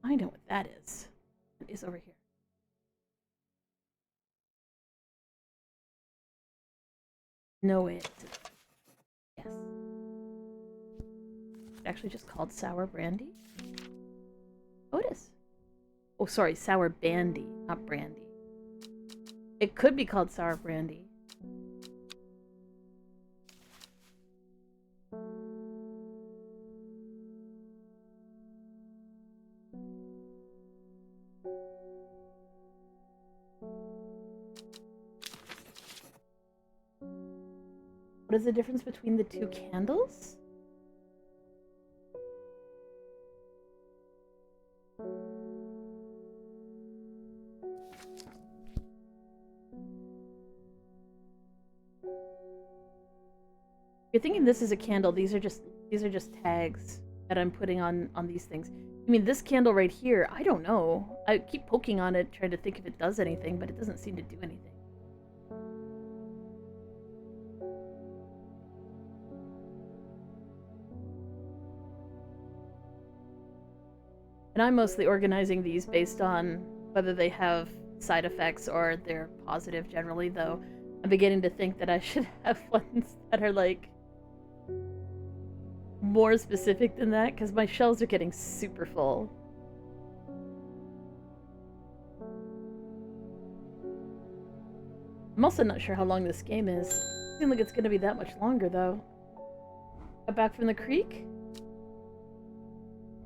I know what that is. It is over here. No way. Yes. It's actually just called sour brandy? Oh, it is. Oh, sorry, sour bandy, not brandy. It could be called sour brandy. What is the difference between the two candles? You're thinking this is a candle. These are just tags. that I'm putting on these things. I mean, this candle right here, I don't know. I keep poking on it, trying to think if it does anything, but it doesn't seem to do anything. And I'm mostly organizing these based on whether they have side effects or they're positive generally, though I'm beginning to think that I should have ones that are, like, more specific than that, because my shelves are getting super full. I'm also not sure how long this game is. It seems like it's going to be that much longer, though. Got back from the creek?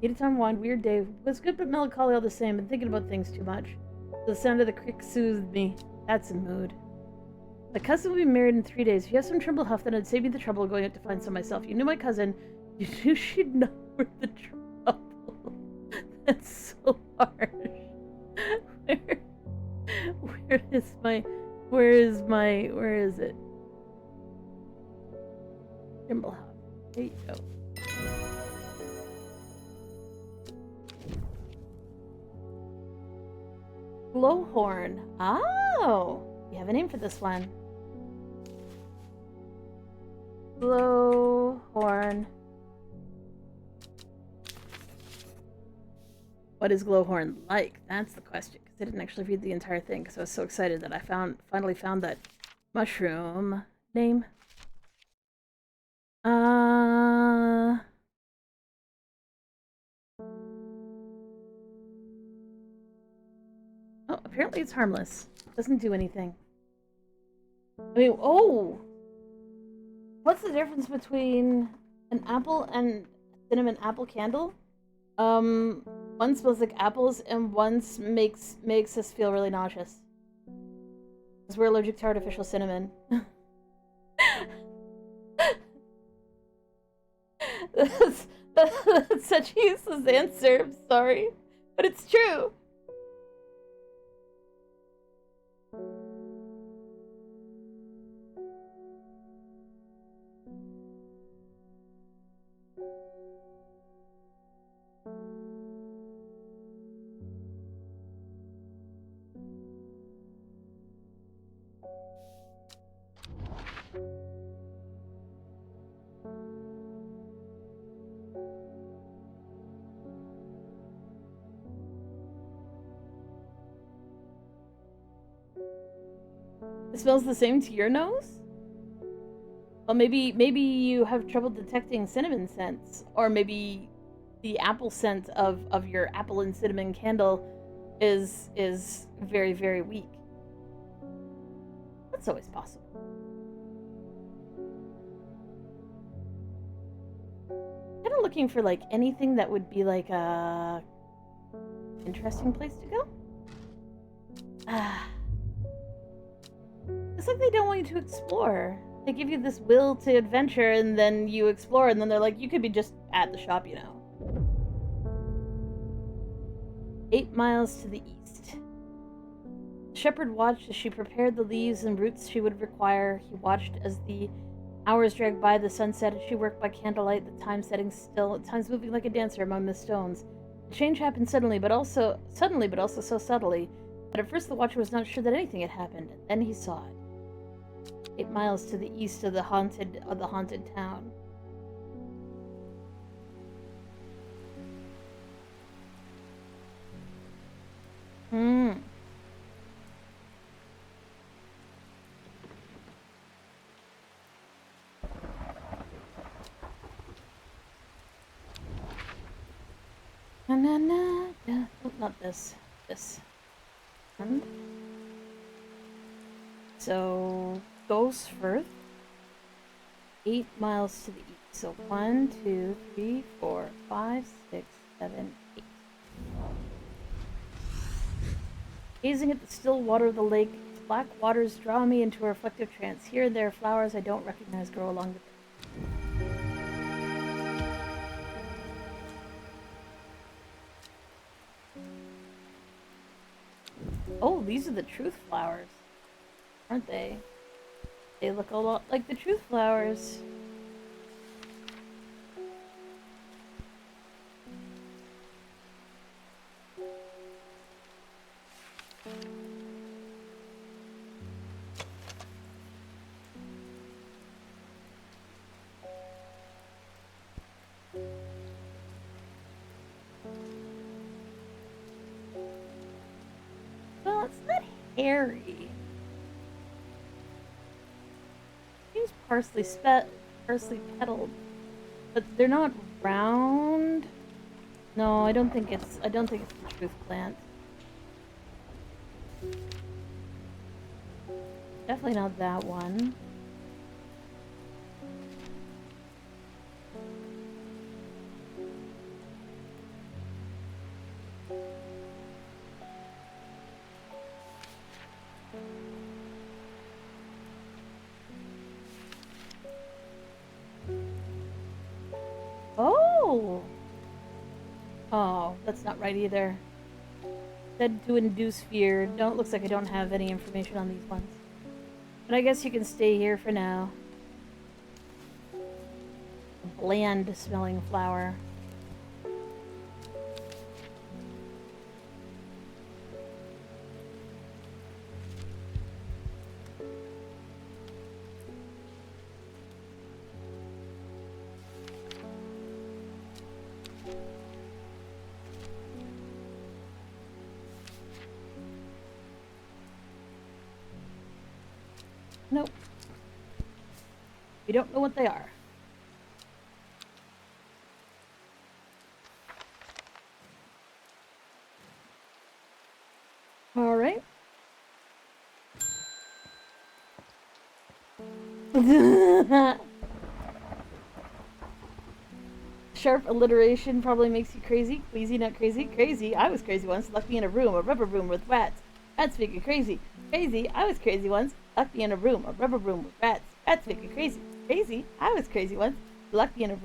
Anytime wine, weird day. Was good but melancholy all the same, and thinking about things too much. The sound of the creek soothed me. That's a mood. My cousin will be married in 3 days. If you have some Trimble Huff, then it'd save me the trouble of going out to find some myself. You knew my cousin. You knew she'd know worth the trouble. That's so harsh. Where is it? Trimble Huff. There you go. Glowhorn. Oh! You have a name for this one. Glowhorn. What is Glowhorn like? That's the question, because I didn't actually read the entire thing, because I was so excited that I finally found that mushroom name. Oh, apparently it's harmless. Doesn't do anything. I mean, oh! What's the difference between an apple and cinnamon apple candle? One smells like apples and one makes us feel really nauseous. Because we're allergic to artificial cinnamon. That's such a useless answer, I'm sorry. But it's true. It smells the same to your nose? Well, maybe you have trouble detecting cinnamon scents, or maybe the apple scent of your apple and cinnamon candle is very, very weak. That's always possible. Kind of looking for like anything that would be like a interesting place to go. It's like they don't want you to explore. They give you this will to adventure, and then you explore, and then they're like, you could be just at the shop, you know. 8 miles to the east. The shepherd watched as she prepared the leaves and roots she would require. He watched as the hours dragged by, the sunset, as she worked by candlelight, the time setting still, at times moving like a dancer among the stones. The change happened suddenly, but also so subtly, that at first the watcher was not sure that anything had happened. Then he saw it. 8 miles to the east of the haunted town. Oh, not this. This. So, Gosforth. 8 miles to the east. So 1, 2, 3, 4, 5, 6, 7, 8. Gazing at the still water of the lake, its black waters draw me into a reflective trance. Here and there, flowers I don't recognize grow along the bank. Oh, these are the truth flowers, aren't they? They look a lot like the truth flowers. Well, it's not hairy. Seems parsley petaled, but they're not round. No, I don't think it's the truth plant. Definitely not that one. Oh! Oh, that's not right either. Said to induce fear. Looks like I don't have any information on these ones. But I guess you can stay here for now. A bland smelling flower. Nope. We don't know what they are. All right. Sharp alliteration probably makes you crazy. Queasy, not crazy. Crazy. I was crazy once. Locked me in a rubber room with rats. Rats making crazy. Crazy. I was crazy once. Locked me in a rubber room with rats. Rats making crazy. Crazy. I was crazy once. Locked me in a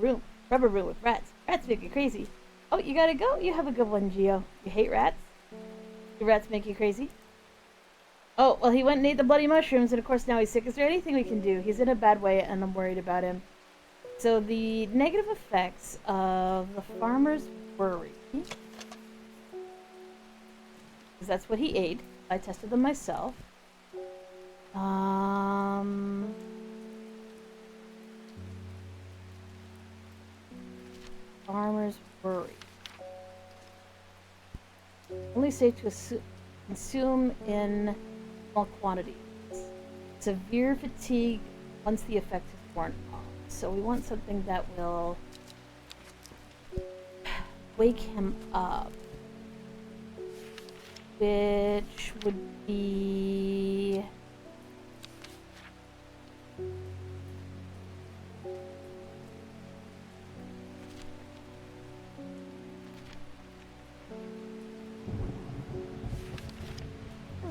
rubber room with rats. Rats making crazy. Oh, you gotta go? You have a good one, Geo. You hate rats? Do rats make you crazy? Oh, well, he went and ate the bloody mushrooms, and of course now he's sick. Is there anything we can do? He's in a bad way, and I'm worried about him. So the negative effects of the farmer's worry, because that's what he ate. I tested them myself. Farmer's worry. Only safe to consume in small quantities. Severe fatigue once the effect is worn off. So we want something that will wake him up, which would be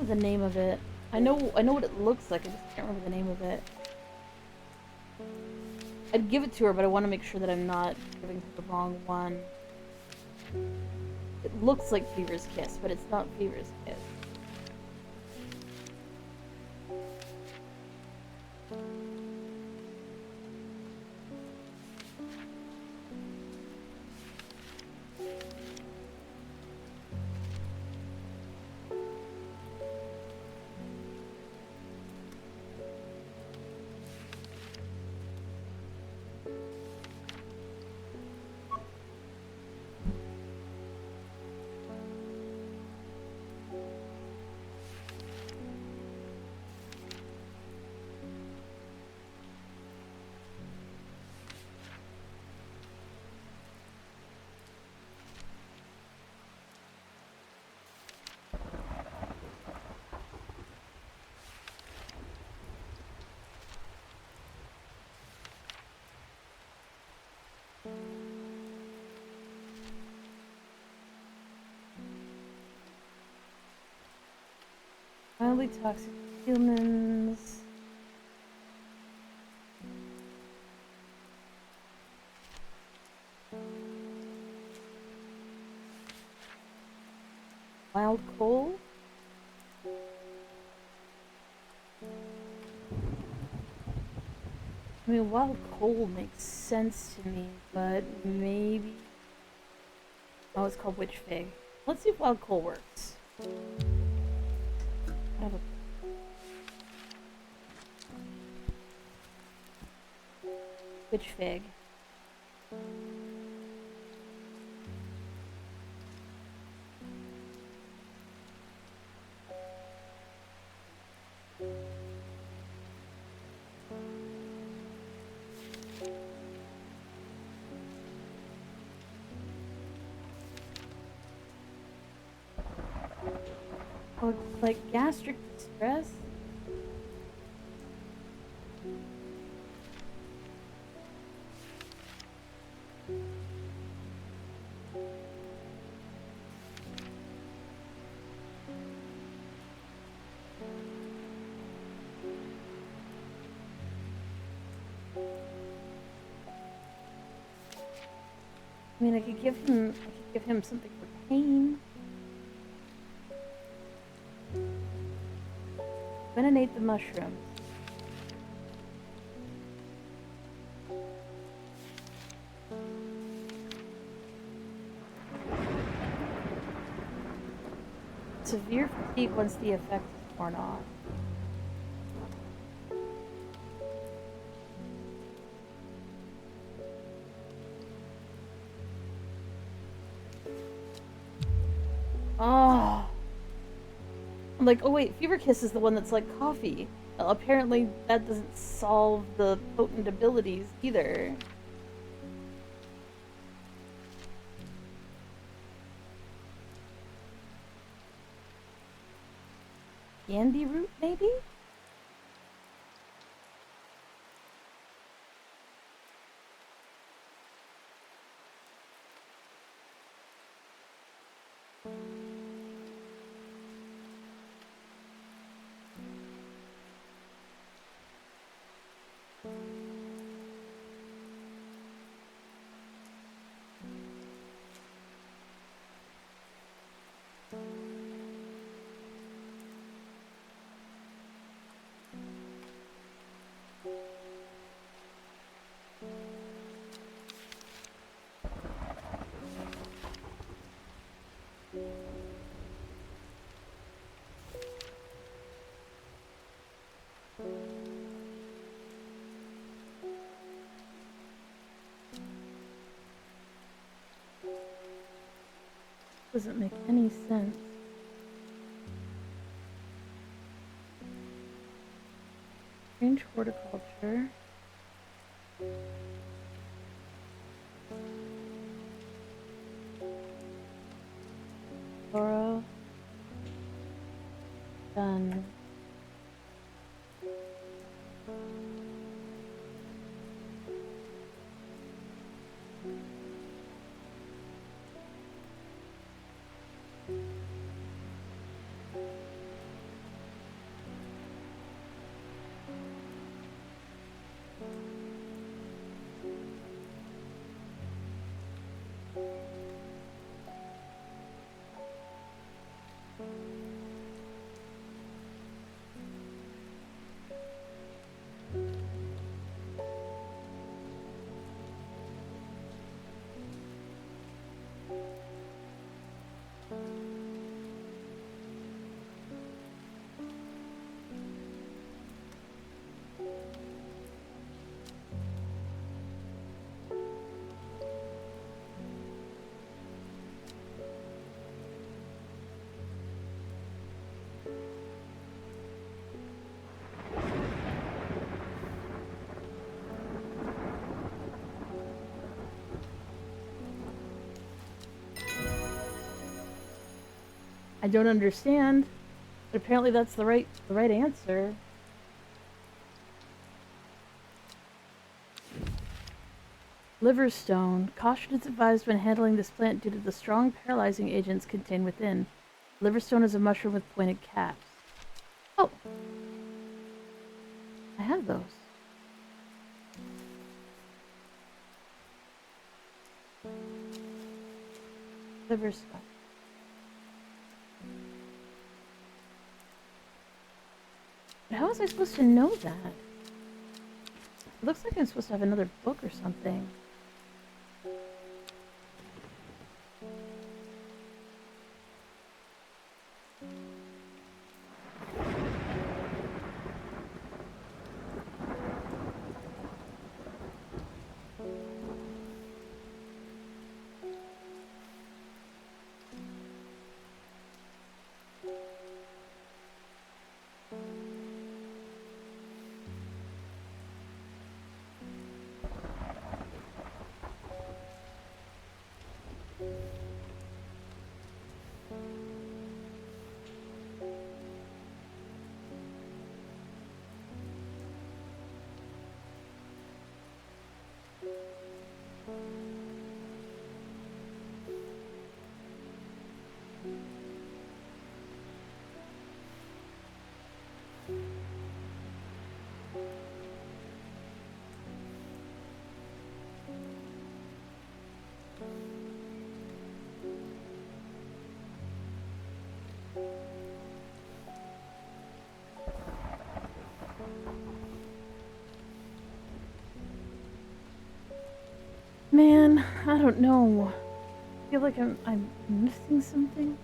the name of it. I know what it looks like. I just can't remember the name of it. I'd give it to her, but I want to make sure that I'm not giving her the wrong one. It looks like Fever's Kiss, but it's not Fever's Kiss. Mildly toxic to humans. Wild coal? I mean, wild coal makes sense to me, but maybe... Oh, it's called witch fig. Let's see if wild coal works. have a witch fig. Oh, like gastric distress? I mean, I could give him something for pain. Venenate the mushrooms. Severe fatigue once the effect is worn off. Oh. I'm like, oh wait, Fever Kiss is the one that's like coffee. Well, apparently that doesn't solve the potent abilities either. Candy root, maybe? Doesn't make any sense. Strange horticulture. Flora. Done. I don't understand, but apparently that's the right answer. Liverstone. Caution is advised when handling this plant due to the strong paralyzing agents contained within. Liverstone is a mushroom with pointed caps. Oh! I have those. Liverstone. How was I supposed to know that? It looks like I'm supposed to have another book or something. Man, I don't know. I feel like I'm missing something.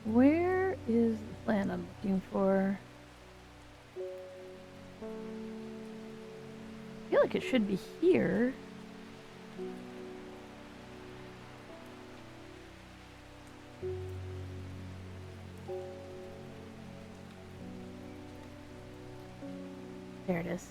Where is the plant I'm looking for? I feel like it should be here. There it is.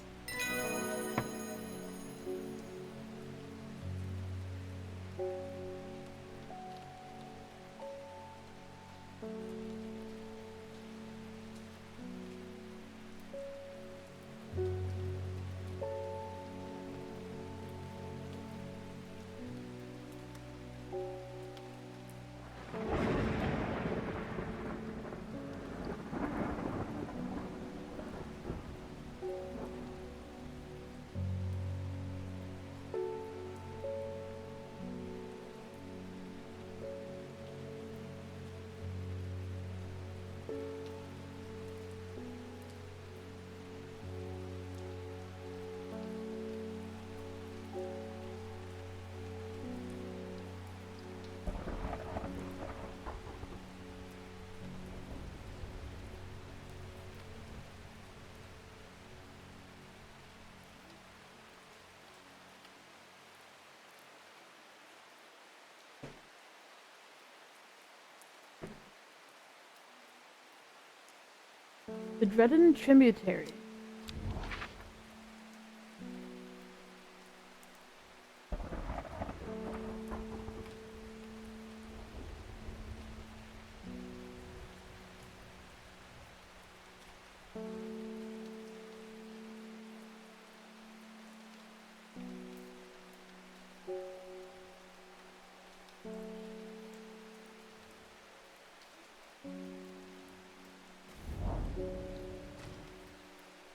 The dreaded tributary.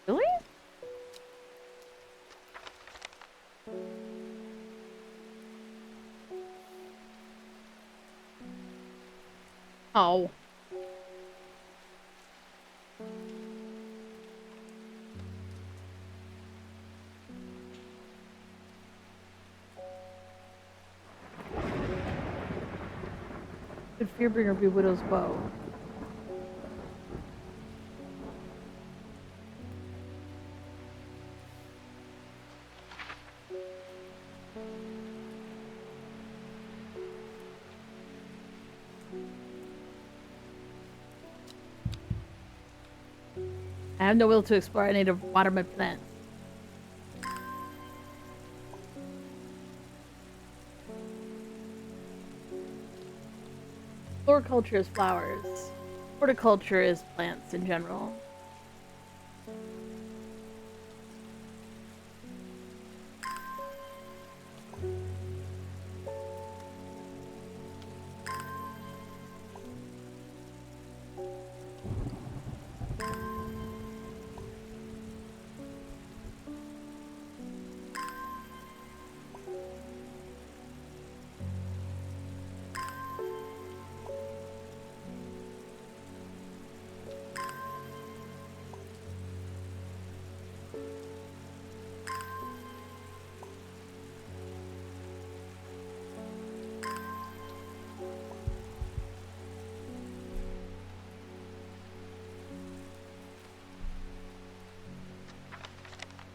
Really? Oh. Could Fearbringer be Widow's bow? I have no will to explore. I need to water my plants. Horticulture is flowers. Horticulture is plants in general.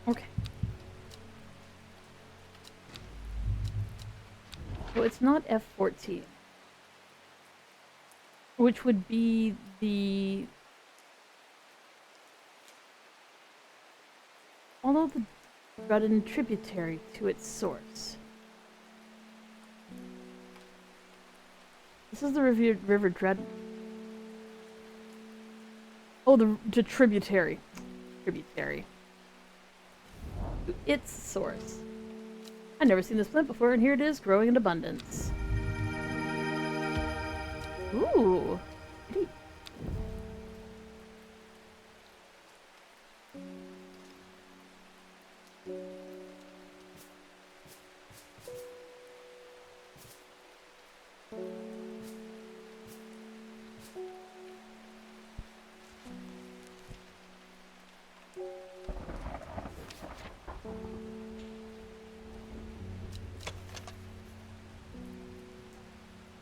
Okay. So it's not F14. Which would be the... Follow the Rudden tributary to its source. This is the River Dread... Oh, the tributary. Tributary. To its source. I've never seen this plant before, and here it is, growing in abundance. Ooh. Pretty.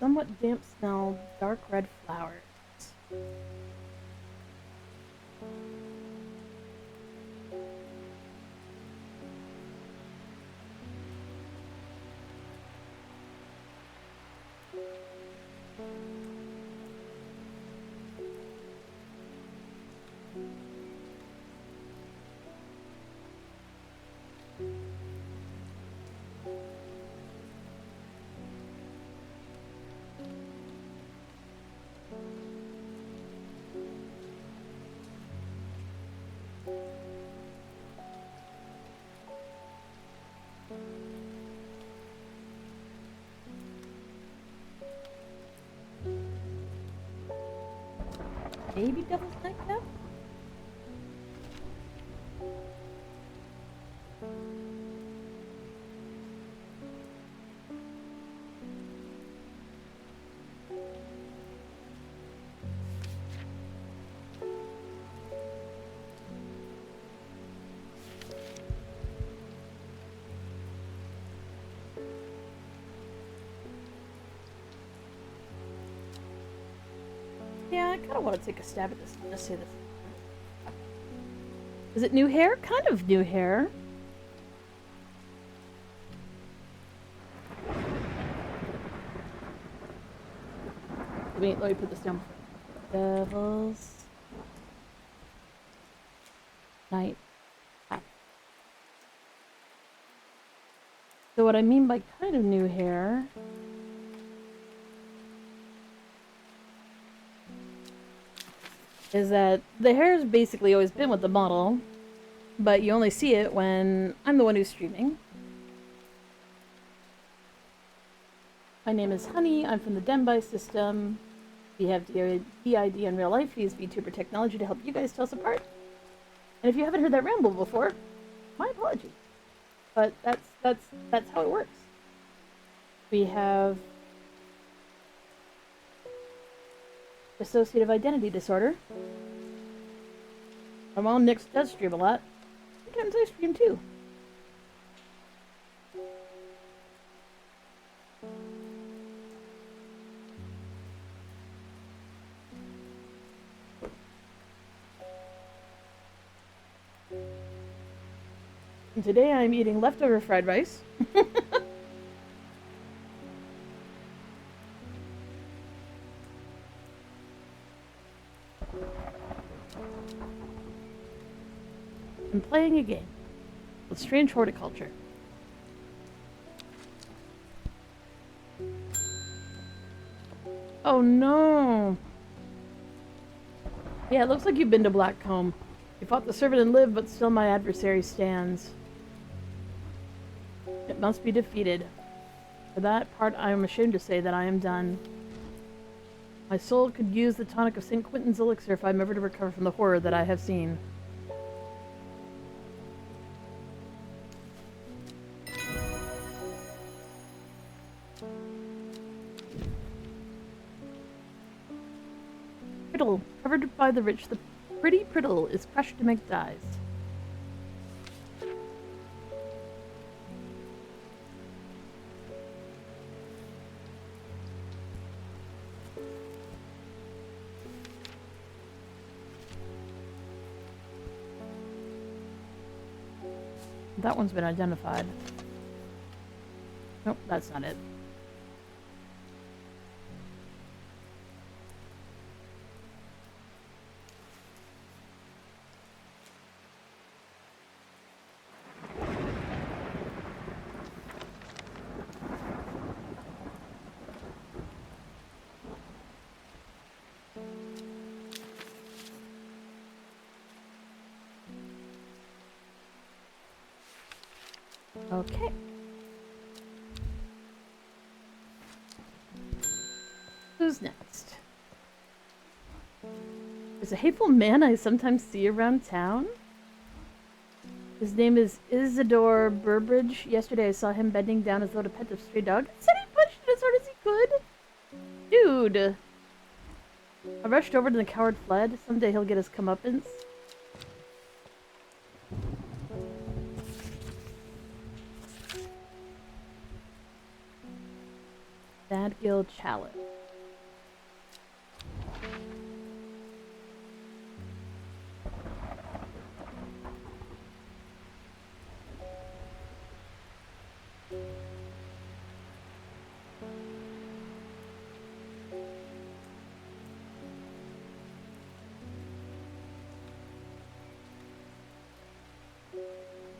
Somewhat damp smell, dark red flowers. Maybe devil's nightcap? Yeah, I kind of want to take a stab at this. Let's say this. Is it new hair? Kind of new hair. Let me put this down. Devil's Night. So what I mean by kind of new hair is that the hair has basically always been with the model, but you only see it when I'm the one who's streaming. My name is Honey, I'm from the Denby system. We have DID in real life, we use VTuber technology to help you guys tell us apart. And if you haven't heard that ramble before, my apologies. But that's how it works. We have dissociative identity disorder. And while Nick does stream a lot, sometimes I stream too. And today I'm eating leftover fried rice. I'm playing a game with strange horticulture. Oh no! Yeah, it looks like you've been to Blackcomb. You fought the servant and lived, but still my adversary stands. It must be defeated. For that part, I am ashamed to say that I am done. My soul could use the tonic of St. Quentin's elixir if I'm ever to recover from the horror that I have seen. Priddle, covered by the rich, the pretty priddle is crushed to make dyes. That one's been identified. Nope, that's not it. Okay. Who's next? There's a hateful man I sometimes see around town. His name is Isidore Burbridge. Yesterday I saw him bending down as though to pet a stray dog. He said he punched it as hard as he could. Dude. I rushed over and the coward fled. Someday he'll get his comeuppance. Badgill Chalice.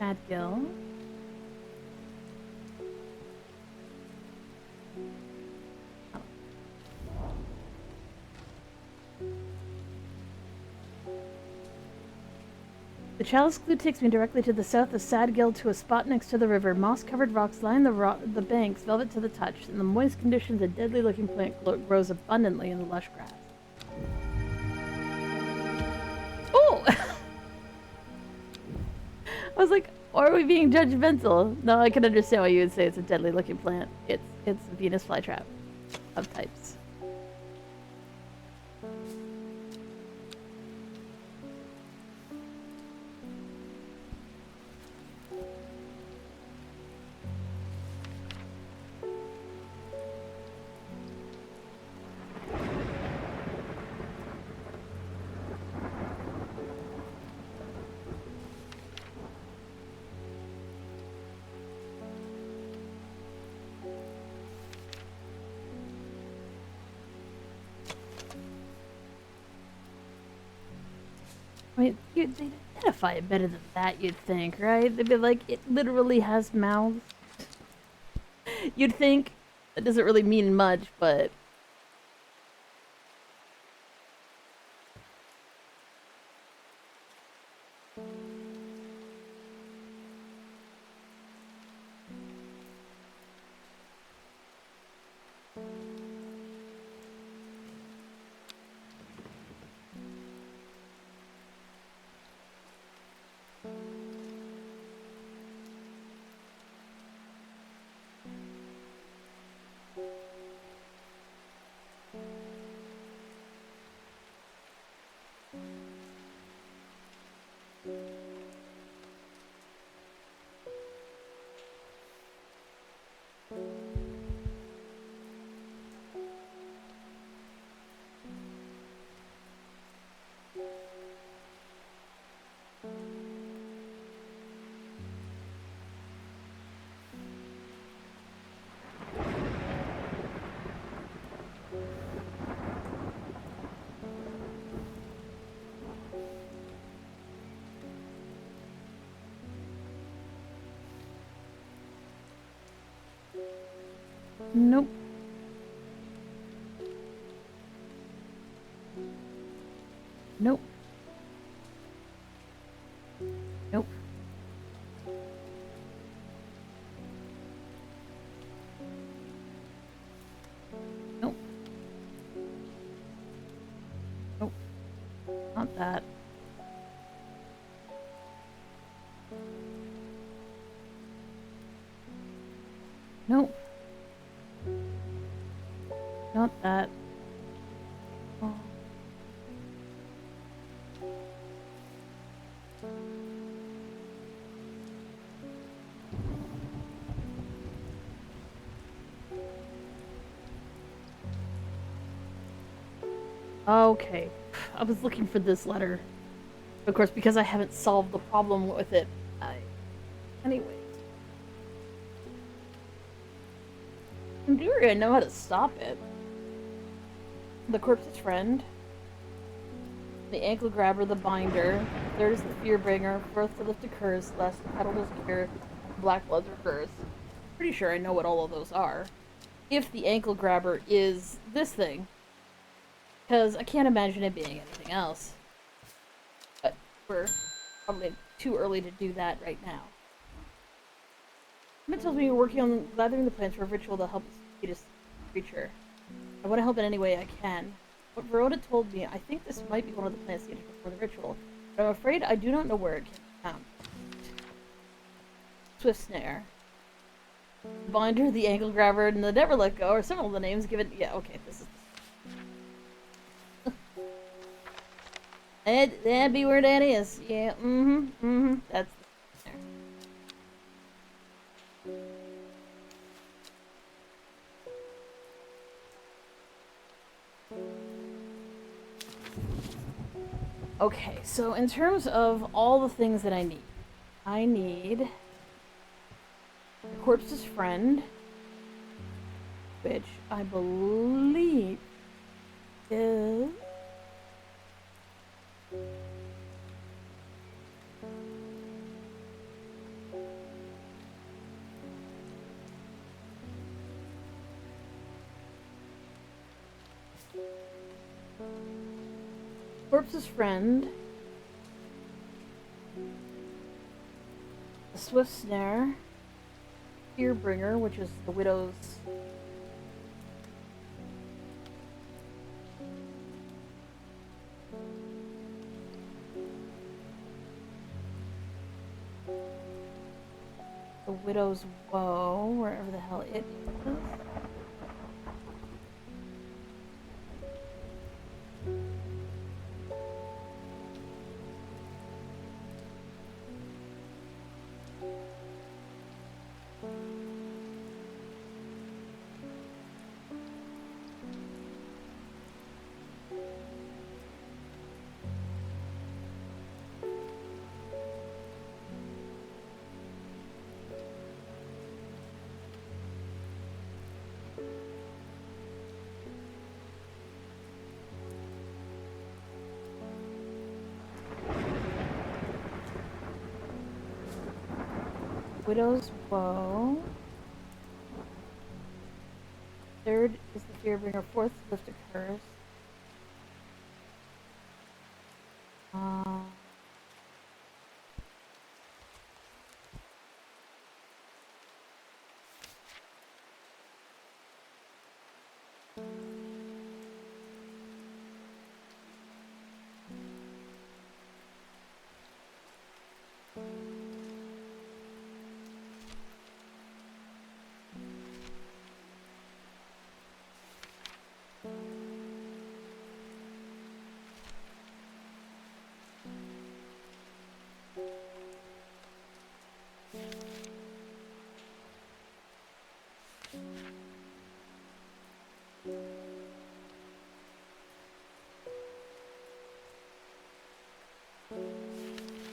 Badgill. The chalice clue takes me directly to the south of Sadgill to a spot next to the river. Moss-covered rocks line the banks, velvet to the touch. In the moist conditions, a deadly-looking plant grows abundantly in the lush grass. Oh! I was like, or are we being judgmental? No, I can understand why you would say it's a deadly-looking plant. It's a Venus flytrap of types. Wait, they'd identify it better than that, you'd think, right? They'd be like, it literally has mouths. You'd think that doesn't really mean much, but... Nope. Nope. Nope. Nope. Nope. Not that. Nope. Not that. Oh. Okay. I was looking for this letter. Of course, because I haven't solved the problem with it. Anyway. In theory, I know how to stop it. The corpse's friend. The ankle grabber, the binder. Third is the fear bringer. Fourth to lift a curse. Last the peddler's cure. Black blood's reverse. Pretty sure I know what all of those are. If the ankle grabber is this thing. Because I can't imagine it being anything else. But we're probably too early to do that right now. Emmett tells me you're working on gathering the plants for a ritual to help defeat this creature. I want to help in any way I can. What Verona told me, I think this might be one of the plants needed before the ritual, but I'm afraid I do not know where it can be found. Swift Snare. The binder, the ankle grabber, and the never let go are several of the names given. Yeah, okay, this is. That'd be where that is. Yeah, that's the snare. Okay, so in terms of all the things that I need the corpse's friend, which I believe is corpse's friend, the swift snare, fear bringer, which is the widow's woe, wherever the hell it is. Widow's woe. Third is the fear bringer. Fourth, lift a curse.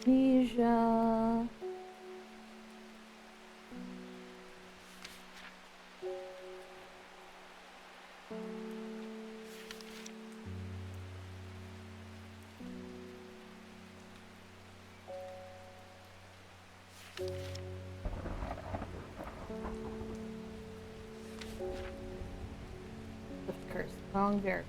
Amnesia. Lift curse. Long Verica.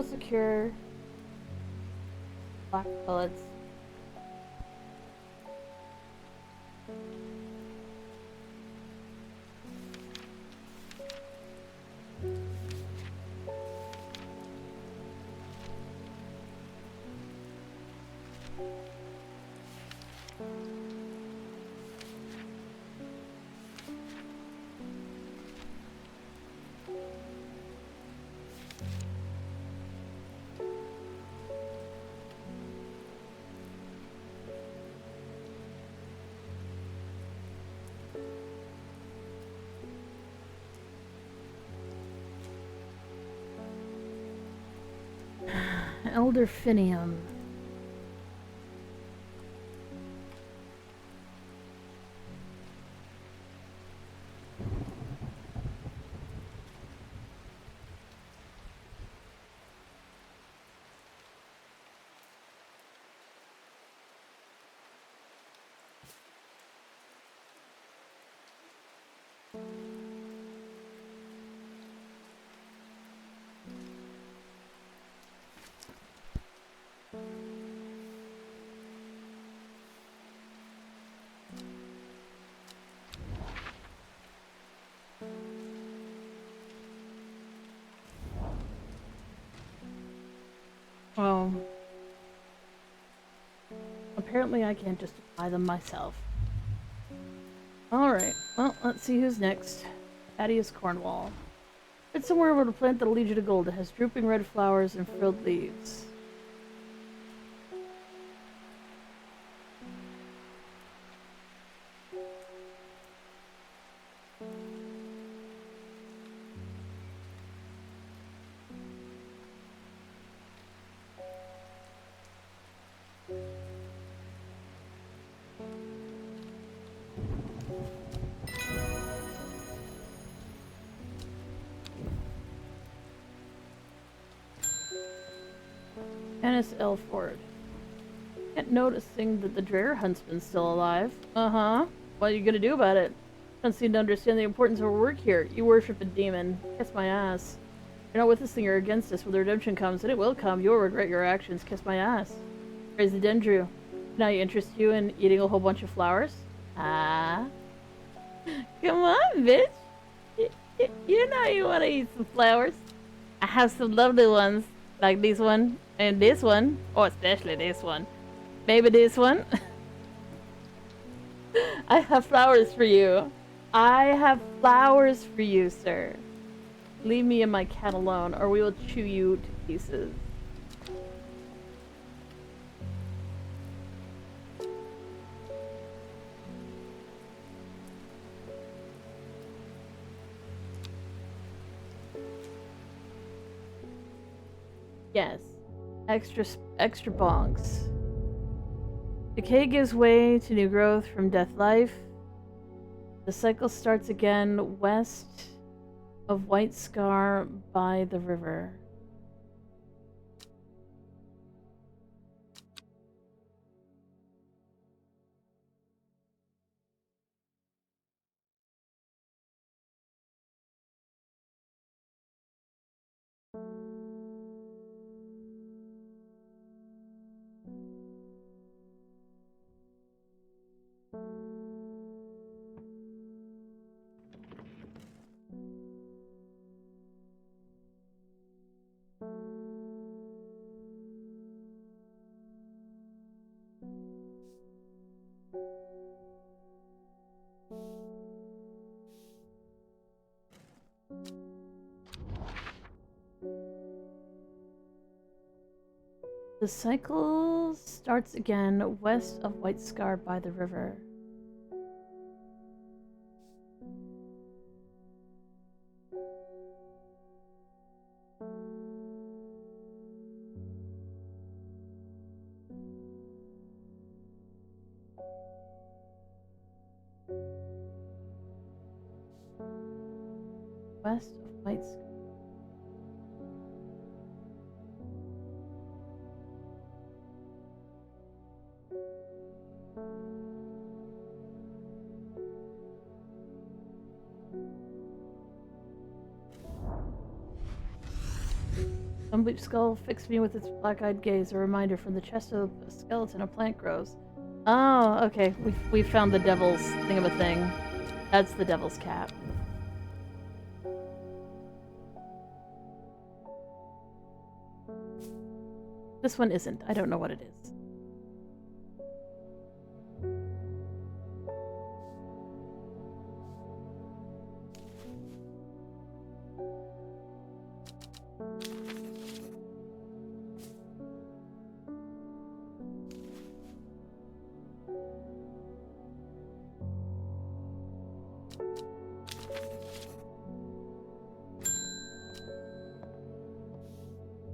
Vehicle secure. Black pellets. Elderfinium. Oh. Apparently I can't just apply them myself. Alright, well, let's see who's next. Thaddeus Cornwall. It's somewhere about a plant that'll lead you to gold. It has drooping red flowers and frilled leaves. Ennis Elford. Can't noticing that the Dreher huntsman's still alive. Uh-huh. What are you gonna do about it? Don't seem to understand the importance of our work here. You worship a demon. Kiss my ass. You're not with us and you're against us. When the redemption comes, and it will come, you'll regret your actions. Kiss my ass. Praise the Dendru. Can I interest you in eating a whole bunch of flowers? Ah. Come on, bitch. You know you want to eat some flowers. I have some lovely ones. Like this one. And this one. Oh, especially this one. Maybe this one. I have flowers for you. I have flowers for you, sir. Leave me and my cat alone, or we will chew you to pieces. Yes. Extra bonks. Decay gives way to new growth from death life. The cycle starts again west of White Scar by the river. The cycle starts again west of White Scar by the river. West of White Scar. Unbleached skull fixed me with its black-eyed gaze, a reminder from the chest of a skeleton a plant grows. Oh, okay. We found the devil's thing. That's the devil's cap. This one isn't. I don't know what it is.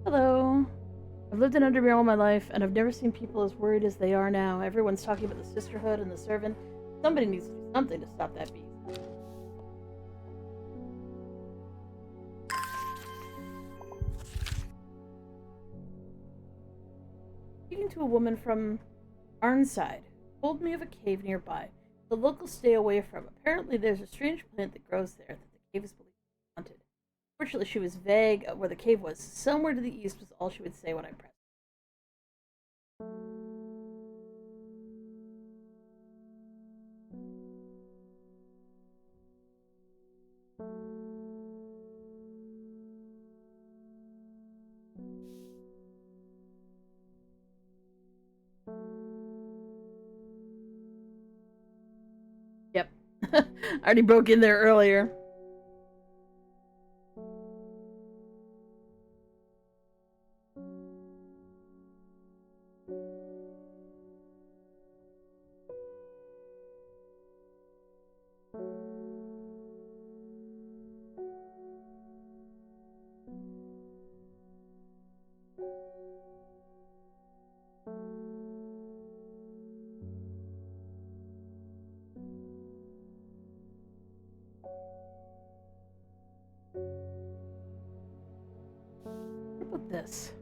Hello. I've lived in Undermere all my life, and I've never seen people as worried as they are now. Everyone's talking about the sisterhood and the servant. Somebody needs to do something to stop that beast. Speaking to a woman from Arnside, told me of a cave nearby. The locals stay away from. Apparently, there's a strange plant that grows there that the cave is believed to be haunted. Fortunately, she was vague of where the cave was. Somewhere to the east was all she would say when I pressed. Yep. I already broke in there earlier. What about this?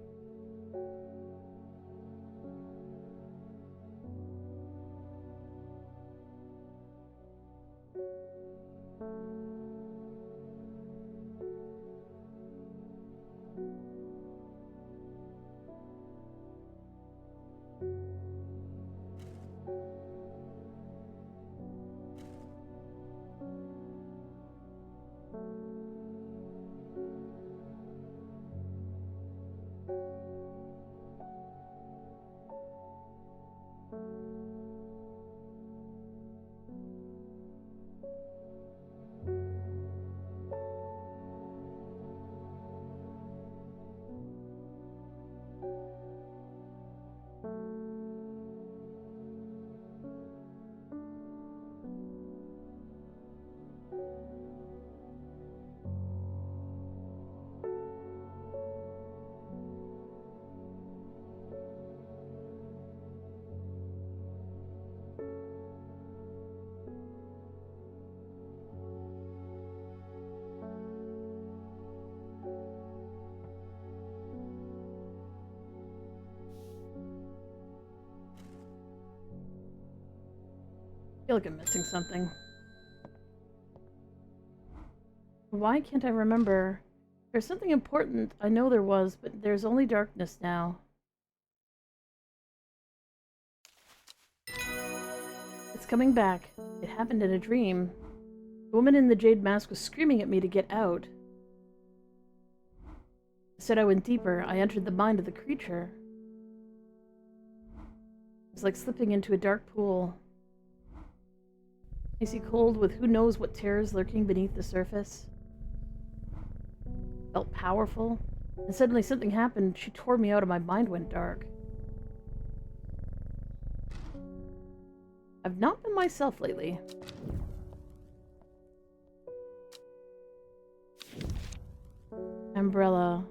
I feel like I'm missing something. Why can't I remember? There's something important. I know there was, but there's only darkness now. It's coming back. It happened in a dream. The woman in the jade mask was screaming at me to get out. Instead, I went deeper. I entered the mind of the creature. It was like slipping into a dark pool. Icy cold with who knows what terrors lurking beneath the surface. Felt powerful, and suddenly something happened. She tore me out and my mind went dark. I've not been myself lately. Umbrella.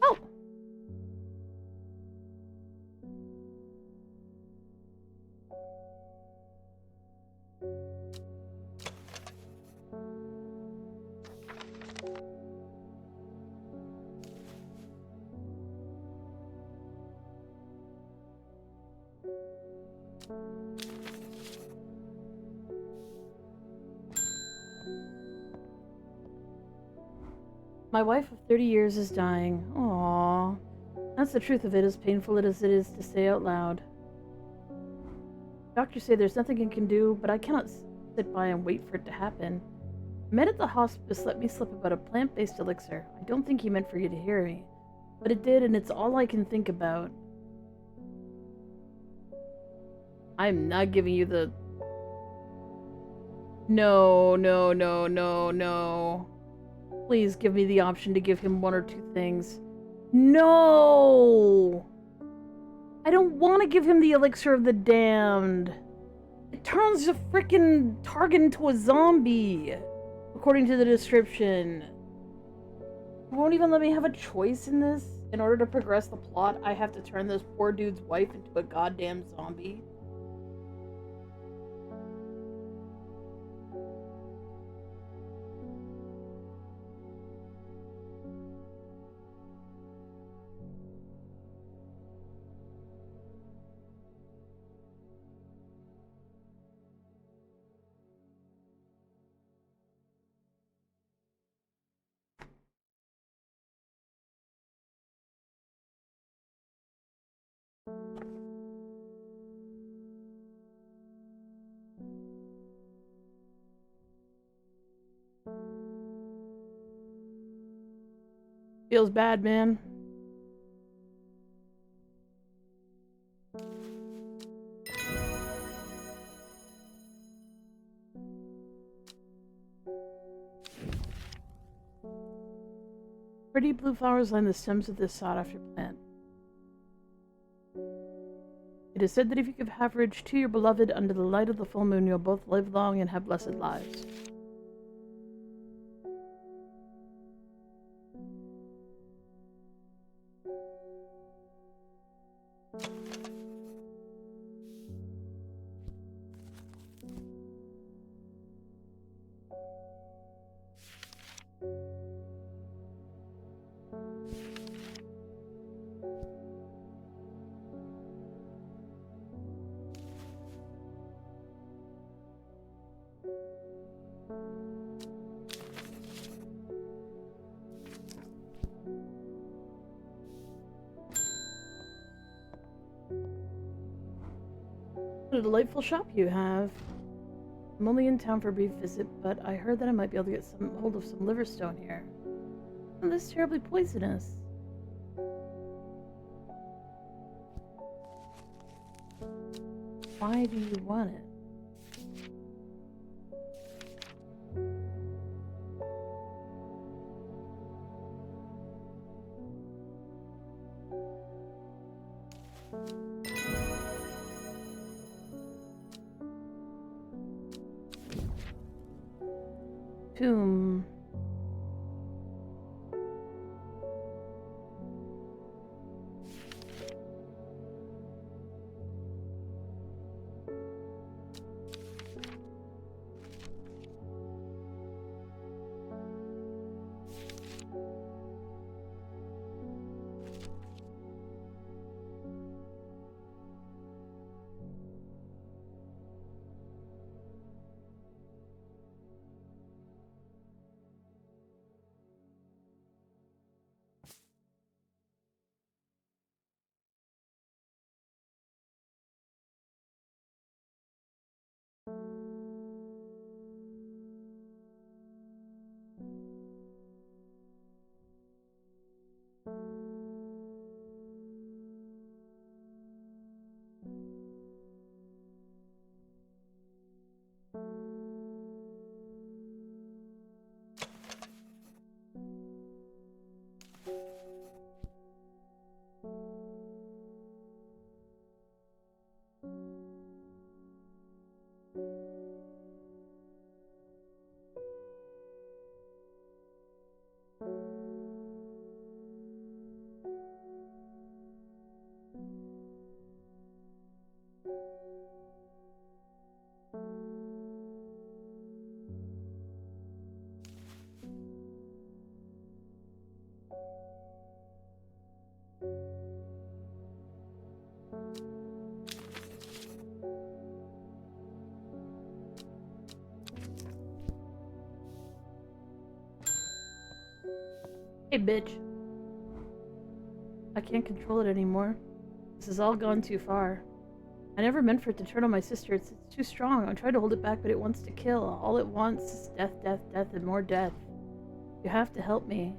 Oh! My wife of 30 years is dying. Aww. That's the truth of it, as painful as it is to say out loud. Doctors say there's nothing I can do, but I cannot sit by and wait for it to happen. Met at the hospice let me slip about a plant-based elixir. I don't think he meant for you to hear me. But it did, and it's all I can think about. I'm not giving you the... No, no, no, no, no. Please give me the option to give him one or two things. No! I don't want to give him the elixir of the damned. It turns the frickin' target into a zombie, according to the description. You won't even let me have a choice in this? In order to progress the plot, I have to turn this poor dude's wife into a goddamn zombie. Feels bad, man. Pretty blue flowers line the stems of this sought-after plant. It is said that if you give half-rich to your beloved under the light of the full moon, you'll both live long and have blessed lives. What a delightful shop you have. I'm only in town for a brief visit, but I heard that I might be able to get hold of some liverstone here. Oh, this is terribly poisonous. Why do you want it? Tomb. Hey, bitch. I can't control it anymore. This has all gone too far. I never meant for it to turn on my sister. It's too strong. I'm trying to hold it back, but it wants to kill. All it wants is death, death, death, and more death. You have to help me.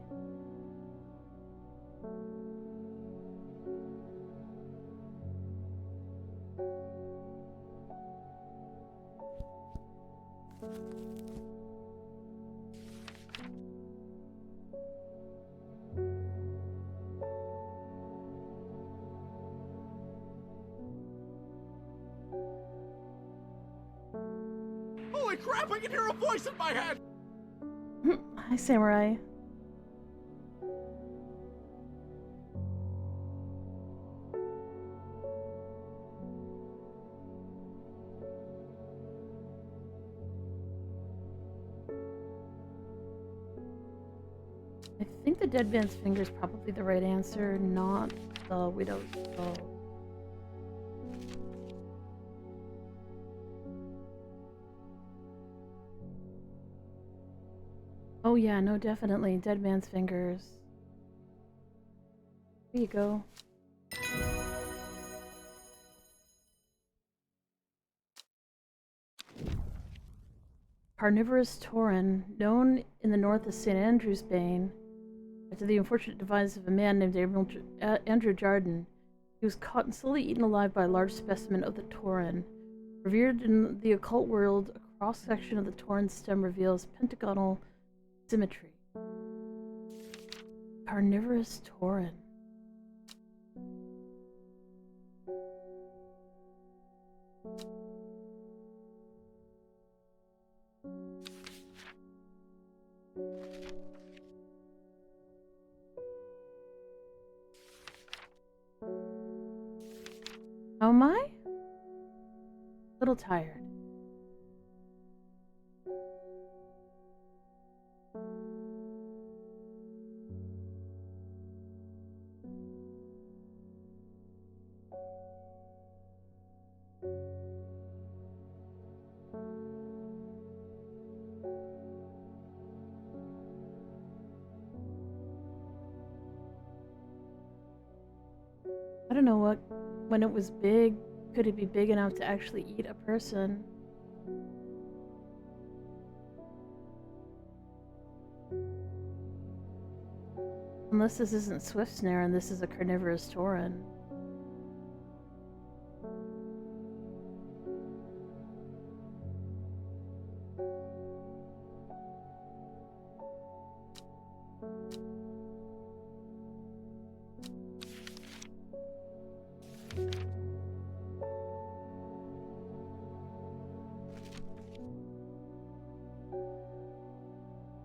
Holy crap, I can hear a voice in my head! Hi, Samurai. I think the dead man's finger is probably the right answer, not the widow's skull. Oh yeah, no, definitely. Dead man's fingers. Here you go. Carnivorous tauren, known in the north as St. Andrew's Bane, after the unfortunate demise of a man named Andrew Jardine. He was caught and slowly eaten alive by a large specimen of the tauren. Revered in the occult world, a cross-section of the tauren stem reveals pentagonal symmetry. Carnivorous tauren. How am I? A little tired. I don't know what, when it was big, could it be big enough to actually eat a person? Unless this isn't Swift Snare and this is a carnivorous tauren.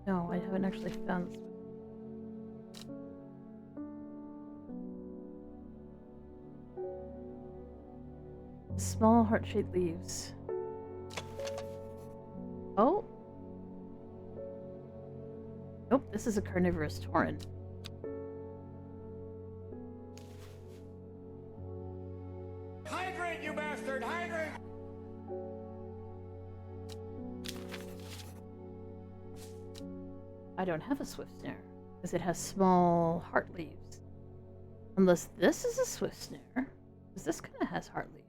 No, I haven't actually found this. Small heart-shaped leaves. Oh? Nope, this is a carnivorous tauren. Hydrate, you bastard! Hydrate! I don't have a swift snare, because it has small heart leaves. Unless this is a swift snare, because this kind of has heart leaves.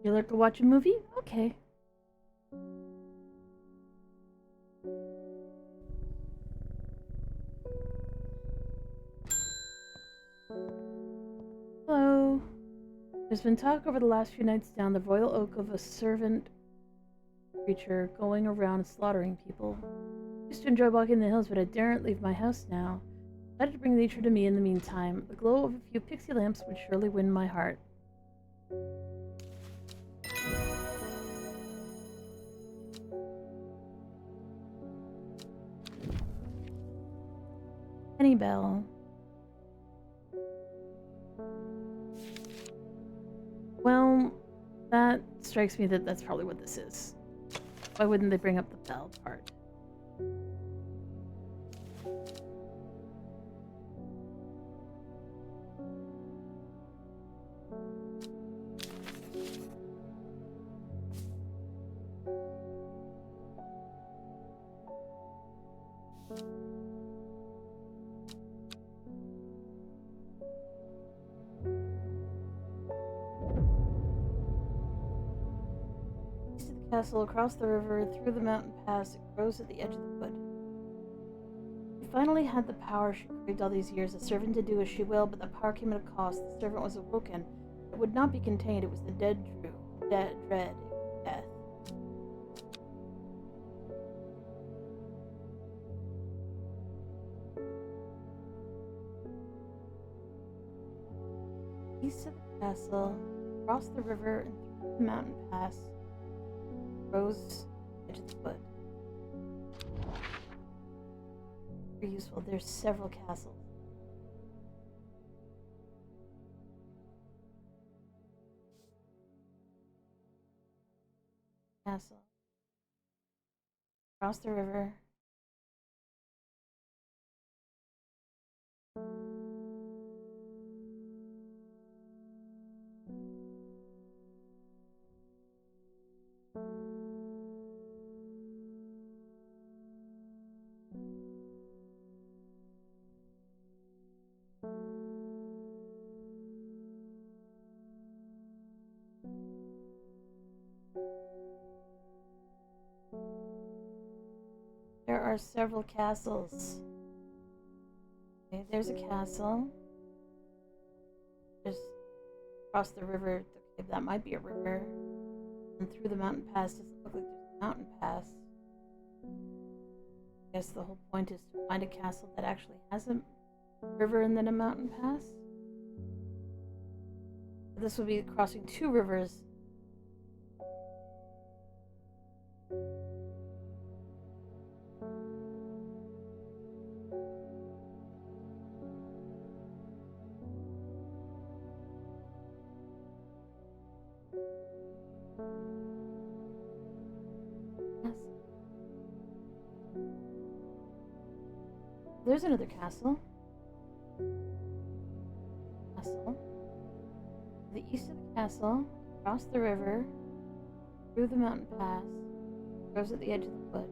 You like to watch a movie? Okay. Hello. There's been talk over the last few nights down the Royal Oak of a servant creature going around and slaughtering people. I used to enjoy walking the hills, but I daren't leave my house now. I decided to bring nature to me in the meantime. The glow of a few pixie lamps would surely win my heart. Penny Bell. Well, that strikes me that that's probably what this is. Why wouldn't they bring up the bell part? East of the castle, across the river, through the mountain pass, it grows at the edge of the wood. She finally had the power she craved all these years, a servant to do as she will, but the power came at a cost. The servant was awoken. It would not be contained. It was the dread, death. East of the castle, across the river, and through the mountain pass, grows edge of the wood. Very useful. There's several castles. Castle. Across the river. There are several castles. Okay, there's a castle. There's across the river. Okay, that might be a river. And through the mountain pass doesn't look like there's a mountain pass. I guess the whole point is to find a castle that actually has a river and then a mountain pass. This would be crossing two rivers. There's another castle. To the east of the castle, across the river, through the mountain pass, goes at the edge of the wood.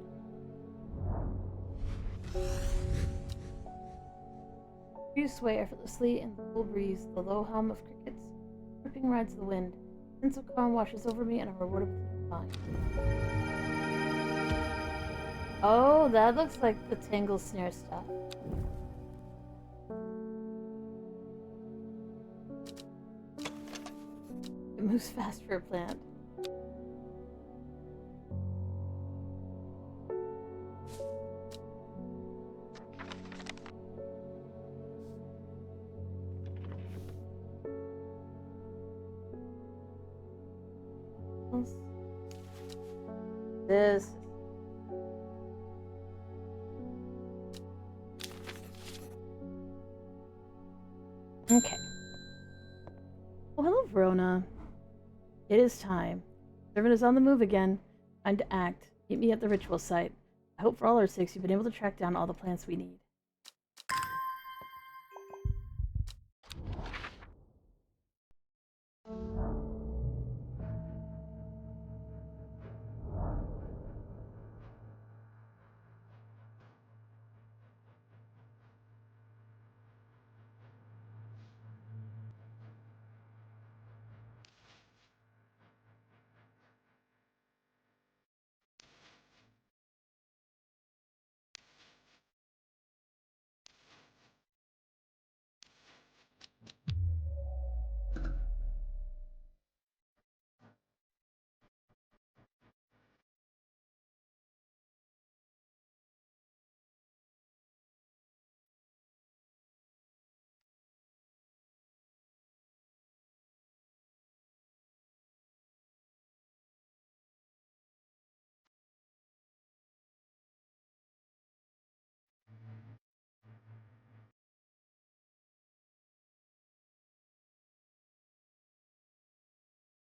Trees sway effortlessly in the cool breeze, the low hum of crickets dripping rides the wind. A sense of calm washes over me, and I'm rewarded with a find. Oh, that looks like the tangle snare stuff. It moves fast for a plant. This. Okay. Well, hello, Verona. It is time. Servant is on the move again. Time to act. Meet me at the ritual site. I hope for all our sakes you've been able to track down all the plants we need.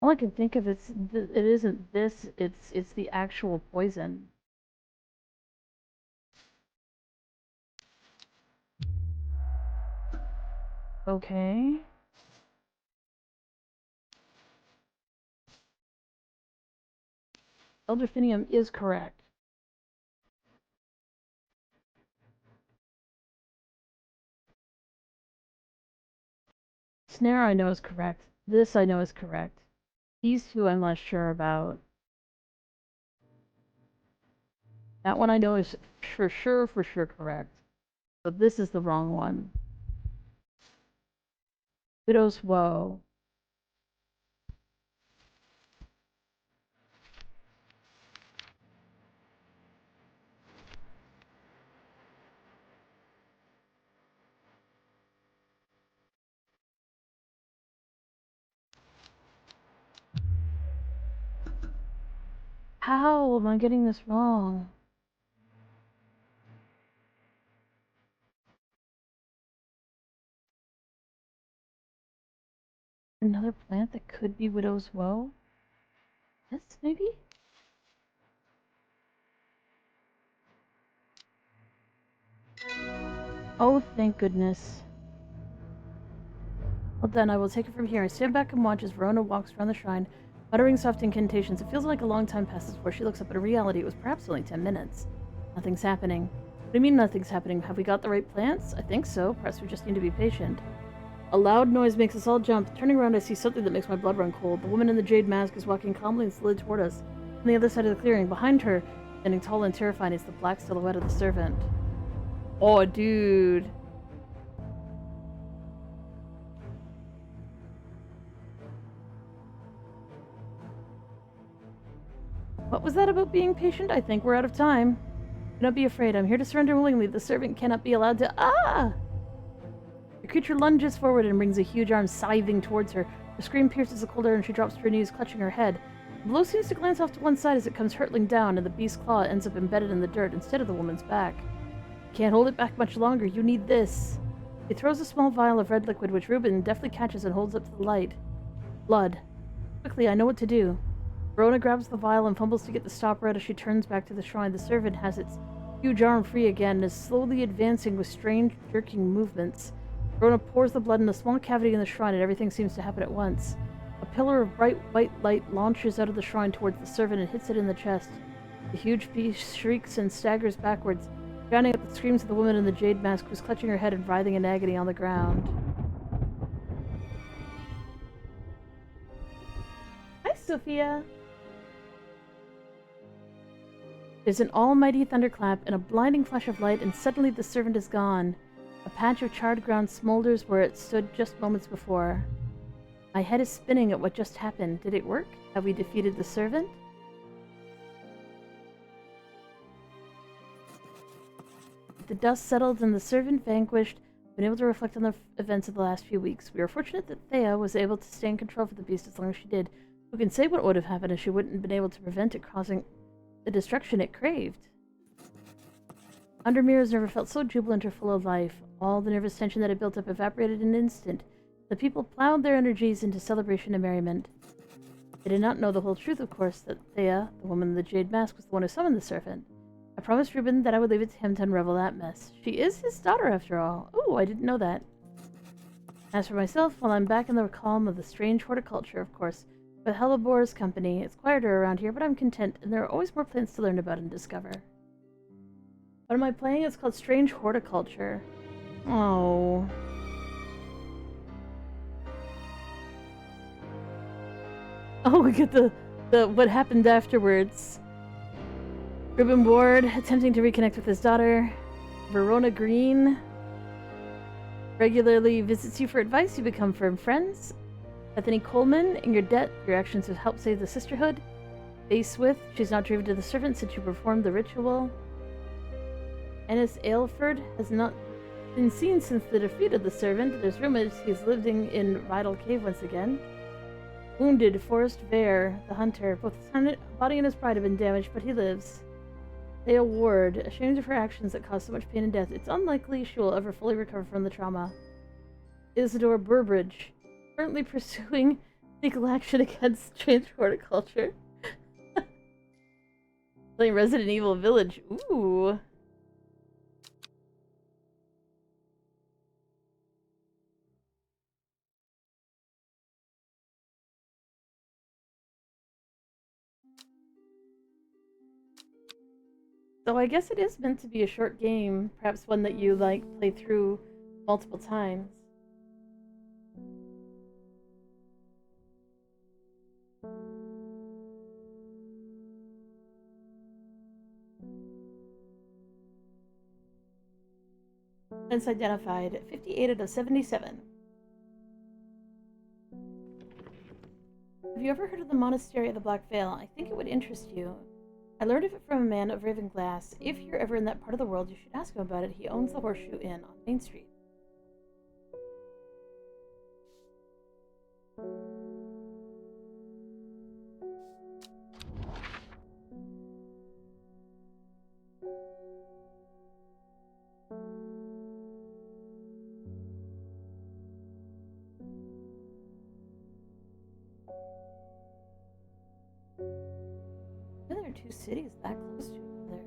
All I can think of is it isn't this, it's the actual poison. Okay. Elderfinium is correct. Snare I know is correct. This I know is correct. These two I'm less sure about. That one I know is for sure correct. But this is the wrong one. Widow's Woe. How am I getting this wrong? Another plant that could be Widow's Woe? This, maybe? Oh, thank goodness. Well then, I will take it from here. I stand back and watch as Verona walks around the shrine, muttering soft incantations. It feels like a long time passes before she looks up. In reality, it was perhaps only 10 minutes. Nothing's happening. What do you mean nothing's happening? Have we got the right plants? I think so. Perhaps we just need to be patient. A loud noise makes us all jump. Turning around, I see something that makes my blood run cold. The woman in the jade mask is walking calmly and slowly toward us. On the other side of the clearing, behind her, standing tall and terrifying, is the black silhouette of the servant. Oh, dude. What was that about being patient? I think we're out of time. Do not be afraid. I'm here to surrender willingly. The servant cannot be allowed to— Ah! The creature lunges forward and brings a huge arm scything towards her. Her scream pierces the cold air and she drops to her knees, clutching her head. The blow seems to glance off to one side as it comes hurtling down, and the beast's claw ends up embedded in the dirt instead of the woman's back. Can't hold it back much longer. You need this. He throws a small vial of red liquid, which Reuben deftly catches and holds up to the light. Blood. Quickly, I know what to do. Verona grabs the vial and fumbles to get the stopper out as she turns back to the shrine. The servant has its huge arm free again and is slowly advancing with strange, jerking movements. Verona pours the blood in a small cavity in the shrine, and everything seems to happen at once. A pillar of bright white light launches out of the shrine towards the servant and hits it in the chest. The huge beast shrieks and staggers backwards, drowning out the screams of the woman in the jade mask, who's clutching her head and writhing in agony on the ground. Hi, Sophia! There's an almighty thunderclap and a blinding flash of light, and suddenly the servant is gone. A patch of charred ground smolders where it stood just moments before. My head is spinning at what just happened. Did it work? Have we defeated the servant? The dust settled and the servant vanquished. I've been able to reflect on the events of the last few weeks. We are fortunate that Thea was able to stay in control for the beast as long as she did. Who can say what would have happened if she wouldn't have been able to prevent it causing the destruction it craved? Undermere has never felt so jubilant or full of life. All the nervous tension that had built up evaporated in an instant. The people plowed their energies into celebration and merriment. They did not know the whole truth, of course, that Thea, the woman in the jade mask, was the one who summoned the servant. I promised Reuben that I would leave it to him to unravel that mess. She is his daughter, after all. Oh, I didn't know that. As for myself, well, I'm back in the calm of the strange horticulture, of course. With Hellebor's company, it's quieter around here, but I'm content, and there are always more plants to learn about and discover. What am I playing? It's called Strange Horticulture. Oh. Oh, we get the what happened afterwards. Reuben Ward attempting to reconnect with his daughter. Verona Green regularly visits you for advice. You become firm friends. Bethany Coleman, in your debt, your actions have helped save the sisterhood. Face with, she's not driven to the servant since you performed the ritual. Ennis Aylford has not been seen since the defeat of the servant. There's rumors he's living in Vidal Cave once again. Wounded, Forrest Vare, the hunter. Both his body and his pride have been damaged, but he lives. Thea Ward, ashamed of her actions that caused so much pain and death, it's unlikely she will ever fully recover from the trauma. Isidore Burbridge, currently pursuing Legal action against strange horticulture. Playing Resident Evil Village. Ooh. So I guess it is meant to be a short game, perhaps one that you like play through multiple times. Plants identified 58 out of 77. Have you ever heard of the Monastery of the Black Veil? I think it would interest you. I learned of it from a man of Ravenglass. If you're ever in that part of the world, you should ask him about it. He owns the Horseshoe Inn on Main Street. There are two cities that close to each other.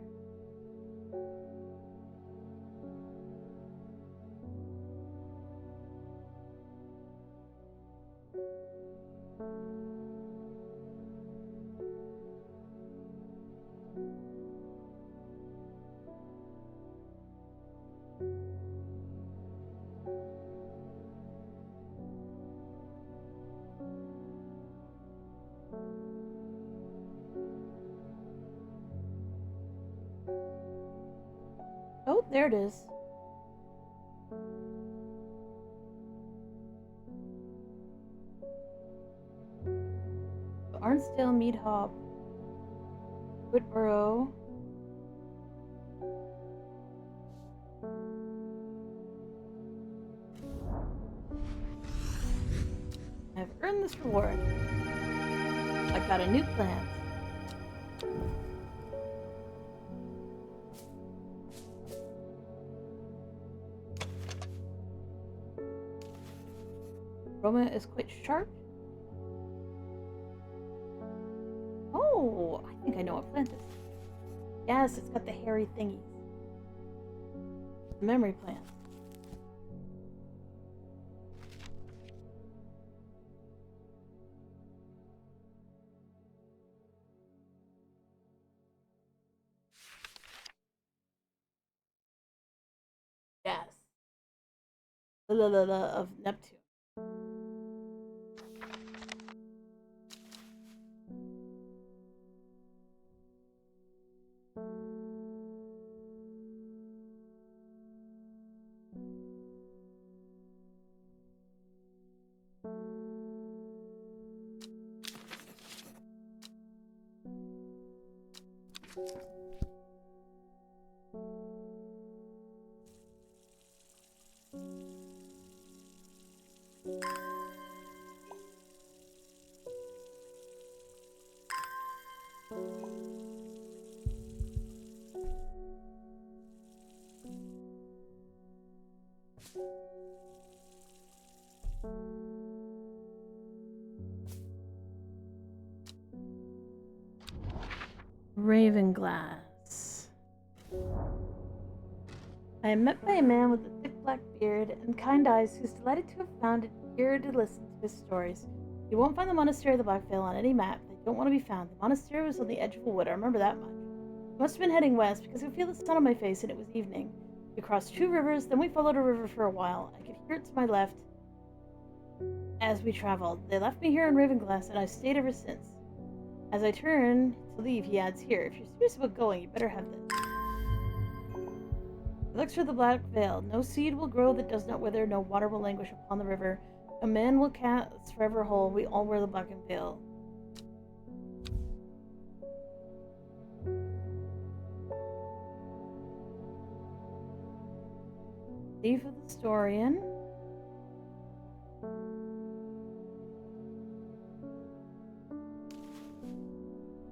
Oh, there it is. Arnsdale, Meadhop, Whitborough. I've earned this reward. I got a new plant. Aroma is quite sharp. Oh, I think I know what plant this is. Yes, it's got the hairy thingies. The memory plant. Yes. Of Neptune. Ravenglass. I am met by a man with a thick black beard and kind eyes who's delighted to have found it eager to listen to his stories. You won't find the Monastery of the Black Veil on any map. They don't want to be found. The monastery was on the edge of a wood. I remember that much. I must have been heading west because I could feel the sun on my face and it was evening. We crossed two rivers, then we followed a river for a while. I could hear it to my left as we traveled. They left me here in Ravenglass and I've stayed ever since. As I turn to leave, he adds here, if you're serious about going, you better have this. Elixir of the Black Veil. No seed will grow that does not wither, no water will languish upon the river. A man will cast forever whole, we all wear the blackened veil. Thief of the Historian.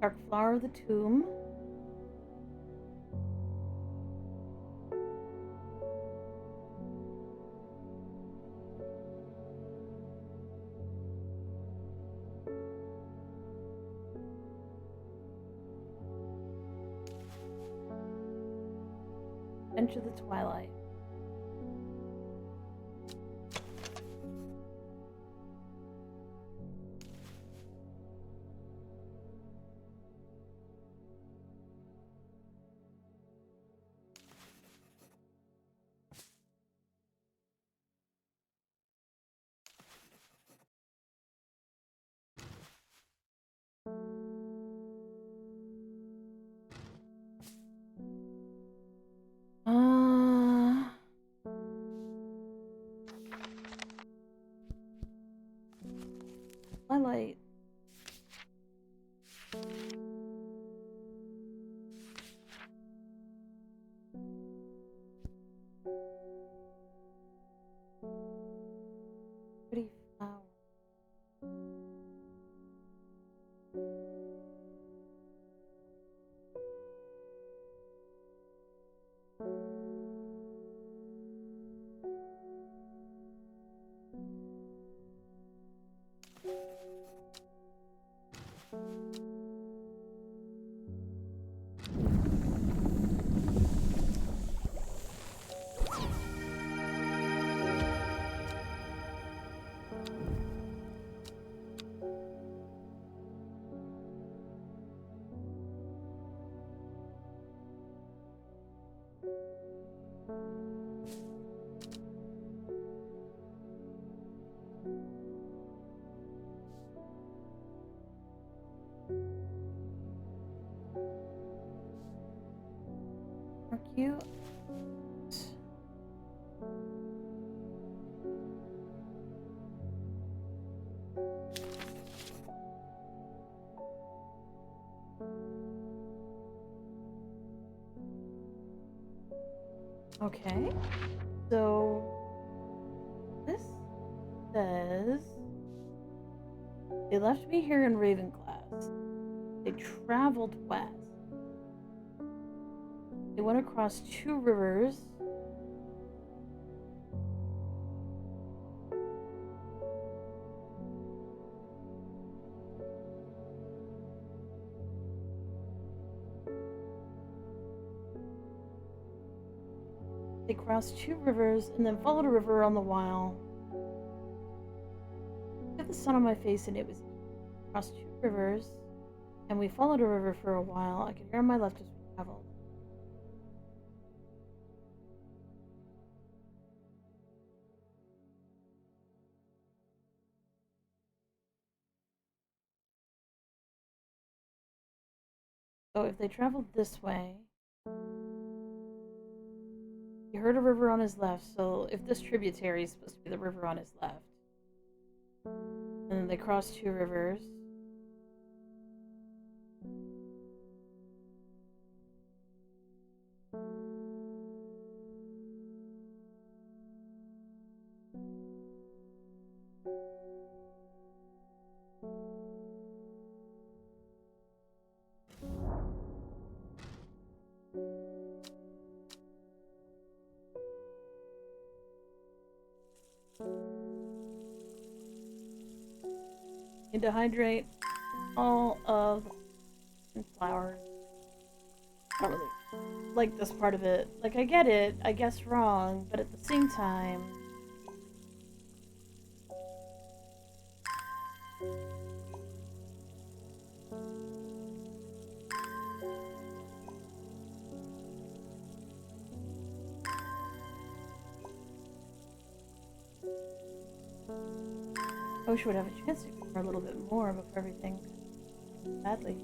Dark Flower of the Tomb. Enter the twilight. Twilight. Pretty flower. Are you? Okay. So this says they left me here in Ravenglass. They traveled west. They went across 2 rivers. They crossed 2 rivers and then followed a river on the while. Got the sun on my face and it was across 2 rivers. And we followed a river for a while. I could hear on my left as we traveled. So if they traveled this way, he heard a river on his left, so if this tributary is supposed to be the river on his left. And then they crossed 2 rivers. Need to hydrate all of the flowers. I don't really like this part of it. Like, I get it, I guess wrong, but at the same time... I wish we would have a chance to explore a little bit more before everything badly.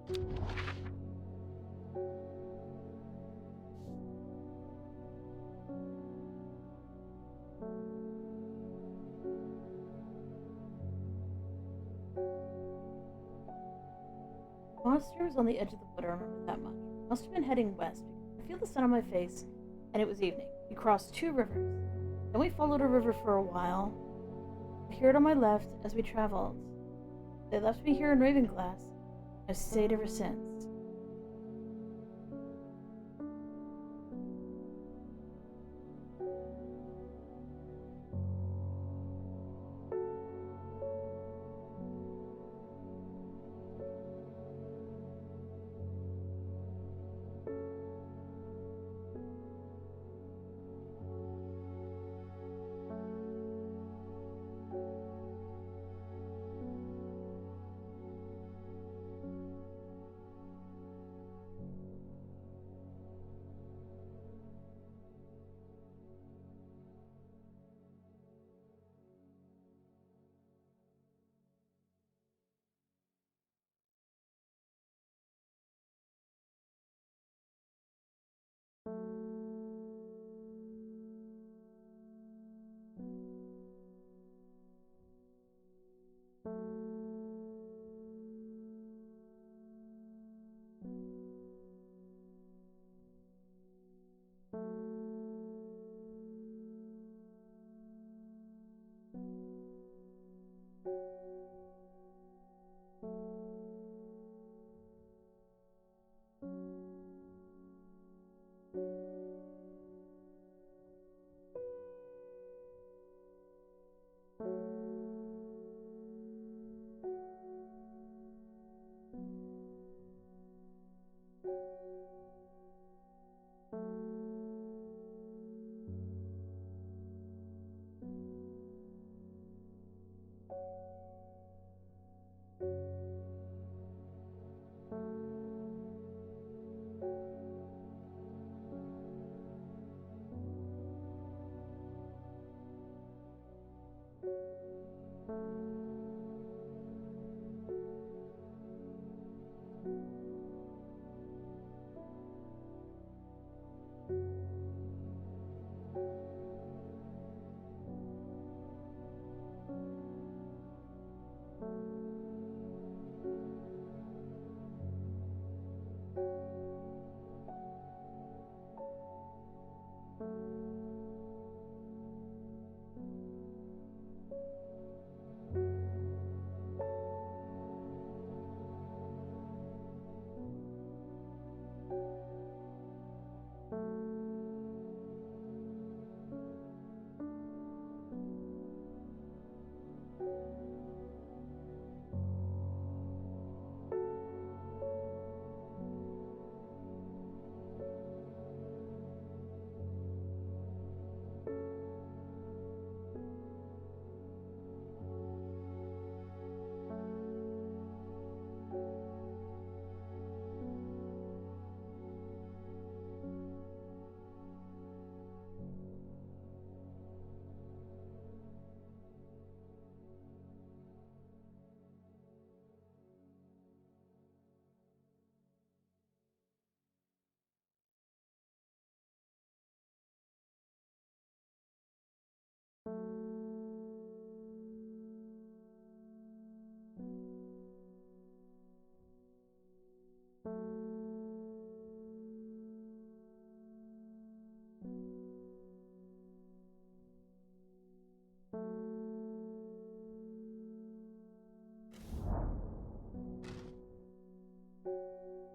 The monastery was on the edge of the wood, I remember that much. Must have been heading west. I feel the sun on my face, and it was evening. We crossed 2 rivers. Then we followed a river for a while. I heard on my left as we traveled. They left me here in Ravenglass. I've stayed ever since.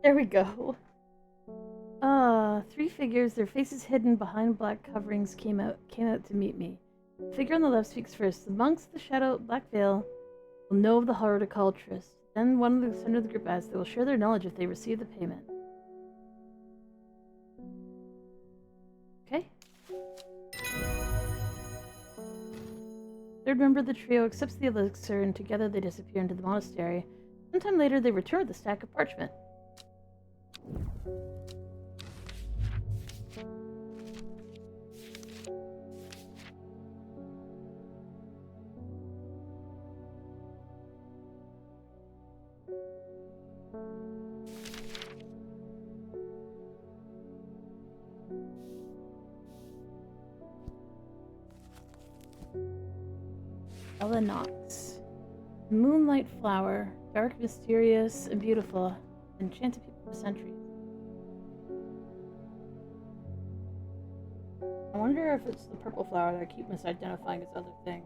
There we go. 3 figures, their faces hidden behind black coverings, came out to meet me. The figure on the left speaks first. The monks of the shadow black veil will know of the horticulturist. Then one of the center of the group adds they will share their knowledge if they receive the payment. Okay. Third member of the trio accepts the elixir, and together they disappear into the monastery. Sometime later, they return with a stack of parchment. Ella Knox. Moonlight flower, dark, mysterious, and beautiful. Enchanted people for centuries. I wonder if it's the purple flower that I keep misidentifying as other things.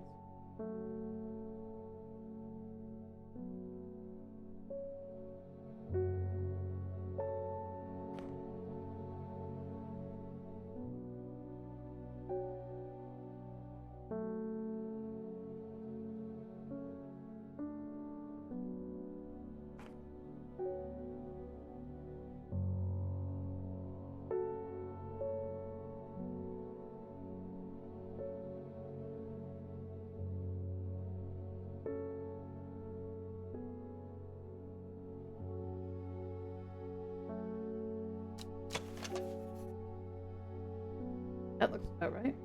That looks about right.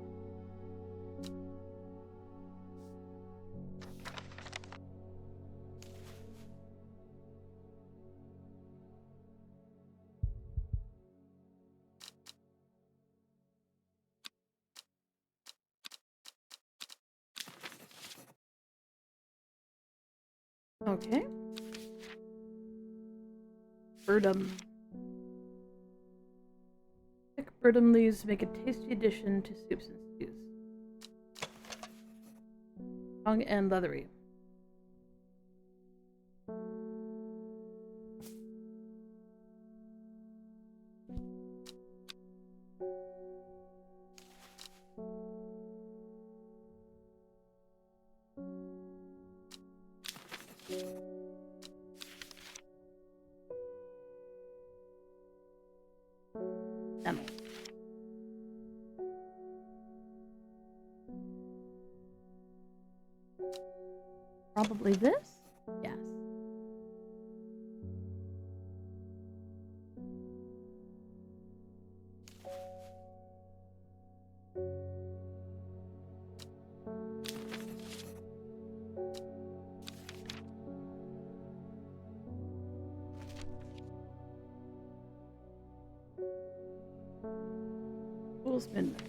Okay. Birdum. Thick birdum leaves make a tasty addition to soups and stews. Strong and leathery. Lemon. Probably this? Yes. Fool's Midnight.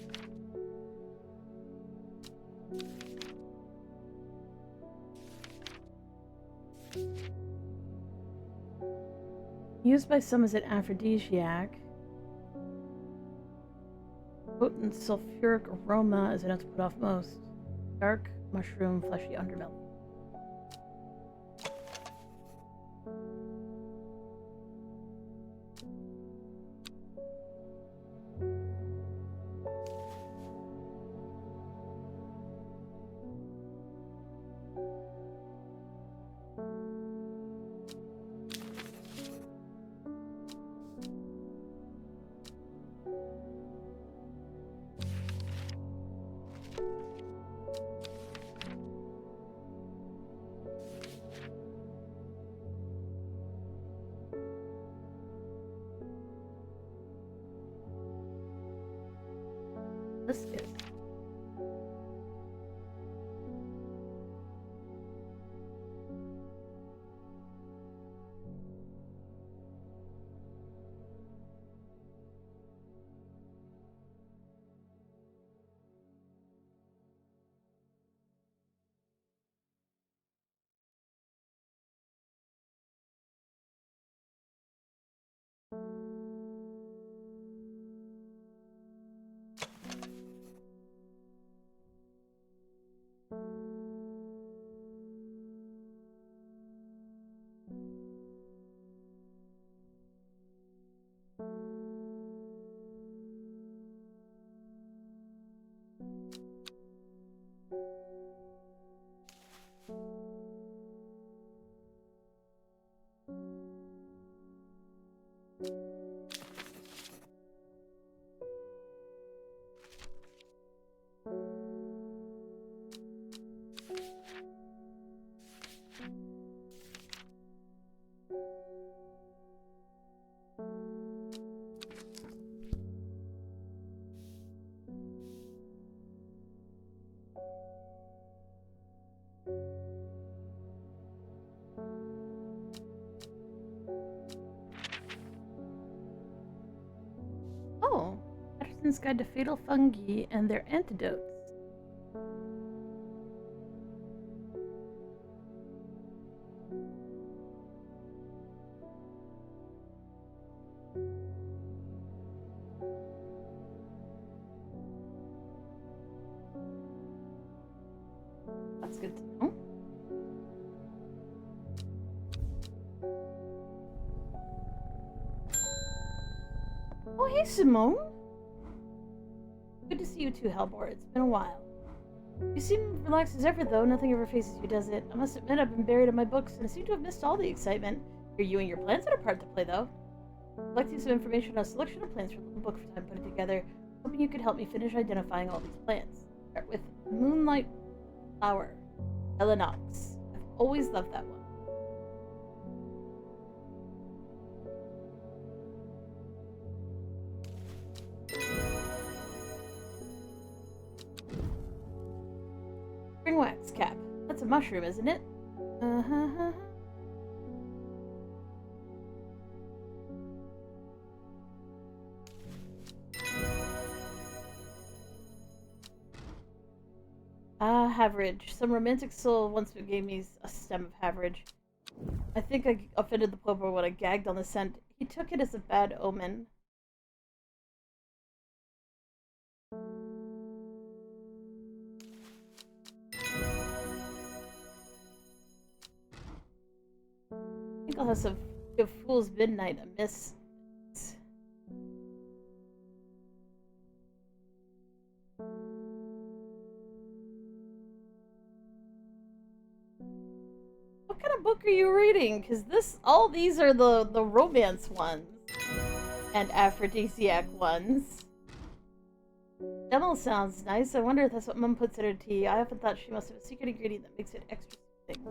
Used by some as an aphrodisiac. Potent sulfuric aroma is enough to put off most. Dark, mushroom, fleshy underbelly. Hibiscus. Oh, Patterson's Guide to Fatal Fungi and Their Antidotes. That's good to know. Oh, hey, Simone. Good to see you too, Halbor. It's been a while. You seem relaxed as ever, though. Nothing ever faces you, does it? I must admit, I've been buried in my books, and I seem to have missed all the excitement. Here, you and your plants had a part to play, though. Collecting some information on a selection of plants for a little book I'm putting together. Hoping you could help me finish identifying all these plants. Start with Moonlight Flower, Elenox. I've always loved that one. Spring wax cap. That's a mushroom, isn't it? Uh-huh. Haverage. Some romantic soul once gave me a stem of Haverage. I think I offended the poor boy when I gagged on the scent. He took it as a bad omen. I think I'll have some give Fool's Midnight a miss. What kind of book are you reading? Because all these are the romance ones. And aphrodisiac ones. Demel sounds nice. I wonder if that's what Mum puts in her tea. I often thought she must have a secret ingredient that makes it extra soothing.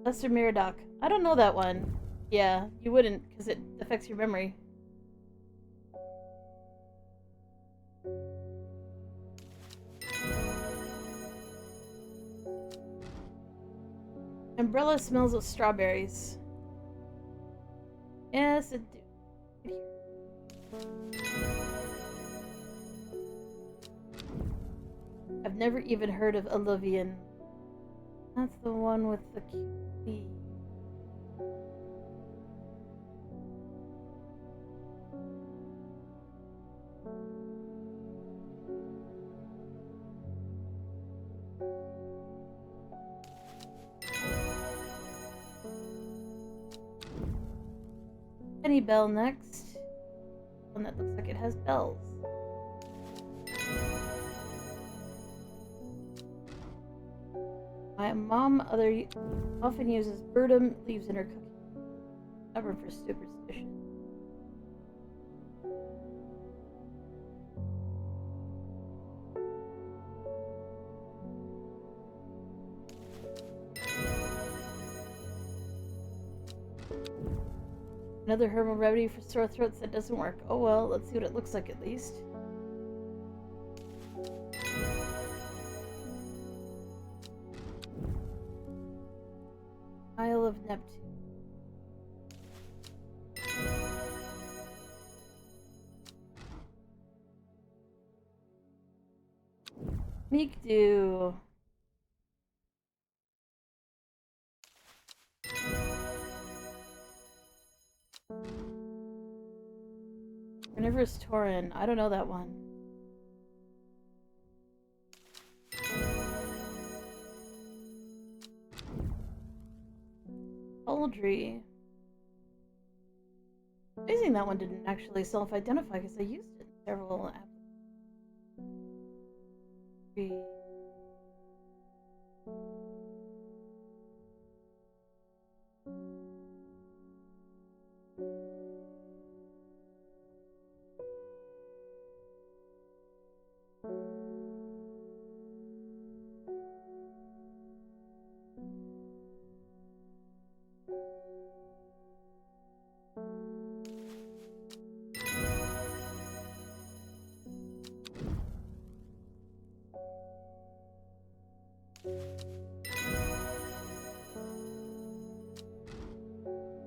Lester Miradoc. I don't know that one. Yeah, you wouldn't, because it affects your memory. Umbrella smells of strawberries. Yes, it do. I've never even heard of Olivia. That's the one with the key. Penny Bell next. One that looks like it has bells. My mom often uses birdum leaves in her cooking. Stubborn for superstition. Another herbal remedy for sore throats that doesn't work. Oh well, let's see what it looks like at least. Isle of Neptune. Meek do. Carnivorous Taurin. I don't know that one. Poultry. Amazing that one didn't actually self-identify because I used it in several apps.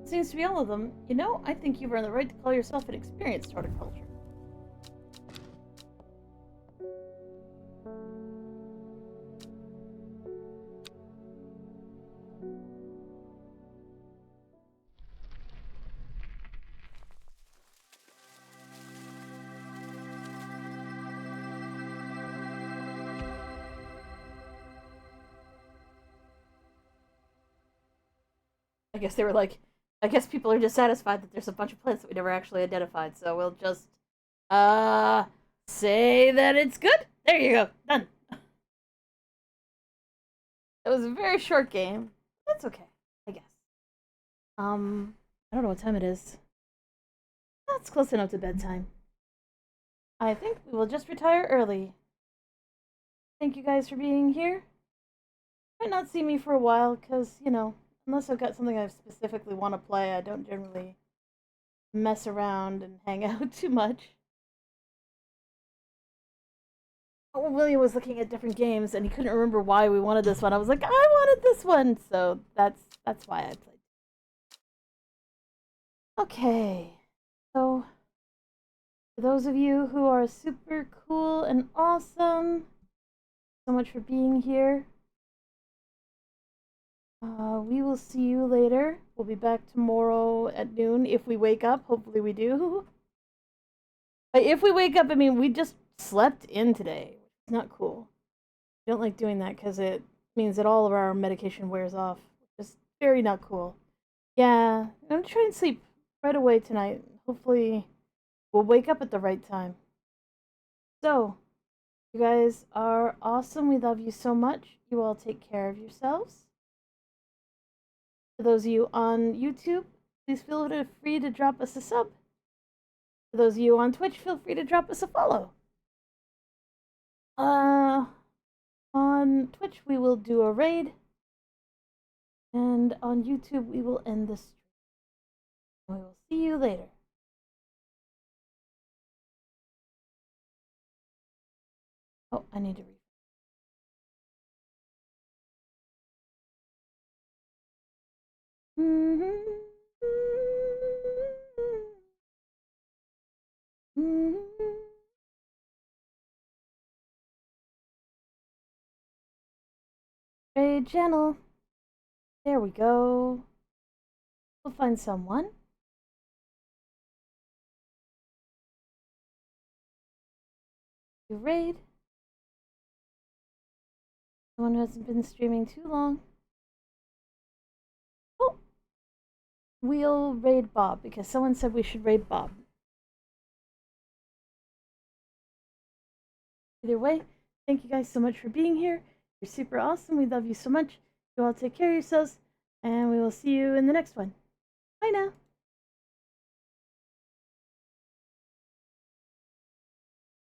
Seems to be all of them. You know, I think you've earned the right to call yourself an experienced horticulture. I guess they were like, I guess people are dissatisfied that there's a bunch of plants that we never actually identified, so we'll just, say that it's good. There you go. Done. It was a very short game. That's okay, I guess. I don't know what time it is. That's close enough to bedtime. I think we will just retire early. Thank you guys for being here. Might not see me for a while, because, you know, unless I've got something I specifically want to play, I don't generally mess around and hang out too much. Oh, William was looking at different games and he couldn't remember why we wanted this one. I was like, I wanted this one, so that's why I played. Okay, so for those of you who are super cool and awesome, so much for being here. We will see you later. We'll be back tomorrow at noon if we wake up. Hopefully we do. But if we wake up, I mean, we just slept in today. It's not cool. I don't like doing that because it means that all of our medication wears off. Just very not cool. Yeah, I'm gonna try and sleep right away tonight. Hopefully we'll wake up at the right time. So, you guys are awesome. We love you so much. You all take care of yourselves. For those of you on YouTube, please feel free to drop us a sub. For those of you on Twitch, feel free to drop us a follow. On Twitch, we will do a raid. And on YouTube, we will end the stream. We will see you later. Oh, I need to read. Trade channel. There we go. We'll find someone. Do raid. Someone who hasn't been streaming too long. Oh! We'll raid Bob because someone said we should raid Bob. Either way, thank you guys so much for being here. You're super awesome. We love you so much. You all take care of yourselves, and we will see you in the next one. Bye now.